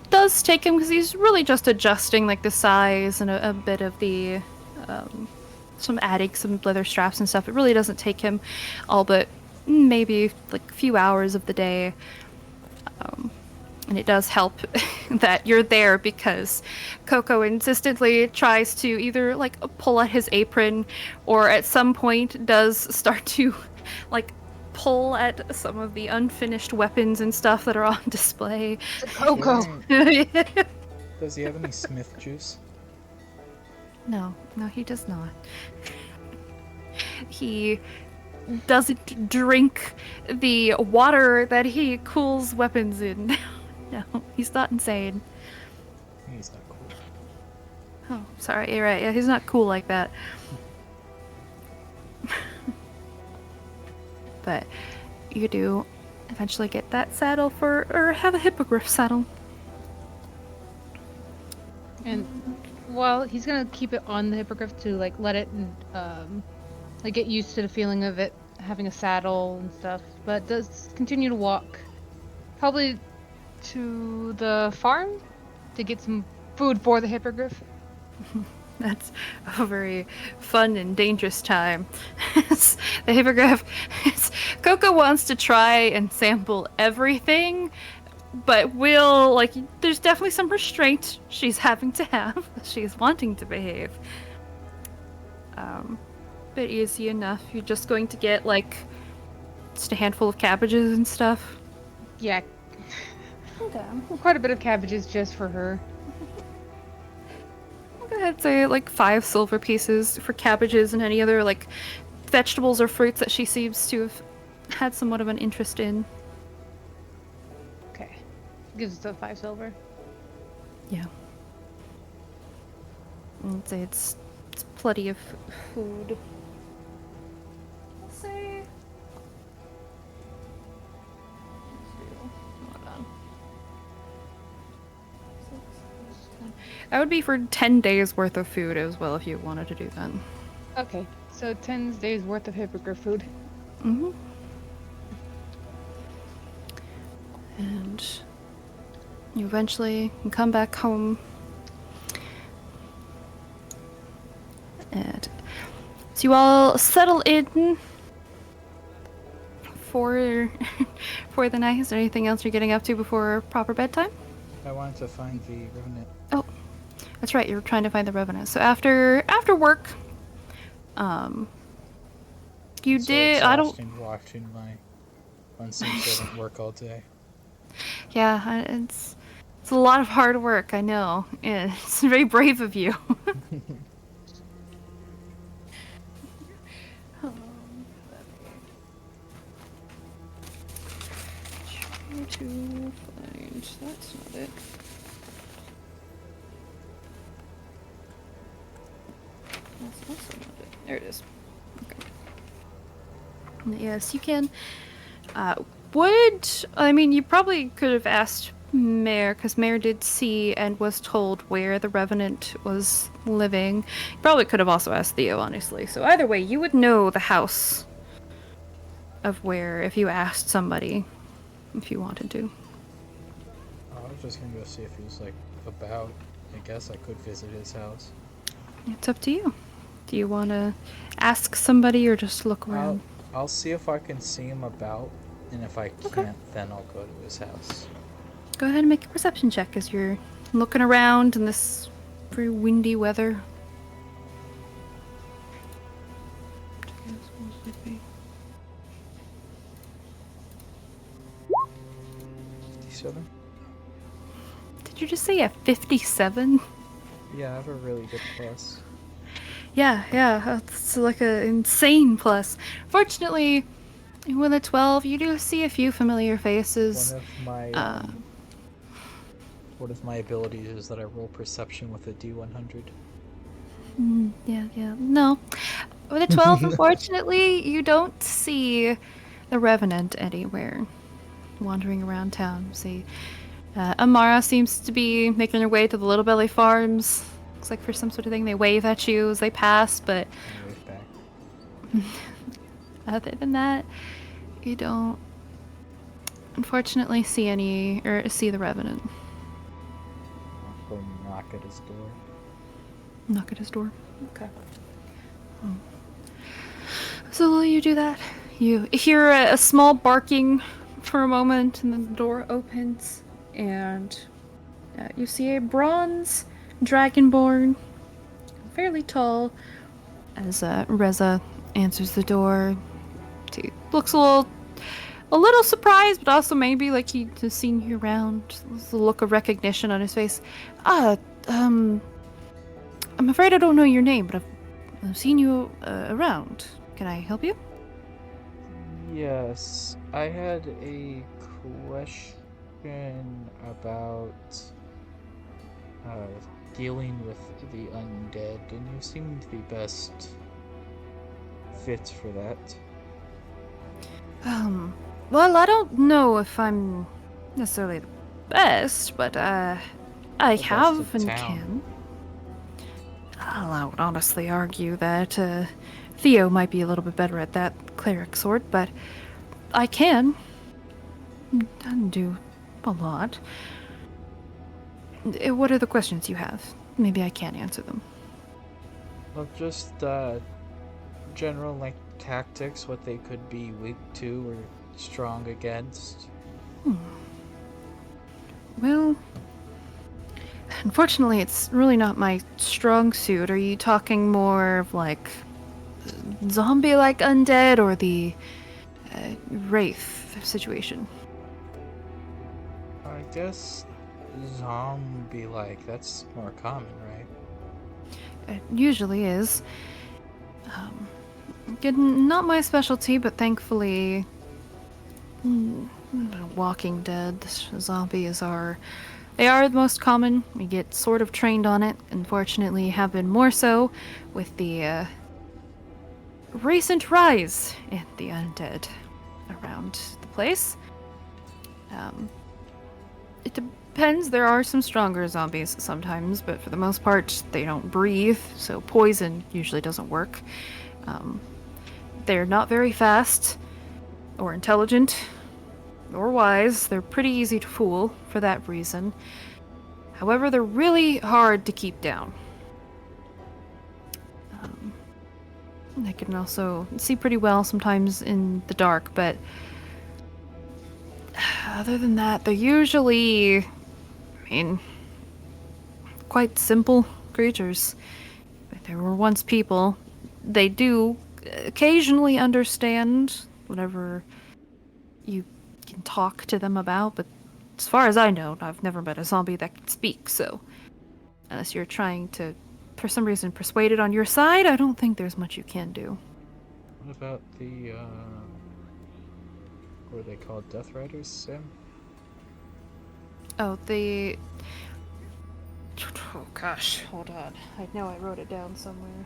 does take him because he's really just adjusting like the size and a bit of the some adding some leather straps and stuff. It really doesn't take him all but maybe like a few hours of the day. And it does help that you're there because Coco insistently tries to either like pull at his apron or at some point does start to like pull at some of the unfinished weapons and stuff that are on display. Coco! Does he have any Smith juice? No, he does not. He doesn't drink the water that he cools weapons in. No, he's not insane. He's not cool. Oh, sorry, you're right. Yeah, he's not cool like that. But you do eventually get that saddle or have a hippogriff saddle. And well, he's gonna keep it on the hippogriff to like let it like get used to the feeling of it having a saddle and stuff. But does continue to walk, probably to the farm to get some food for the hippogriff. That's a very fun and dangerous time. The hippogriff. Coco wants to try and sample everything, but will, like, there's definitely some restraint she's having to have. She's wanting to behave. But easy enough. You're just going to get, like, just a handful of cabbages and stuff. Yeah, Okay. quite a bit of cabbages just for her. I'd say like 5 silver pieces for cabbages and any other like vegetables or fruits that she seems to have had somewhat of an interest in. Okay, gives us the 5 silver. Yeah. I'd say it's plenty of food. I'll say. Hold on. That would be for 10 days worth of food as well if you wanted to do that. Okay, so 10 days worth of hippogriff food. Mm-hmm. And you eventually can come back home. And so you all settle in for for the night. Is there anything else you're getting up to before proper bedtime? I wanted to find the revenant. Oh, that's right. You're trying to find the revenant. So after work, you So did. I don't. exhausting watching my unseen servant work all day. Yeah, it's a lot of hard work. I know. Yeah, it's very brave of you. Try to find. That's not it. That's also not it. There it is. Okay. Yes, you can. You probably could have asked Mare, because Mare did see and was told where the Revenant was living. You probably could have also asked Theo, honestly. So either way, you would know the house of where if you asked somebody, if you wanted to. I was just gonna go see if he was like about. I guess I could visit his house. It's up to you. Do you want to ask somebody or just look around? I'll see if I can see him about, and if I can't, then I'll go to his house. Go ahead and make a perception check as you're looking around in this very windy weather. 57? Did you just say a 57? Yeah, I have a really good plus. Yeah, it's like an insane plus. Fortunately, And with a 12, you do see a few familiar faces. One of my Uh, one of my abilities is that I roll perception with a D100. yeah. No. With a 12, unfortunately, you don't see the Revenant anywhere wandering around town. See, Amara seems to be making her way to the Little Belly Farms. Looks like for some sort of thing. They wave at you as they pass, but I wave back. other than that, you don't unfortunately see the Revenant. I'll go knock at his door. Knock at his door. Okay. So while you do that, you hear a small barking for a moment, and then the door opens, and you see a bronze dragonborn, fairly tall, as Reza answers the door. He looks a little surprised, but also maybe like he has seen you around. There's a look of recognition on his face. I'm afraid I don't know your name, but I've seen you around. Can I help you? Yes, I had a question about uh, dealing with the undead, and you seem to be best fit for that. Well, I don't know if I'm necessarily the best, but I best have of and town. can. Well, I would honestly argue that Theo might be a little bit better at that cleric sort, but I can. I can do a lot. What are the questions you have? Maybe I can answer them. Well, just general like tactics, what they could be weak to or strong against. Well, unfortunately, it's really not my strong suit. Are you talking more of like zombie-like undead or the wraith situation? I guess zombie-like. That's more common, right? It usually is. Not my specialty, but thankfully, Walking Dead zombies are. They are the most common. We get sort of trained on it. Unfortunately, have been more so with the recent rise in the undead around the place. It depends. There are some stronger zombies sometimes, but for the most part, they don't breathe, so poison usually doesn't work. They're not very fast, or intelligent, or wise. They're pretty easy to fool for that reason. However, they're really hard to keep down. They can also see pretty well sometimes in the dark, but other than that, they're usually, quite simple creatures. If they were once people, they do occasionally understand whatever you can talk to them about, but as far as I know, I've never met a zombie that can speak, so unless you're trying to, for some reason, persuade it on your side, I don't think there's much you can do. What about the what are they called? Death Riders, Sam? Oh, oh gosh, hold on. I know I wrote it down somewhere.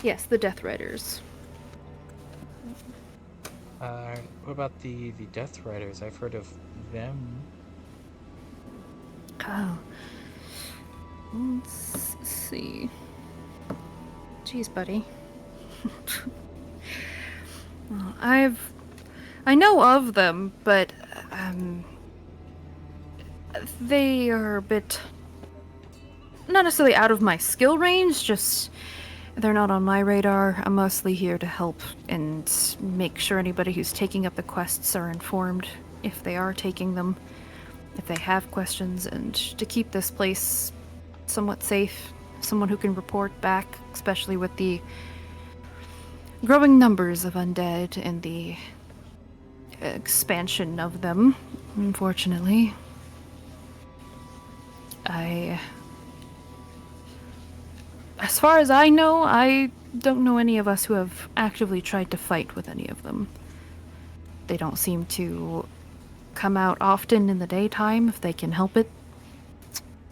Yes, the Death Riders. What about the Death Riders? I've heard of them. Oh. Let's see. Jeez, buddy. Well, I know of them, but they are a bit not necessarily out of my skill range, just they're not on my radar. I'm mostly here to help and make sure anybody who's taking up the quests are informed if they are taking them, if they have questions, and to keep this place somewhat safe. Someone who can report back, especially with the growing numbers of undead and the expansion of them, unfortunately. As far as I know, I don't know any of us who have actively tried to fight with any of them. They don't seem to come out often in the daytime if they can help it.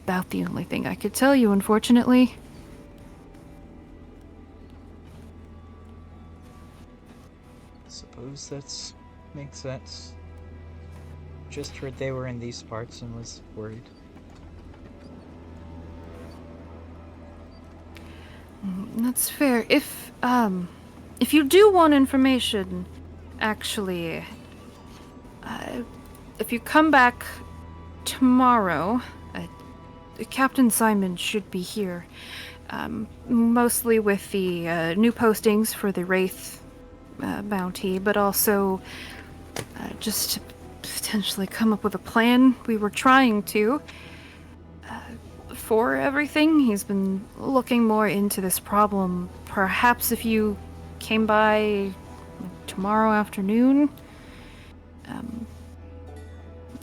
About the only thing I could tell you, unfortunately. Suppose that makes sense. Just heard they were in these parts and was worried. That's fair. If you do want information, actually, if you come back tomorrow, Captain Simon should be here. Mostly with the new postings for the Wraith bounty, but also just to potentially come up with a plan. We were trying to for everything. He's been looking more into this problem. Perhaps if you came by tomorrow afternoon,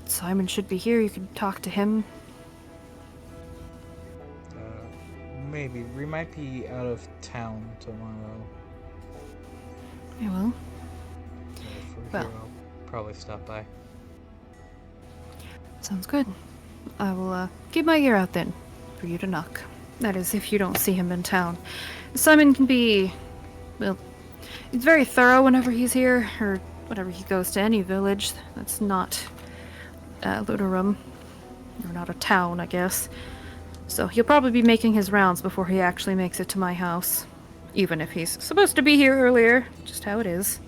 Simon should be here. You could talk to him. Maybe. We might be out of town tomorrow. Yeah, well, If we're Well. here, I'll probably stop by. sounds good. I will keep my ear out then for you to knock. That is, if you don't see him in town. Simon can be, well, he's very thorough whenever he's here, or whenever he goes to any village that's not Lunarum, or not a town, I guess. So he'll probably be making his rounds before he actually makes it to my house. Even if he's supposed to be here earlier, just how it is.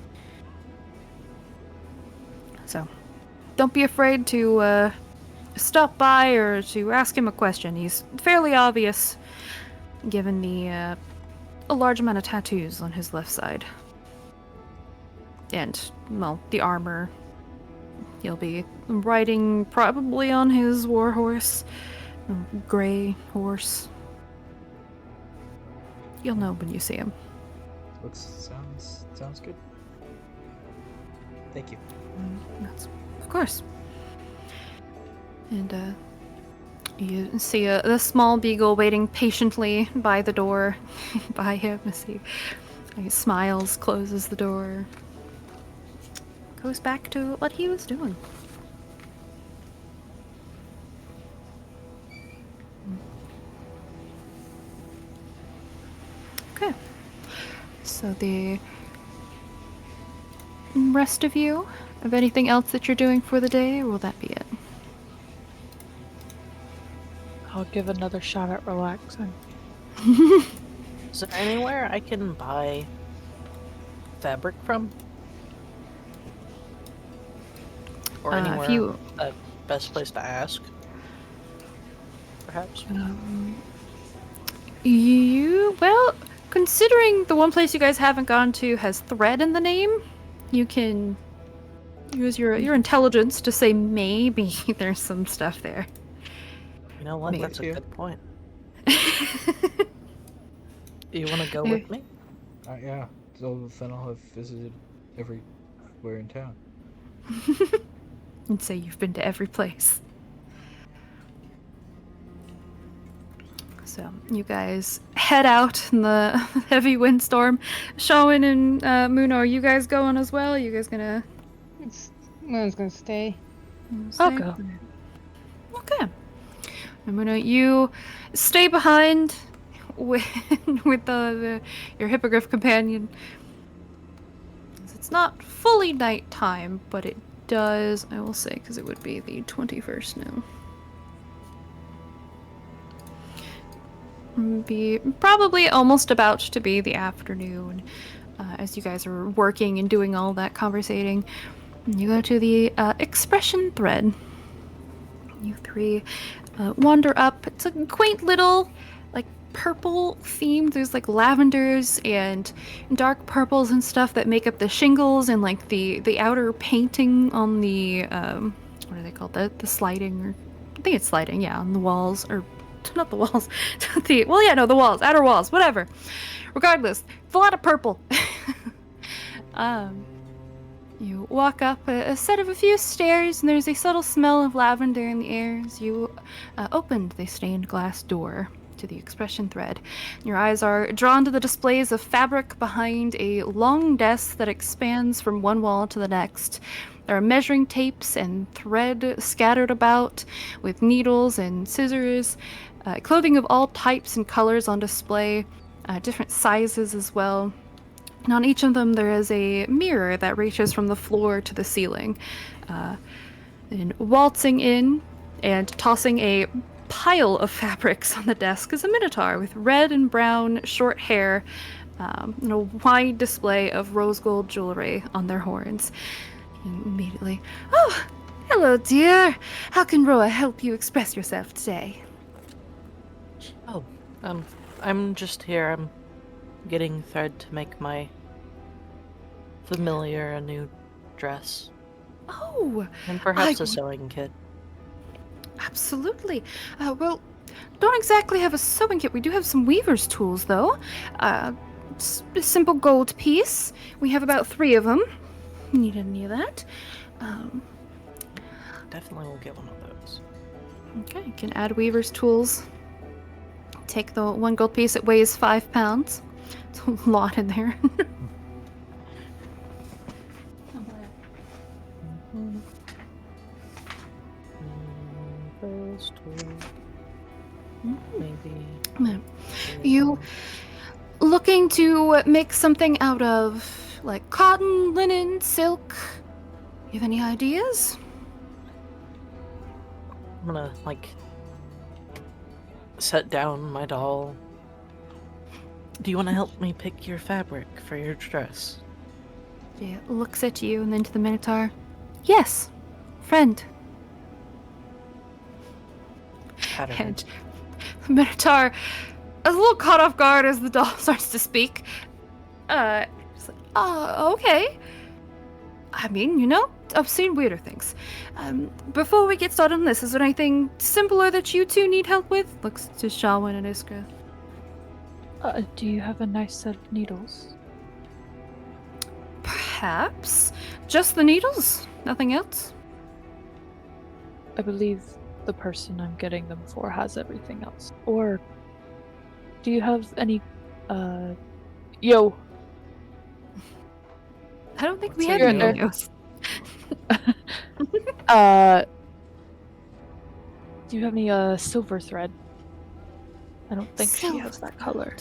So, don't be afraid to stop by or to ask him a question. He's fairly obvious, given the a large amount of tattoos on his left side. And, well, the armor. He'll be riding probably on his war horse. Gray horse. You'll know when you see him. Sounds good. Thank you. That's, of course. And you see the small beagle waiting patiently by the door, by him. He smiles, closes the door, goes back to what he was doing. Okay. So the rest of you, have anything else that you're doing for the day, or will that be it? I'll give another shot at relaxing. Is there anywhere I can buy fabric from? Or If anywhere you- the best place to ask? Perhaps? Well, considering the one place you guys haven't gone to has thread in the name, you can use your intelligence to say maybe there's some stuff there. You know what? Maybe. That's a Yeah. good point. Do you want to go with me? Yeah. So then I'll have visited everywhere in town. And say you've been to every place. So you guys head out in the heavy windstorm. Shawan and Muno, are you guys going as well? Are you guys gonna Moon's gonna stay. I'll stay? go. Okay. And Muno, you stay behind with your hippogriff companion. It's not fully nighttime, but it does, I will say, because it would be the 21st now. Be probably almost about to be the afternoon as you guys are working and doing all that conversating. You go to the expression thread. You three wander up. It's a quaint little, like, purple theme. There's like lavenders and dark purples and stuff that make up the shingles and like the outer painting on the what are they called? The sliding, or I think it's sliding, yeah, on the walls, or not the walls. The walls, outer walls, whatever. Regardless, it's a lot of purple. You walk up a set of a few stairs, and there's a subtle smell of lavender in the air as you opened the stained glass door to the expression thread. Your eyes are drawn to the displays of fabric behind a long desk that expands from one wall to the next. There are measuring tapes and thread scattered about, with needles and scissors, clothing of all types and colors on display, different sizes as well. And on each of them, there is a mirror that reaches from the floor to the ceiling. And waltzing in and tossing a pile of fabrics on the desk is a minotaur with red and brown short hair and a wide display of rose gold jewelry on their horns. And immediately, "Oh, hello, dear. How can Roa help you express yourself today?" Oh, I'm just here. I'm getting thread to make my familiar a new dress. Oh, And perhaps I- a sewing kit. absolutely. Well, don't exactly have a sewing kit. We do have some weaver's tools, though. A simple gold piece. We have about 3 of them. Need any of that? Definitely will get one of those. Okay, you can add weaver's tools. Take the 1 gold piece. It weighs 5 pounds. It's a lot in there. Those two. Maybe. Mm. You looking to make something out of like cotton, linen, silk? You have any ideas? I'm gonna, set down my doll. Do you want to help me pick your fabric for your dress? She looks at you and then to the Minotaur. Yes, friend. Pattern. And the Minotaur is a little caught off guard as the doll starts to speak. Just like, okay. I mean, I've seen weirder things. Before we get started on this, is there anything simpler that you two need help with? Looks to Shawin and Iskra. Do you have a nice set of needles? Perhaps. Just the needles? Nothing else? I believe the person I'm getting them for has everything else. Or do you have any yo. I don't think we What's have a any yo? news. Do you have any silver thread? I don't think she has Silver that color.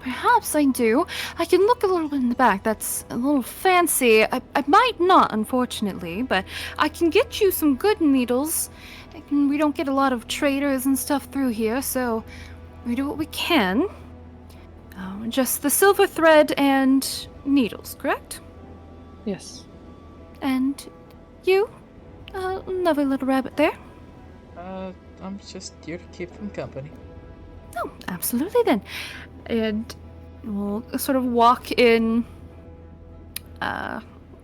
Perhaps I do. I can look a little in the back. That's a little fancy. I might not, unfortunately, but I can get you some good needles. We don't get a lot of traders and stuff through here, so we do what we can. Just the silver thread and needles, correct? Yes. And you? Lovely little rabbit there. I'm just here to keep them company. Oh, absolutely then. And we'll sort of walk in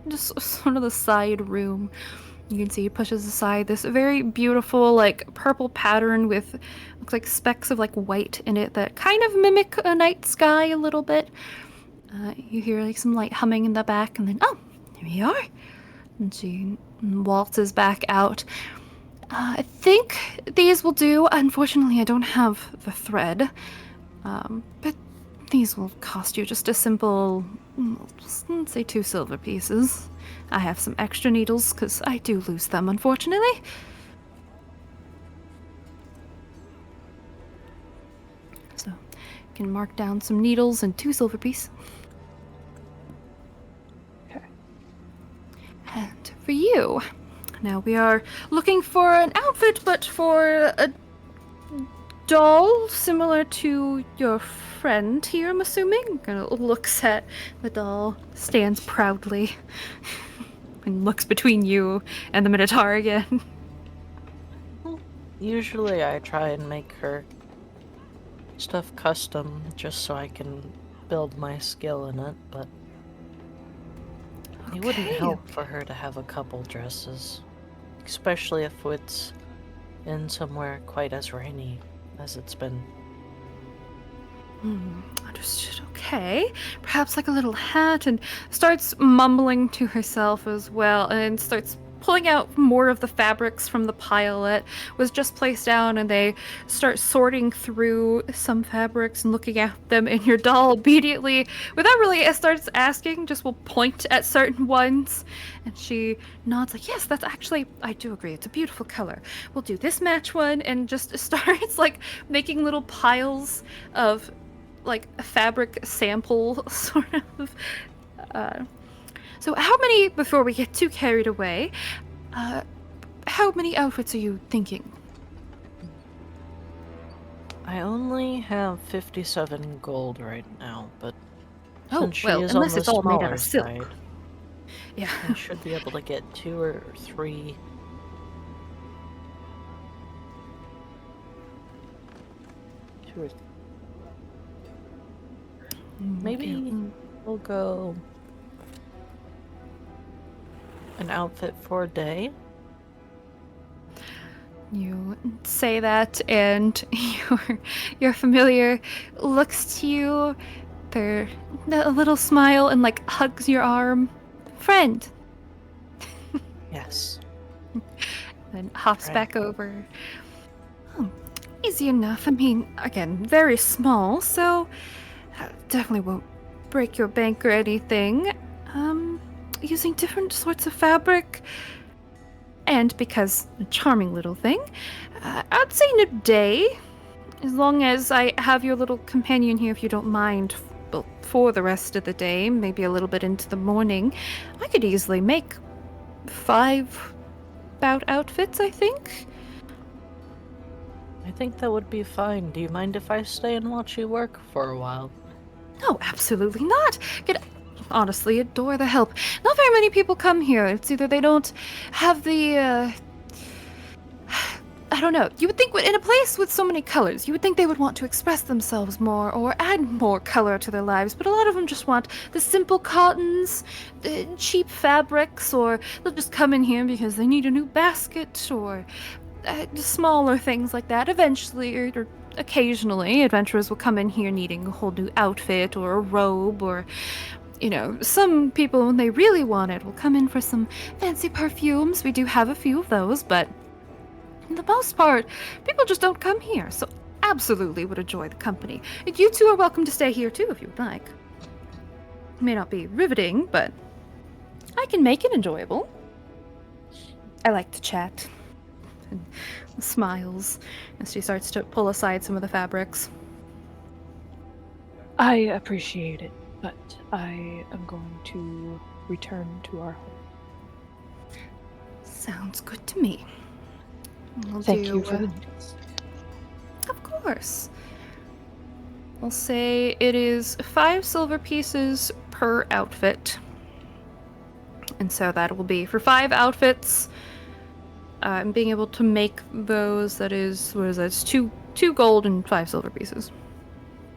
just sort of the side room. You can see he pushes aside this very beautiful, purple pattern with looks like specks of white in it that kind of mimic a night sky a little bit. You hear some light humming in the back, and then here we are. And she waltzes back out. I think these will do. Unfortunately, I don't have the thread. But these will cost you just a simple, let's say 2 silver pieces. I have some extra needles, because I do lose them, unfortunately. So, you can mark down some needles and 2 silver pieces. Okay. And for you, now we are looking for an outfit, but for a doll similar to your friend here, I'm assuming. Kind of looks at the doll, stands proudly, and looks between you and the Minotaur again. Usually I try and make her stuff custom just so I can build my skill in it, but it wouldn't Okay. help for her to have a couple dresses, especially if it's in somewhere quite as rainy as it's been. Understood. Okay. Perhaps a little hat, and starts mumbling to herself as well, and starts pulling out more of the fabrics from the pile that was just placed down, and they start sorting through some fabrics and looking at them, and your doll immediately, without really starts asking, just will point at certain ones, and she nods like, yes, that's actually, I do agree, it's a beautiful color. We'll do this match one, and just starts like making little piles of like fabric sample sort of. So how many, before we get too carried away, how many outfits are you thinking? I only have 57 gold right now, but Oh, since she well, is on unless the it's all made out smaller of silk. side, Yeah. I should be able to get 2 or 3. 2 or maybe we'll go an outfit for a day. You say that, and your familiar looks to you, a little smile, and like hugs your arm. Friend. Yes. Then hops Right. back over. Oh, easy enough. I mean, again, very small, so definitely won't break your bank or anything. Using different sorts of fabric, and because a charming little thing, I'd say in a day, as long as I have your little companion here, if you don't mind. Well, for the rest of the day, maybe a little bit into the morning, I could easily make 5 bout outfits, I think. I think that would be fine. Do you mind if I stay and watch you work for a while? No, absolutely not. Could honestly adore the help. Not very many people come here. It's either they don't have the, I don't know. You would think in a place with so many colors, you would think they would want to express themselves more or add more color to their lives, but a lot of them just want the simple cottons, the cheap fabrics, or they'll just come in here because they need a new basket, or smaller things like that. Eventually, or occasionally, adventurers will come in here needing a whole new outfit or a robe, or some people, when they really want it, will come in for some fancy perfumes. We do have a few of those, but for the most part, people just don't come here, so absolutely would enjoy the company. You two are welcome to stay here too if you would like. It may not be riveting, but I can make it enjoyable. I like to chat. And smiles as she starts to pull aside some of the fabrics. I appreciate it, but I am going to return to our home. Sounds good to me. Thank you for the news. Of course. I'll say it is 5 silver pieces per outfit. And so that will be for 5 outfits. And being able to make those, that is, what is that? It's 2 gold and 5 silver pieces.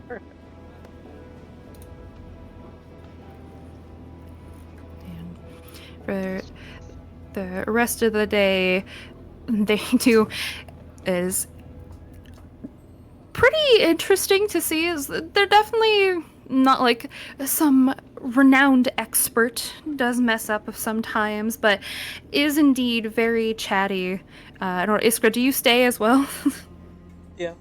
Perfect. And for the rest of the day, they do is pretty interesting to see. Is they're definitely not like some renowned expert, does mess up sometimes, but is indeed very chatty. I don't know, Iskra, do you stay as well? Yeah.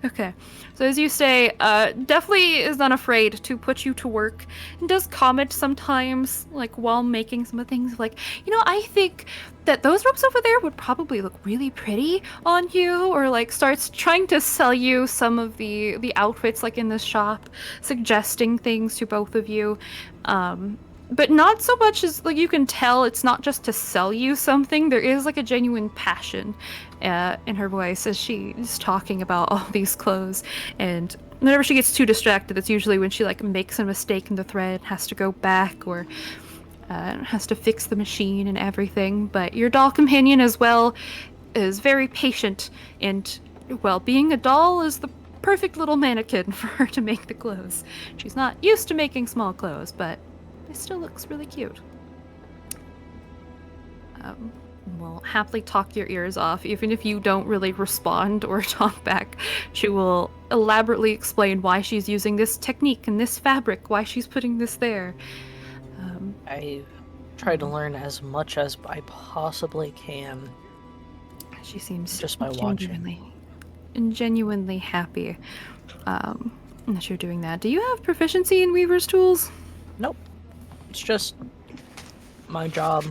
Okay. So as you say, definitely is not afraid to put you to work, and does comment sometimes, like, while making some of the things, like, I think that those robes over there would probably look really pretty on you, or, like, starts trying to sell you some of the outfits, like, in the shop, suggesting things to both of you. But not so much as, like, you can tell it's not just to sell you something. There is, like, a genuine passion in her voice as she is talking about all these clothes. And whenever she gets too distracted, it's usually when she, like, makes a mistake in the thread, has to go back, or has to fix the machine and everything. But your doll companion as well is very patient, and, well, being a doll is the perfect little mannequin for her to make the clothes. She's not used to making small clothes, but it still looks really cute. Will happily talk your ears off, even if you don't really respond or talk back. She will elaborately explain why she's using this technique and this fabric, why she's putting this there. I try to learn as much as I possibly can She seems just by watching. genuinely happy that you're doing that. Do you have proficiency in Weaver's tools? Nope. It's just my job.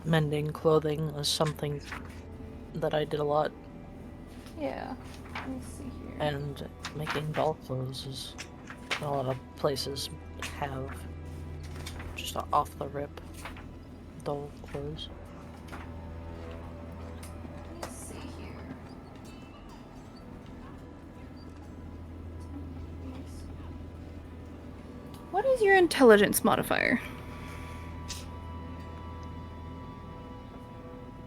Mending clothing was something that I did a lot, Yeah. Let me see here. and making doll clothes is a lot of places have just off the rip doll clothes. Let me see here. What is your intelligence modifier?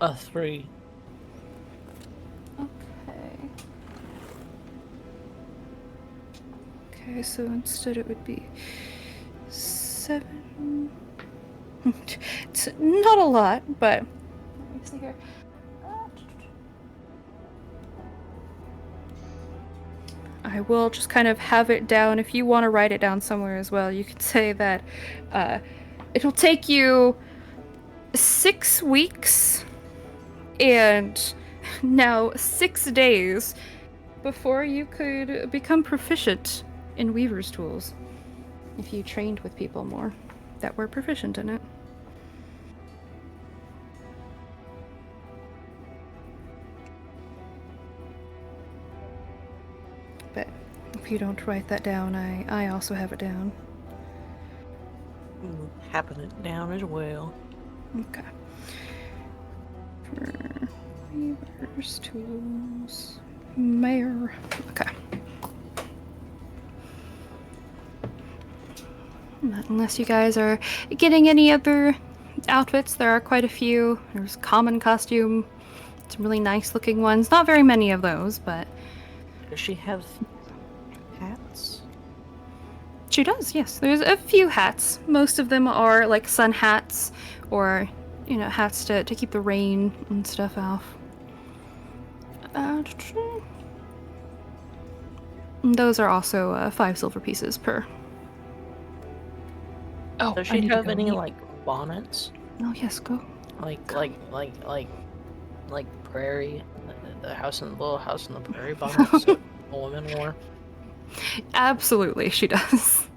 A 3. Okay. Okay, so instead it would be 7. It's not a lot, but let me see here. I will just kind of have it down. If you want to write it down somewhere as well, you could say that it'll take you 6 weeks and now 6 days before you could become proficient in Weaver's tools. If you trained with people more that were proficient in it. But if you don't write that down, I also have it down. Having it down as well. Okay. For Weaver's tools. Mayor. Okay. Unless you guys are getting any other outfits, there are quite a few. There's common costume, some really nice looking ones. Not very many of those, but Does she have hats? she does, yes. There's a few hats. Most of them are like sun hats or, hats to keep the rain and stuff off. And those are also 5 silver pieces per. Oh, Does I she need to have go. any like bonnets? Oh, yes, go. Like prairie, the little house in the prairie bonnets that a woman wore. Absolutely, she does.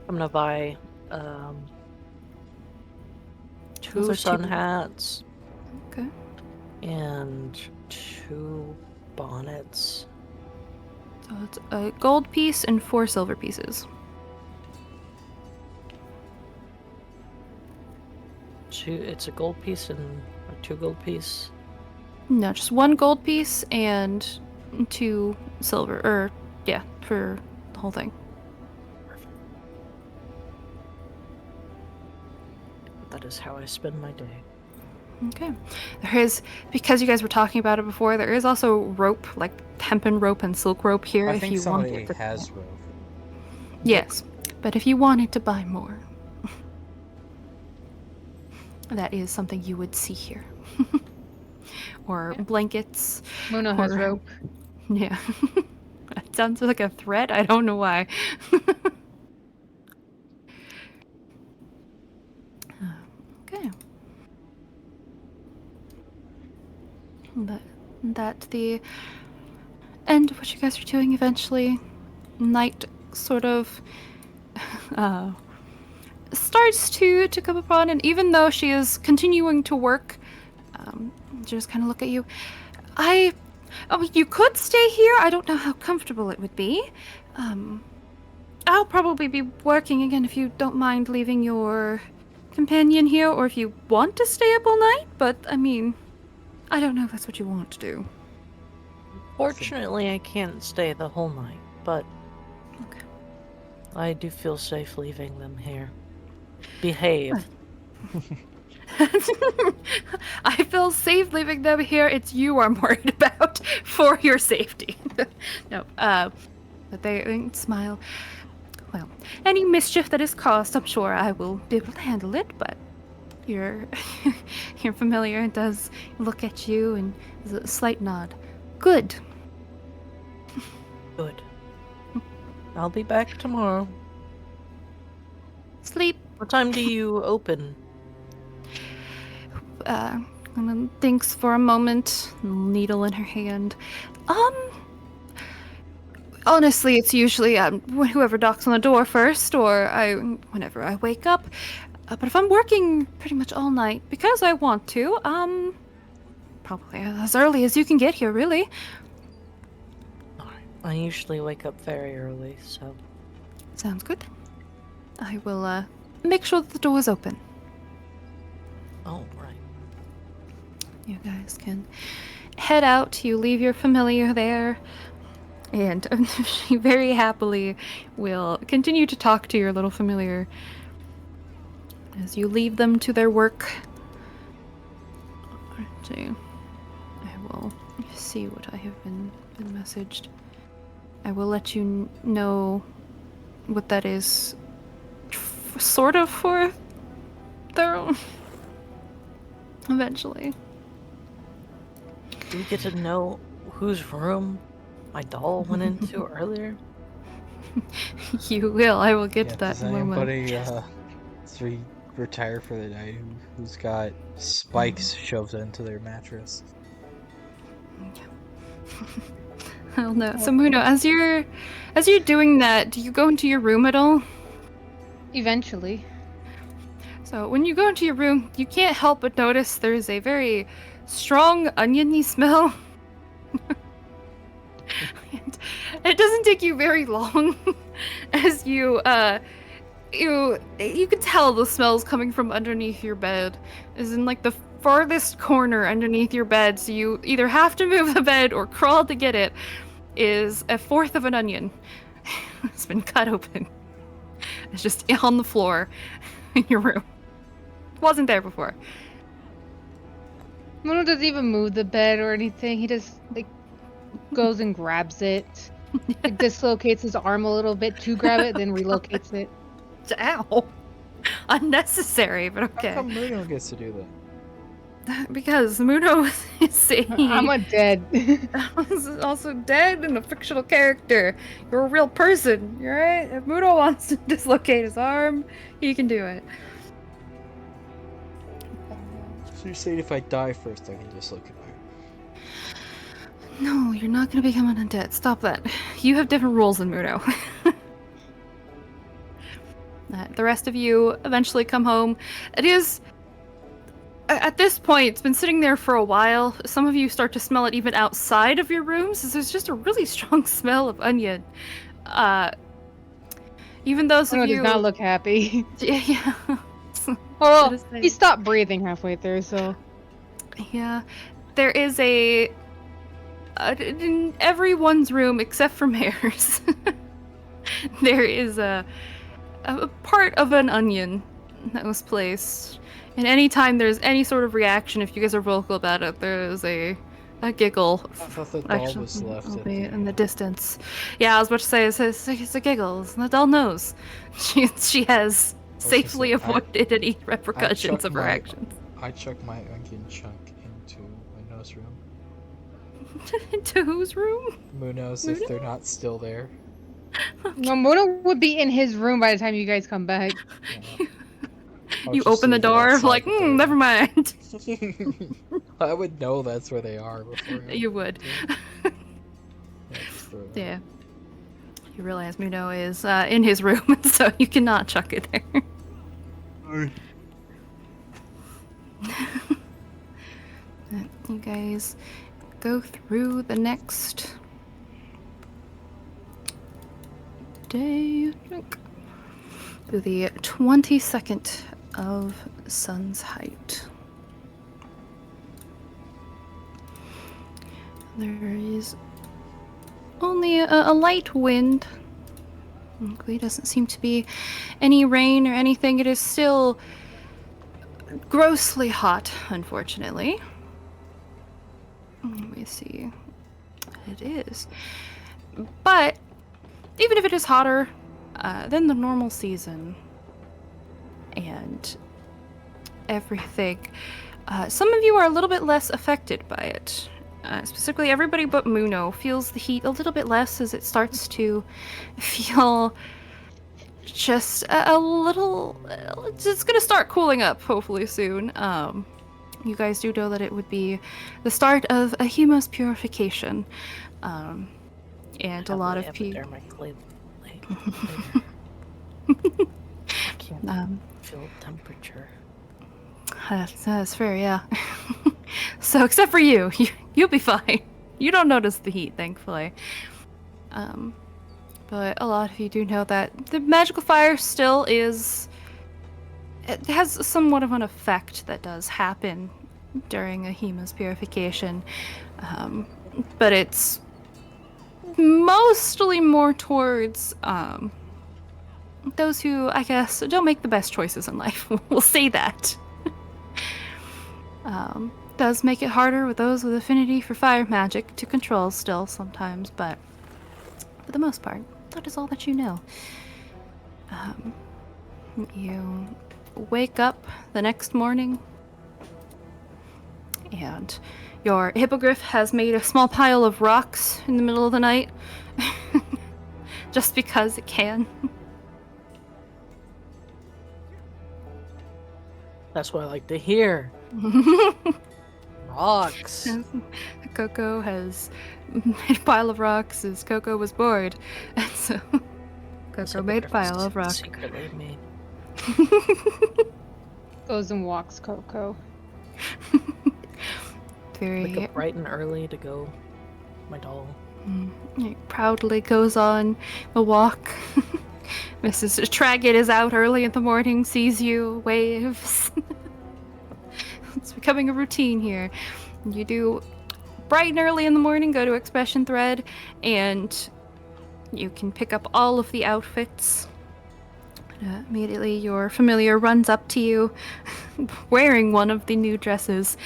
I'm gonna buy Those 2 are sun 2. hats Okay. and 2 bonnets. So it's a gold piece and 4 silver pieces. It's a gold piece and a 2 gold piece. No, just 1 gold piece and 2 silver. For the whole thing. That is how I spend my day. Okay. There is, because you guys were talking about it before, there is also rope, like hempen rope and silk rope here I if think you want somebody it. has rope. Yes, but if you wanted to buy more, that is something you would see here. Or blankets. Muno has Or- rope. Yeah. That sounds like a threat. I don't know why. Okay. But that's the end of what you guys are doing eventually. Night sort of starts to come upon, and even though she is continuing to work, she just kind of look at you. You could stay here. I don't know how comfortable it would be. I'll probably be working again if you don't mind leaving your companion here, or if you want to stay up all night, but I mean, I don't know if that's what you want to do. Fortunately, I can't stay the whole night, but Okay. I do feel safe leaving them here. Behave. I feel safe leaving them here. It's you I'm worried about for your safety. No, but they smile. Well, any mischief that is caused, I'm sure I will be able to handle it, but your familiar does look at you and is a slight nod. Good. Good. I'll be back tomorrow. Sleep What time do you open? Gonna thinks for a moment, needle in her hand. Honestly, it's usually whoever knocks on the door first, or whenever I wake up. But if I'm working pretty much all night because I want to, probably as early as you can get here, really. I usually wake up very early, so... Sounds good. I will make sure that the door is open. Oh, right. You guys can head out. You leave your familiar there. And she very happily will continue to talk to your little familiar as you leave them to their work. I will see what I have been messaged. I will let you know what that is sort of for their own eventually. Do we get to know whose room my doll went into earlier? You will. I will get to that Does in a moment. anybody retire for the night who's got spikes shoved into their mattress? I'll know. So Muno, as you're doing that, do you go into your room at all? Eventually. So when you go into your room, you can't help but notice there's a very strong oniony smell. And it doesn't take you very long as you can tell the smell's coming from underneath your bed. Is in like the farthest corner underneath your bed, so you either have to move the bed or crawl to get it, is a fourth of an onion. It's been cut open. It's just on the floor in your room. Wasn't there before. Mono doesn't even move the bed or anything. He just like goes and grabs it. Like dislocates his arm a little bit to grab it, then relocates it. Ow! Unnecessary, but How okay. come Muno gets to do that? Because Muno is I'm a dead. also dead and a fictional character. You're a real person, you right? If Muno wants to dislocate his arm, he can do it. So you're saying if I die first, I can dislocate my arm? No, you're not gonna become an undead. Stop that. You have different rules than Muno. The rest of you eventually come home. It is... At this point, it's been sitting there for a while. Some of you start to smell it even outside of your rooms. There's just a really strong smell of onion. Even those Mono of you... does not look happy. Yeah. Well, he stopped breathing halfway through, so... Yeah. There is in everyone's room except for Mare's, there is a part of an onion that was placed. And anytime there's any sort of reaction, if you guys are vocal about it, there is a giggle. I thought the doll was left at the in the distance. Yeah, I was about to say, it's a giggle. And the doll knows. She has safely say, avoided any repercussions chucked of her my- actions. I chucked my onion chunk into Muno's room. Into whose room? Muno's, if they're not still there. No, Mono would be in his room by the time you guys come back. Yeah. I'll You just open the leave it door, outside like, the door. never mind. I would know that's where they are before. You would. Yeah, just throw it Yeah. You realize Muno is in his room, so you cannot chuck it there. out. You guys go through the next day, I think. Through the 22nd of Sun's Height. There is only a light wind. There doesn't seem to be any rain or anything. It is still grossly hot, unfortunately. Let me see. It is. But even if it is hotter than the normal season and everything, some of you are a little bit less affected by it. Specifically, everybody but Muno feels the heat a little bit less as it starts to feel just a little. It's gonna start cooling up hopefully soon. You guys do know that it would be the start of a humus purification, and a lot of people. later. I can't feel temperature. That's fair, yeah. So except for you'll be fine. You don't notice the heat, thankfully. But a lot of you do know that the magical fire still is. It has somewhat of an effect that does happen during a humus purification, but it's mostly more towards those who, I guess, don't make the best choices in life. We'll say that. Does make it harder with those with affinity for fire magic to control still sometimes, but for the most part, that is all that you know. You wake up the next morning, and your hippogriff has made a small pile of rocks in the middle of the night, just because it can. That's what I like to hear. Rocks. Coco has made a pile of rocks as Coco was bored, and so Coco made a pile of rocks. Secretly made. Goes and walks Coco. Very Wake up bright and early to go. My doll. It proudly goes on the walk. Mrs. Traggett is out early in the morning, sees you, waves. It's becoming a routine here. You do bright and early in the morning, go to Expression Thread, and you can pick up all of the outfits. Immediately, your familiar runs up to you, wearing one of the new dresses,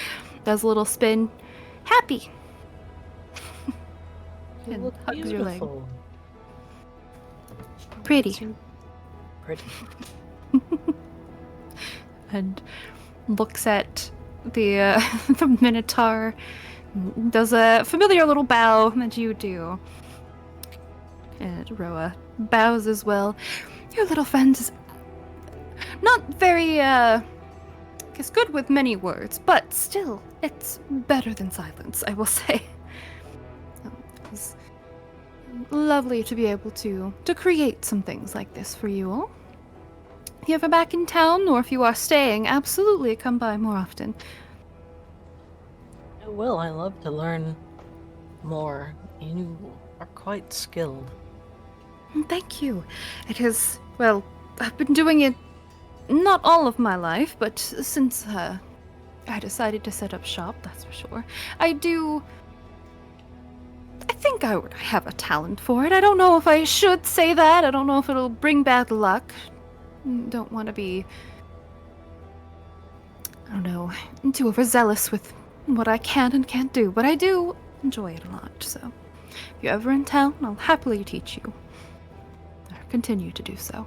does a little spin, happy, and look hugs your leg. beautiful. Pretty. Pretty. And looks at the the Minotaur, does a familiar little bow that you do. And Roa bows as well. Your little friend is not very, is good with many words, but still, it's better than silence, I will say. It's lovely to be able to create some things like this for you all. If you're ever back in town, or if you are staying, absolutely come by more often. I will. I love to learn more. You are quite skilled. Thank you. It is, well, I've been doing it not all of my life, but since I decided to set up shop, that's for sure. I think I would have a talent for it. I don't know if I should say that. I don't know if it'll bring bad luck. Don't want to be, I don't know, too overzealous with what I can and can't do, but I do enjoy it a lot, so if you're ever in town, I'll happily teach you. Or continue to do so.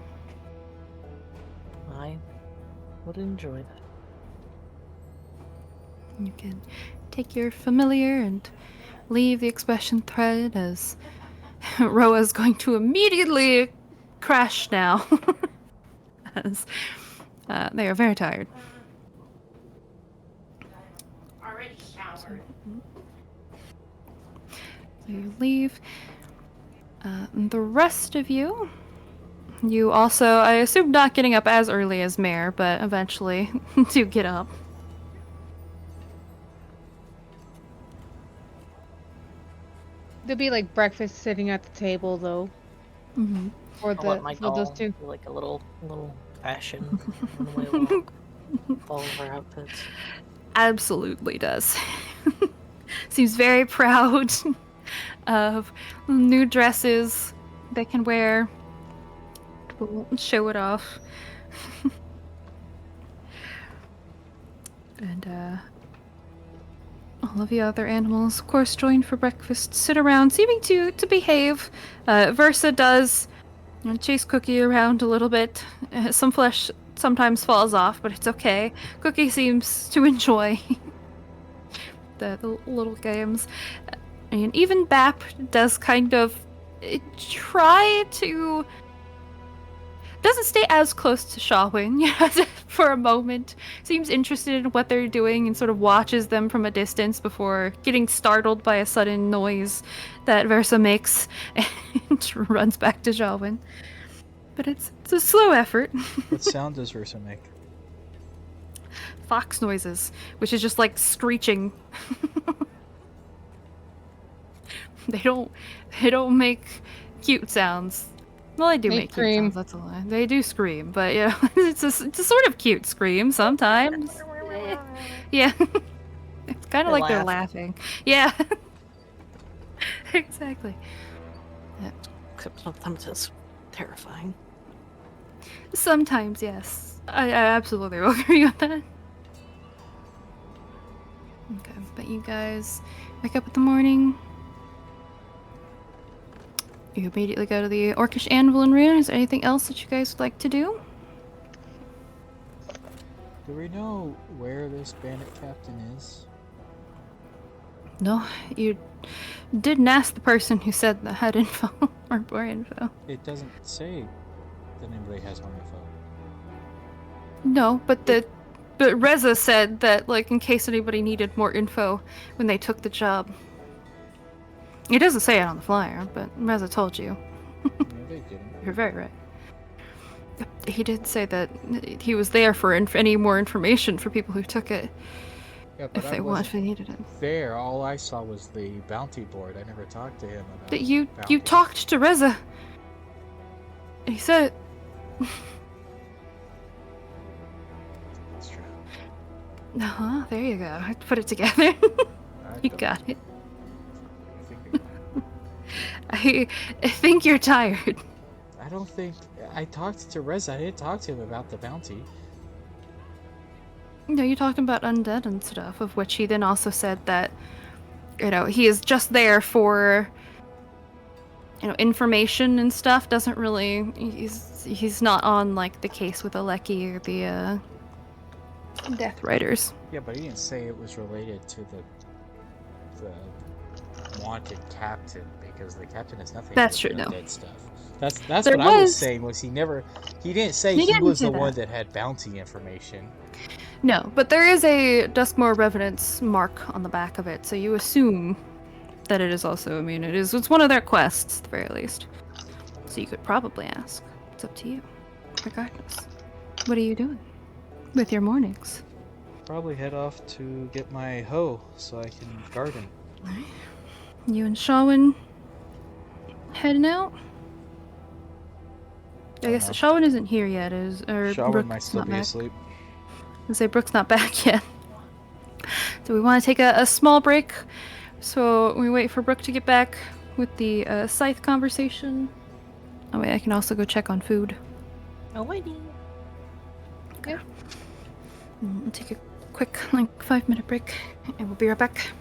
I would enjoy that. You can take your familiar and leave the Expression Thread as Roa's going to immediately crash now. As they are very tired. So you leave. The rest of you also, I assume, not getting up as early as Mare, but eventually do get up. There'll be like breakfast sitting at the table though. Mm-hmm. For I'll let my for those doll two. do like a little fashion on the way along. All of our outfits. Absolutely does. Seems very proud of new dresses they can wear. We'll show it off. And all of the other animals, of course, join for breakfast, sit around, seeming to behave. Versa does chase Cookie around a little bit. Some flesh sometimes falls off, but it's okay. Cookie seems to enjoy the little games. And even Bap does kind of try to doesn't stay as close to Shawin for a moment. Seems interested in what they're doing and sort of watches them from a distance before getting startled by a sudden noise that Versa makes and runs back to Shawin. But it's a slow effort. What sound does Versa make? Fox noises, which is just like screeching. They don't make cute sounds. Well, they do They make cute scream. sounds. That's a lie. They do scream, but yeah, it's a sort of cute scream sometimes. Yeah, it's kind of They like they're laugh. laughing. Yeah, exactly. Except sometimes it's terrifying. Sometimes, yes. I absolutely will agree with that. Okay, but you guys wake up in the morning. You immediately go to the Orcish Anvil and Rune. Is there anything else that you guys would like to do? Do we know where this bandit captain is? No, you didn't ask the person who said that had info or more info. It doesn't say that anybody has more info. No, but Reza said that, like, in case anybody needed more info when they took the job. It doesn't say it on the flyer, but Reza told you. No, they didn't. You're very right. He did say that he was there for any more information for people who took it, Yeah, but if they needed it. there. All I saw was the bounty board. I never talked to him about That you bounties. talked to Reza. He said, That's true. there you go. I put it together. You got it. I think you're tired. I don't think I talked to Reza. I didn't talk to him about the bounty. No, you're talking about undead and stuff, of which he then also said that, he is just there for, information and stuff. Doesn't really, he's not on, like, the case with Aleki or the, Death Riders. Yeah, but he didn't say it was related to the wanted captain, because the captain has nothing That's to do true, with no. dead stuff. That's There what I was was- saying, was he didn't say He he didn't was say the that. one that had bounty information. No, but there is a Duskmoor Revenant's mark on the back of it, so you assume that it is also immune. It's one of their quests, at the very least. So you could probably ask. It's up to you. Regardless. What are you doing with your mornings? Probably head off to get my hoe so I can garden. You and Shawin heading out? I guess know. Shawin isn't here yet, or Shawin Brooke's might still not be back. asleep. I say Brooke's not back yet. Do we want to take a small break? So we wait for Brooke to get back with the scythe conversation. Oh wait, I can also go check on food. Alrighty. We'll take a quick, 5-minute break, and we'll be right back.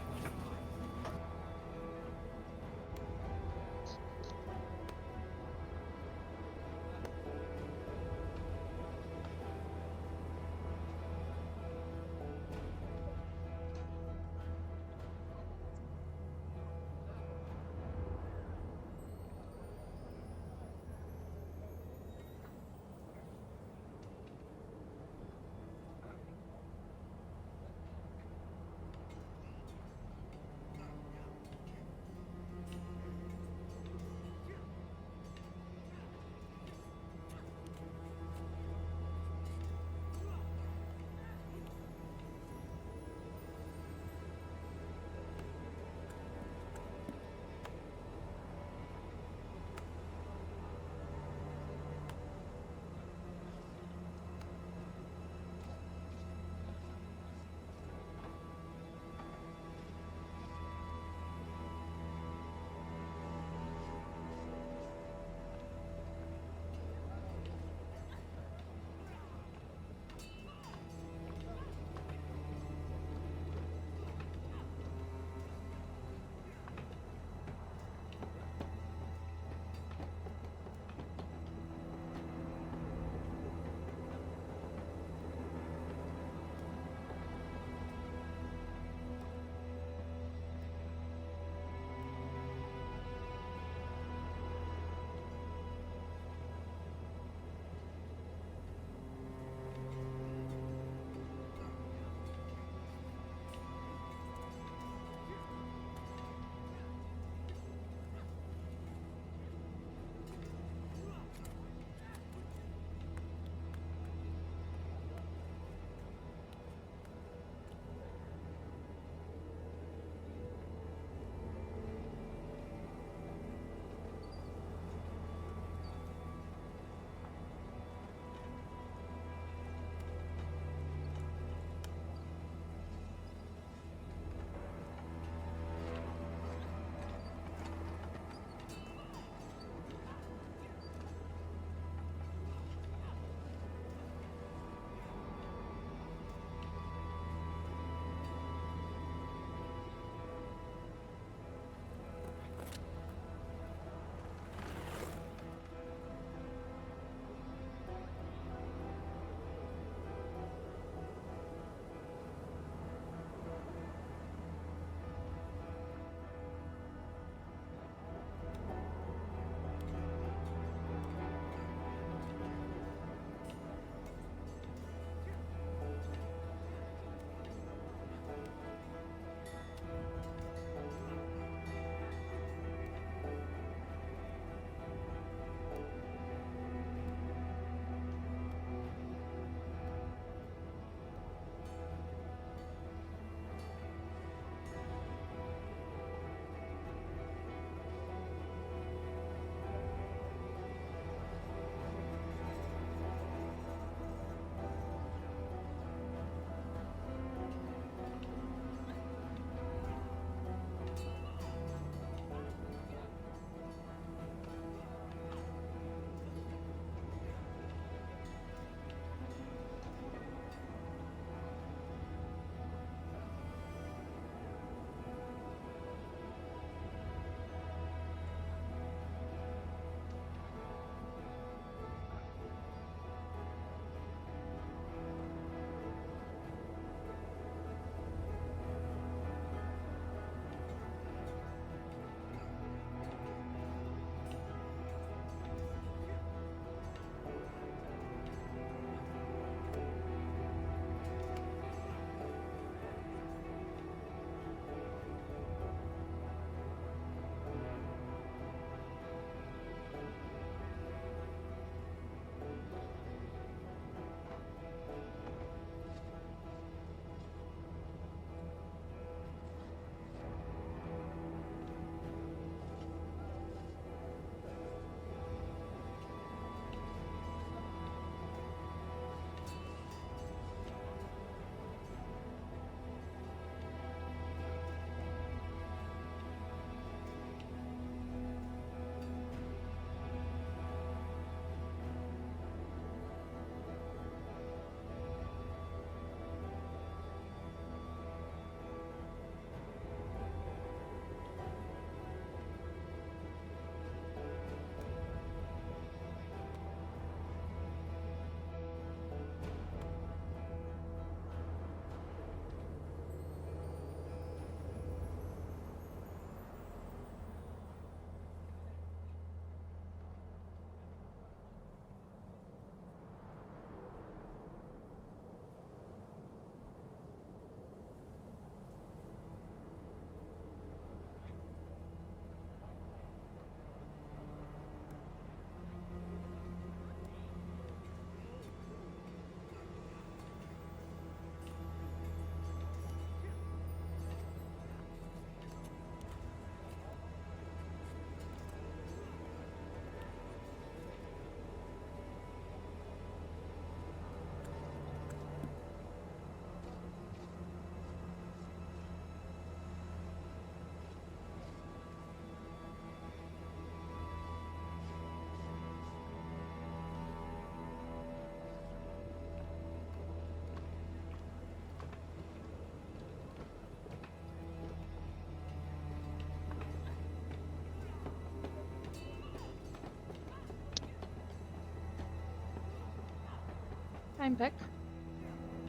I'm back.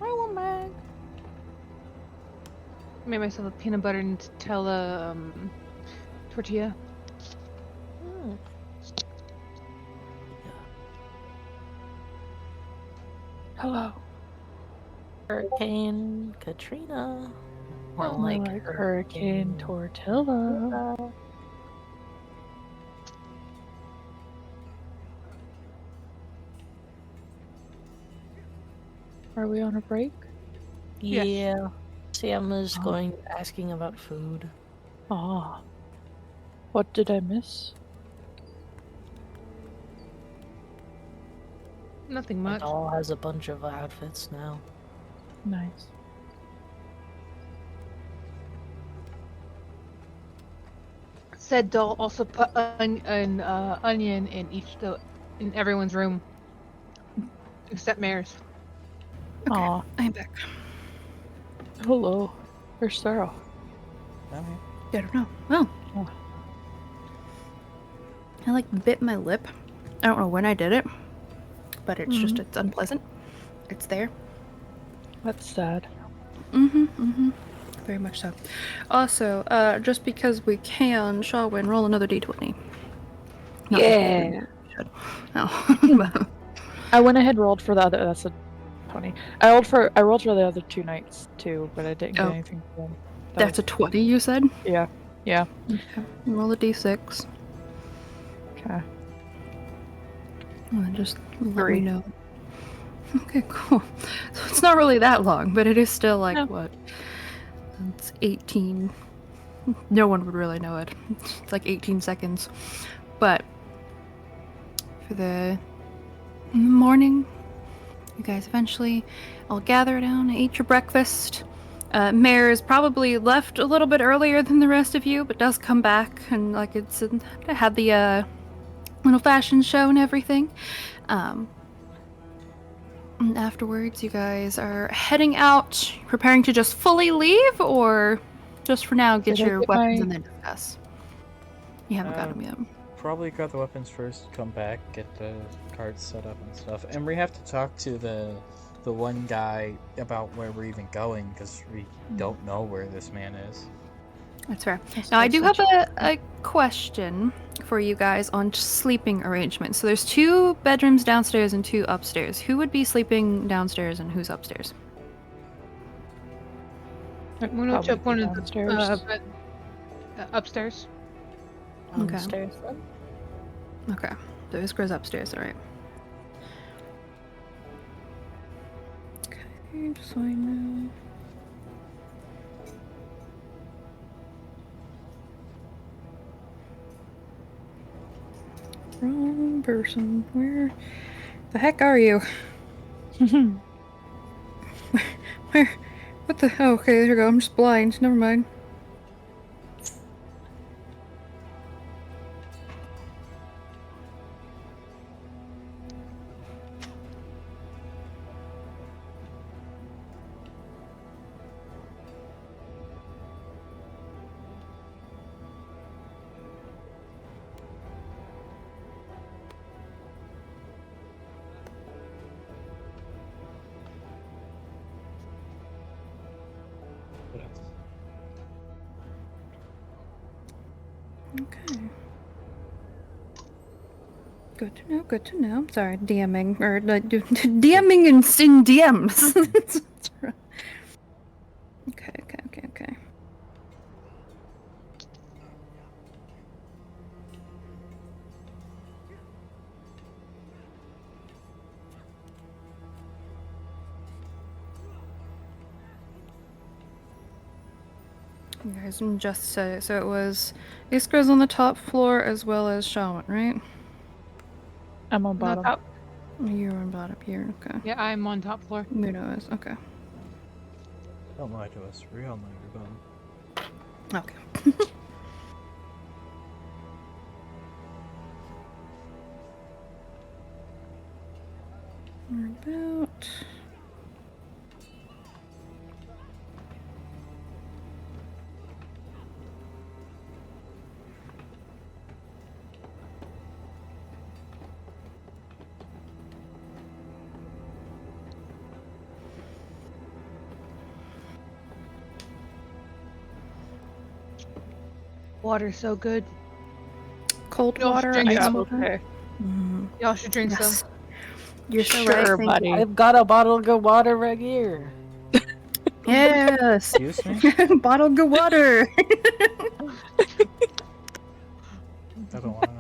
I want back. Made myself a peanut butter and Nutella tortilla. Hmm. Hello. Hurricane Katrina. More More like like Hurricane Tortilla. Are we on a break? Yes. Yeah. Sam is Oh. asking about food. Ah. What did I miss? Nothing My much. doll has a bunch of outfits now. Nice. Said doll also put an onion in everyone's room, except Mare's. Okay, Aw. I'm back. Hello. Where's Sarah? Okay. I don't know. Oh, Oh. I like bit my lip. I don't know when I did it, but it's Mm. it's unpleasant. It's there. That's sad. Very much so. Also, just because we can, Shawwin, roll another d20. Not Yeah. you should. No. I went ahead and rolled for the other. That's a 20. I rolled for the other 2 nights too, but I didn't get Oh. anything for them. That's a 20, you said? Yeah. Yeah. Okay. Roll a d6. Okay. And then just let me 3. know. Okay, cool. So it's not really that long, but it is still like, No. what? It's 18. No one would really know it. It's like 18 seconds. But for the morning, you guys eventually all gather down and eat your breakfast. Mare is probably left a little bit earlier than the rest of you, but does come back and like it's had the little fashion show and everything. And afterwards, you guys are heading out, preparing to just fully leave, or just for now get Did I your get weapons my- and then discuss. You haven't got them yet. Probably grab the weapons first, come back, get the carts set up and stuff. And we have to talk to the one guy about where we're even going, because we don't know where this man is. That's fair. That's Now, I do also have a question for you guys on sleeping arrangements. So there's 2 bedrooms downstairs and 2 upstairs. Who would be sleeping downstairs and who's upstairs? I'd Muno probably took be one of the downstairs. upstairs. Okay. Downstairs then? Okay. So Iskra's upstairs, alright. Okay, just so I know. Wrong person. Where the heck are you? Where? What the? Oh, okay, there you go. I'm just blind. Never mind. Okay. Good to know. Good to know. Sorry, DMing or DMing in DMs. Okay. You guys can just say so. It was Iskra's on the top floor as well as Shawan, right? I'm on Not bottom. top. You're on bottom here. Okay. Yeah, I'm on top floor. Muno is okay. Don't lie to us. We all know you're gone. Okay. We're about. Water's so good. Cold Y'all water, should drink ice some. water. Okay. Mm, Y'all should drink yes. some. You're so Sure, right. Thank you. buddy. I've got a bottle of good water right here. Yes. Excuse me? Bottled good water. I don't want to know.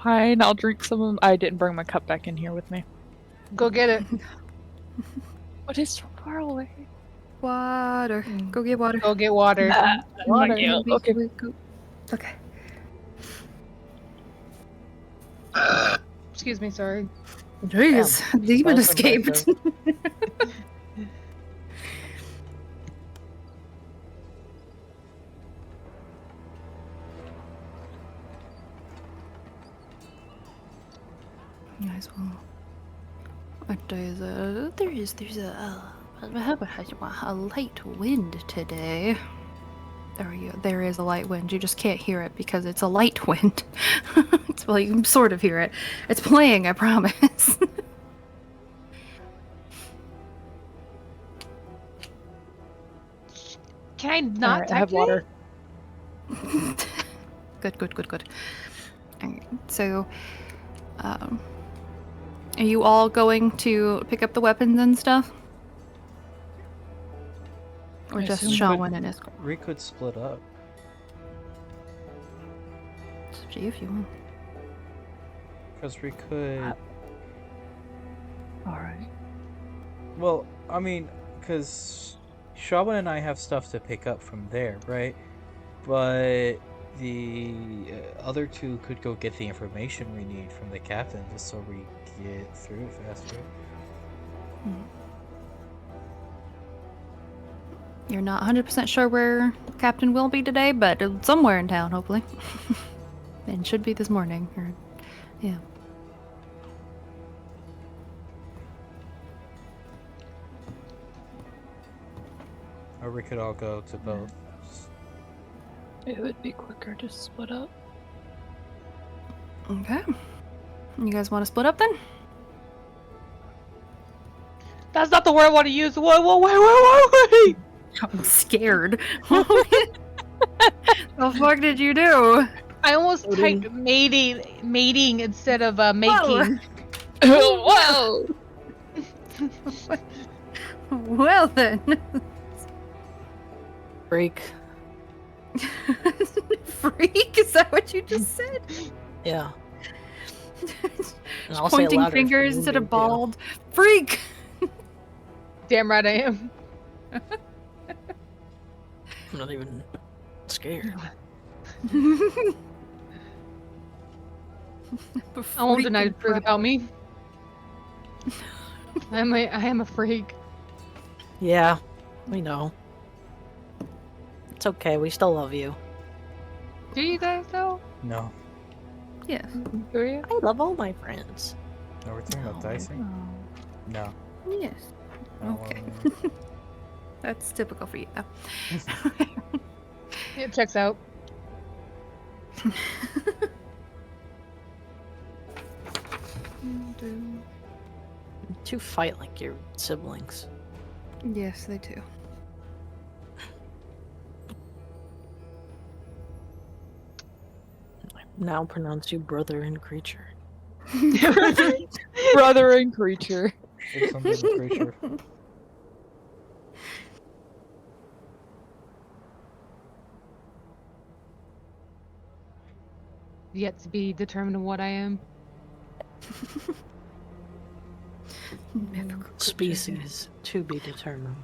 Fine, I'll drink some of. I didn't bring my cup back in here with me. Go get it. What is so far away? Water. Go get water. Go get water. Water. Thank you. Okay. Okay. Excuse me, sorry. Jeez, demon That's escaped. Nice well. There's a light wind today. There is a light wind. You just can't hear it because it's a light wind. Well, you can sort of hear it. It's playing, I promise. Can I not Alright, I have activate? water. Good. Alright, so, are you all going to pick up the weapons and stuff? Or I just assume Shawan and his... We could split up. It's up to you if you want. Because we could. Alright. Well, I mean, because Shawan and I have stuff to pick up from there, right? But the other two could go get the information we need from the captain just so we get through it faster. You're not 100% sure where Captain will be today, but somewhere in town, hopefully. And should be this morning. Or, yeah. Or we could all go to both. It would be quicker to split up. Okay. You guys want to split up then? That's not the word I want to use. Wait. I'm scared. The fuck did you do? I almost typed mating instead of making. Whoa! Well then. Freak. Freak? Is that what you just said? Yeah. And I'll say it Pointing louder if you fingers need instead me of to. bald. Freak! Damn right I am. I'm not even scared. I won't deny the Freaking truth about me. I am a freak. Yeah, we know. It's okay, we still love you. Do you guys though? No. Yes. Do you? I love all my friends. No, we're talking about dicing? No. Yes. I don't Okay. wanna- That's typical for you, though. It checks out. To fight like your siblings. Yes, they do. I now pronounce you brother and creature. Brother and creature. It's under the creature. Yet to be determined what I am. Mythical creature. Species to be determined.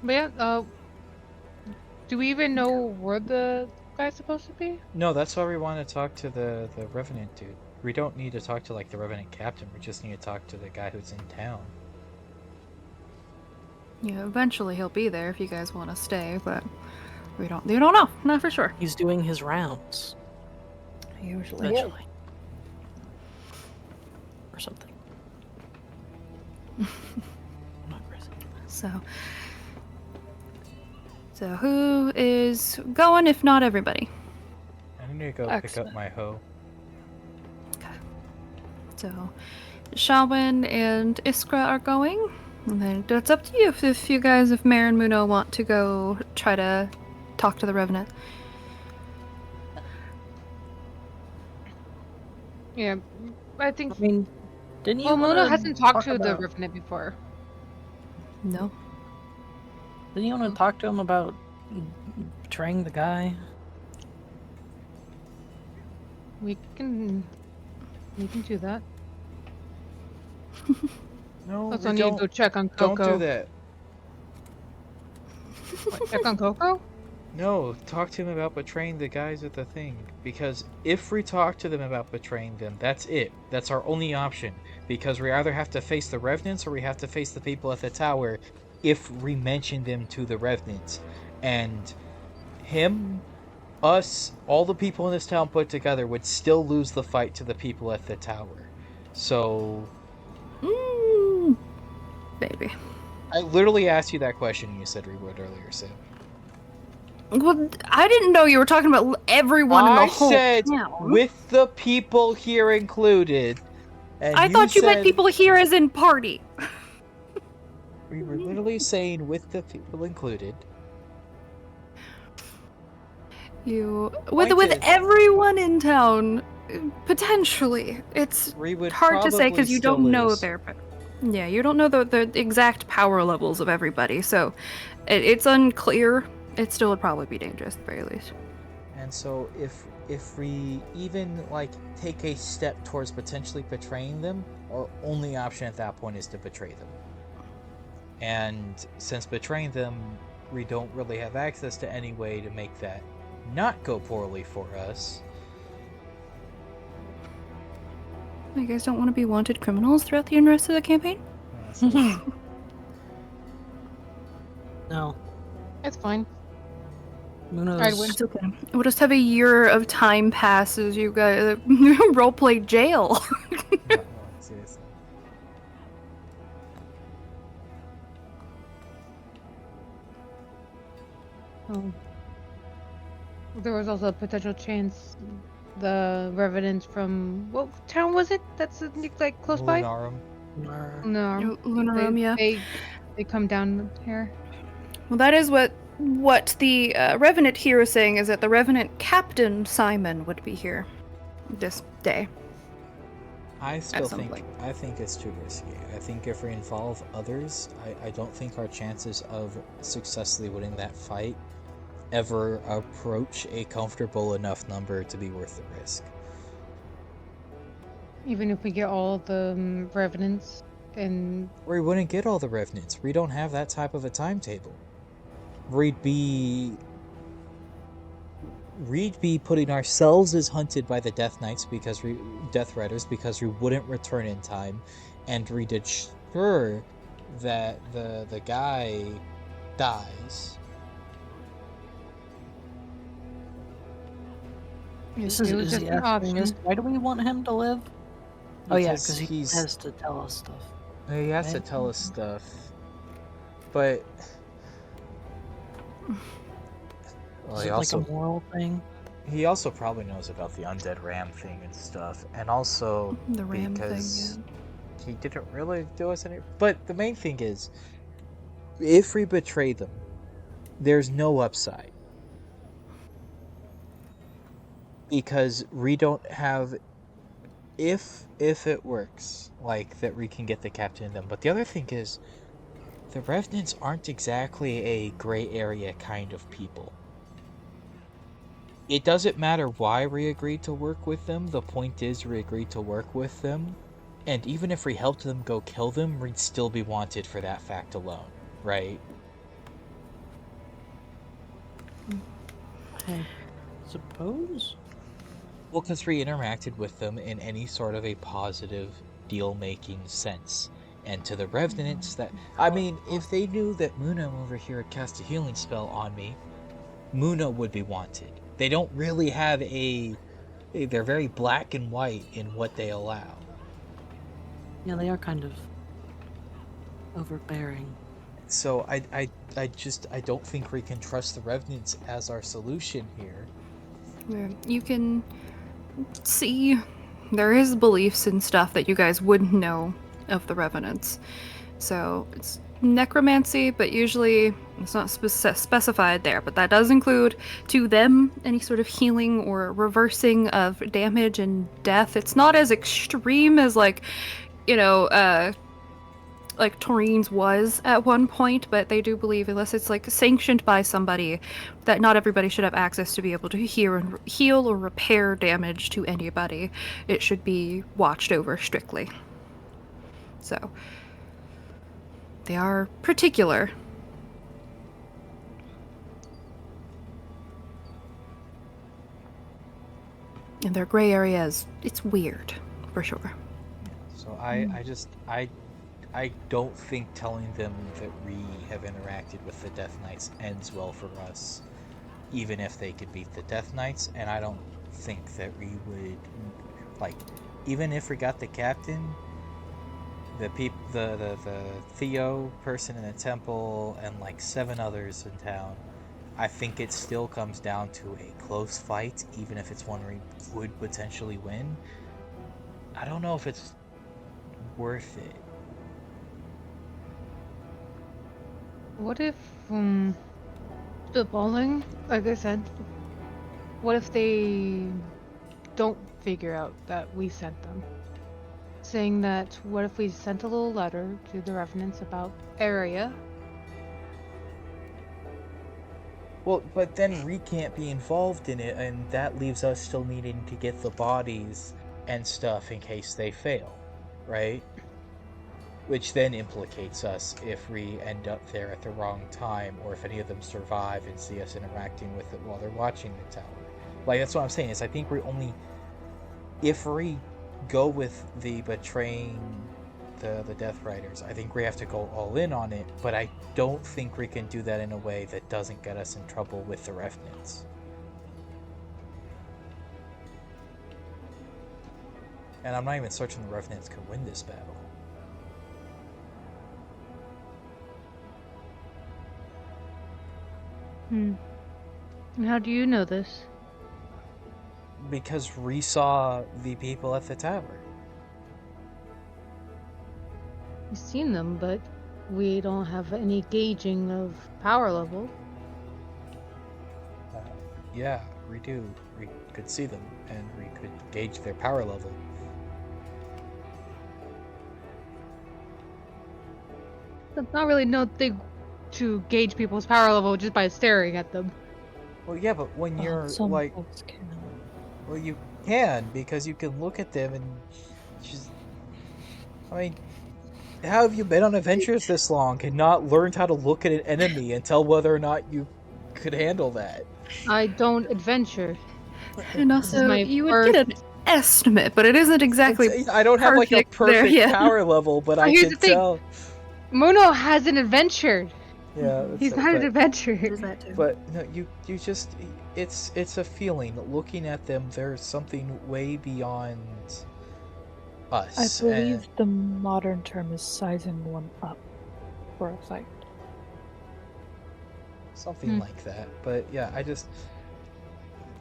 But yeah, do we even know where the guy's supposed to be? No, that's why we want to talk to the Revenant dude. We don't need to talk to like the Revenant captain. We just need to talk to the guy who's in town. Yeah, eventually he'll be there if you guys want to stay, but we don't know. Not for sure. He's doing his rounds. Usually. Eventually. Or something. I'm not crazy. So who is going if not everybody? I need to go pick up Excellent. my hoe. So Shawin and Iskra are going. And then it's up to you if you guys, if Mare and Muno want to go try to talk to the Revenant. Yeah, I think. I mean, didn't you Well, want Mona to hasn't talked talk to the about? Revenant before. No. Didn't you want to talk to him about betraying the guy? We can do that. No, Let's we only go check on Coco. don't do that. What, check on Coco? No, talk to him about betraying the guys at the thing. Because if we talk to them about betraying them, that's it. That's our only option. Because we either have to face the Revenants or we have to face the people at the tower if we mention them to the Revenants. And him, us, all the people in this town put together would still lose the fight to the people at the tower. So, Maybe. I literally asked you that question and you said we would earlier, Sam. Well, I didn't know you were talking about everyone in the whole said town. with the people here included. And I thought you meant said people here as in party. we were literally saying with the people included. You Point with is- everyone in town, potentially. It's We would hard to say because probably you still don't know lose. yeah, you don't know the exact power levels of everybody, so it's unclear. It still would probably be dangerous at the very least. And so if we even like take a step towards potentially betraying them, our only option at that point is to betray them. And since betraying them, we don't really have access to any way to make that not go poorly for us. You guys don't want to be wanted criminals throughout the rest of the campaign? No. It's fine. Muno's... I'd win. It's okay. We'll just have a year of time pass as you guys roleplay jail. No, seriously. Oh. There was also a potential chance the Revenants from what town was it? That's like close by. Lunarum. No, Lunarum, yeah. They come down here. Well, that is what the Revenant here is saying, is that the Revenant Captain Simon would be here this day. I still some think point. I think it's too risky. I think if we involve others, I don't think our chances of successfully winning that fight ever approach a comfortable enough number to be worth the risk. Even if we get all the Revenants and We wouldn't get all the Revenants. We don't have that type of a timetable. We'd be putting ourselves as hunted by the Death Knights Death Riders because we wouldn't return in time, and we'd ensure that the guy dies. This it is was just the an thing is, option. why do we want him to live? Oh yeah, Because because he he's- has to tell us stuff. He has to Right. tell us stuff, but well, Is he it also like a moral thing? he also probably knows about the undead ram thing and stuff, and also The ram because thing, he didn't really do us any. But the main thing is, if we betray them, there's no upside because we don't have. If it works, like that, we can get the captain in them. But the other thing is, the Revenants aren't exactly a gray area kind of people. It doesn't matter why we agreed to work with them. The point is, we agreed to work with them. And even if we helped them go kill them, we'd still be wanted for that fact alone, right? I suppose? Well, because we interacted with them in any sort of a positive deal-making sense. And to the Revenants that... I mean, if they knew that Muna over here had cast a healing spell on me, Muna would be wanted. They don't really have a... They're very black and white in what they allow. Yeah, they are kind of overbearing. So I don't think we can trust the Revenants as our solution here. Where you can see there is beliefs and stuff that you guys wouldn't know of the Revenants. So it's necromancy, but usually it's not specified there. But that does include, to them, any sort of healing or reversing of damage and death. It's not as extreme as, like, you know, like Taurine's was at one point, but they do believe, unless it's like sanctioned by somebody, that not everybody should have access to be able to heal or repair damage to anybody. It should be watched over strictly. So they are particular. And their gray areas, it's weird, for sure. So I don't think telling them that we have interacted with the Death Knights ends well for us, even if they could beat the Death Knights, and I don't think that we would, like, even if we got the captain, the Theo person in the temple, and like 7 others in town, I think it still comes down to a close fight, even if it's one we would potentially win. I don't know if it's worth it. What if, spitballing, like I said, what if they don't figure out that we sent them? Saying that, what if we sent a little letter to the Revenants about area? Well, but then Ree can't be involved in it, and that leaves us still needing to get the bodies and stuff in case they fail, right? Which then implicates us if we end up there at the wrong time, or if any of them survive and see us interacting with it while they're watching the tower. Like, that's what I'm saying, is I think we're only... If we go with the betraying the Death Riders, I think we have to go all in on it, but I don't think we can do that in a way that doesn't get us in trouble with the Revenants. And I'm not even certain the Revenants can win this battle. And how do you know this? Because Ree saw the people at the tower. We've seen them, but we don't have any gauging of power level. Yeah, we do. We could see them, and we could gauge their power level. That's not really no thing to gauge people's power level just by staring at them. Well, yeah, but when you're Some like... folks can. Well, you can, because you can look at them and just... I mean, how have you been on adventures this long and not learned how to look at an enemy and tell whether or not you could handle that? I don't adventure. And This is also, my you would first... get an estimate, but it isn't exactly I don't have like a perfect there, perfect yeah. power level, but I Here's can the thing. tell. Mono hasn't adventured. Yeah, that's He's it, not an but, adventurer. Is that too? but no, you just it's a feeling. Looking at them, there's something way beyond us. I believe the modern term is sizing one up for a fight. Something like that. But yeah,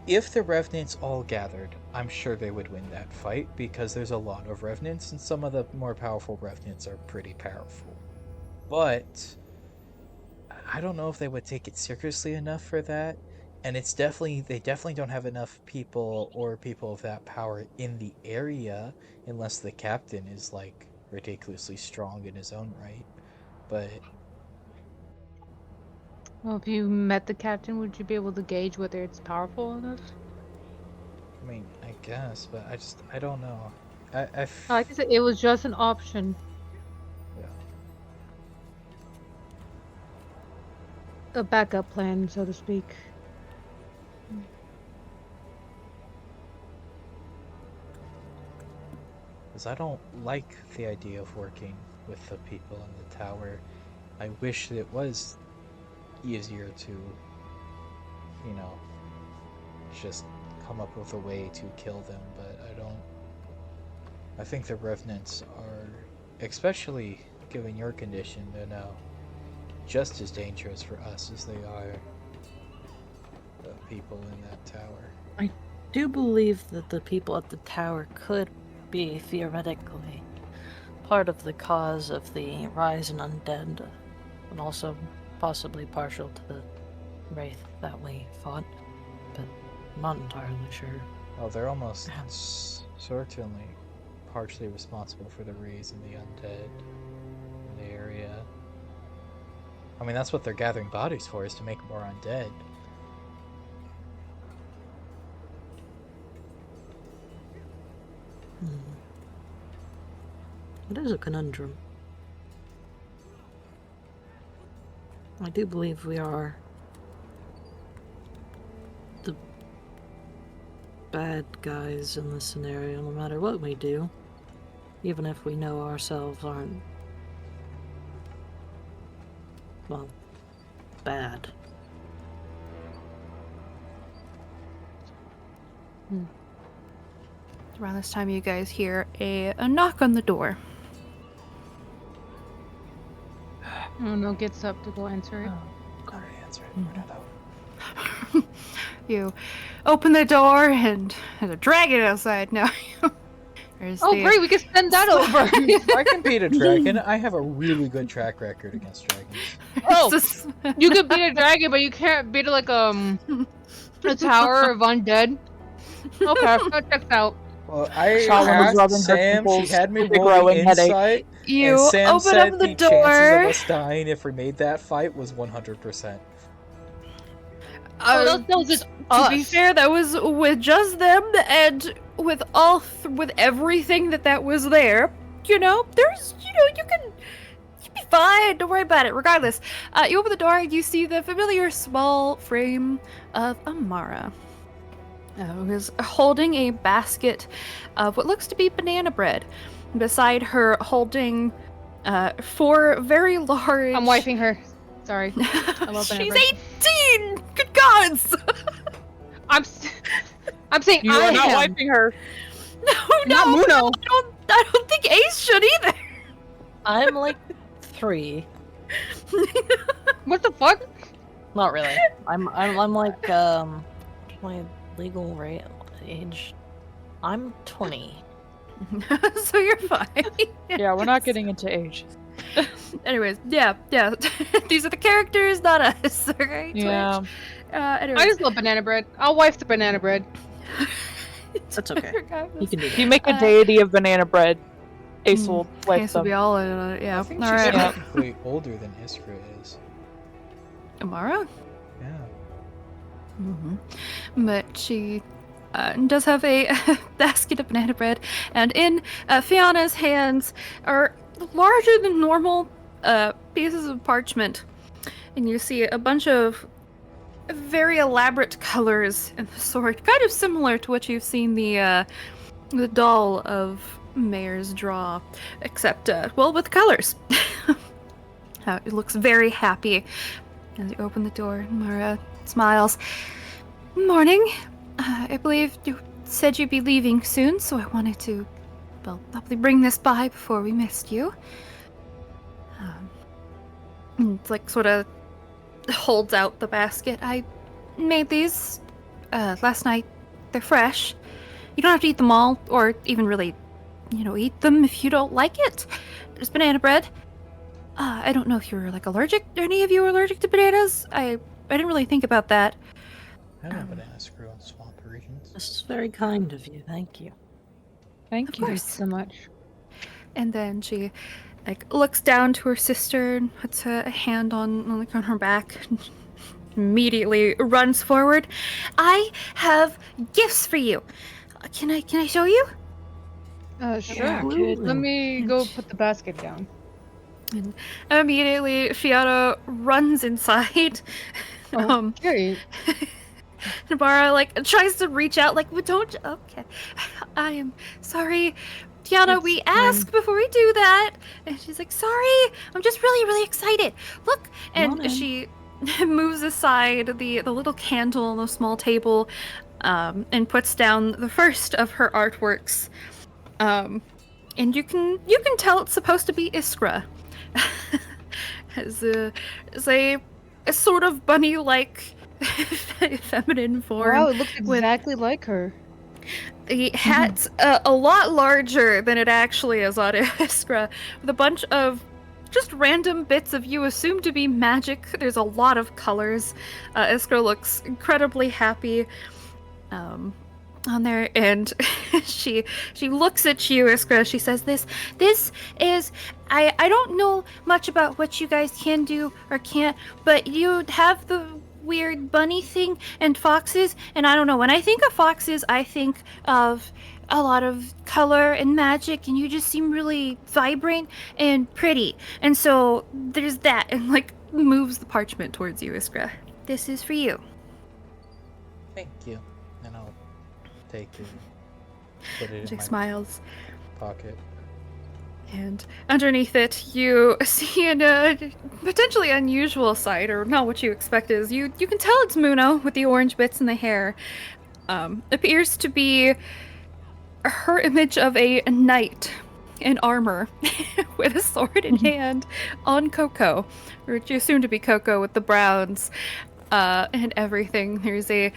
if the Revenants all gathered, I'm sure they would win that fight, because there's a lot of Revenants, and some of the more powerful Revenants are pretty powerful. But I don't know if they would take it seriously enough for that, and they definitely don't have enough people or people of that power in the area, unless the captain is like ridiculously strong in his own right. But Well, if you met the captain, would you be able to gauge whether it's powerful enough? I mean, I guess, but I don't know. Like I said, it was just an option. Yeah. A backup plan, so to speak. Because I don't like the idea of working with the people in the tower. I wish it was easier to, just come up with a way to kill them, but I don't. I think the Revenants are, especially given your condition, they're now just as dangerous for us as they are the people in that tower. do believe that the people at the tower could be theoretically part of the cause of the rise in undead, and also possibly partial to the wraith that we fought, but not entirely sure. Oh, they're almost certainly partially responsible for the raise in the undead in the area. I mean, that's what they're gathering bodies for, is to make more undead. It is a conundrum. I do believe we are the bad guys in this scenario, no matter what we do. Even if we know ourselves aren't, well, bad. Around this time, you guys hear a knock on the door. Muno gets up to go answer it. Gotta answer it. We're not out. You open the door and there's a dragon outside now. There's Oh, great, we can send that over. I can beat a dragon. I have a really good track record against dragons. Oh, It's just- you can beat a dragon, but you can't beat like a tower of undead. Okay, that checks out. Well, I Shaolin was asked rubbing her Sam, she pimples had me with a rolling growing headache. insight, you and Sam open said up the chances door. of us dying if we made that fight was 100%. Oh, that was just To be us. fair, that was with just them and with with everything that was there. You know, there's, you'll be fine. Don't worry about it. Regardless, you open the door, you see the familiar small frame of Amara, who is holding a basket of what looks to be banana bread. Beside her, holding 4 very large. I'm wiping her. Sorry. love banana She's bread. 18. Good gods. I'm saying You I are not am. wiping her. No, Not no, Muno. I don't think Ace should either. I'm like 3. What the fuck? Not really. I'm like my legal age. I'm 20. So you're fine. Yeah, we're not getting into age. Anyways, yeah. These are the characters, not us. Alright. Yeah. Anyways. I just love banana bread. I'll wipe the banana bread. That's okay. You can do If you that. make a deity of banana bread, Ace will wipe Ace will be them. all in on it. Yeah. I think All she's right. technically older than Iskra is. Amara. Yeah. But she does have a basket of banana bread, and in Fiona's hands are larger than normal pieces of parchment, and you see a bunch of very elaborate colors in the sword, kind of similar to what you've seen the doll of Mayor's draw, except well, with colors. It looks very happy as you open the door. Mara smiles. Morning. I believe you said you'd be leaving soon, so I wanted to, well, probably bring this by before we missed you. It's like sort of holds out the basket. I made these last night. They're fresh. You don't have to eat them all, or even really, eat them if you don't like it. There's banana bread. I don't know if you're like allergic. Are any of you allergic to bananas? I didn't really think about that. I know bananas grow in swamp regions. This is very kind of you. Thank you. Thank Of you. course. So much. And then she looks down to her sister and puts a hand on her back. Immediately runs forward. I have gifts for you. Can I show you? Sure. Yeah, kid. Let me go put the basket down. And immediately Fiona runs inside. Okay. Nabara tries to reach out well, don't. Okay, I am sorry. Tiana, It's we fine. asked before we do that. And she's like, sorry, I'm just really, really excited. Look. Come on And in. she moves aside the little candle on the small table and puts down the first of her artworks. And you can tell it's supposed to be Iskra. As a sort of bunny-like feminine form. Wow, it looks with exactly like her. the hat's a lot larger than it actually is on Iskra, with a bunch of just random bits of you assumed to be magic. There's a lot of colors. Iskra looks incredibly happy on there, and she looks at you, Iskra. She says, "This is I don't know much about what you guys can do or can't, but you have the weird bunny thing and foxes, and I don't know. When I think of foxes, I think of a lot of color and magic, and you just seem really vibrant and pretty. And so there's that," and like moves the parchment towards you, Iskra. "This is for you." Thank you. And I'll take it and put it in Magic my smiles. pocket. And underneath it, you see a potentially unusual sight, or not what you expect is. You can tell it's Muno with the orange bits in the hair. Appears to be her image of a knight in armor with a sword in hand on Coco, or you assume to be Coco with the browns and everything. There's a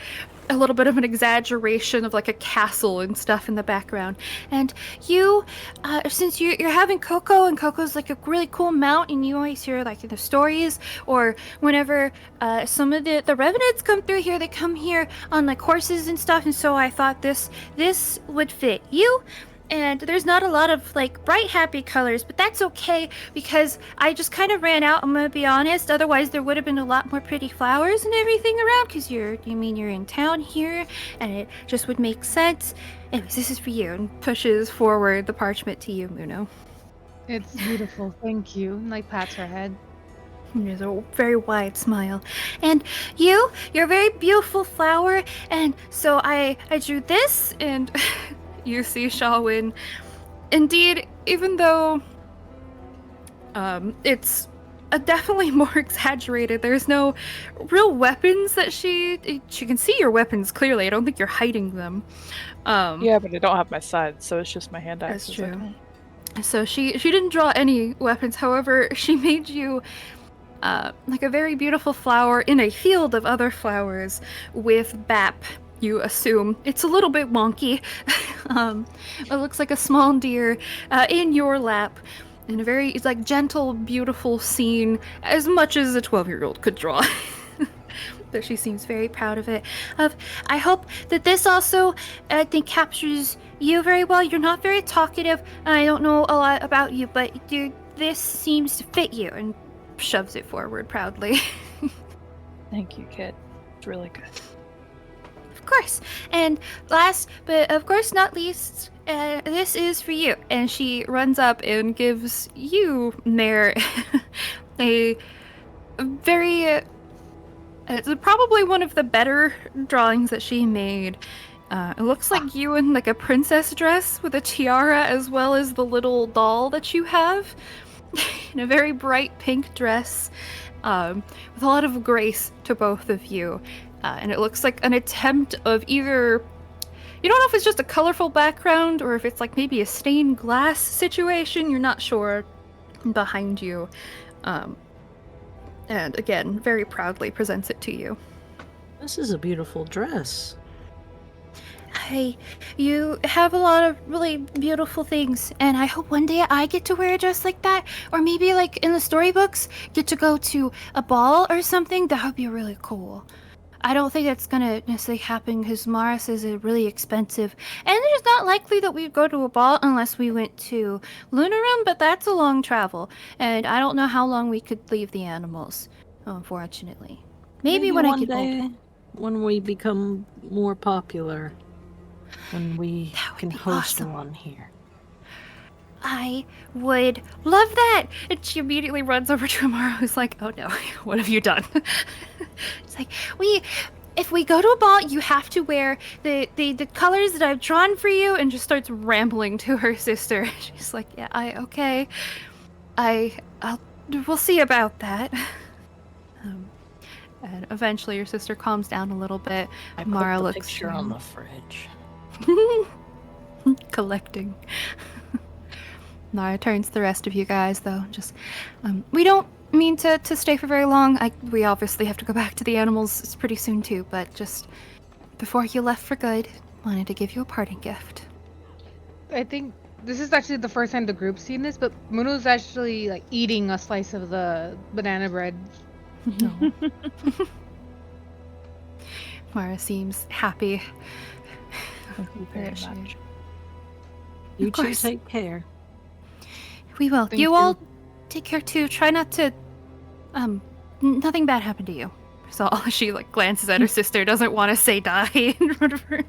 little bit of an exaggeration of like a castle and stuff in the background. And you, since you're having Coco, and Coco's like a really cool mount, and you always hear like the stories, or whenever some of the revenants come through here, they come here on like horses and stuff, and so I thought this would fit you. And there's not a lot of like bright happy colors, but that's okay because I just kind of ran out, I'm gonna be honest. Otherwise there would have been a lot more pretty flowers and everything around, because you're in town here, and it just would make sense. Anyways, this is for you, and pushes forward the parchment to you, Muno. It's beautiful, thank you. And, like, pats her head. And there's a very wide smile. "And you're a very beautiful flower, and so I drew this," and you see Shawin. Indeed, even though it's definitely more exaggerated, there's no real weapons that she can see your weapons clearly. I don't think you're hiding them. Yeah, but I don't have my sides, so it's just my hand That's axes. true. So she didn't draw any weapons. However, she made you like a very beautiful flower in a field of other flowers with bap. You assume it's a little bit wonky. It looks like a small deer in your lap, in a very like gentle, beautiful scene, as much as a 12-year-old could draw. But she seems very proud of it. I hope that this also, I think, captures you very well. You're not very talkative, and I don't know a lot about you, but this seems to fit you, and shoves it forward proudly. Thank you, kid. It's really good. Of course. And last, but of course not least, this is for you. And she runs up and gives you, Mare, a very... it's probably one of the better drawings that she made. It looks like you in like a princess dress with a tiara, as well as the little doll that you have in a very bright pink dress, with a lot of grace to both of you. And it looks like an attempt of either... You don't know if it's just a colorful background or if it's like maybe a stained glass situation. You're not sure. Behind you. And again, very proudly presents it to you. This is a beautiful dress. Hey, you have a lot of really beautiful things, and I hope one day I get to wear a dress like that, or maybe like in the storybooks, get to go to a ball or something. That would be really cool. I don't think it's gonna necessarily happen because Mars is really expensive, and it's not likely that we'd go to a ball unless we went to Lunarum, but that's a long travel, and I don't know how long we could leave the animals, unfortunately. Maybe when I one get day, older. when we become more popular, when we That would can be host awesome. one here. I would love that. And she immediately runs over to Amara, who's like, "Oh no, what have you done?" It's like, if we go to a ball, you have to wear the colors that I've drawn for you," and just starts rambling to her sister. She's like, "Yeah, okay. We'll see about that." And eventually your sister calms down a little bit. I Mara put the looks picture on the fridge. collecting. Nara turns to the rest of you guys, though. Just, we don't mean to stay for very long. We obviously have to go back to the animals pretty soon too, but just before you left for good, wanted to give you a parting gift. I think this is actually the first time the group's seen this, but Muno's actually like eating a slice of the banana bread. No. Mara seems happy. Thank you very that she- much. You Of two course. take care. We will. Thank You you. all take care too. Try not to nothing bad happened to you. So she like glances at her sister, doesn't want to say die in front of her.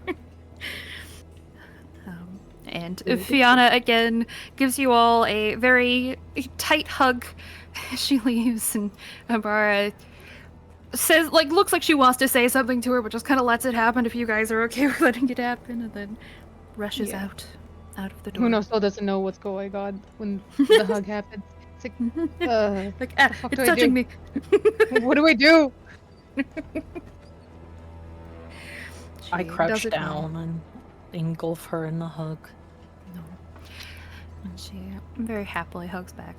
And Fiona again gives you all a very tight hug as she leaves, and Amara says, like, looks like she wants to say something to her, but just kind of lets it happen if you guys are okay with letting it happen, and then rushes Yeah. out of the door. Muno still doesn't know what's going on when the hug happens. It's like, Like, the fuck it's do I touching do? me. What do I do? I She crouch doesn't know. down and engulf her in the hug. No. And she very happily hugs back.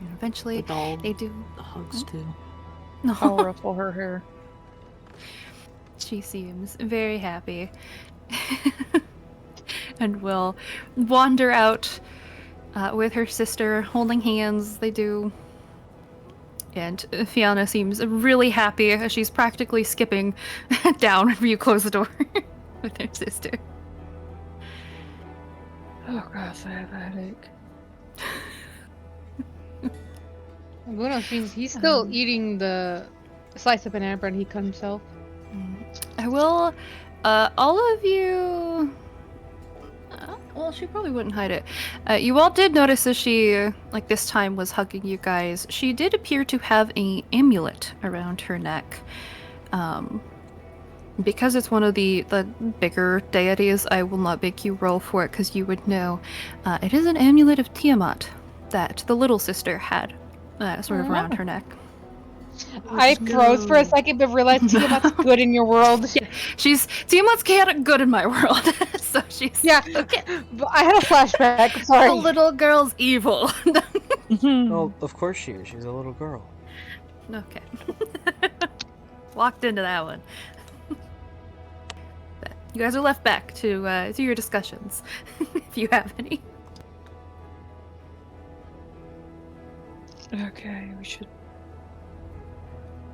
And The eventually, dog they do. hugs too. No. I'll ruffle her hair. She seems very happy. And will wander out with her sister, holding hands. They do. And Fiona seems really happy as she's practically skipping down whenever you close the door with her sister. Oh gosh, I have a headache. Muno seems he's still Um, eating the slice of banana bread he cut himself. I will. All of you. Well, she probably wouldn't hide it. You all did notice as she, like this time, was hugging you guys. She did appear to have an amulet around her neck. Because it's one of the bigger deities, I will not make you roll for it because you would know. It is an amulet of Tiamat that the little sister had, sort of around her neck. I froze for a second, but realized Tiamat's good in your world. Tiamat's chaotic good in my world, so she's Yeah, okay. but I had a flashback. Sorry. The little girl's evil. Well, of course she is. She's a little girl. Okay. Walked into that one. But you guys are left back to your discussions, if you have any. Okay, we should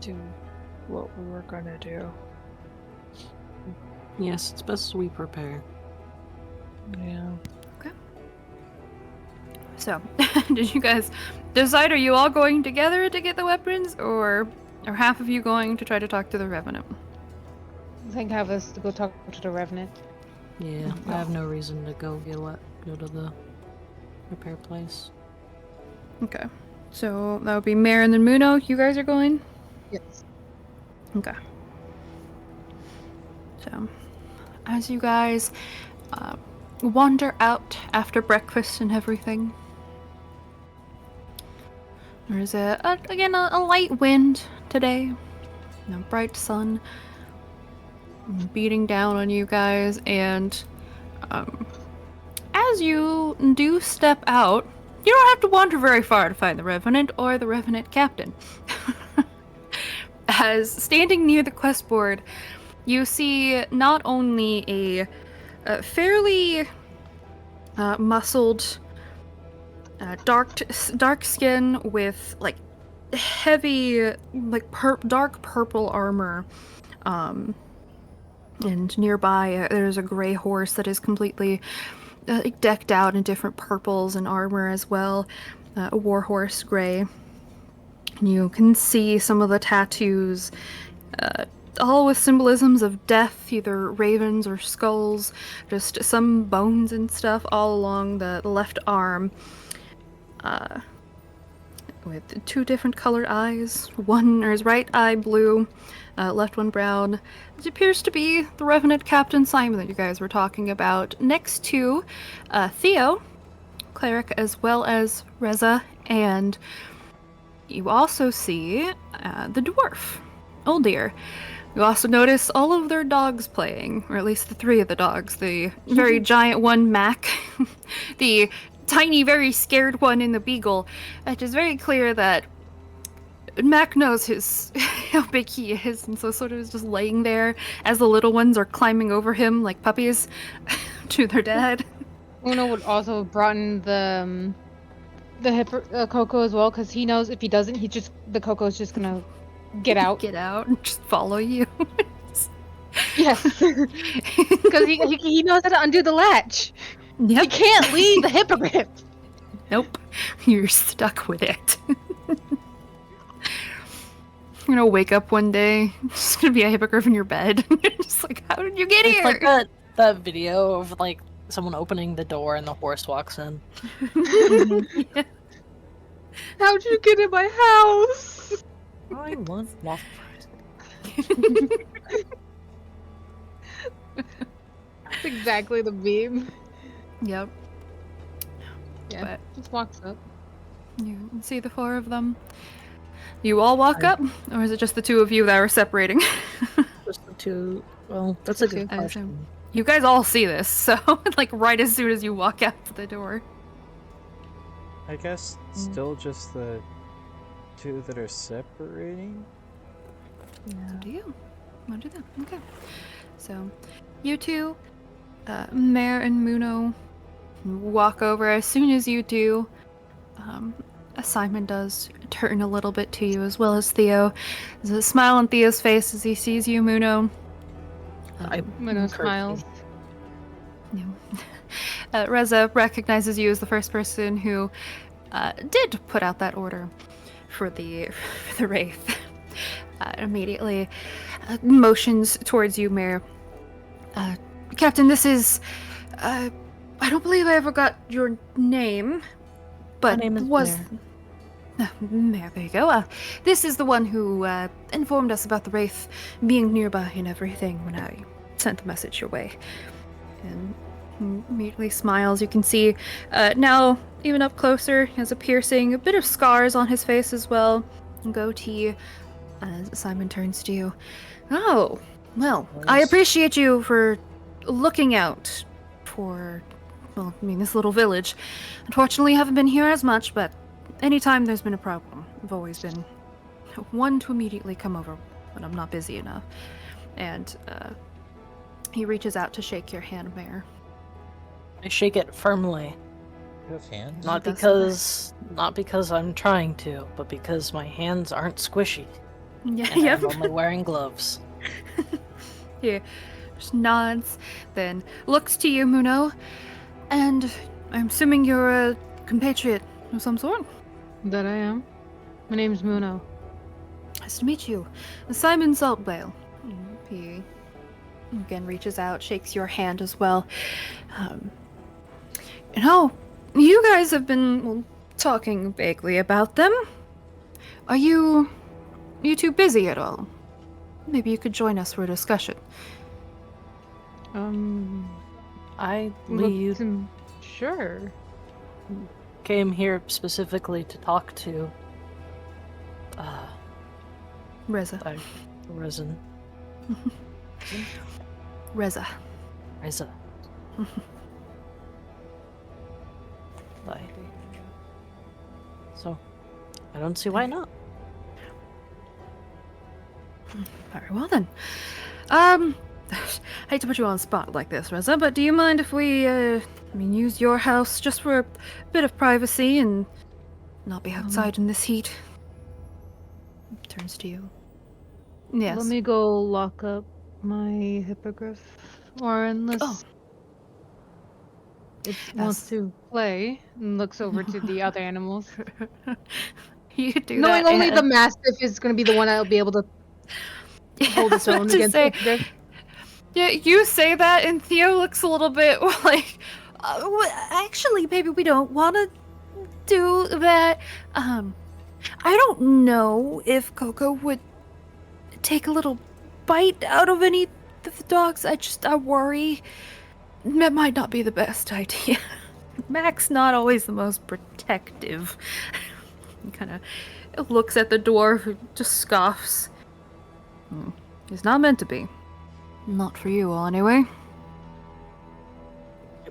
do what we were gonna do. Yes, it's best we prepare. Yeah. So, did you guys decide, are you all going together to get the weapons, or are half of you going to try to talk to the Revenant? I think have us to go talk to the Revenant. Yeah, I have no reason to go go to the repair place. Okay. So, that would be Mare and then Muno. You guys are going? Yes. Okay. So, as you guys wander out after breakfast and everything, there's again a light wind today, a bright sun beating down on you guys, and as you do step out, you don't have to wander very far to find the Revenant or the Revenant Captain. As standing near the quest board, you see not only a fairly muscled, dark skin with like heavy, like dark purple armor, and nearby there's a gray horse that is completely decked out in different purples and armor as well, a war horse gray. You can see some of the tattoos, all with symbolisms of death, either ravens or skulls, just some bones and stuff all along the left arm, with two different colored eyes. One, or his right eye blue, left one brown. It appears to be the Revenant Captain Simon that you guys were talking about, next to Theo, cleric, as well as Reza, and you also see the dwarf, Oldir. You also notice all of their dogs playing, or at least the three of the dogs. The very giant one, Mac, the tiny, very scared one in the beagle. It is very clear that Mac knows how big he is, and so sort of is just laying there as the little ones are climbing over him like puppies to their dad. Uno would also have brought in the Coco as well, because he knows if he doesn't, the Coco's just gonna get out. Get out and just follow you. Yes, because he knows how to undo the latch. He Yep. can't leave the hippogriff. Nope. You're stuck with it. You're gonna wake up one day, just gonna be a hippogriff in your bed. You're just like, how did you get It's here? like that video of like someone opening the door and the horse walks in. Yeah. How'd you get in my house? I want waffle fries. That's exactly the meme. Yep. Yeah, But just walks up. you see the four of them. You all walk up, or is it just the two of you that are separating? Just the two. Well, that's a good I assume. question. You guys all see this, so like right as soon as you walk out the door. I guess still just the two that are separating. So do you want to do that? Okay. So, you two, Mare and Muno, walk over. As soon as you do, Simon does turn a little bit to you, as well as Theo. There's a smile on Theo's face as he sees you, Muno. Muno smiles. Reza recognizes you as the first person who did put out that order for the Wraith. Immediately motions towards you, Mare. Captain, this is... I don't believe I ever got your name, but My name is was... Mare. Mare, there you go. This is the one who informed us about the Wraith being nearby and everything when I sent the message your way. And he immediately smiles. You can see now, even up closer, he has a piercing, a bit of scars on his face as well. Goatee. Simon turns to you. Oh, well, I Nice. appreciate you for looking out for, well, I mean, this little village. Unfortunately, I haven't been here as much, but anytime there's been a problem, I've always been one to immediately come over when I'm not busy enough. And he reaches out to shake your hand, Mare. I shake it firmly. You have hands? Not does not because I'm trying to, but because my hands aren't squishy. Yeah, And yep. I'm only wearing gloves. He just nods, then looks to you, Muno. And I'm assuming you're a compatriot of some sort? That I am. My name's Muno. Nice to meet you. Simon Saltwale. He again reaches out, shakes your hand as well. You guys have been talking vaguely about them. Are you too busy at all? Maybe you could join us for a discussion. I Looked sure. came here specifically to talk to Reza. Resin. Reza. Reza. So, I don't see why not. Very well then. I hate to put you on the spot like this, Reza, but do you mind if we, use your house just for a bit of privacy and not be outside in this heat? Turns to you. Yes. Let me go lock up my hippogriff. Or unless Oh. it wants to play and looks over to the other animals. You do Knowing that. only and- the mastiff is going to be the one that'll be able to hold its I was own about to against say, the hippogriff. Yeah, you say that, and Theo looks a little bit like, actually, maybe we don't want to do that. I don't know if Coco would take a little bite out of any of the dogs. I worry that might not be the best idea. Mac's not always the most protective. He kind of looks at the dwarf, just scoffs. He's not meant to be. Not for you all, anyway.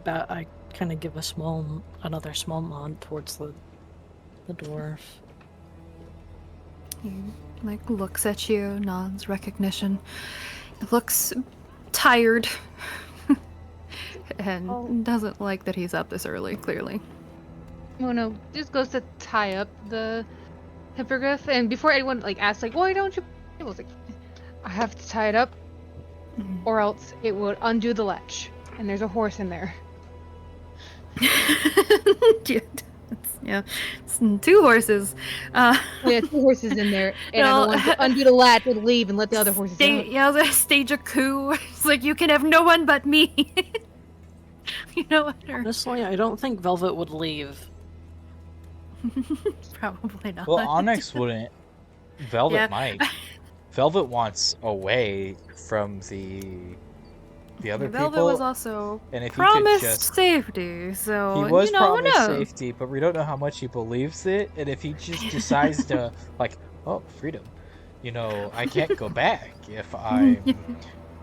I kind of give another small nod towards the dwarf. He looks at you, nods recognition. Looks tired. And doesn't like that he's up this early, clearly. Muno just goes to tie up the hippogriff, and before anyone asks why don't you? It was I have to tie it up, or else it would undo the latch, and there's a horse in there. Yeah, it's 2 horses. We had 2 horses in there, and I don't want to undo the latch and leave and let the other horses out. Yeah, I was gonna stage a coup. It's you can have no one but me. You know what? Honestly, I don't think Velvet would leave. Probably not. Well, Onyx wouldn't. Velvet Yeah. might. Velvet wants away from the other Velvet people. was also and if promised he could just, safety, so he was who promised knows? safety, but we don't know how much he believes it. And if he just decides to oh, freedom, I can't go back if I'm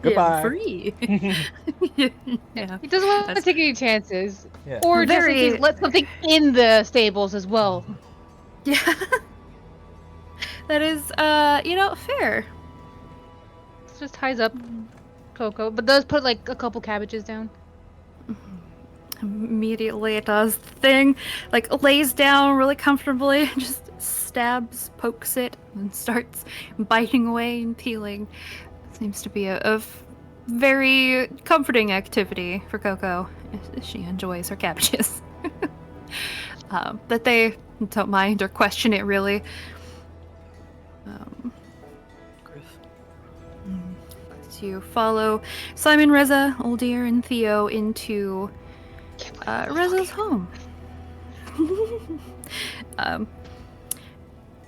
goodbye. Free. Yeah. He doesn't want to take any chances, Yeah. or just in case let something in the stables as well. Yeah. That is, fair. Just ties up Coco, but does put a couple cabbages down. Immediately it does the thing, lays down really comfortably, just stabs, pokes it, and starts biting away and peeling. Seems to be a very comforting activity for Coco. She enjoys her cabbages. But they don't mind or question it, really. So you follow Simon, Reza, Oldir, and Theo into Reza's home.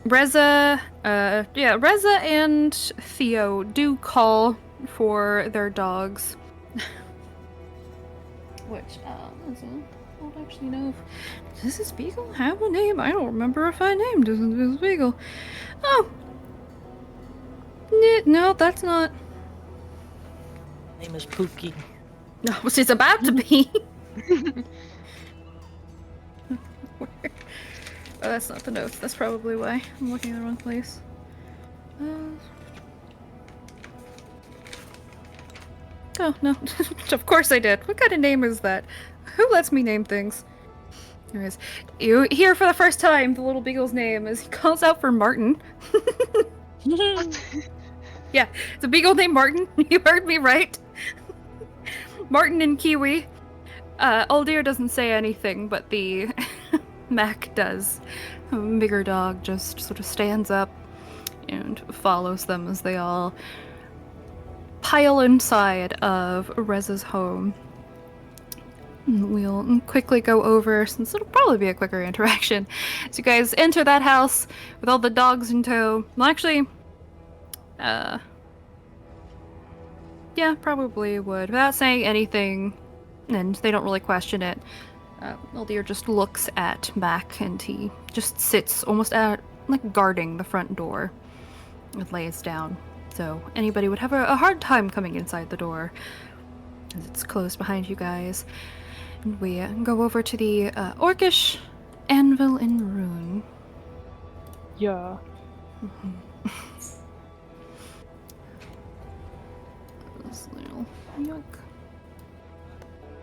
Reza and Theo do call for their dogs. Which, I don't actually know if... Does this beagle have a name? I don't remember if I named this beagle. Oh! No, that's not... Name is Pookie. No, she's about to be. Oh, that's not the notes. That's probably why I'm looking in the wrong place. Oh, no. Of course I did. What kind of name is that? Who lets me name things? Anyways, you hear for the first time the little beagle's name as he calls out for Martin. Yeah, it's a beagle named Martin. You heard me right. Martin and Kiwi. Oldir doesn't say anything, but the Mac does. A bigger dog just sort of stands up and follows them as they all pile inside of Reza's home. We'll quickly go over, since it'll probably be a quicker interaction. So you guys enter that house with all the dogs in tow. Well, actually, yeah, probably would. Without saying anything, and they don't really question it, Eldir just looks at Mac, and he just sits almost guarding the front door. It lays down. So anybody would have a hard time coming inside the door, as it's closed behind you guys. And we go over to the Orcish Anvil in Ruin. Yeah. This little yuck.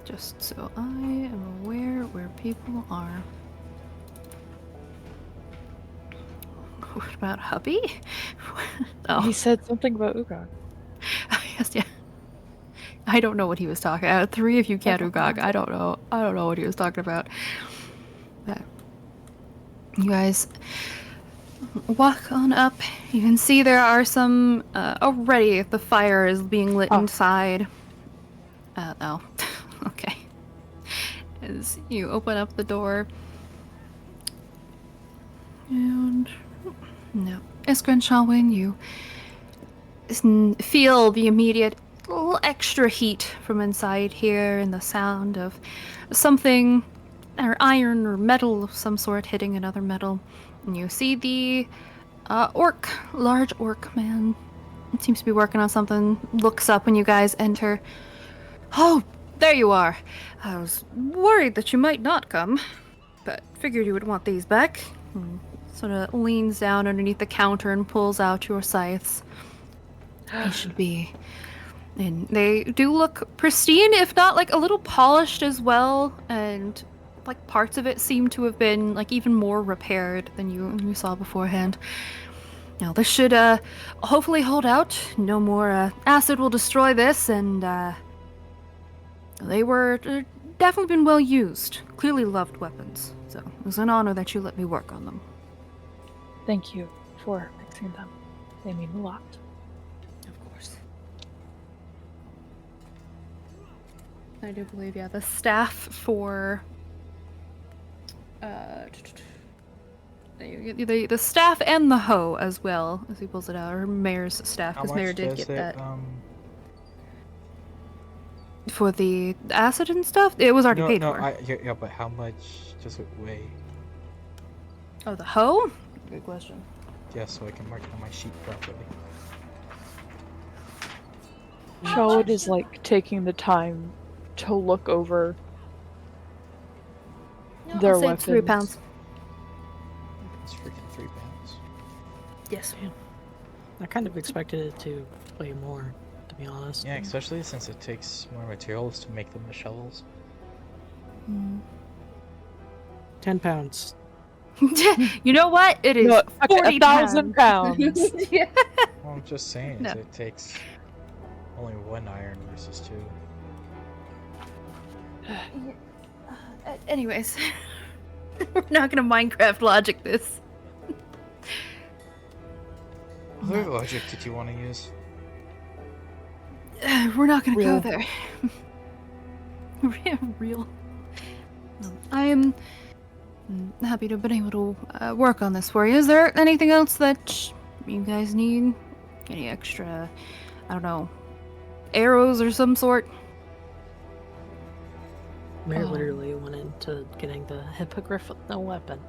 Just so I am aware where people are. What about hubby? Oh, He said something about Ugog. yes, yeah. I don't know what he was talking about. 3 of you can't Ugog. I don't know. I don't know what he was talking about. But you guys walk on up. You can see there are some already. The fire is being lit inside. Oh, okay. As you open up the door, and no, Iskren Shalwyn, you feel the immediate little extra heat from inside here, and the sound of something, or iron or metal of some sort hitting another metal. And you see the large orc man. It seems to be working on something. Looks up when you guys enter. Oh, there you are. I was worried that you might not come, but figured you would want these back. Sort of leans down underneath the counter and pulls out your scythes. They should be. And they do look pristine, if not like a little polished as well, and like parts of it seem to have been like even more repaired than you saw beforehand. Now this should hopefully hold out. No more acid will destroy this, and they were definitely been well used. Clearly loved weapons, so it was an honor that you let me work on them. Thank you for fixing them. They mean a lot. Of course. I do believe, yeah, the staff for the staff and the hoe as well, as he pulls it out, or Mayor's staff, How because much Mayor did does get that. it, For the acid and stuff, it was already paid for. Yeah, but how much does it weigh? Oh, the hoe? Good question. Yeah, so I can mark it on my sheet properly. Sherwood is like taking the time to look over their I'll say weapons. it's 3 pounds. It's freaking 3 pounds. Yes. I kind of expected it to weigh more, to be honest. Yeah, especially since it takes more materials to make them the shovels. 10 pounds. You know what? It is No, 40 1,000 pounds. Yeah. Well, I'm just saying, No. it takes only 1 iron versus 2. Anyways, we're not gonna Minecraft logic this. What other logic did you want to use? We're not gonna Real. go there. Real. I'm happy to have been able to work on this for you. Is there anything else that you guys need? Any extra, I don't know, arrows or some sort? Mayor Oh. literally went into getting the hippogriff with no weapon.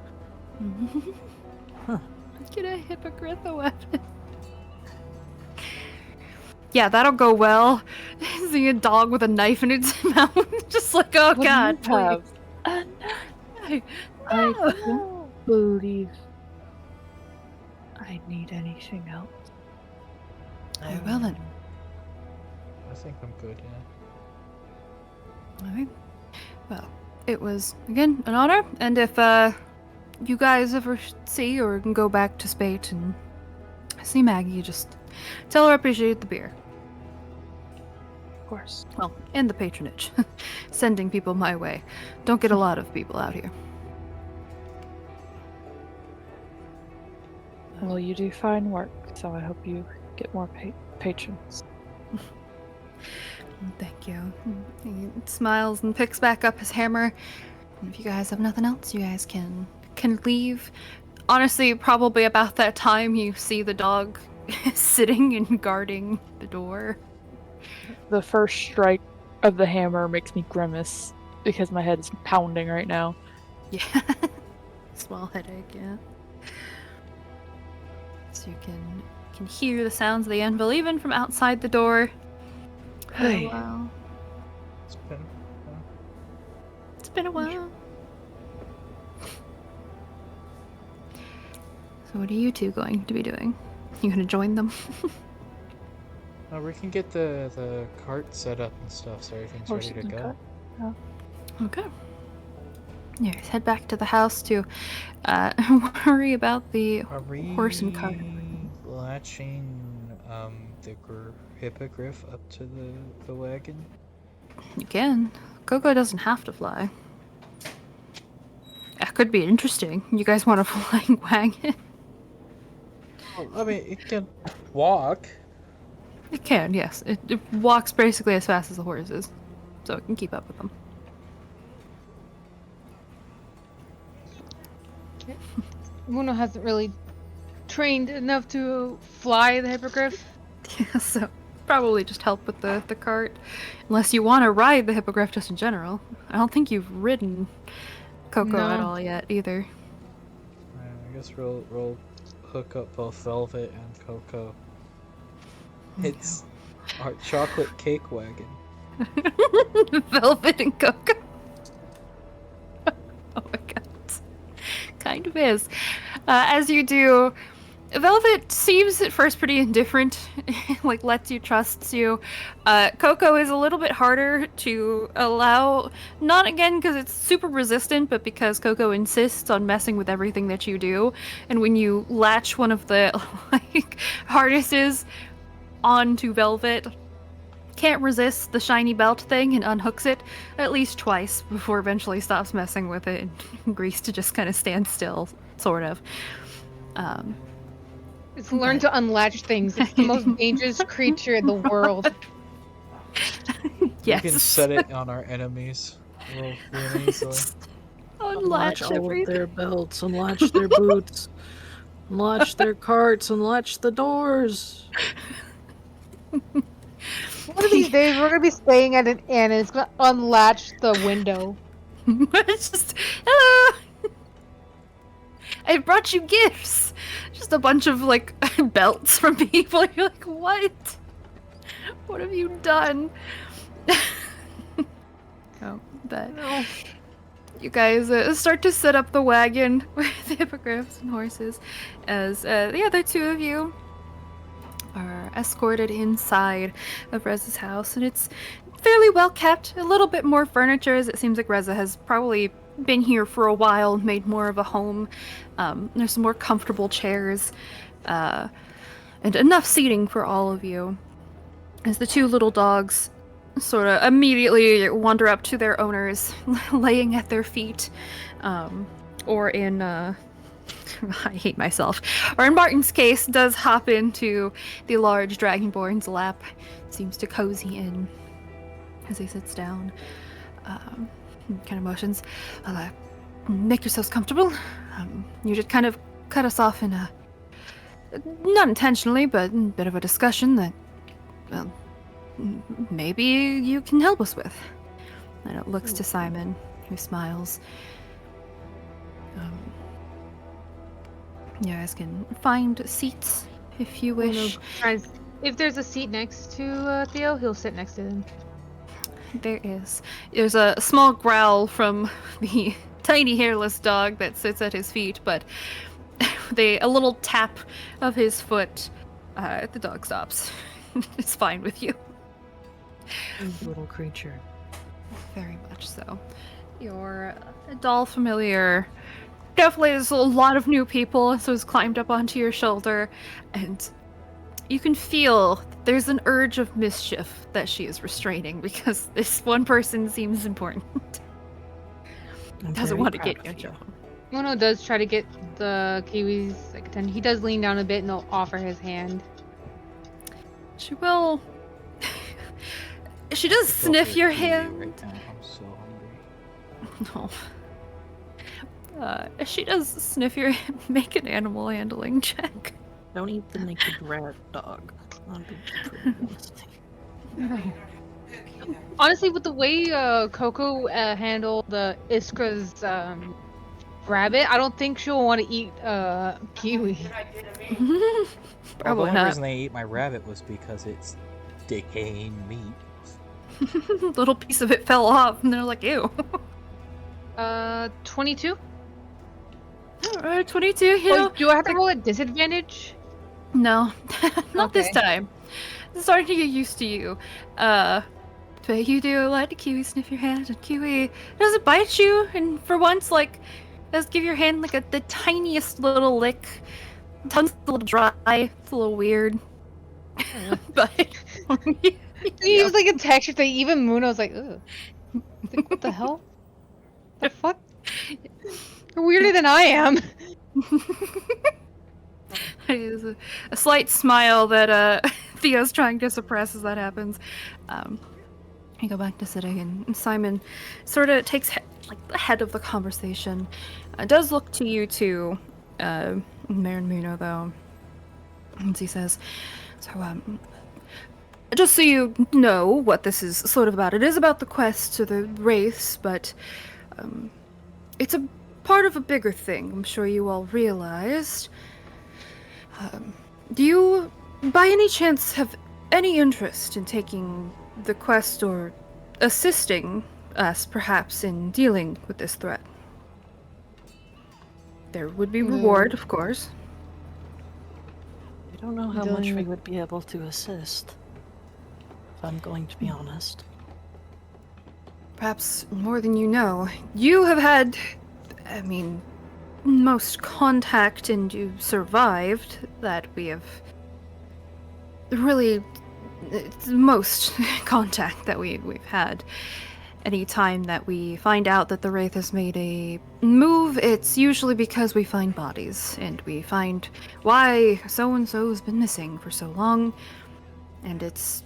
Huh. Get a hippogriff a weapon. Yeah, that'll go well. Seeing a dog with a knife in its mouth, just like, oh What do god, you have? please. I No. don't believe I need anything else. Very well then. I think I'm good, yeah. Alright. Well, it was, again, an honor, and if you guys ever see or can go back to Spate and see Maggie, just tell her I appreciate the beer. Of course. Well, and the patronage. Sending people my way. Don't get a lot of people out here. Well, you do fine work, so I hope you get more patrons. Thank you. He smiles and picks back up his hammer. And if you guys have nothing else, you guys can leave. Honestly, probably about that time you see the dog sitting and guarding the door. The first strike of the hammer makes me grimace because my head is pounding right now. Yeah. Small headache, yeah. So you can hear the sounds of the anvil even from outside the door. Hey. Wow. It's been It's been a while. So what are you two going to be doing? You gonna join them? we can get the cart set up and stuff so everything's Horses ready to and go. cart. Okay. You guys head back to the house to worry about the Are we horse and cart. latching the hippogriff up to the wagon? You can. Coco doesn't have to fly. That could be interesting. You guys want a flying wagon? Well, I mean, it can walk. It can, yes. It walks basically as fast as the horses, so it can keep up with them. Muno hasn't really trained enough to fly the hippogriff. Yeah, so probably just help with the cart. Unless you want to ride the hippogriff just in general. I don't think you've ridden Coco at No. all yet either. I guess we'll hook up both Velvet and Coco. It's our chocolate cake wagon. Velvet and Coco. Oh my god. Kind of is. As you do, Velvet seems at first pretty indifferent, like lets you, trusts you. Coco is a little bit harder to allow, not again because it's super resistant, but because Coco insists on messing with everything that you do. And when you latch one of the like harnesses onto Velvet, can't resist the shiny belt thing and unhooks it at least twice before eventually stops messing with it and agrees to just kind of stand still, sort of. It's learn to unlatch things. It's the most dangerous creature in the world. Yes. We can set it on our enemies real easily. Unlatch all of everything. their belts, unlatch their boots, unlatch their carts, unlatch the doors. One of these days, we're gonna be staying at an inn, and it's gonna unlatch the window. It's just, hello! I brought you gifts! Just a bunch of, like, belts from people. You're like, what? What have you done? Oh, but No. you guys start to set up the wagon with the hippogriffs and horses as the other two of you are escorted inside of Reza's house, and it's fairly well kept. A little bit more furniture, as it seems like Reza has probably been here for a while, made more of a home. There's some more comfortable chairs, and enough seating for all of you. As the two little dogs sort of immediately wander up to their owners, laying at their feet, or in I hate myself. Or in Martin's case, does hop into the large dragonborn's lap, seems to cozy in as he sits down. Kind of motions. Make yourselves comfortable. You just kind of cut us off in a, not intentionally, but a bit of a discussion that, well, maybe you can help us with. And it looks to Simon, who smiles. You guys can find seats if you wish. If there's a seat next to Theo, he'll sit next to him. There is. There's a small growl from the tiny hairless dog that sits at his feet, but a little tap of his foot, the dog stops. It's fine with you. Little creature. Very much so. Your doll familiar definitely is a lot of new people, so it's climbed up onto your shoulder, and you can feel there's an urge of mischief that she is restraining because this one person seems important. Doesn't want to get you in trouble. Mono does try to get the Kiwi's like attention. He does lean down a bit and he'll offer his hand. She will. She does sniff your hand. Right now. I'm so hungry. No. She does sniff your make an animal handling check. Don't eat the naked rat dog. I'll be pretty nasty. Honestly, with the way Coco handled Iskra's rabbit, I don't think she'll want to eat Kiwi. Well, the Probably only not. reason they ate my rabbit was because it's decaying meat. Little piece of it fell off, and they're like, ew. 22? Alright, 22, you know. Do I have to roll at disadvantage? No, not this Okay. time. It's starting to get used to you. But you do let the Kiwi sniff your hand, and Kiwi doesn't bite you, and for once, like, does give your hand like the tiniest little lick. Tongue's a little dry, it's a little weird. But He was like a texture thing. Even Muno's like, ugh. Like, what the hell? The fuck? You're weirder than I am. There's a slight smile that Theo's trying to suppress as that happens. You go back to sitting, and Simon sort of takes the head of the conversation. Does look to you two, Marin Muno, though, and he says, "So, just so you know what this is sort of about, it is about the quest to the wraiths, but it's a part of a bigger thing. I'm sure you all realized. Do you, by any chance, have any interest in taking the quest or assisting us, perhaps, in dealing with this threat. There would be reward, of course. I don't know how Dealing much we with- would be able to assist, if I'm going to be honest. Perhaps more than you know. You have had, I mean, most contact, and you survived that we have. Really, it's the most contact that we've had. Any time that we find out that the Wraith has made a move, it's usually because we find bodies, and we find why so-and-so's been missing for so long, and it's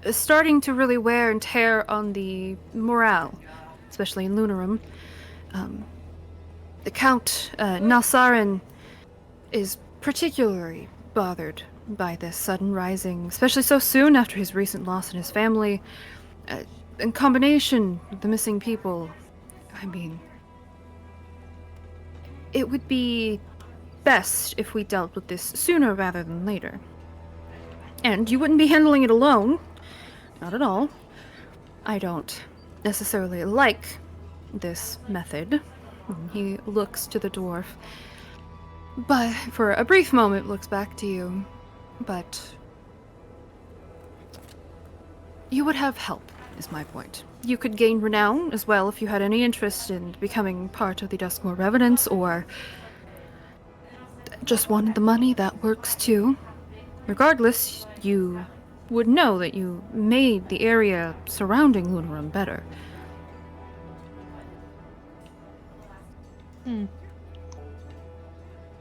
starting to really wear and tear on the morale, especially in Lunarum. The Count, Nalsarin, is particularly bothered by this sudden rising, especially so soon after his recent loss in his family. In combination with the missing people, I mean, it would be best if we dealt with this sooner rather than later. And you wouldn't be handling it alone. Not at all. I don't necessarily like this method. He looks to the dwarf, but for a brief moment looks back to you. But you would have help, is my point. You could gain renown as well if you had any interest in becoming part of the Duskmoor Revenants, or just wanted the money. That works too. Regardless, you would know that you made the area surrounding Lunarum better.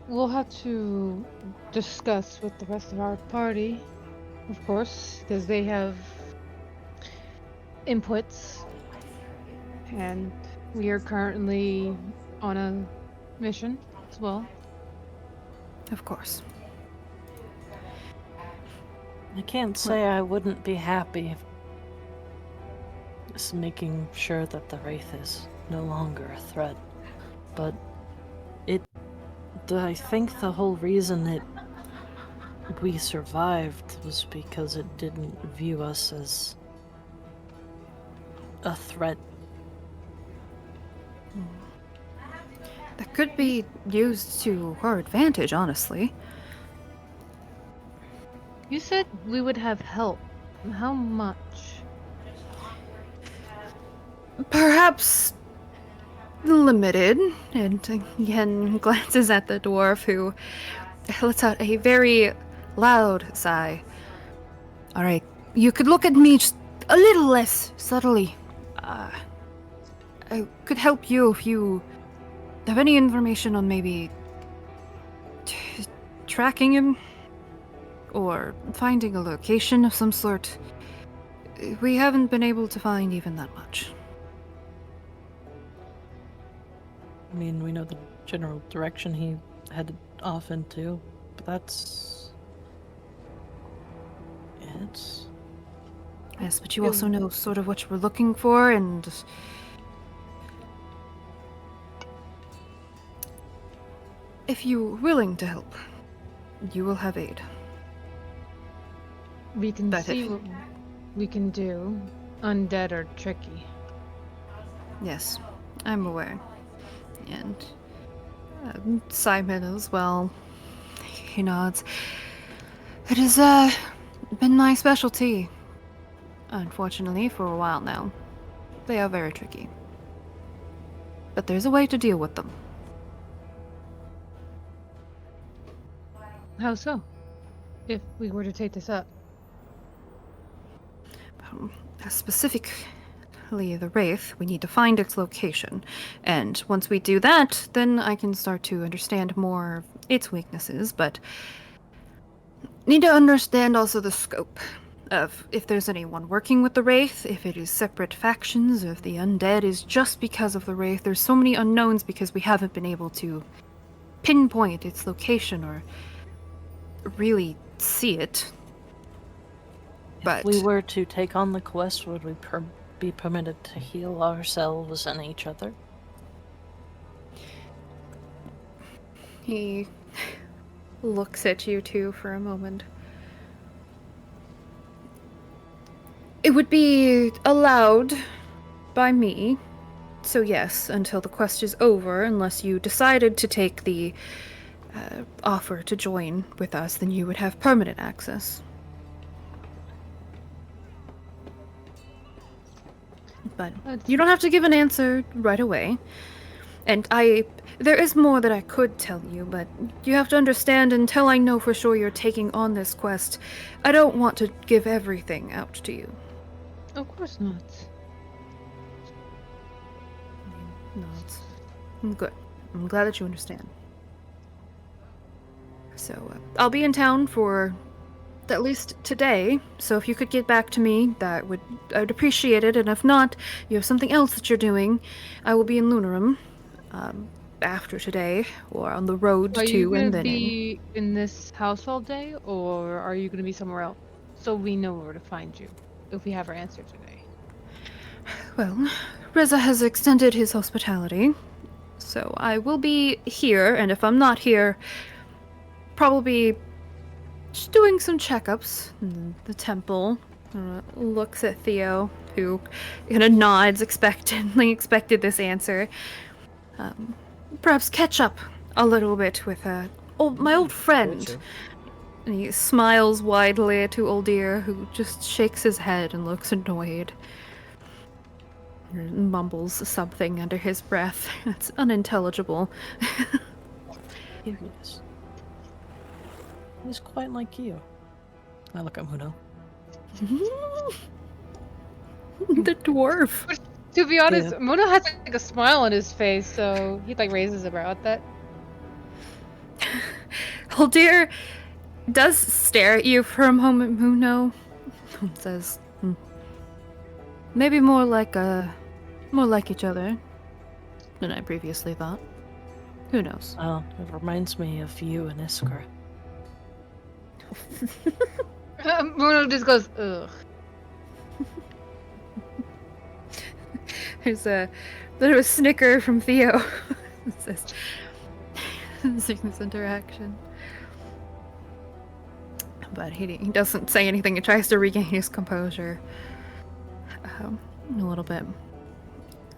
We'll have to discuss with the rest of our party, of course, because they have inputs, and we are currently on a mission as well. Of course. I can't say I wouldn't be happy just making sure that the Wraith is no longer a threat, but I think the whole reason we survived was because it didn't view us as a threat. That could be used to our advantage, honestly. You said we would have help. How much? Perhaps limited, and again glances at the dwarf, who lets out a very loud sigh. All right, you could look at me just a little less subtly. I could help you if you have any information on maybe tracking him or finding a location of some sort. We haven't been able to find even that much. I mean, we know the general direction he headed off into, but that's it. Yes, but you also know sort of what you were looking for, and if you're willing to help, you will have aid. We can But see if- what we can do. Undead are tricky. Yes, I'm aware. And Simon as well. He nods. It has been my specialty, unfortunately, for a while now. They are very tricky. But there's a way to deal with them. How so? If we were to take this up. Specifically the Wraith, we need to find its location. And once we do that, then I can start to understand more of its weaknesses, but need to understand also the scope of if there's anyone working with the Wraith, if it is separate factions, or if the undead is just because of the Wraith. There's so many unknowns because we haven't been able to pinpoint its location or really see it. But If we were to take on the quest, would we be permitted to heal ourselves and each other? he looks at you two for a moment. It would be allowed by me. So yes, until the quest is over, unless you decided to take the offer to join with us, then you would have permanent access. But you don't have to give an answer right away. And there is more that I could tell you, but you have to understand, until I know for sure you're taking on this quest, I don't want to give everything out to you. Of course not. Not. Good. I'm glad that you understand. So, I'll be in town for at least today, so if you could get back to me, I'd appreciate it, and if not, you have something else that you're doing, I will be in Lunarum, after today, or on the road Are to, you and gonna then be in this house all day, or are you gonna be somewhere else? So we know where to find you, if we have our answer today. Well, Reza has extended his hospitality, so I will be here, and if I'm not here, probably just doing some checkups in the temple. Looks at Theo, who kind of nods expectantly, expected this answer. Perhaps catch up a little bit with my old friend. Sure. And he smiles widely to Uldir, who just shakes his head and looks annoyed. And mumbles something under his breath. It's unintelligible. Here he is. He's quite like you. I look at Muno. The dwarf. To be honest, Yeah. Mona has like a smile on his face, so he like raises a brow at that. Uldir does stare at you for a moment, Muno, and says, maybe more like each other than I previously thought. Who knows? Oh, it reminds me of you and Iskra. Mona just goes, ugh. There's a bit of a snicker from Theo. Seeing this interaction. But he doesn't say anything. He tries to regain his composure. A little bit.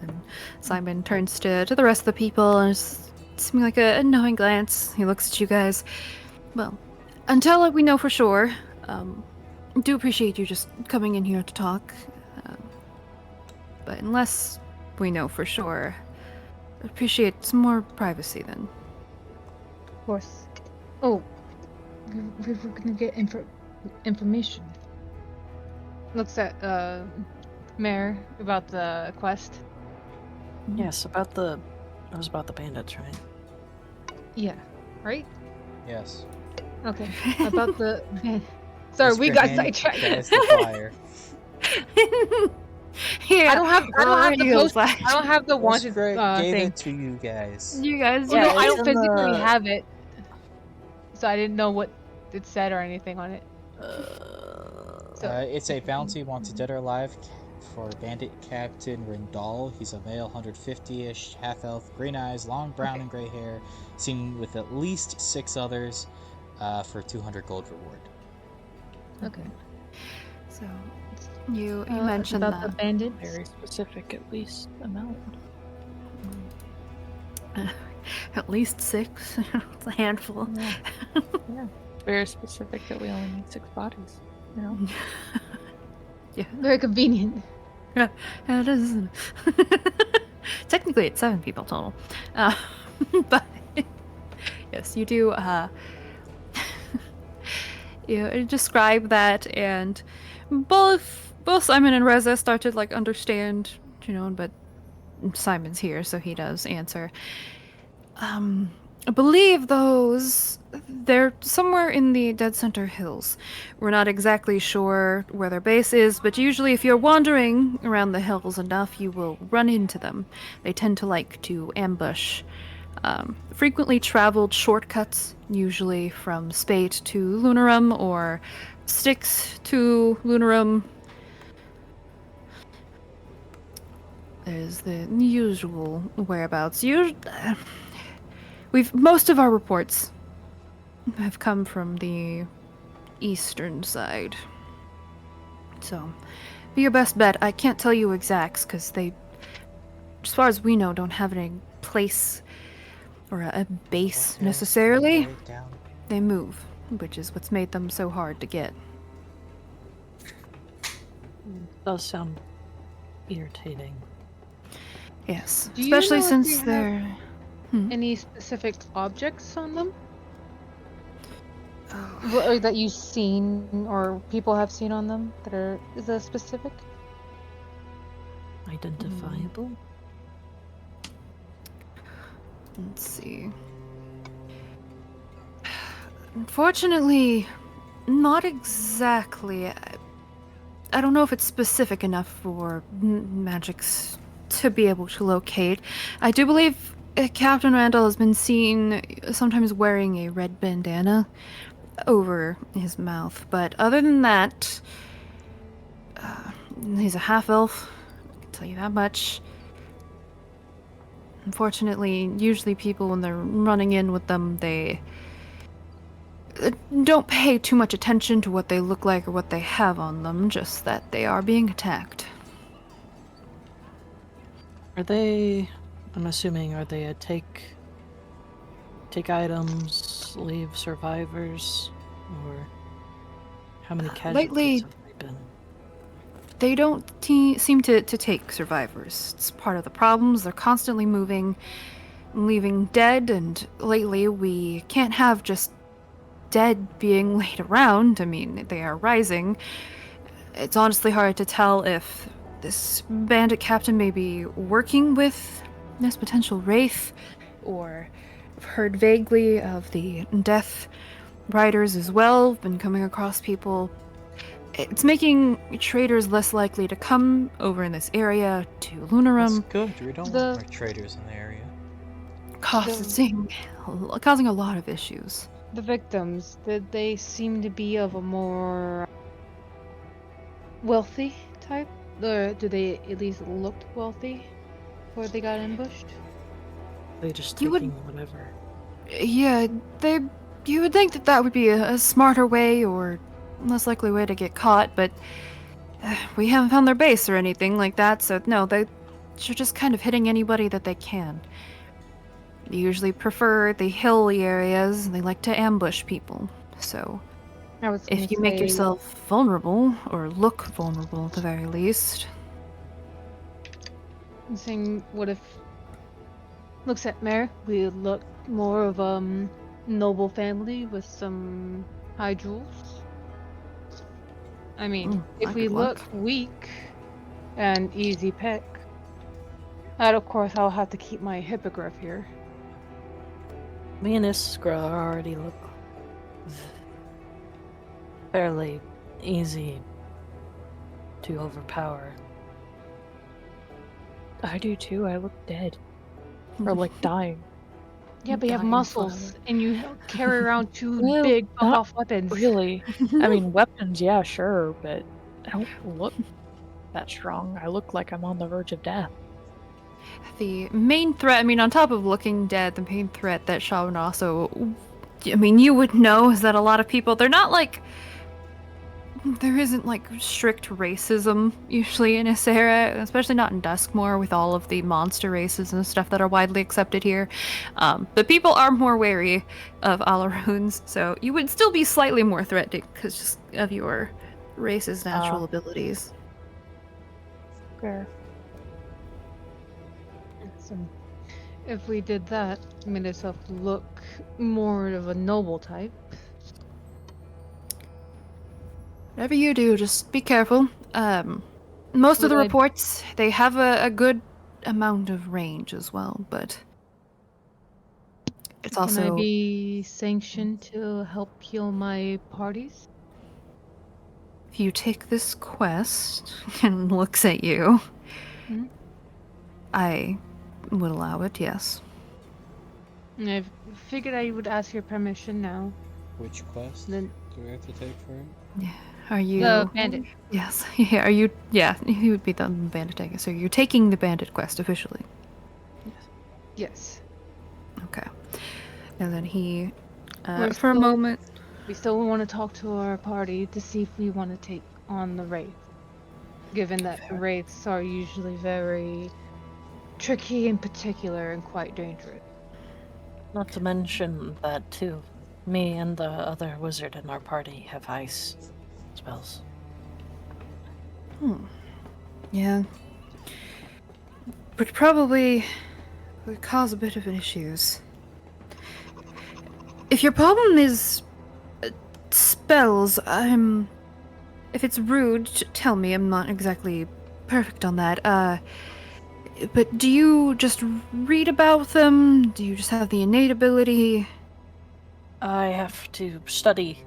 And Simon turns to the rest of the people and is seeming like a knowing glance. He looks at you guys. Well, until we know for sure, do appreciate you just coming in here to talk. But unless we know for sure, appreciate some more privacy then. Of course. Oh, we were gonna get information. Looks at Mare about the quest. Yes, it was about the bandits, right? Yeah, right? Yes. Okay. About the. Sorry, we Mr. got Handy sidetracked. Guy's the flyer. Yeah, I don't have the post. I I don't have the wanted Iskra gave thing. it to you guys. You guys, Oh, no, I it's don't in physically the- have it, so I didn't know what it said or anything on it. So It's a bounty wanted dead or alive for Bandit Captain Rendal. He's a male, 150-ish, half-elf, green eyes, long brown and gray hair, seen with at least 6 others for 200 gold reward. okay. So, you mentioned about the that. bandits. Very specific, at least amount. At least 6. It's a handful. Yeah. Very specific that we only need 6 bodies. You know. Yeah, Very convenient. it is. Technically, it's 7 people total. But yes, you do. You describe that, and both Simon and Reza start to like understand, but Simon's here, so he does answer. I believe they're somewhere in the Dead Center Hills. We're not exactly sure where their base is, but usually if you're wandering around the hills enough, you will run into them. They tend to like to ambush. Frequently traveled shortcuts, usually from Spate to Lunarum or Styx to Lunarum. There's the usual whereabouts. Most of our reports have come from the eastern side. So, be your best bet. I can't tell you exacts because they as far as we know, don't have any place or a base There's necessarily. right down. They move, which is what's made them so hard to get. Does sound irritating. Yes, Do you especially know if since they have they're... any specific objects on them? Or that you've seen or people have seen on them that is a specific? Identifiable? Let's see. Unfortunately, not exactly. I don't know if it's specific enough for magics to be able to locate. I do believe Captain Randall has been seen sometimes wearing a red bandana over his mouth, but other than that, he's a half-elf, I can tell you that much. Unfortunately, usually people, when they're running in with them, they don't pay too much attention to what they look like or what they have on them, just that they are being attacked. Are they, I'm assuming, are they a take items, leave survivors, or how many casualties lately- have they been? They don't seem to take survivors. It's part of the problems. They're constantly moving, leaving dead, and lately we can't have just dead being laid around. I mean, they are rising. It's honestly hard to tell if this bandit captain may be working with this potential wraith, or I've heard vaguely of the death riders as well. Been coming across people. It's making traders less likely to come over in this area to That's Lunarum, good. We don't want more traders in the area. causing a lot of issues. The victims, did they seem to be of a more wealthy type? Or do they at least look wealthy before they got ambushed? They just You would- taking whatever. Yeah, you would think that that would be a smarter way or less likely way to get caught, but we haven't found their base or anything like that, so no, they're just kind of hitting anybody that they can. They usually prefer the hilly areas, and they like to ambush people. So I was gonna if you make say- yourself vulnerable, or look vulnerable at the very least, I'm saying, what if looks at Mare, we look more of noble family with some high jewels? I mean, if my we good look luck. weak and easy pick, and of course I'll have to keep my hippogriff here. Me and Iskra already look fairly easy to overpower. I do too. I look dead. Or like dying. Yeah, but you have Dying muscles, and you carry around two Well, big not fuck-off weapons. Really. I mean, weapons, yeah, sure, but I don't look that strong. I look like I'm on the verge of death. The main threat, I mean, on top of looking dead, the main threat that Shaw would also, I mean, you would know is that a lot of people, they're not like, there isn't like strict racism usually in Ysera, especially not in Duskmoor with all of the monster races and stuff that are widely accepted here. But people are more wary of Alaroons, so you would still be slightly more threatening because just of your race's natural abilities. Fair. So, if we did that, made ourselves look more of a noble type. Whatever you do, just be careful. Most of the Would I- reports, they have a good amount of range as well, but it's Can also... I be sanctioned to help heal my parties? If you take this quest and looks at you, Hmm? I would allow it, yes. I figured I would ask your permission now. Which quest Then do we have to take for it? Are you... the bandit. Yes. Yeah, are you... Yeah, he would be the bandit, I guess. So you're taking the bandit quest officially. Yes. Okay. And then he, We're for a still- moment... We still want to talk to our party to see if we want to take on the wraith. Given that the wraiths are usually very tricky in particular and quite dangerous. Not to mention that, too. Me and the other wizard in our party have ice spells. Yeah. Would probably would cause a bit of issues. If your problem is spells, if it's rude, tell me. I'm not exactly perfect on that. But do you just read about them? Do you just have the innate ability? I have to study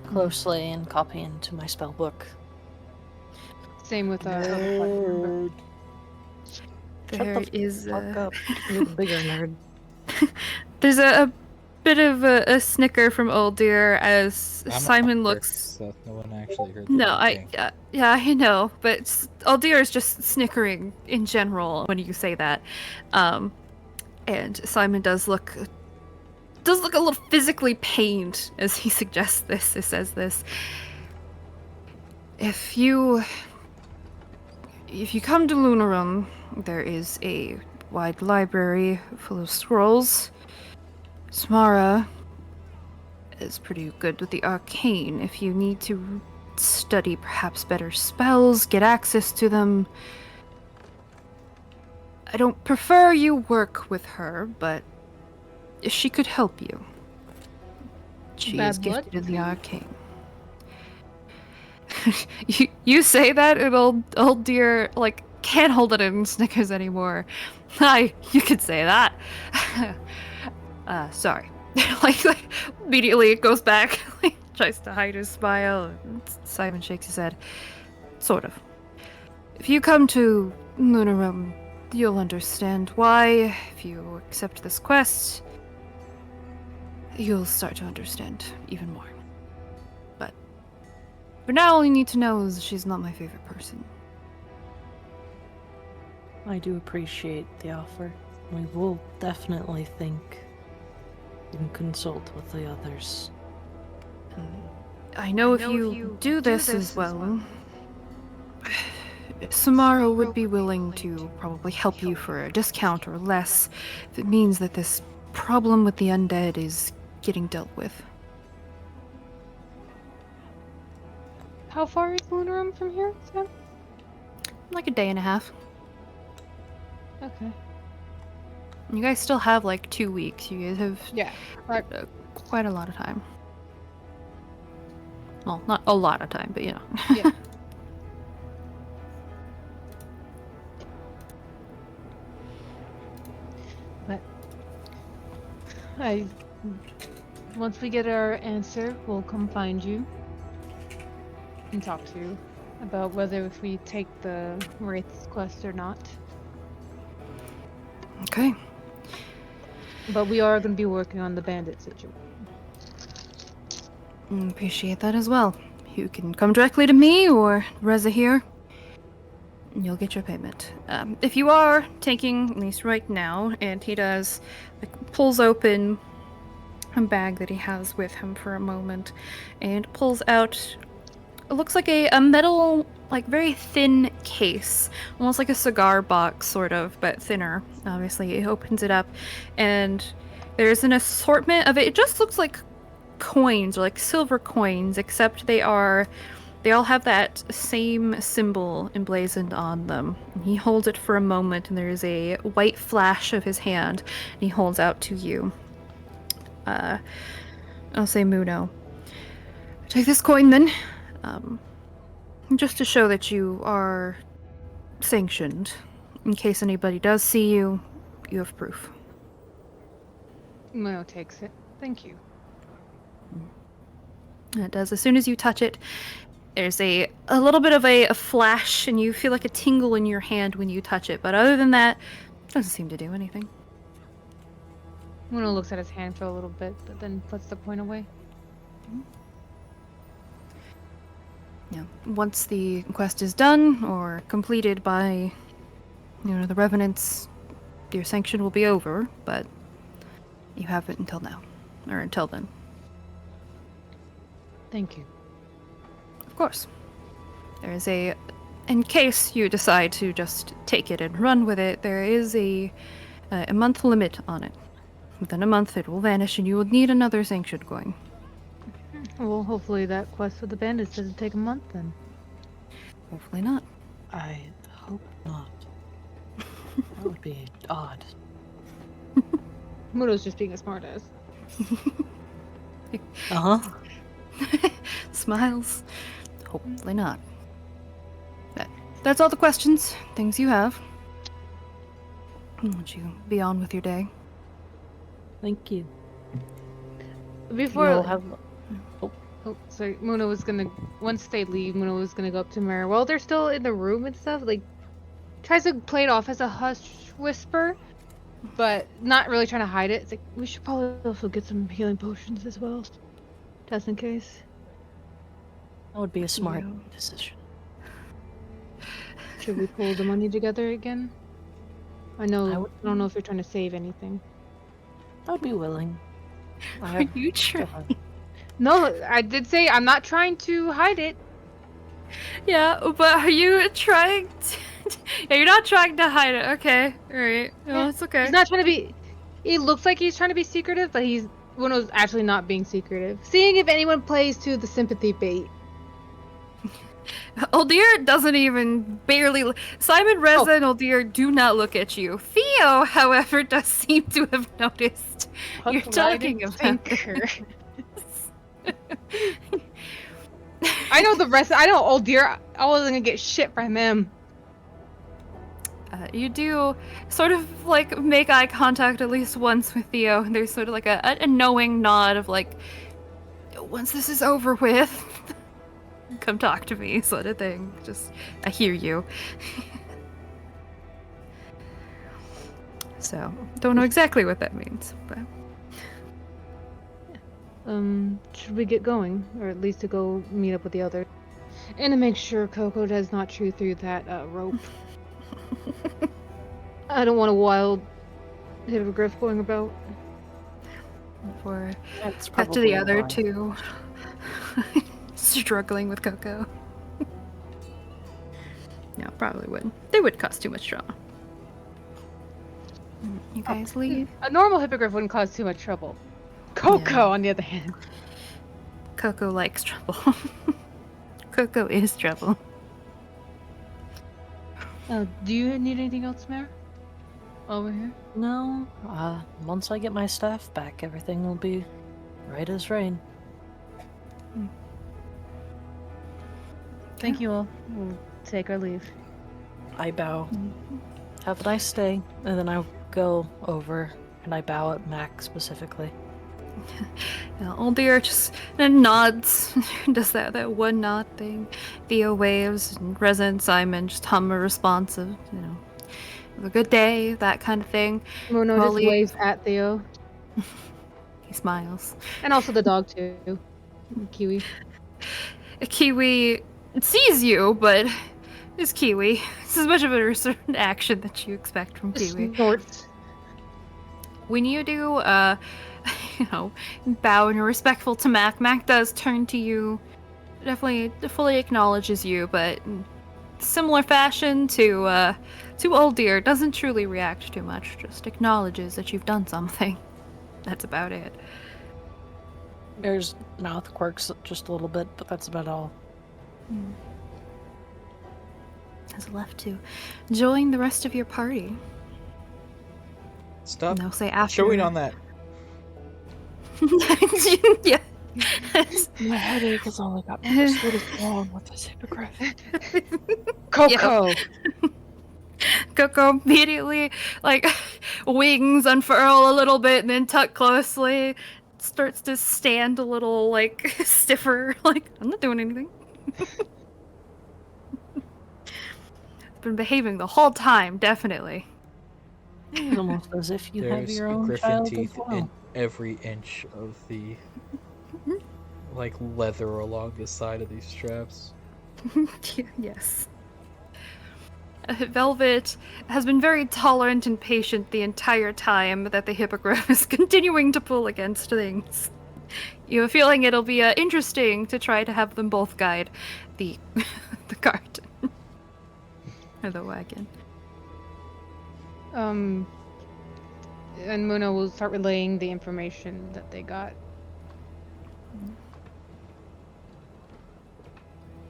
closely and copy into my spell book. Same with our other party member. There is Fuck up. You're the bigger nerd. There's a bit of a snicker from Old Deer as I'm Simon not looks. so no one actually heard the No, damn thing. yeah, I know, but Old Deer is just snickering in general when you say that. And Simon does look a little physically pained as he suggests this. He says this. If you come to Lunarum, there is a wide library full of scrolls. Samara is pretty good with the arcane. If you need to study perhaps better spells, get access to them. I don't prefer you work with her, but she could help you. She is Bad blood? gifted in the arcane. you say that and old dear like can't hold it in snickers anymore. Hi, you could say that. Sorry. like immediately it goes back. Like tries to hide his smile. Simon shakes his head. Sort of. If you come to Lunarum, you'll understand why. If you accept this quest, you'll start to understand even more. But for now, all you need to know is she's not my favorite person. I do appreciate the offer. We will definitely think and consult with the others. I know if you do this as well, Samara would be willing to probably help you for a discount or less if it means that this problem with the undead is getting dealt with. How far is Lunarum from here, Sam? Like a day and a half. Okay. You guys still have like 2 weeks. You guys have Yeah. Right. quite a lot of time. Well, not a lot of time, but you know. Yeah. But once we get our answer, we'll come find you and talk to you about whether if we take the Wraith's quest or not. Okay. But we are going to be working on the bandit situation. Appreciate that as well. You can come directly to me or Reza here. And you'll get your payment. If you are taking, at least right now, and he does, pulls open a bag that he has with him for a moment, and pulls out, it looks like a metal, like very thin case, almost like a cigar box, sort of, but thinner. Obviously, he opens it up, and there's an assortment of it. It just looks like coins, or like silver coins, except they all have that same symbol emblazoned on them. And he holds it for a moment, and there's a white flash of his hand, and he holds out to you. I'll say Muno. Take this coin then. Just to show that you are sanctioned. In case anybody does see you, you have proof. Muno takes it. Thank you. And it does. As soon as you touch it, there's a little bit of a flash, and you feel like a tingle in your hand when you touch it. But other than that, it doesn't seem to do anything. Muno looks at his hand for a little bit, but then puts the coin away. Yeah. Once the quest is done or completed by, the revenants, your sanction will be over. But you have it until now, or until then. Thank you. Of course. There is a in case you decide to just take it and run with it, there is a month limit on it. Within a month, it will vanish, and you will need another sanction coin. Well, hopefully that quest with the bandits doesn't take a month then. Hopefully not. I hope not. That would be odd. Muno's just being a smartass. Uh-huh. Smiles. Hopefully not. That's all the questions, things you have. Would you be on with your day? Thank you. Before You'll have... Oh, sorry. Muno was gonna, once they leave, Muno was gonna go up to Mara. While they're still in the room and stuff, like, tries to play it off as a hush whisper, but not really trying to hide it. It's like, we should probably also get some healing potions as well, just in case. That would be a smart Yeah. decision. Should we pull the money together again? I don't would- know if you're trying to save anything. I would be willing. Are you trying? No, I did say I'm not trying to hide it. Yeah, but are you trying to... Yeah, you're not trying to hide it. Okay, alright. No, Yeah. it's okay. He's not trying to be. He looks like he's trying to be secretive, but Muno's actually not being secretive. Seeing if anyone plays to the sympathy bait. Uldir doesn't even barely... Simon, Reza, and Uldir do not look at you. Theo, however, does seem to have noticed you're talking about this. I know the rest. I know old dear. I wasn't gonna get shit from him. You do sort of like make eye contact at least once with Theo. And there's sort of like a knowing nod of like, once this is over with, come talk to me, sort of thing. Just, I hear you. So, don't know exactly what that means, but... Should we get going, or at least to go meet up with the others, and to make sure Coco does not chew through that rope. I don't want a wild hippogriff going about. For That's cut to the probably other why. two struggling with Coco. No, probably wouldn't. They would cause too much drama. You guys leave. A normal hippogriff wouldn't cause too much trouble. Coco, Yeah. on the other hand. Coco likes trouble. Coco is trouble. Do you need anything else, Mare? Over here? No, once I get my staff back, everything will be right as rain. Thank you all. We'll take our leave. I bow. Have a nice day, and then I go over and I bow at Mac specifically. Uldir just nods, does that one nod thing. Theo waves, and Reza and Simon just hum a responsive, have a good day, that kind of thing. Muno just Molly- waves at Theo. He smiles. And also the dog, too. Kiwi. Kiwi sees you, but is Kiwi. It's as much of a action that you expect from Kiwi. Snorts. When you do, bow and you're respectful to Mac, Mac does turn to you, definitely fully acknowledges you, but in similar fashion to Old Deer, doesn't truly react too much, just acknowledges that you've done something. That's about it. There's mouth quirks just a little bit, but that's about all. Has left to join the rest of your party. Stop And they'll say after. showing on that. Yeah. My headache has only gotten worse. What is wrong with this hippogriff? Coco! Coco immediately, wings unfurl a little bit and then tuck closely. Starts to stand a little, stiffer. I'm not doing anything. Been behaving the whole time, definitely. It's almost as if you have There's your own griffin child teeth as well. in every inch of the leather along the side of these straps. Yes. Velvet has been very tolerant and patient the entire time that the hippogriff is continuing to pull against things. You have a feeling it'll be interesting to try to have them both guide the the garden. Or the wagon. And Muna will start relaying the information that they got.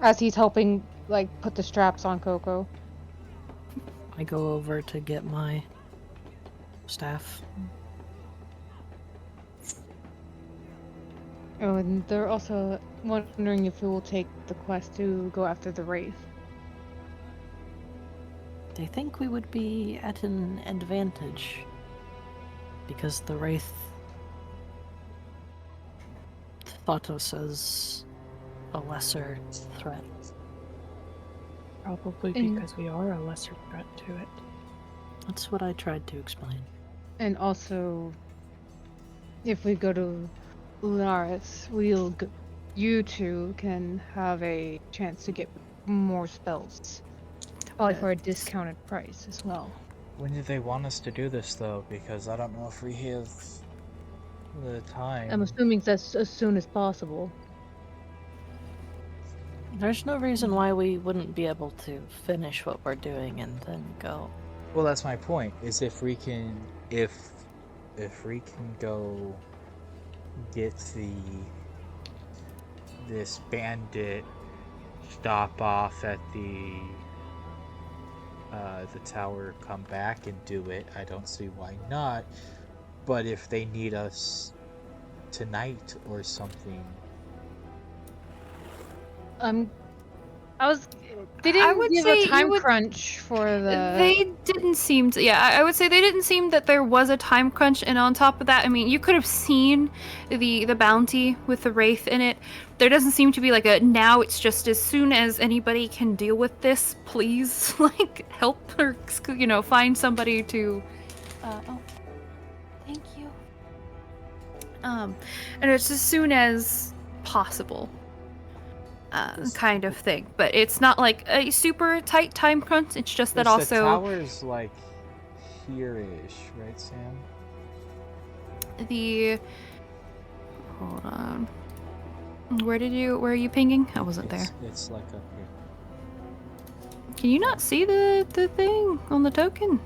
As he's helping, like, put the straps on Coco. I go over to get my staff. Oh, and they're also wondering if we will take the quest to go after the Wraith. They think we would be at an advantage because the Wraith thought us as a lesser threat. Probably And- because we are a lesser threat to it. That's what I tried to explain. And also, if we go to Lunaris, you two can have a chance to get more spells. Probably for a discounted price as well. When do they want us to do this, though? Because I don't know if we have the time. I'm assuming that's as soon as possible. There's no reason why we wouldn't be able to finish what we're doing and then go. Well, that's my point. Is if we can go get this bandit stop off at the tower, come back and do it, I don't see why not. But if they need us tonight or something, They I didn't would give say a you time would- crunch for the. They didn't seem to. Yeah, I would say they didn't seem that there was a time crunch. And on top of that, I mean, you could have seen the bounty with the wraith in it. There doesn't seem to be like a now. It's just as soon as anybody can deal with this, please like help or find somebody to. Oh, thank you. And it's as soon as possible. Kind of thing, but it's not like a super tight time crunch. It's just that the also tower's like here-ish, right, Sam? the. Hold on. Where are you pinging? I wasn't there. It's like up here. Can you not see the thing on the token?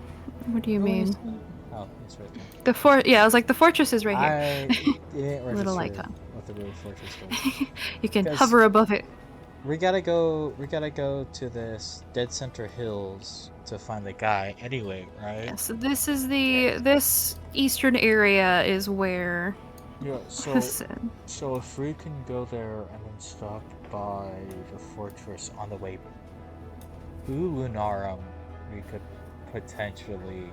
What do you mean? Oh, it's right there. Yeah, I was like the fortress is right here. It didn't Little register icon. what the real fortress was. You can 'Cause- hover above it. We gotta go to this Dead Center Hills to find the guy anyway, right? Yeah, so this is this eastern area is where. Yeah, so if we can go there and then stop by the fortress on the way to Lunarum, we could potentially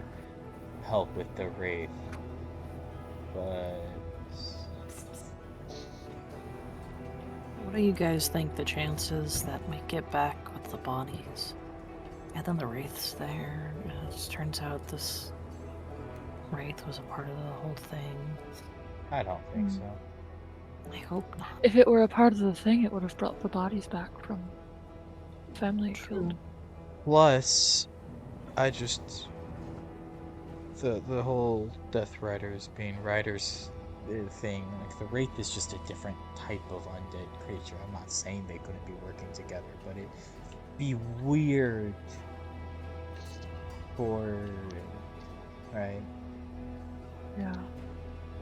help with the Wraith. But What do you guys think the chances that we get back with the bodies? And then the Wraith's there. It just turns out this Wraith was a part of the whole thing. I don't think so. I hope not. If it were a part of the thing, it would have brought the bodies back from family killed. Plus, I just the whole Death Riders being riders thing, like the Wraith is just a different type of undead creature. I'm not saying they couldn't be working together, but it'd be weird for right. Yeah.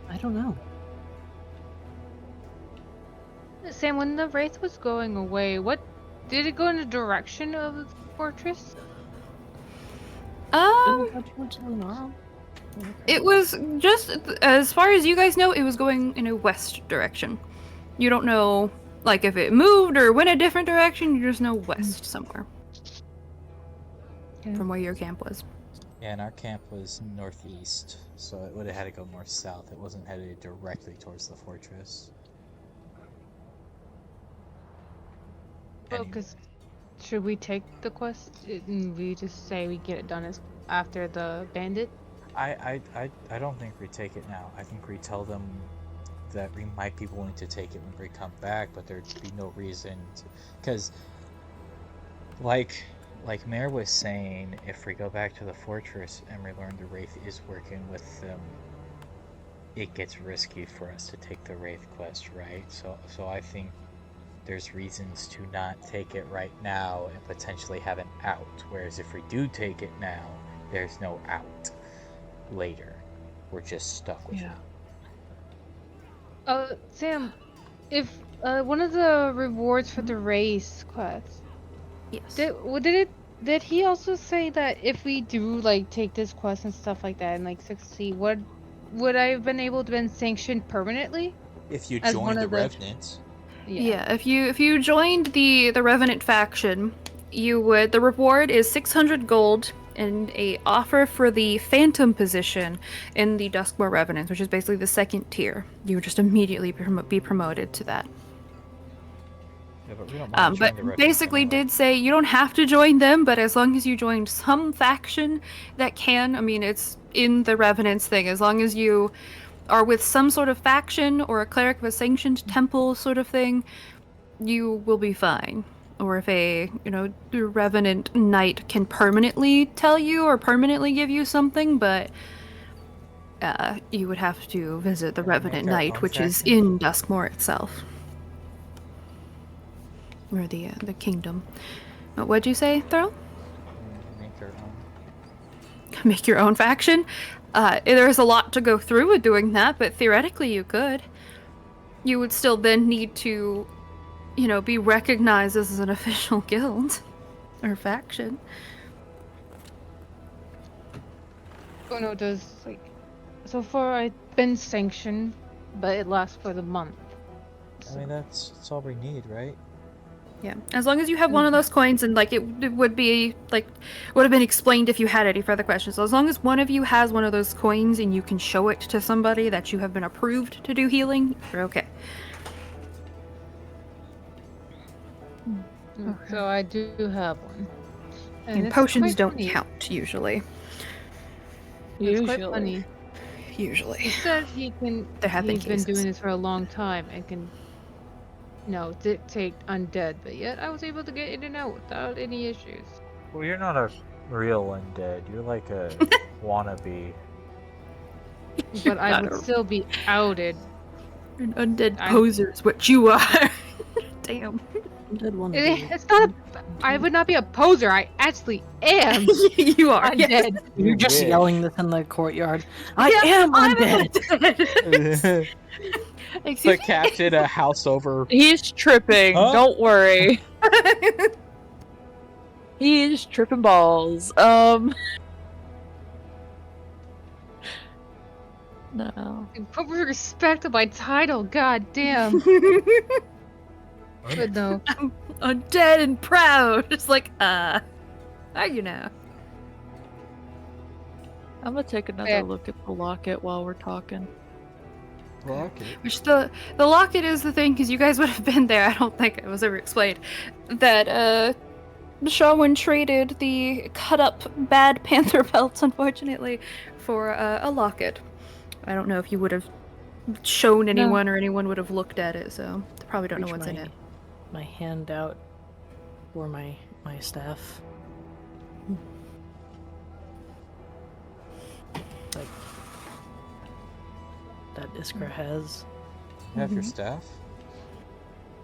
I don't know. Sam, when the Wraith was going away, what did it go in the direction of the fortress? Didn't it go towards Lunarum? It was just as far as you guys know, it was going in a west direction. You don't know like if it moved or went a different direction. You just know west somewhere Okay. from where your camp was. Yeah, and our camp was northeast, so it would have had to go more south. It wasn't headed directly towards the fortress. Because should we take the quest and we just say we get it done as after the bandit? I don't think we take it now. I think we tell them that we might be willing to take it when we come back, but there'd be no reason to, because like Mare was saying, if we go back to the fortress and we learn the Wraith is working with them, it gets risky for us to take the Wraith quest, right? So I think there's reasons to not take it right now and potentially have an out. Whereas if we do take it now, there's no out later. We're just stuck with Yeah. it. Sam, if one of the rewards for the race quest, Yes. did he also say that if we do like take this quest and stuff like that and like succeed, would I have been able to been sanctioned permanently? If you As join one the of the- Revenants, Yeah, if you joined the Revenant faction, you would. The reward is 600 gold and a offer for the Phantom position in the Duskmore Revenants, which is basically the second tier. You would just immediately be promoted to that. yeah, but we don't want to join the But Revenants basically anyway. did say you don't have to join them, but as long as you joined some faction that can, I mean, it's in the Revenants thing, as long as you are with some sort of faction or a cleric of a sanctioned temple sort of thing, you will be fine. Or if a, Revenant Knight can permanently tell you or permanently give you something, but you would have to visit the Can we Revenant make our Knight, own which is faction? in Duskmore itself. Or the kingdom. What'd you say, Thurl? Make our own. Make your own faction? There's a lot to go through with doing that, but theoretically you could. You would still then need to, be recognized as an official guild or faction. Oh no, does like so far I've been sanctioned, but it lasts for the month. I mean, that's all we need, right? Yeah, as long as you have one of those coins, and like it would be like would have been explained if you had any further questions. So as long as one of you has one of those coins and you can show it to somebody that you have been approved to do healing, you're okay. So I do have one. And it's potions quite don't funny. count usually. It's quite Usually. funny. Usually. He said he can. There have been He's been cases. doing this for a long time and can, dictate undead. But yet I was able to get in and out without any issues. Well, you're not a real undead. You're like a wannabe. But I Not would a- still be outed. An undead I'm- poser is what you are. Damn. Did one It's not. I would not be a poser. I actually am You are. yes. undead. You're just wish. yelling this in the courtyard. I Yeah, am I'm undead. Excuse But Captain, a house over. He's tripping. Huh? Don't worry. me? He's tripping balls. No. Put respect on my title. God damn. But no. Undead and proud. Just like, are you now? I'm gonna take another Yeah. look at the locket while we're talking. Rocket. Which the locket is the thing, because you guys would have been there. I don't think it was ever explained that Shawin traded the cut up bad panther pelts, unfortunately, for a locket. I don't know if you would have shown anyone or anyone would have looked at it, so they probably don't know Reach what's in it. my hand out for my staff. Like that Iskra has. You have your Mhm. staff?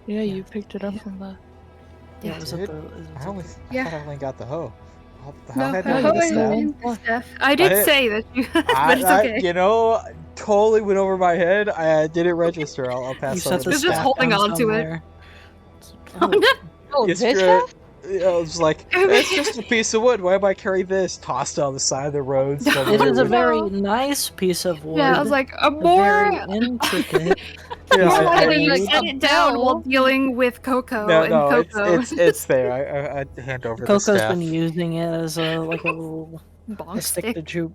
Yeah, Yeah. you picked it up from the. Yeah, it was Did? at the. It was I at only, the- Yeah. I thought I only got the hoe. How No, had the I hoe the is staff? in the staff. I did didn't- say that you, but it's okay. You know, totally went over my head. I didn't register. I'll You pass set on the the He was just staff. holding down on to it. somewhere. Oh, no. Oh, Yes, this Grant. stuff? I was like, it's just a piece of wood. Why am I carrying this? Tossed on the side of the road. It is a very nice piece of wood. Yeah, I was like, a very more intricate. Yeah, more I- likely I- you like set a it down while bell. dealing with Coco No, and no, Coco. it's there. I hand over the Coco's staff. been using it as a like a little Bonk a stick to stick. juke.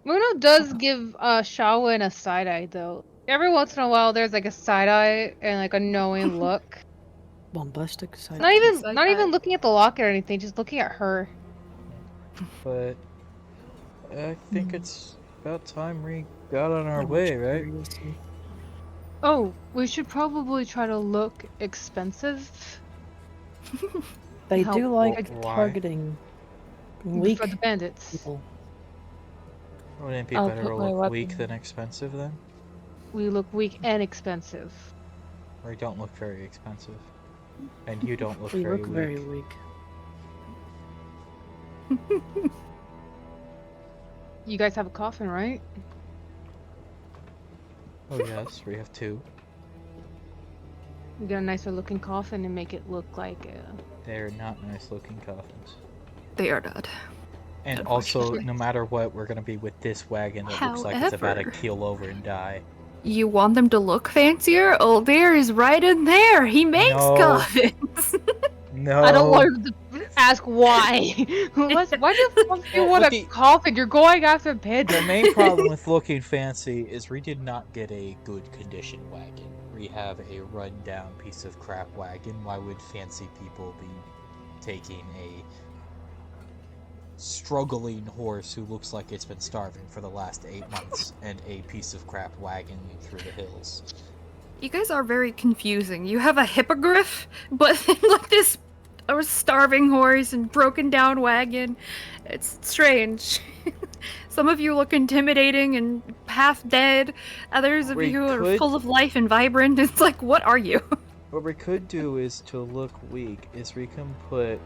Muno does give Shawin a side eye though. Every once in a while, there's like a side eye and like a knowing look. Bombastic side. Not even, Side not even eye. looking at the locket or anything, just looking at her. But I think it's about time we got on our way, right? Oh, we should probably try to look expensive They Help. do like Why? targeting weak for the bandits. people. Wouldn't it be I'll better put to my look weapon- weak than expensive then? we look weak and expensive. We don't look very expensive. And you don't look We very look weak. very weak. You guys have a coffin, right? Oh yes, we have 2. We get a nicer looking coffin and make it look like They're not nice looking coffins. They are not. And also, Unfortunately. no matter what, we're gonna be with this wagon that looks like it's about to However- keel over and die. You want them to look fancier? Oh, there is right in there. He makes No. coffins. No. I don't want to ask why. Why do you Well, want look a at- coffin? You're going after pigeons. The main problem with looking fancy is we did not get a good condition wagon. We have a run-down piece of crap wagon. Why would fancy people be taking a struggling horse who looks like it's been starving for the last 8 months and a piece of crap wagon through the hills? You guys are very confusing. You have a hippogriff, but then like this a starving horse and broken down wagon. It's strange. Some of you look intimidating and half dead. Others of We you are could- full of life and vibrant. It's like, what are you? What we could do is to look weak is we can put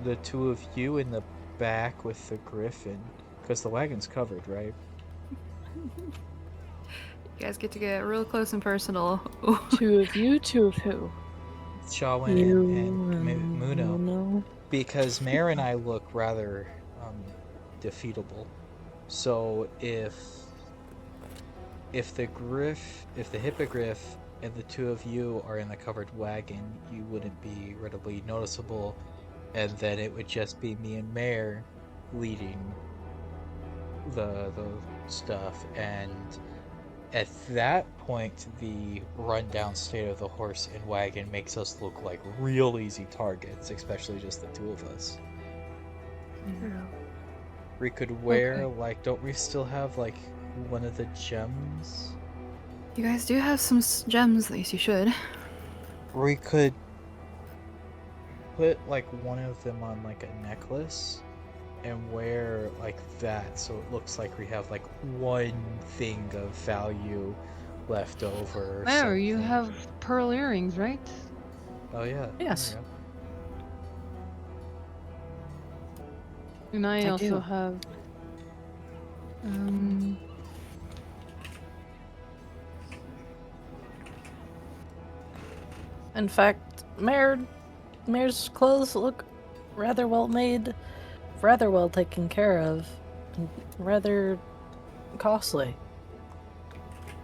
the 2 of you in the back with the griffin, because the wagon's covered, right? You guys get to get real close and personal. 2 of you, 2 of who? Shawin You and Muno. Muno. Because Mare and I look rather defeatable. So if the hippogriff and the 2 of you are in the covered wagon, you wouldn't be readily noticeable, and then it would just be me and Mare leading the stuff, and at that point the rundown state of the horse and wagon makes us look like real easy targets, especially just the 2 of us. We could wear like, don't we still have like one of the gems? You guys do have some gems, at least you should. We could put like one of them on like a necklace and wear like that, so it looks like we have like one thing of value left over. or There, you something. have pearl earrings, right? Oh yeah. there Yes. we go. And I I also do. have. In fact, Mare's clothes look rather well made, rather well taken care of, and rather costly.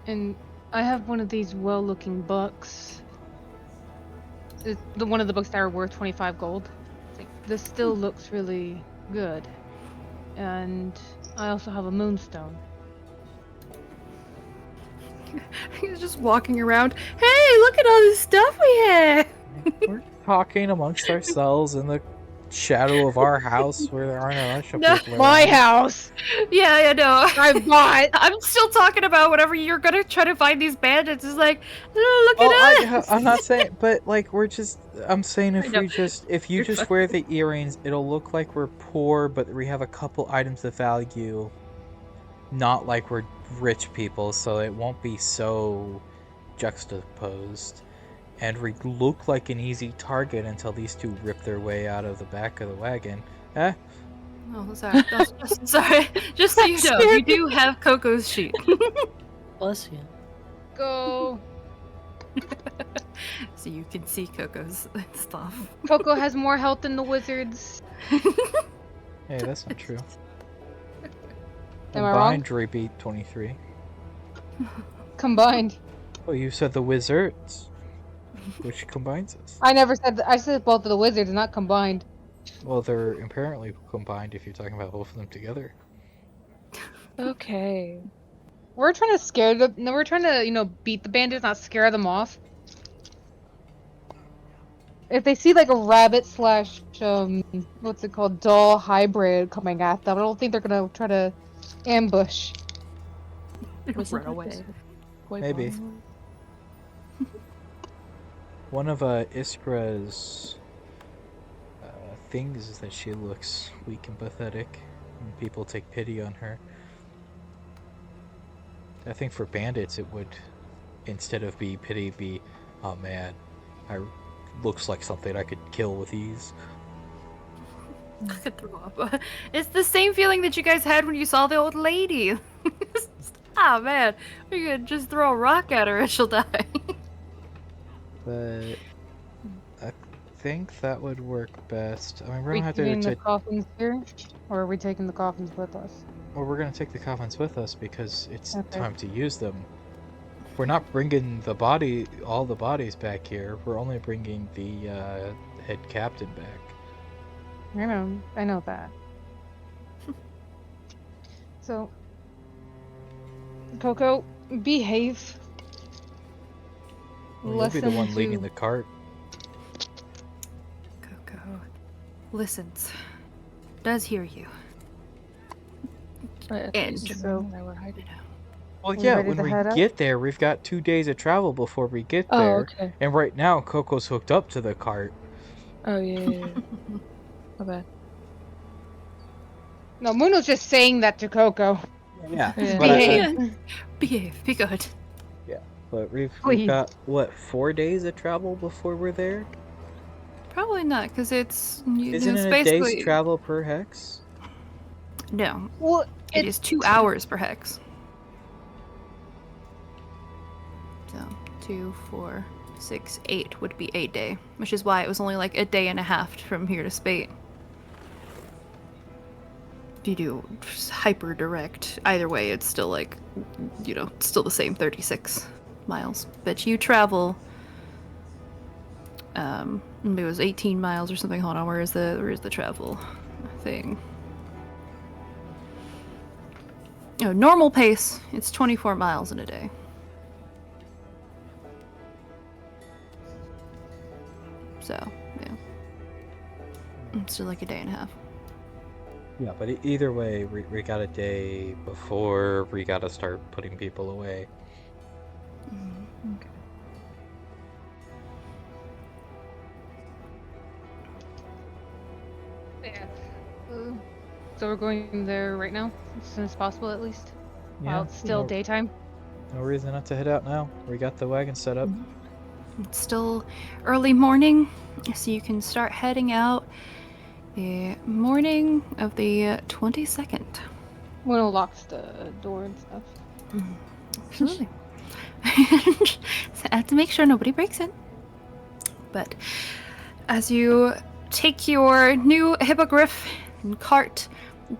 And I have one of these well-looking books. It's one of the books that are worth 25 gold. It's like, this still looks really good. And I also have a moonstone. He's just walking around. Hey, look at all this stuff we have! We're talking amongst ourselves in the shadow of our house where there aren't a bunch of No, people My around. house! Yeah, I know. I bought! I'm still talking about whatever you're gonna try to find these bandits. It's like, oh, look at us. I'm not saying, but like I'm saying I know. if you You're just fine. wear the earrings, it'll look like we're poor, but we have a couple items of value. Not like we're rich people, so it won't be so juxtaposed. And we look like an easy target until these 2 rip their way out of the back of the wagon. Eh? Oh, sorry. Sorry. Just so you know, you do have Coco's sheet. Bless you. Go! So you can see Coco's stuff. Coco has more health than the wizards. Hey, that's not true. Am I wrong? Combined, we beat 23. Combined. Oh, you said the wizards, which combines us. I never said I said both of the wizards, not combined. Well, they're apparently combined if you're talking about both of them together. Okay. We're trying to scare them. No, we're trying to, beat the bandits, not scare them off. If they see like a rabbit slash what's it called, doll hybrid coming at them, I don't think they're gonna try to ambush. Was Run it like away. a toy Maybe. bomb? One of Iskra's things is that she looks weak and pathetic, and people take pity on her. I think for bandits it would instead of be pity, be, oh man, I looks like something I could kill with ease. I could throw up. It's the same feeling that you guys had when you saw the old lady. Ah, man, we could just throw a rock at her and she'll die. But I think that would work best. I mean, we're we gonna have to keeping the take. coffins here, or are we taking the coffins with us? Well, we're gonna take the coffins with us because it's Okay. time to use them. We're not bringing all the bodies back here. We're only bringing the head captain back. I know that. So, Coco, behave. Well, you'll be the Listen one to- leading the cart. Coco listens, does hear you. I And was just so- wondering where we're hiding. Well, We yeah, ready when to we head out? get there, we've got 2 days of travel before we get Oh, there. okay. And right now, Coco's hooked up to the cart. Oh, yeah. My bad. No, Muno's just saying that to Coco. Yeah, Yeah. but, Behave. Behave, be good. but we've Please. got, what, 4 days of travel before we're there? Probably not, because it's Isn't it's it a basically day's travel per hex? no. Well, It is 2 hours per hex. So 2, 4, 6, 8 would be 8-day, which is why it was only like a day and a half from here to Spate. If you do hyper direct, either way, it's still like, still the same 36 miles. But you travel, maybe it was 18 miles or something. Hold on, where is the travel thing? Oh, normal pace, it's 24 miles in a day. So, yeah. It's still like a day and a half. Yeah, but either way, we got a day before we gotta start putting people away. Okay. yeah. So we're going there right now, as soon as possible, at least. While it's still no, daytime. no reason not to head out now. We got the wagon set up. It's still early morning, so you can start heading out the morning of the 22nd. Muno locks the door and stuff. Absolutely. So I have to make sure nobody breaks in. But as you take your new hippogriff and cart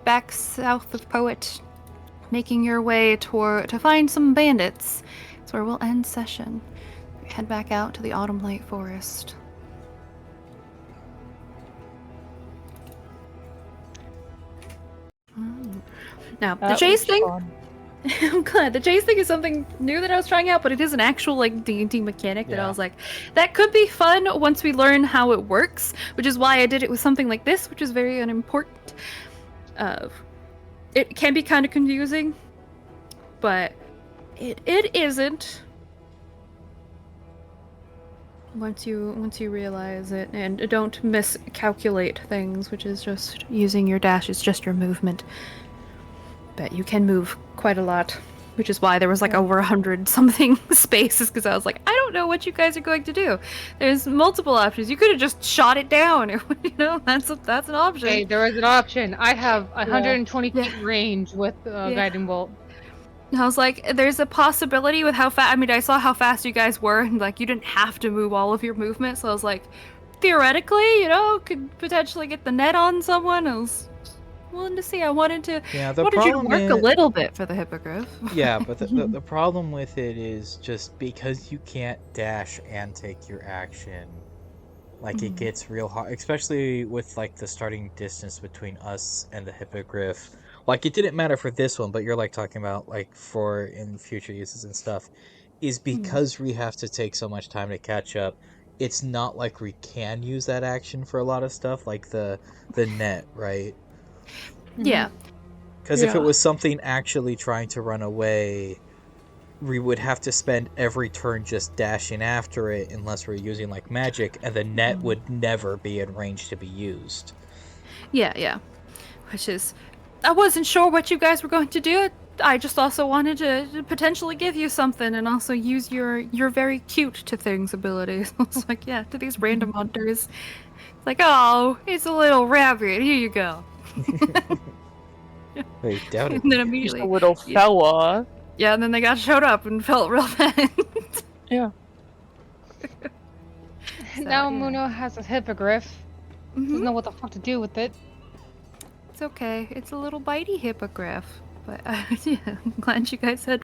back south of Poet, making your way to find some bandits, that's where we'll end session. Head back out to the Autumn Light Forest. Now, the That chase was thing, fun. I'm glad. The chase thing is something new that I was trying out, but it is an actual like D&D mechanic that I Yeah. was like, that could be fun once we learn how it works, which is why I did it with something like this, which is very unimportant. It can be kind of confusing, but it isn't. Once you realize it, and don't miscalculate things, which is just using your dash is just your movement. But you can move quite a lot, which is why there was like over 100 something spaces, because I was like, I don't know what you guys are going to do. There's multiple options. You could have just shot it down. That's an option. Okay, there was an option. I have 120 Yeah. feet range with guiding bolt. I was like, there's a possibility with how fast. I mean, I saw how fast you guys were, and like, you didn't have to move all of your movement. So I was like, theoretically, could potentially get the net on someone. I was willing to see. I wanted to. Yeah, the wanted you to problem work is, a little bit for the hippogriff. yeah, but the problem with it is just because you can't dash and take your action, like it gets real hard, especially with like the starting distance between us and the hippogriff. Like it didn't matter for this one, but you're like talking about like for in future uses and stuff, is because we have to take so much time to catch up. It's not like we can use that action for a lot of stuff, like the net, right? Yeah. Because if it Yeah. was something actually trying to run away, we would have to spend every turn just dashing after it unless we're using like magic, and the net would never be in range to be used. Yeah. Which is, I wasn't sure what you guys were going to do. I just also wanted to potentially give you something and also use your very cute to things abilities. I was like, yeah, to these random hunters. It's like, oh, it's a little rabbit. Here you go. Wait, doubt it. And then Just a immediately, little fella. yeah, and then they got showed up and felt real bad. Yeah. Now yeah. Muno has a hippogriff. Doesn't Mhm. know what the fuck to do with it. It's okay. It's a little bitey hippogriff. But yeah, I'm glad you guys had